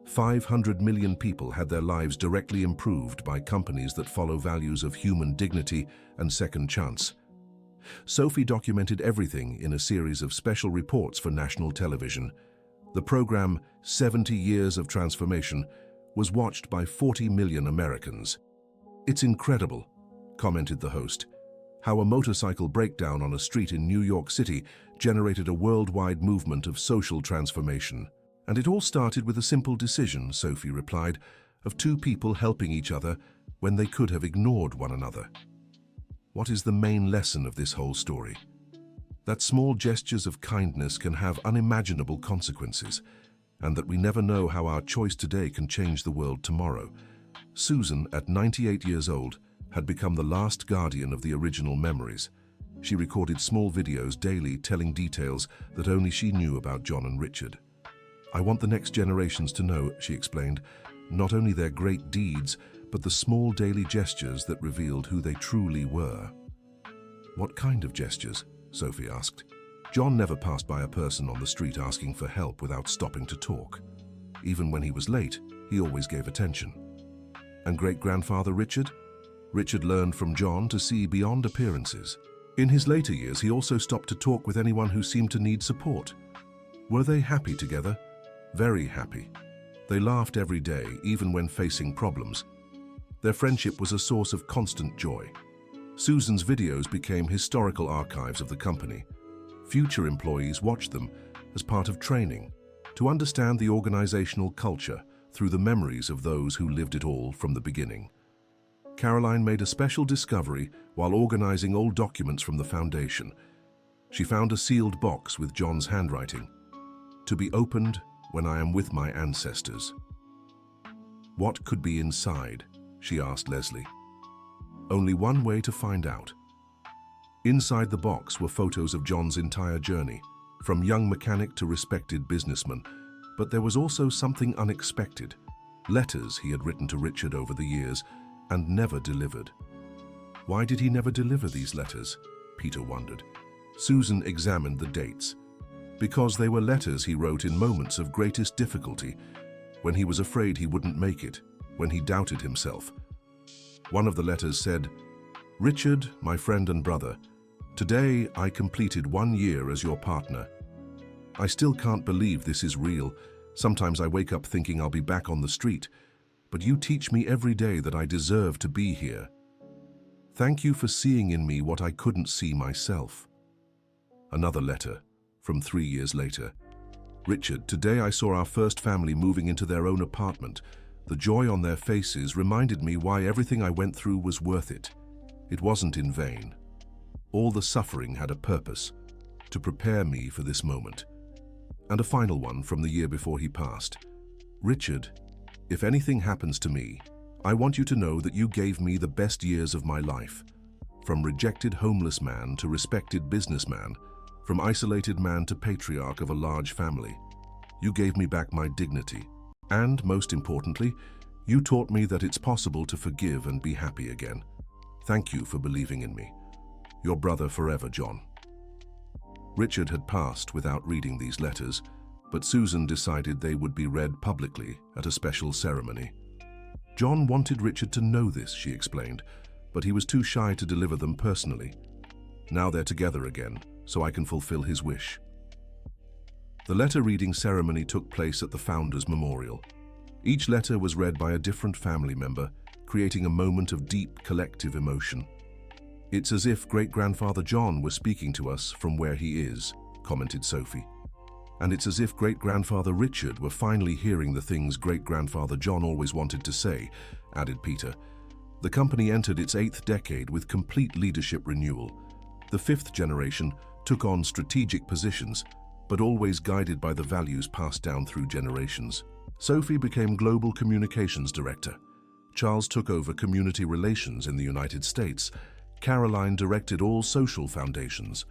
500 million people had their lives directly improved by companies that follow values of human dignity and second chance. Sophie documented everything in a series of special reports for national television. The program, 70 Years of Transformation, was watched by 40 million Americans. "It's incredible," commented the host, "how a motorcycle breakdown on a street in New York City generated a worldwide movement of social transformation. And it all started with a simple decision," Sophie replied, "of two people helping each other when they could have ignored one another." What is the main lesson of this whole story? That small gestures of kindness can have unimaginable consequences, and that we never know how our choice today can change the world tomorrow. Susan, at 98 years old, had become the last guardian of the original memories. She recorded small videos daily telling details that only she knew about John and Richard. "I want the next generations to know," she explained, "not only their great deeds, but the small daily gestures that revealed who they truly were." "What kind of gestures?" Sophie asked. "John never passed by a person on the street asking for help without stopping to talk. Even when he was late, he always gave attention." "And great-grandfather Richard?" "Richard learned from John to see beyond appearances. In his later years, he also stopped to talk with anyone who seemed to need support." "Were they happy together?" "Very happy. They laughed every day, even when facing problems. Their friendship was a source of constant joy." Susan's videos became historical archives of the company. Future employees watched them as part of training to understand the organizational culture through the memories of those who lived it all from the beginning. Caroline made a special discovery while organizing old documents from the foundation. She found a sealed box with John's handwriting. "To be opened when I am with my ancestors." What could be inside? She asked Leslie. Only one way to find out. Inside the box were photos of John's entire journey, from young mechanic to respected businessman. But there was also something unexpected. Letters he had written to Richard over the years and never delivered. Why did he never deliver these letters? Peter wondered. Susan examined the dates. Because they were letters he wrote in moments of greatest difficulty, when he was afraid he wouldn't make it, when he doubted himself. One of the letters said, "Richard, my friend and brother, today I completed 1 year as your partner. I still can't believe this is real. Sometimes I wake up thinking I'll be back on the street, but you teach me every day that I deserve to be here. Thank you for seeing in me what I couldn't see myself." Another letter, from 3 years later. "Richard, today I saw our first family moving into their own apartment. The joy on their faces reminded me why everything I went through was worth it. It wasn't in vain. All the suffering had a purpose, to prepare me for this moment." And a final one from the year before he passed. "Richard, if anything happens to me, I want you to know that you gave me the best years of my life. From rejected homeless man to respected businessman, from isolated man to patriarch of a large family. You gave me back my dignity. And, most importantly, you taught me that it's possible to forgive and be happy again. Thank you for believing in me. Your brother forever, John." Richard had passed without reading these letters, but Susan decided they would be read publicly at a special ceremony. "John wanted Richard to know this," she explained, "but he was too shy to deliver them personally. Now they're together again, so I can fulfill his wish." The letter reading ceremony took place at the Founders Memorial. Each letter was read by a different family member, creating a moment of deep collective emotion. "It's as if great-grandfather John was speaking to us from where he is," commented Sophie. "And it's as if great-grandfather Richard were finally hearing the things great-grandfather John always wanted to say," added Peter. The company entered its 8th decade with complete leadership renewal. The 5th generation took on strategic positions, but always guided by the values passed down through generations. Sophie became Global Communications Director. Charles took over Community Relations in the United States. Caroline directed all social foundations.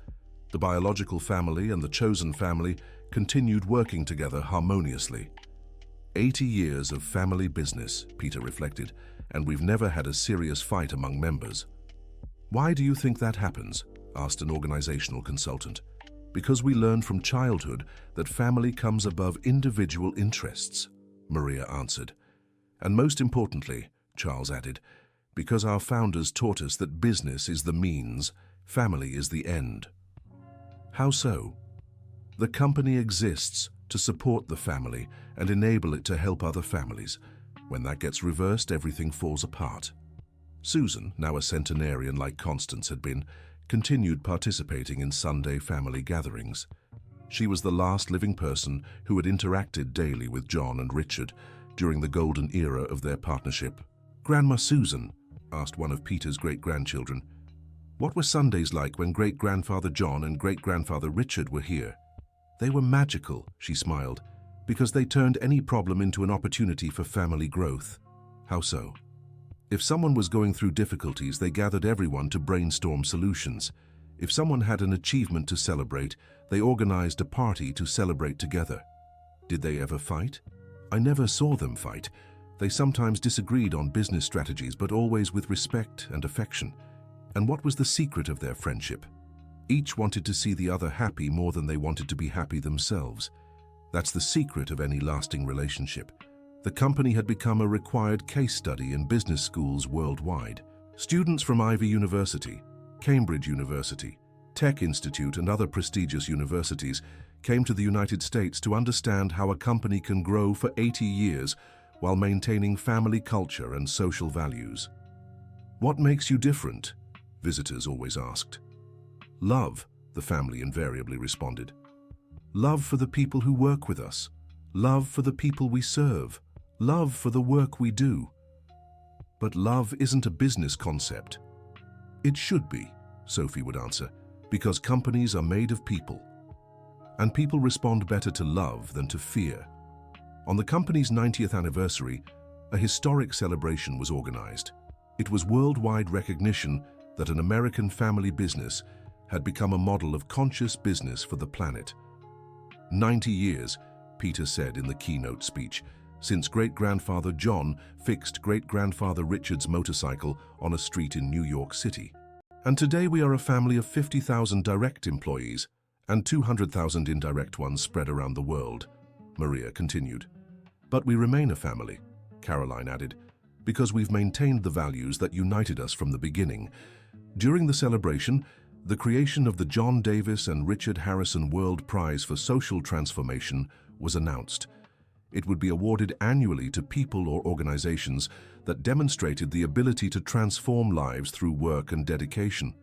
The biological family and the chosen family continued working together harmoniously. 80 years of family business, Peter reflected, and we've never had a serious fight among members. "Why do you think that happens?" asked an organizational consultant. "Because we learn from childhood that family comes above individual interests," Maria answered. "And most importantly," Charles added, "because our founders taught us that business is the means, family is the end." "How so?" "The company exists to support the family and enable it to help other families. When that gets reversed, everything falls apart." Susan, now a centenarian like Constance had been, continued participating in Sunday family gatherings. She was the last living person who had interacted daily with John and Richard during the golden era of their partnership. "Grandma Susan," asked one of Peter's great-grandchildren, "what were Sundays like when great-grandfather John and great-grandfather Richard were here?" "They were magical," she smiled, "because they turned any problem into an opportunity for family growth." "How so?" "If someone was going through difficulties, they gathered everyone to brainstorm solutions. If someone had an achievement to celebrate, they organized a party to celebrate together." "Did they ever fight?" "I never saw them fight. They sometimes disagreed on business strategies, but always with respect and affection." "And what was the secret of their friendship?" "Each wanted to see the other happy more than they wanted to be happy themselves. That's the secret of any lasting relationship." The company had become a required case study in business schools worldwide. Students from Ivy University, Cambridge University, Tech Institute, and other prestigious universities came to the United States to understand how a company can grow for 80 years while maintaining family culture and social values. "What makes you different?" visitors always asked. "Love," the family invariably responded. "Love for the people who work with us. Love for the people we serve. Love for the work we do." "But love isn't a business concept." "It should be," Sophie would answer, "because companies are made of people. And people respond better to love than to fear." On the company's 90th anniversary, a historic celebration was organized. It was worldwide recognition that an American family business had become a model of conscious business for the planet. 90 years, Peter said in the keynote speech, since great-grandfather John fixed great-grandfather Richard's motorcycle on a street in New York City. "And today we are a family of 50,000 direct employees and 200,000 indirect ones spread around the world," Maria continued. "But we remain a family," Caroline added, "because we've maintained the values that united us from the beginning." During the celebration, the creation of the John Davis and Richard Harrison World Prize for Social Transformation was announced. It would be awarded annually to people or organizations that demonstrated the ability to transform lives through work and dedication.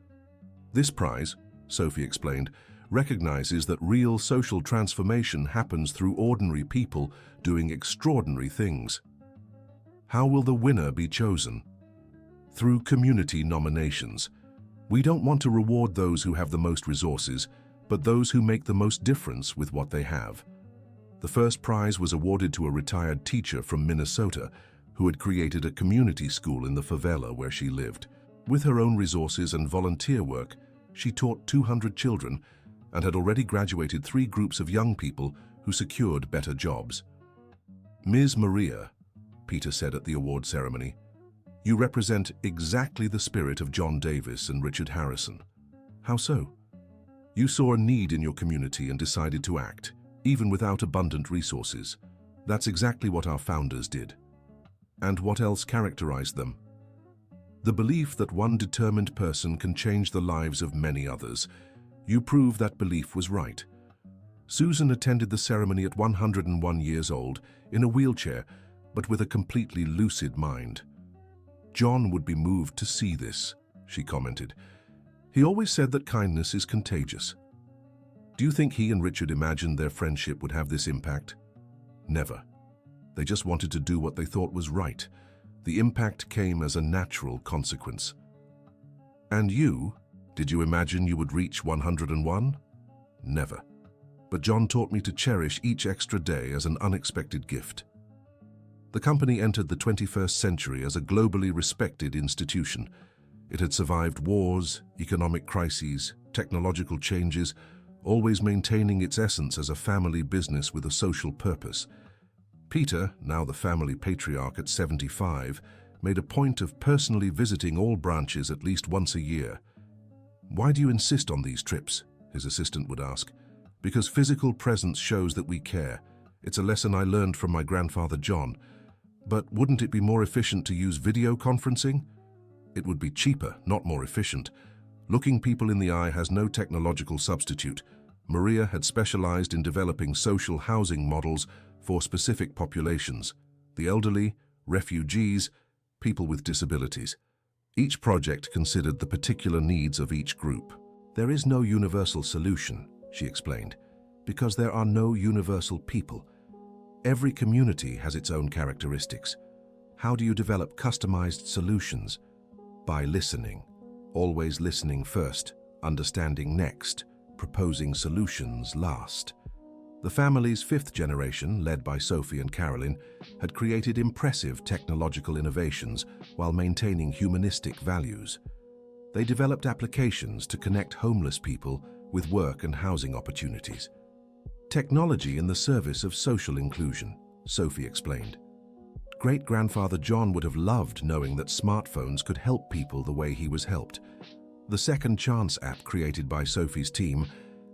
This prize, Sophie explained, recognizes that real social transformation happens through ordinary people doing extraordinary things. How will the winner be chosen? Through community nominations. We don't want to reward those who have the most resources, but those who make the most difference with what they have. The first prize was awarded to a retired teacher from Minnesota who had created a community school in the favela where she lived. With her own resources and volunteer work, she taught 200 children and had already graduated 3 groups of young people who secured better jobs. Ms. Maria, Peter said at the award ceremony, you represent exactly the spirit of John Davis and Richard Harrison. How so? You saw a need in your community and decided to act, even without abundant resources. That's exactly what our founders did. And what else characterized them? The belief that one determined person can change the lives of many others. You prove that belief was right. Susan attended the ceremony at 101 years old, in a wheelchair, but with a completely lucid mind. John would be moved to see this, she commented. He always said that kindness is contagious. Do you think he and Richard imagined their friendship would have this impact? Never. They just wanted to do what they thought was right. The impact came as a natural consequence. And you? Did you imagine you would reach 101? Never. But John taught me to cherish each extra day as an unexpected gift. The company entered the 21st century as a globally respected institution. It had survived wars, economic crises, technological changes, always maintaining its essence as a family business with a social purpose. Peter, now the family patriarch at 75, made a point of personally visiting all branches at least once a year. Why do you insist on these trips? His assistant would ask. Because physical presence shows that we care. It's a lesson I learned from my grandfather John. But wouldn't it be more efficient to use video conferencing? It would be cheaper, not more efficient. Looking people in the eye has no technological substitute. Maria had specialized in developing social housing models for specific populations: the elderly, refugees, people with disabilities. Each project considered the particular needs of each group. There is no universal solution, she explained, because there are no universal people. Every community has its own characteristics. How do you develop customized solutions? By listening. Always listening first, understanding next, proposing solutions last. The family's 5th generation, led by Sophie and Carolyn, had created impressive technological innovations while maintaining humanistic values. They developed applications to connect homeless people with work and housing opportunities. Technology in the service of social inclusion, Sophie explained. Great-grandfather John would have loved knowing that smartphones could help people the way he was helped. The Second Chance app created by Sophie's team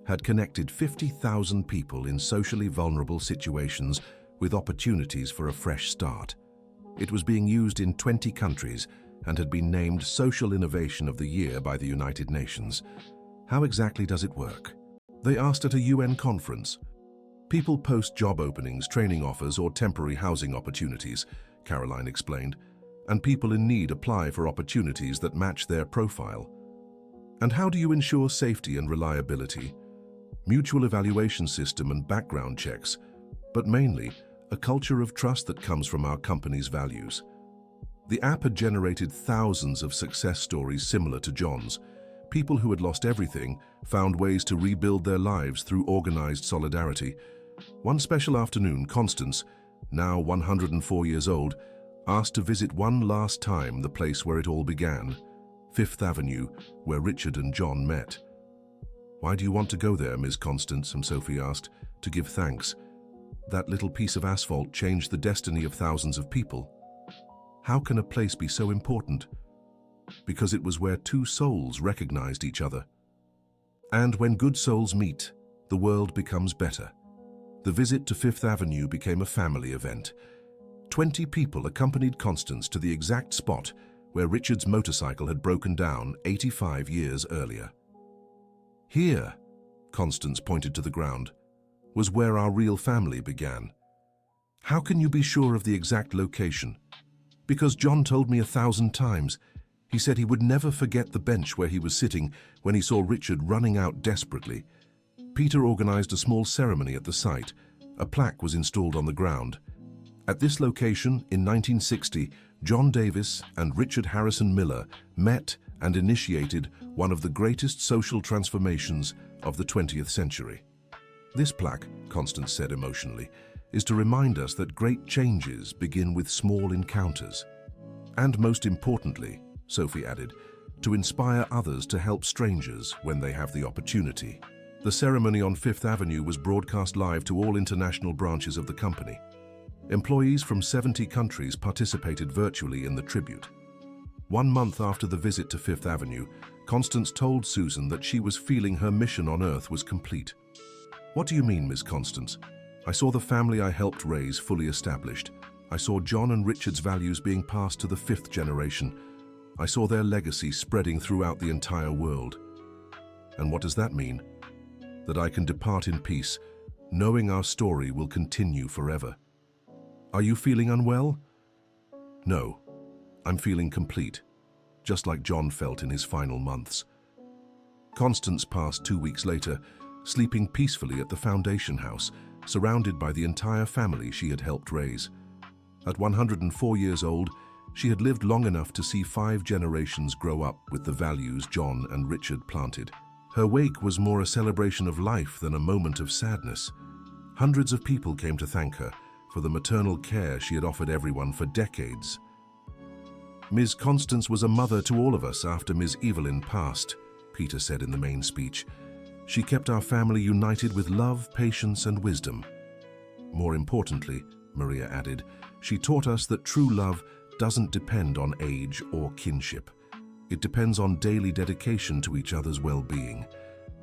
had connected 50,000 people in socially vulnerable situations with opportunities for a fresh start. It was being used in 20 countries and had been named Social Innovation of the Year by the United Nations. How exactly does it work? They asked at a UN conference. People post job openings, training offers, or temporary housing opportunities, Caroline explained, and people in need apply for opportunities that match their profile. And how do you ensure safety and reliability? Mutual evaluation system and background checks, but mainly a culture of trust that comes from our company's values. The app had generated thousands of success stories similar to John's. People who had lost everything found ways to rebuild their lives through organized solidarity. One special afternoon, Constance, now 104 years old, asked to visit one last time the place where it all began, 5th Avenue, where Richard and John met. Why do you want to go there, Ms. Constance? Sophie asked. To give thanks. That little piece of asphalt changed the destiny of thousands of people. How can a place be so important? Because it was where 2 souls recognized each other. And when good souls meet, the world becomes better. The visit to 5th Avenue became a family event. 20 people accompanied Constance to the exact spot where Richard's motorcycle had broken down 85 years earlier. Here, Constance pointed to the ground, was where our real family began. How can you be sure of the exact location? Because John told me 1,000 times. He said he would never forget the bench where he was sitting when he saw Richard running out desperately. Peter organized a small ceremony at the site. A plaque was installed on the ground. At this location, in 1960, John Davis and Richard Harrison Miller met and initiated one of the greatest social transformations of the 20th century. This plaque, Constance said emotionally, is to remind us that great changes begin with small encounters. And most importantly, Sophie added, to inspire others to help strangers when they have the opportunity. The ceremony on Fifth Avenue was broadcast live to all international branches of the company. Employees from 70 countries participated virtually in the tribute. 1 month after the visit to Fifth Avenue, Constance told Susan that she was feeling her mission on Earth was complete. "What do you mean, Miss Constance? I saw the family I helped raise fully established. I saw John and Richard's values being passed to the 5th generation. I saw their legacy spreading throughout the entire world. And what does that mean? That I can depart in peace, knowing our story will continue forever. Are you feeling unwell?" "No, I'm feeling complete, just like John felt in his final months." Constance passed 2 weeks later, sleeping peacefully at the foundation house, surrounded by the entire family she had helped raise. At 104 years old, she had lived long enough to see 5 generations grow up with the values John and Richard planted. Her wake was more a celebration of life than a moment of sadness. Hundreds of people came to thank her for the maternal care she had offered everyone for decades. "Ms. Constance was a mother to all of us after Ms. Evelyn passed," Peter said in the main speech. "She kept our family united with love, patience, and wisdom. More importantly," Maria added, "she taught us that true love doesn't depend on age or kinship. It depends on daily dedication to each other's well-being."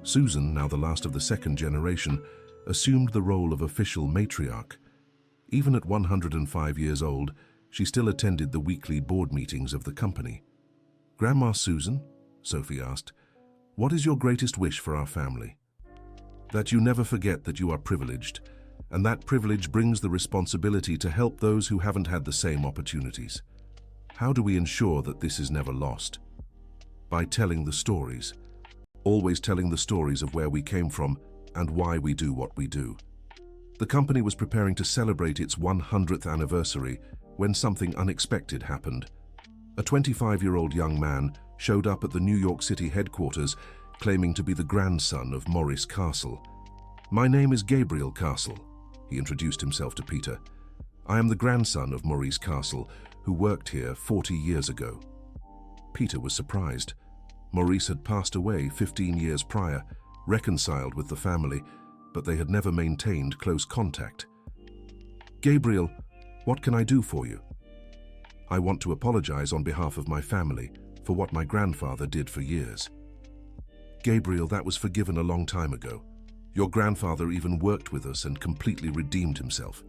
Susan, now the last of the 2nd generation, assumed the role of official matriarch. Even at 105 years old, she still attended the weekly board meetings of the company. "Grandma Susan," Sophie asked, "what is your greatest wish for our family?" "That you never forget that you are privileged, and that privilege brings the responsibility to help those who haven't had the same opportunities. How do we ensure that this is never lost? By telling the stories. Always telling the stories of where we came from and why we do what we do." The company was preparing to celebrate its 100th anniversary when something unexpected happened. A 25-year-old young man showed up at the New York City headquarters claiming to be the grandson of Maurice Castle. "My name is Gabriel Castle," he introduced himself to Peter. "I am the grandson of Maurice Castle, who worked here 40 years ago." Peter was surprised. Maurice had passed away 15 years prior, reconciled with the family, but they had never maintained close contact. "Gabriel, what can I do for you?" "I want to apologize on behalf of my family for what my grandfather did for years." "Gabriel, that was forgiven a long time ago. Your grandfather even worked with us and completely redeemed himself."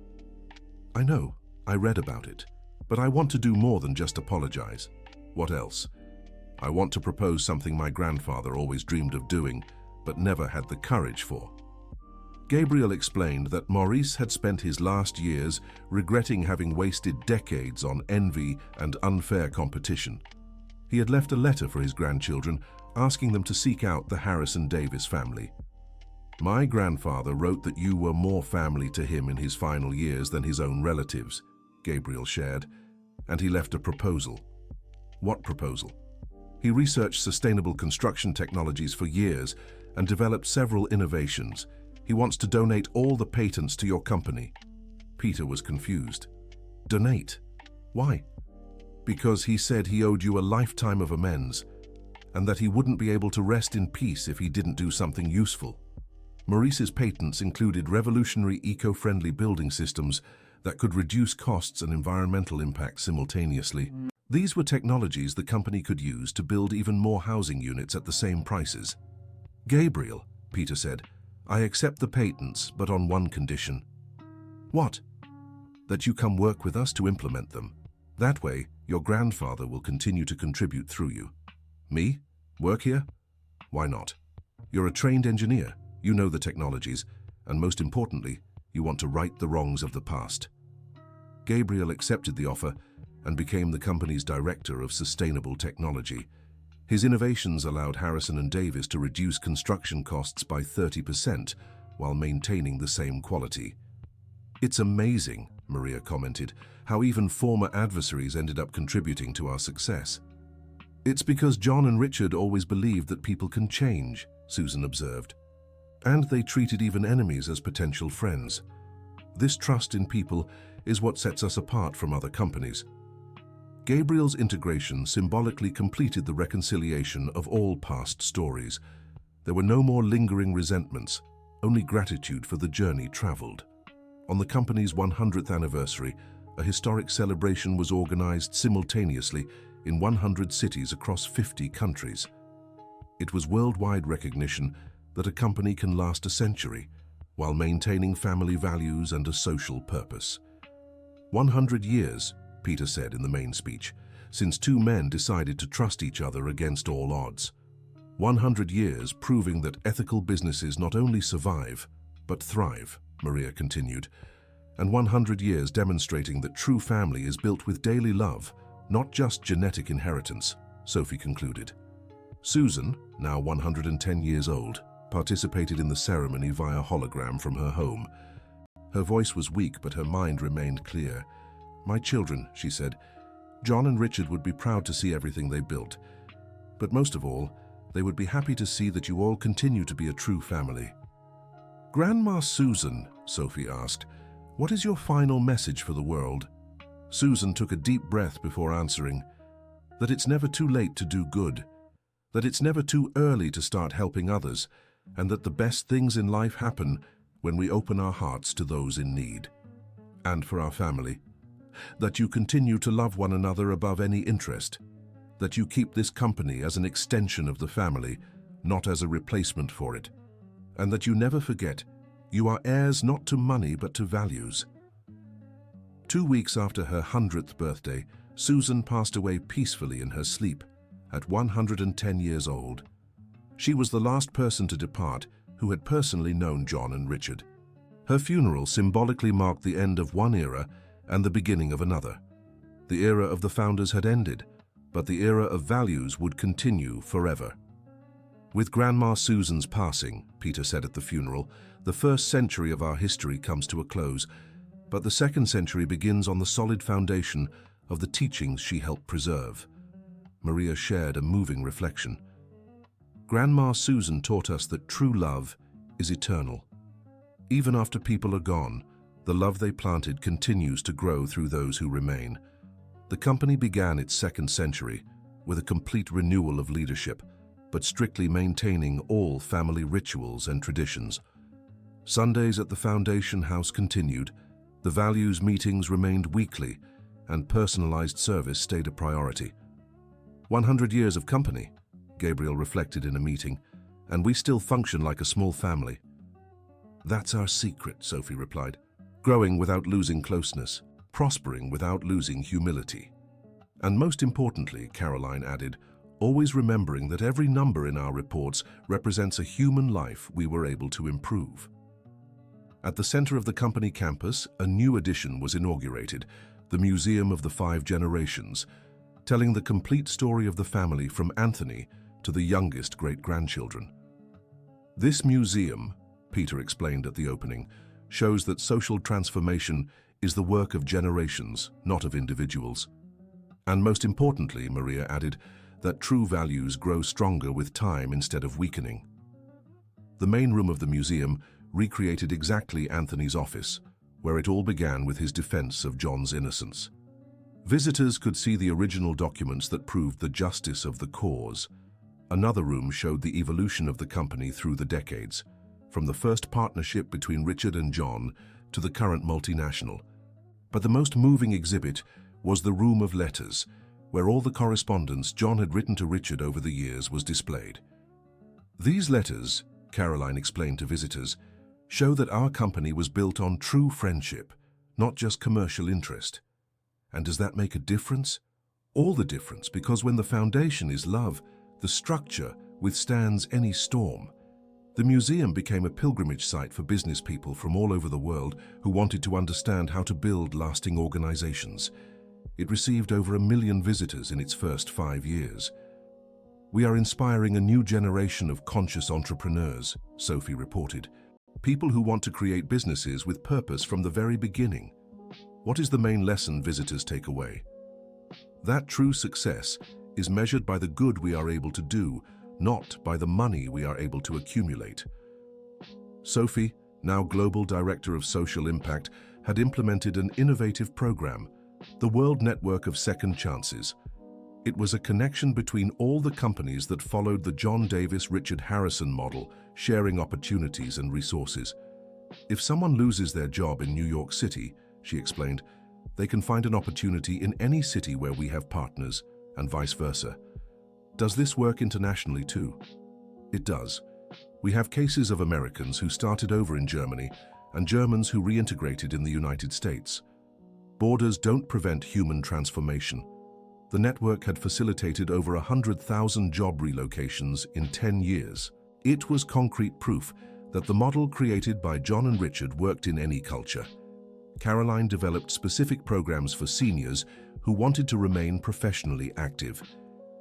"I know, I read about it, but I want to do more than just apologize." "What else?" "I want to propose something my grandfather always dreamed of doing, but never had the courage for." Gabriel explained that Maurice had spent his last years regretting having wasted decades on envy and unfair competition. He had left a letter for his grandchildren asking them to seek out the Harrison Davis family. "My grandfather wrote that you were more family to him in his final years than his own relatives," Gabriel shared, "and he left a proposal." "What proposal?" "He researched sustainable construction technologies for years and developed several innovations. He wants to donate all the patents to your company." Peter was confused. "Donate? Why?" "Because he said he owed you a lifetime of amends, and that he wouldn't be able to rest in peace if he didn't do something useful." Maurice's patents included revolutionary eco-friendly building systems that could reduce costs and environmental impact simultaneously. These were technologies the company could use to build even more housing units at the same prices. "Gabriel," Peter said, "I accept the patents, but on one condition." "What?" "That you come work with us to implement them. That way, your grandfather will continue to contribute through you." "Me? Work here? Why not? You're a trained engineer, you know the technologies, and most importantly, you want to right the wrongs of the past." Gabriel accepted the offer and became the company's director of sustainable technology. His innovations allowed Harrison and Davis to reduce construction costs by 30% while maintaining the same quality. "It's amazing," Maria commented, "how even former adversaries ended up contributing to our success." "It's because John and Richard always believed that people can change," Susan observed. "And they treated even enemies as potential friends. This trust in people is what sets us apart from other companies." Gabriel's integration symbolically completed the reconciliation of all past stories. There were no more lingering resentments, only gratitude for the journey traveled. On the company's 100th anniversary, a historic celebration was organized simultaneously in 100 cities across 50 countries. It was worldwide recognition that a company can last a century while maintaining family values and a social purpose. 100 years, Peter said in the main speech, since two men decided to trust each other against all odds. 100 years proving that ethical businesses not only survive, but thrive, Maria continued. And 100 years demonstrating that true family is built with daily love, not just genetic inheritance, Sophie concluded. Susan, now 110 years old, participated in the ceremony via hologram from her home. Her voice was weak, but her mind remained clear. "My children," she said, "John and Richard would be proud to see everything they built. But most of all, they would be happy to see that you all continue to be a true family." "Grandma Susan," Sophie asked, "what is your final message for the world?" Susan took a deep breath before answering, "That it's never too late to do good, that it's never too early to start helping others, and that the best things in life happen when we open our hearts to those in need. And for our family, that you continue to love one another above any interest, that you keep this company as an extension of the family, not as a replacement for it, and that you never forget you are heirs not to money but to values." 2 weeks after her 100th birthday, Susan passed away peacefully in her sleep at 110 years old. She was the last person to depart who had personally known John and Richard. Her funeral symbolically marked the end of one era and the beginning of another. The era of the founders had ended, but the era of values would continue forever. "With Grandma Susan's passing," Peter said at the funeral, "the first century of our history comes to a close, but the second century begins on the solid foundation of the teachings she helped preserve." Maria shared a moving reflection. "Grandma Susan taught us that true love is eternal. Even after people are gone, the love they planted continues to grow through those who remain." The company began its second century with a complete renewal of leadership, but strictly maintaining all family rituals and traditions. Sundays at the Foundation House continued, the values meetings remained weekly, and personalized service stayed a priority. 100 years of company, Gabriel reflected in a meeting, and we still function like a small family. "That's our secret," Sophie replied. "Growing without losing closeness, prospering without losing humility. And most importantly," Caroline added, "always remembering that every number in our reports represents a human life we were able to improve." At the center of the company campus, a new addition was inaugurated, the Museum of the 5 Generations, telling the complete story of the family from Anthony to the youngest great-grandchildren. "This museum," Peter explained at the opening, "shows that social transformation is the work of generations, not of individuals. And most importantly," Maria added, "that true values grow stronger with time instead of weakening." The main room of the museum recreated exactly Anthony's office, where it all began with his defense of John's innocence. Visitors could see the original documents that proved the justice of the cause. Another room showed the evolution of the company through the decades, from the first partnership between Richard and John to the current multinational. But the most moving exhibit was the Room of Letters, where all the correspondence John had written to Richard over the years was displayed. "These letters," Caroline explained to visitors, "show that our company was built on true friendship, not just commercial interest. And does that make a difference? All the difference, because when the foundation is love, the structure withstands any storm. The museum became a pilgrimage site for business people from all over the world who wanted to understand how to build lasting organizations. It received over 1 million visitors in its first 5 years. "We are inspiring a new generation of conscious entrepreneurs," Sophie reported. "People who want to create businesses with purpose from the very beginning." What is the main lesson visitors take away? That true success is measured by the good we are able to do, not by the money we are able to accumulate. Sophie, now Global Director of Social Impact, had implemented an innovative program, the World Network of Second Chances. It was a connection between all the companies that followed the John Davis-Richard Harrison model, sharing opportunities and resources. If someone loses their job in New York City, she explained, they can find an opportunity in any city where we have partners, and vice versa. Does this work internationally too? It does. We have cases of Americans who started over in Germany and Germans who reintegrated in the United States. Borders don't prevent human transformation. The network had facilitated over 100,000 job relocations in 10 years. It was concrete proof that the model created by John and Richard worked in any culture. Caroline developed specific programs for seniors who wanted to remain professionally active.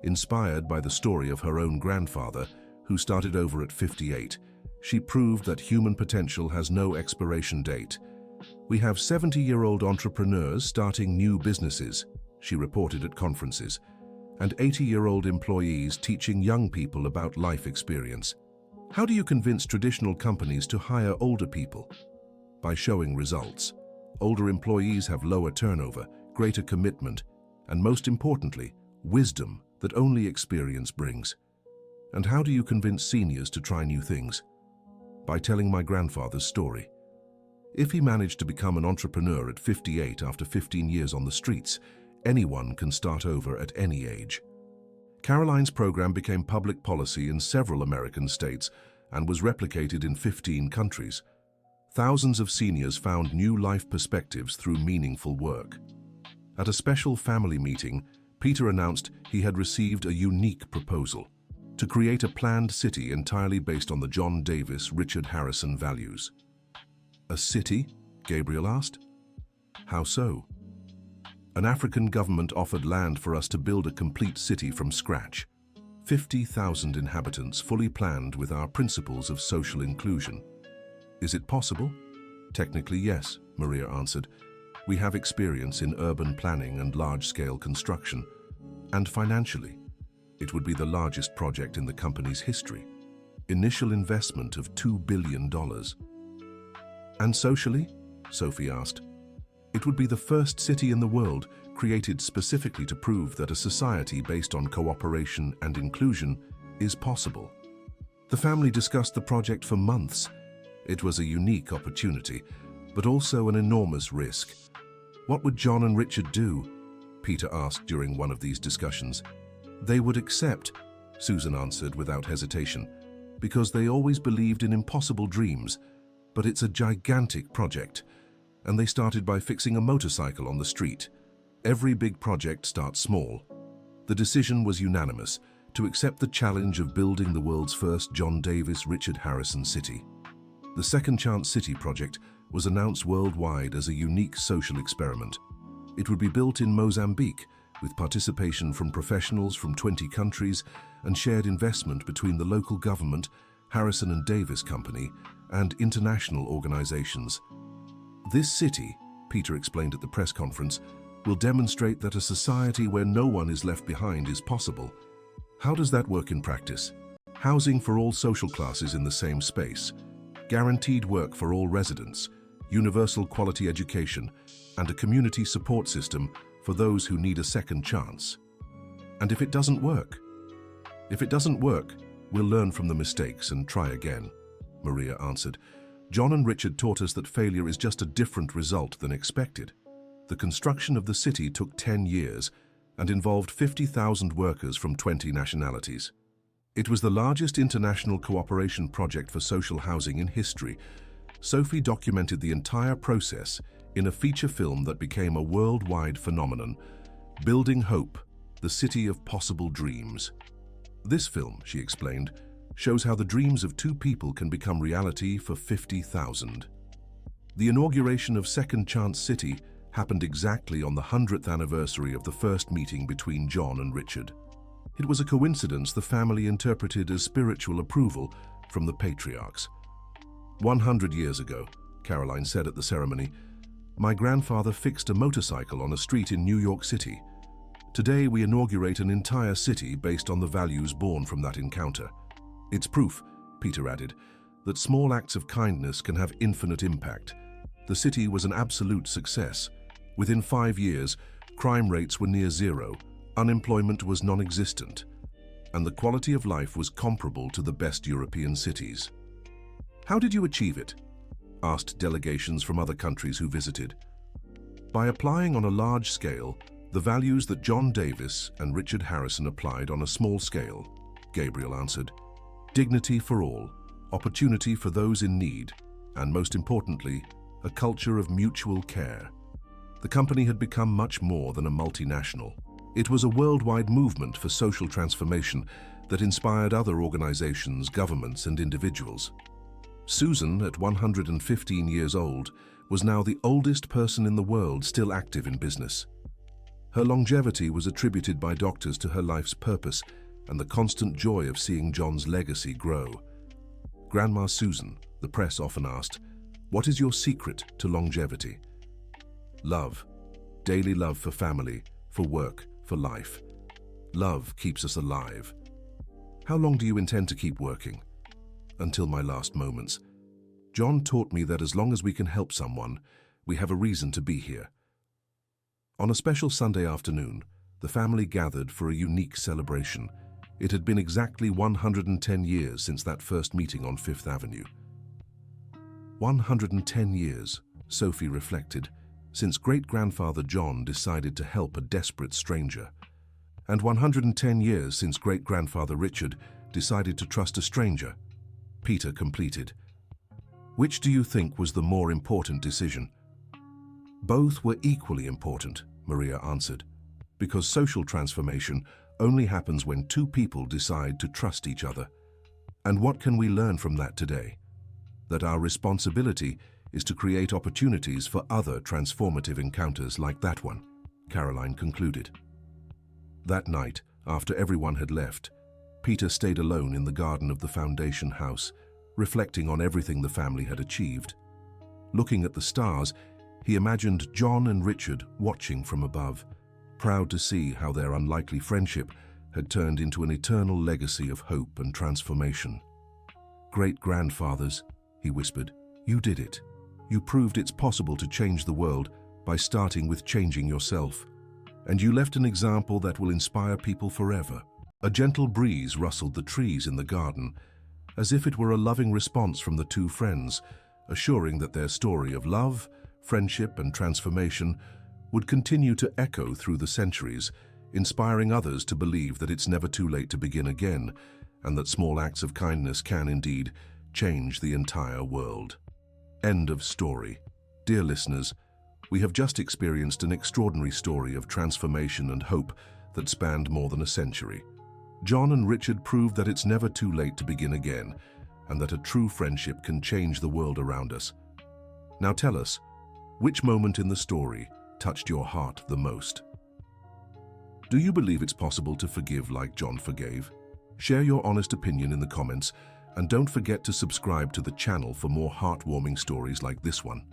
Inspired by the story of her own grandfather, who started over at 58, she proved that human potential has no expiration date. "We have 70-year-old entrepreneurs starting new businesses," she reported at conferences, "and 80-year-old employees teaching young people about life experience." How do you convince traditional companies to hire older people? By showing results. Older employees have lower turnover, greater commitment, and most importantly, wisdom that only experience brings. And how do you convince seniors to try new things? By telling my grandfather's story. If he managed to become an entrepreneur at 58 after 15 years on the streets, anyone can start over at any age. Caroline's program became public policy in several American states and was replicated in 15 countries. Thousands of seniors found new life perspectives through meaningful work. At a special family meeting, Peter announced he had received a unique proposal to create a planned city entirely based on the John Davis-Richard Harrison values. "A city?" Gabriel asked. "How so?" "An African government offered land for us to build a complete city from scratch. 50,000 inhabitants fully planned with our principles of social inclusion." "Is it possible?" "Technically, yes," Maria answered. "We have experience in urban planning and large-scale construction. And financially, it would be the largest project in the company's history. Initial investment of $2 billion. "And socially?" Sophie asked. "It would be the first city in the world created specifically to prove that a society based on cooperation and inclusion is possible." The family discussed the project for months. It was a unique opportunity, but also an enormous risk. "What would John and Richard do?" Peter asked during one of these discussions. "They would accept," Susan answered without hesitation, "because they always believed in impossible dreams. But it's a gigantic project, and they started by fixing a motorcycle on the street. Every big project starts small." The decision was unanimous to accept the challenge of building the world's first John Davis-Richard Harrison city. The Second Chance City project was announced worldwide as a unique social experiment. It would be built in Mozambique, with participation from professionals from 20 countries and shared investment between the local government, Harrison and Davis Company, and international organizations. "This city," Peter explained at the press conference, "will demonstrate that a society where no one is left behind is possible." How does that work in practice? Housing for all social classes in the same space, guaranteed work for all residents, universal quality education, and a community support system for those who need a second chance. "And if it doesn't work?" "If it doesn't work, we'll learn from the mistakes and try again," Maria answered. "John and Richard taught us that failure is just a different result than expected." The construction of the city took 10 years and involved 50,000 workers from 20 nationalities. It was the largest international cooperation project for social housing in history. Sophie documented the entire process in a feature film that became a worldwide phenomenon, Building Hope, the City of Possible Dreams. This film, she explained, shows how the dreams of two people can become reality for 50,000. The inauguration of Second Chance City happened exactly on the 100th anniversary of the first meeting between John and Richard. It was a coincidence the family interpreted as spiritual approval from the patriarchs. 100 years ago, Caroline said at the ceremony, "My grandfather fixed a motorcycle on a street in New York City. Today we inaugurate an entire city based on the values born from that encounter. It's proof," Peter added, "that small acts of kindness can have infinite impact. The city was an absolute success. Within 5 years, crime rates were near zero, unemployment was non-existent, and the quality of life was comparable to the best European cities." "How did you achieve it?" asked delegations from other countries who visited. "By applying on a large scale the values that John Davis and Richard Harrison applied on a small scale," Gabriel answered. "Dignity for all, opportunity for those in need, and most importantly, a culture of mutual care." The company had become much more than a multinational. It was a worldwide movement for social transformation that inspired other organizations, governments, and individuals. Susan, at 115 years old, was now the oldest person in the world still active in business. Her longevity was attributed by doctors to her life's purpose and the constant joy of seeing John's legacy grow. Grandma Susan, the press often asked, "What is your secret to longevity?" "Love. Daily love for family, for work, for life. Love keeps us alive." "How long do you intend to keep working?" "Until my last moments. John taught me that as long as we can help someone, we have a reason to be here." On a special Sunday afternoon, the family gathered for a unique celebration. It had been exactly 110 years since that first meeting on Fifth Avenue. 110 years, Sophie reflected, since great-grandfather John decided to help a desperate stranger. And 110 years since great-grandfather Richard decided to trust a stranger, Peter completed. "Which do you think was the more important decision?" "Both were equally important," Maria answered, "because social transformation only happens when two people decide to trust each other. And what can we learn from that today? That our responsibility is to create opportunities for other transformative encounters like that one," Caroline concluded. That night, after everyone had left, Peter stayed alone in the garden of the foundation house, reflecting on everything the family had achieved. Looking at the stars, he imagined John and Richard watching from above, proud to see how their unlikely friendship had turned into an eternal legacy of hope and transformation. "Great-grandfathers," he whispered, "you did it. You proved it's possible to change the world by starting with changing yourself. And you left an example that will inspire people forever." A gentle breeze rustled the trees in the garden, as if it were a loving response from the two friends, assuring that their story of love, friendship, and transformation would continue to echo through the centuries, inspiring others to believe that it's never too late to begin again, and that small acts of kindness can indeed change the entire world. End of story. Dear listeners, we have just experienced an extraordinary story of transformation and hope that spanned more than a century. John and Richard proved that it's never too late to begin again, and that a true friendship can change the world around us. Now tell us, which moment in the story touched your heart the most? Do you believe it's possible to forgive like John forgave? Share your honest opinion in the comments, and don't forget to subscribe to the channel for more heartwarming stories like this one.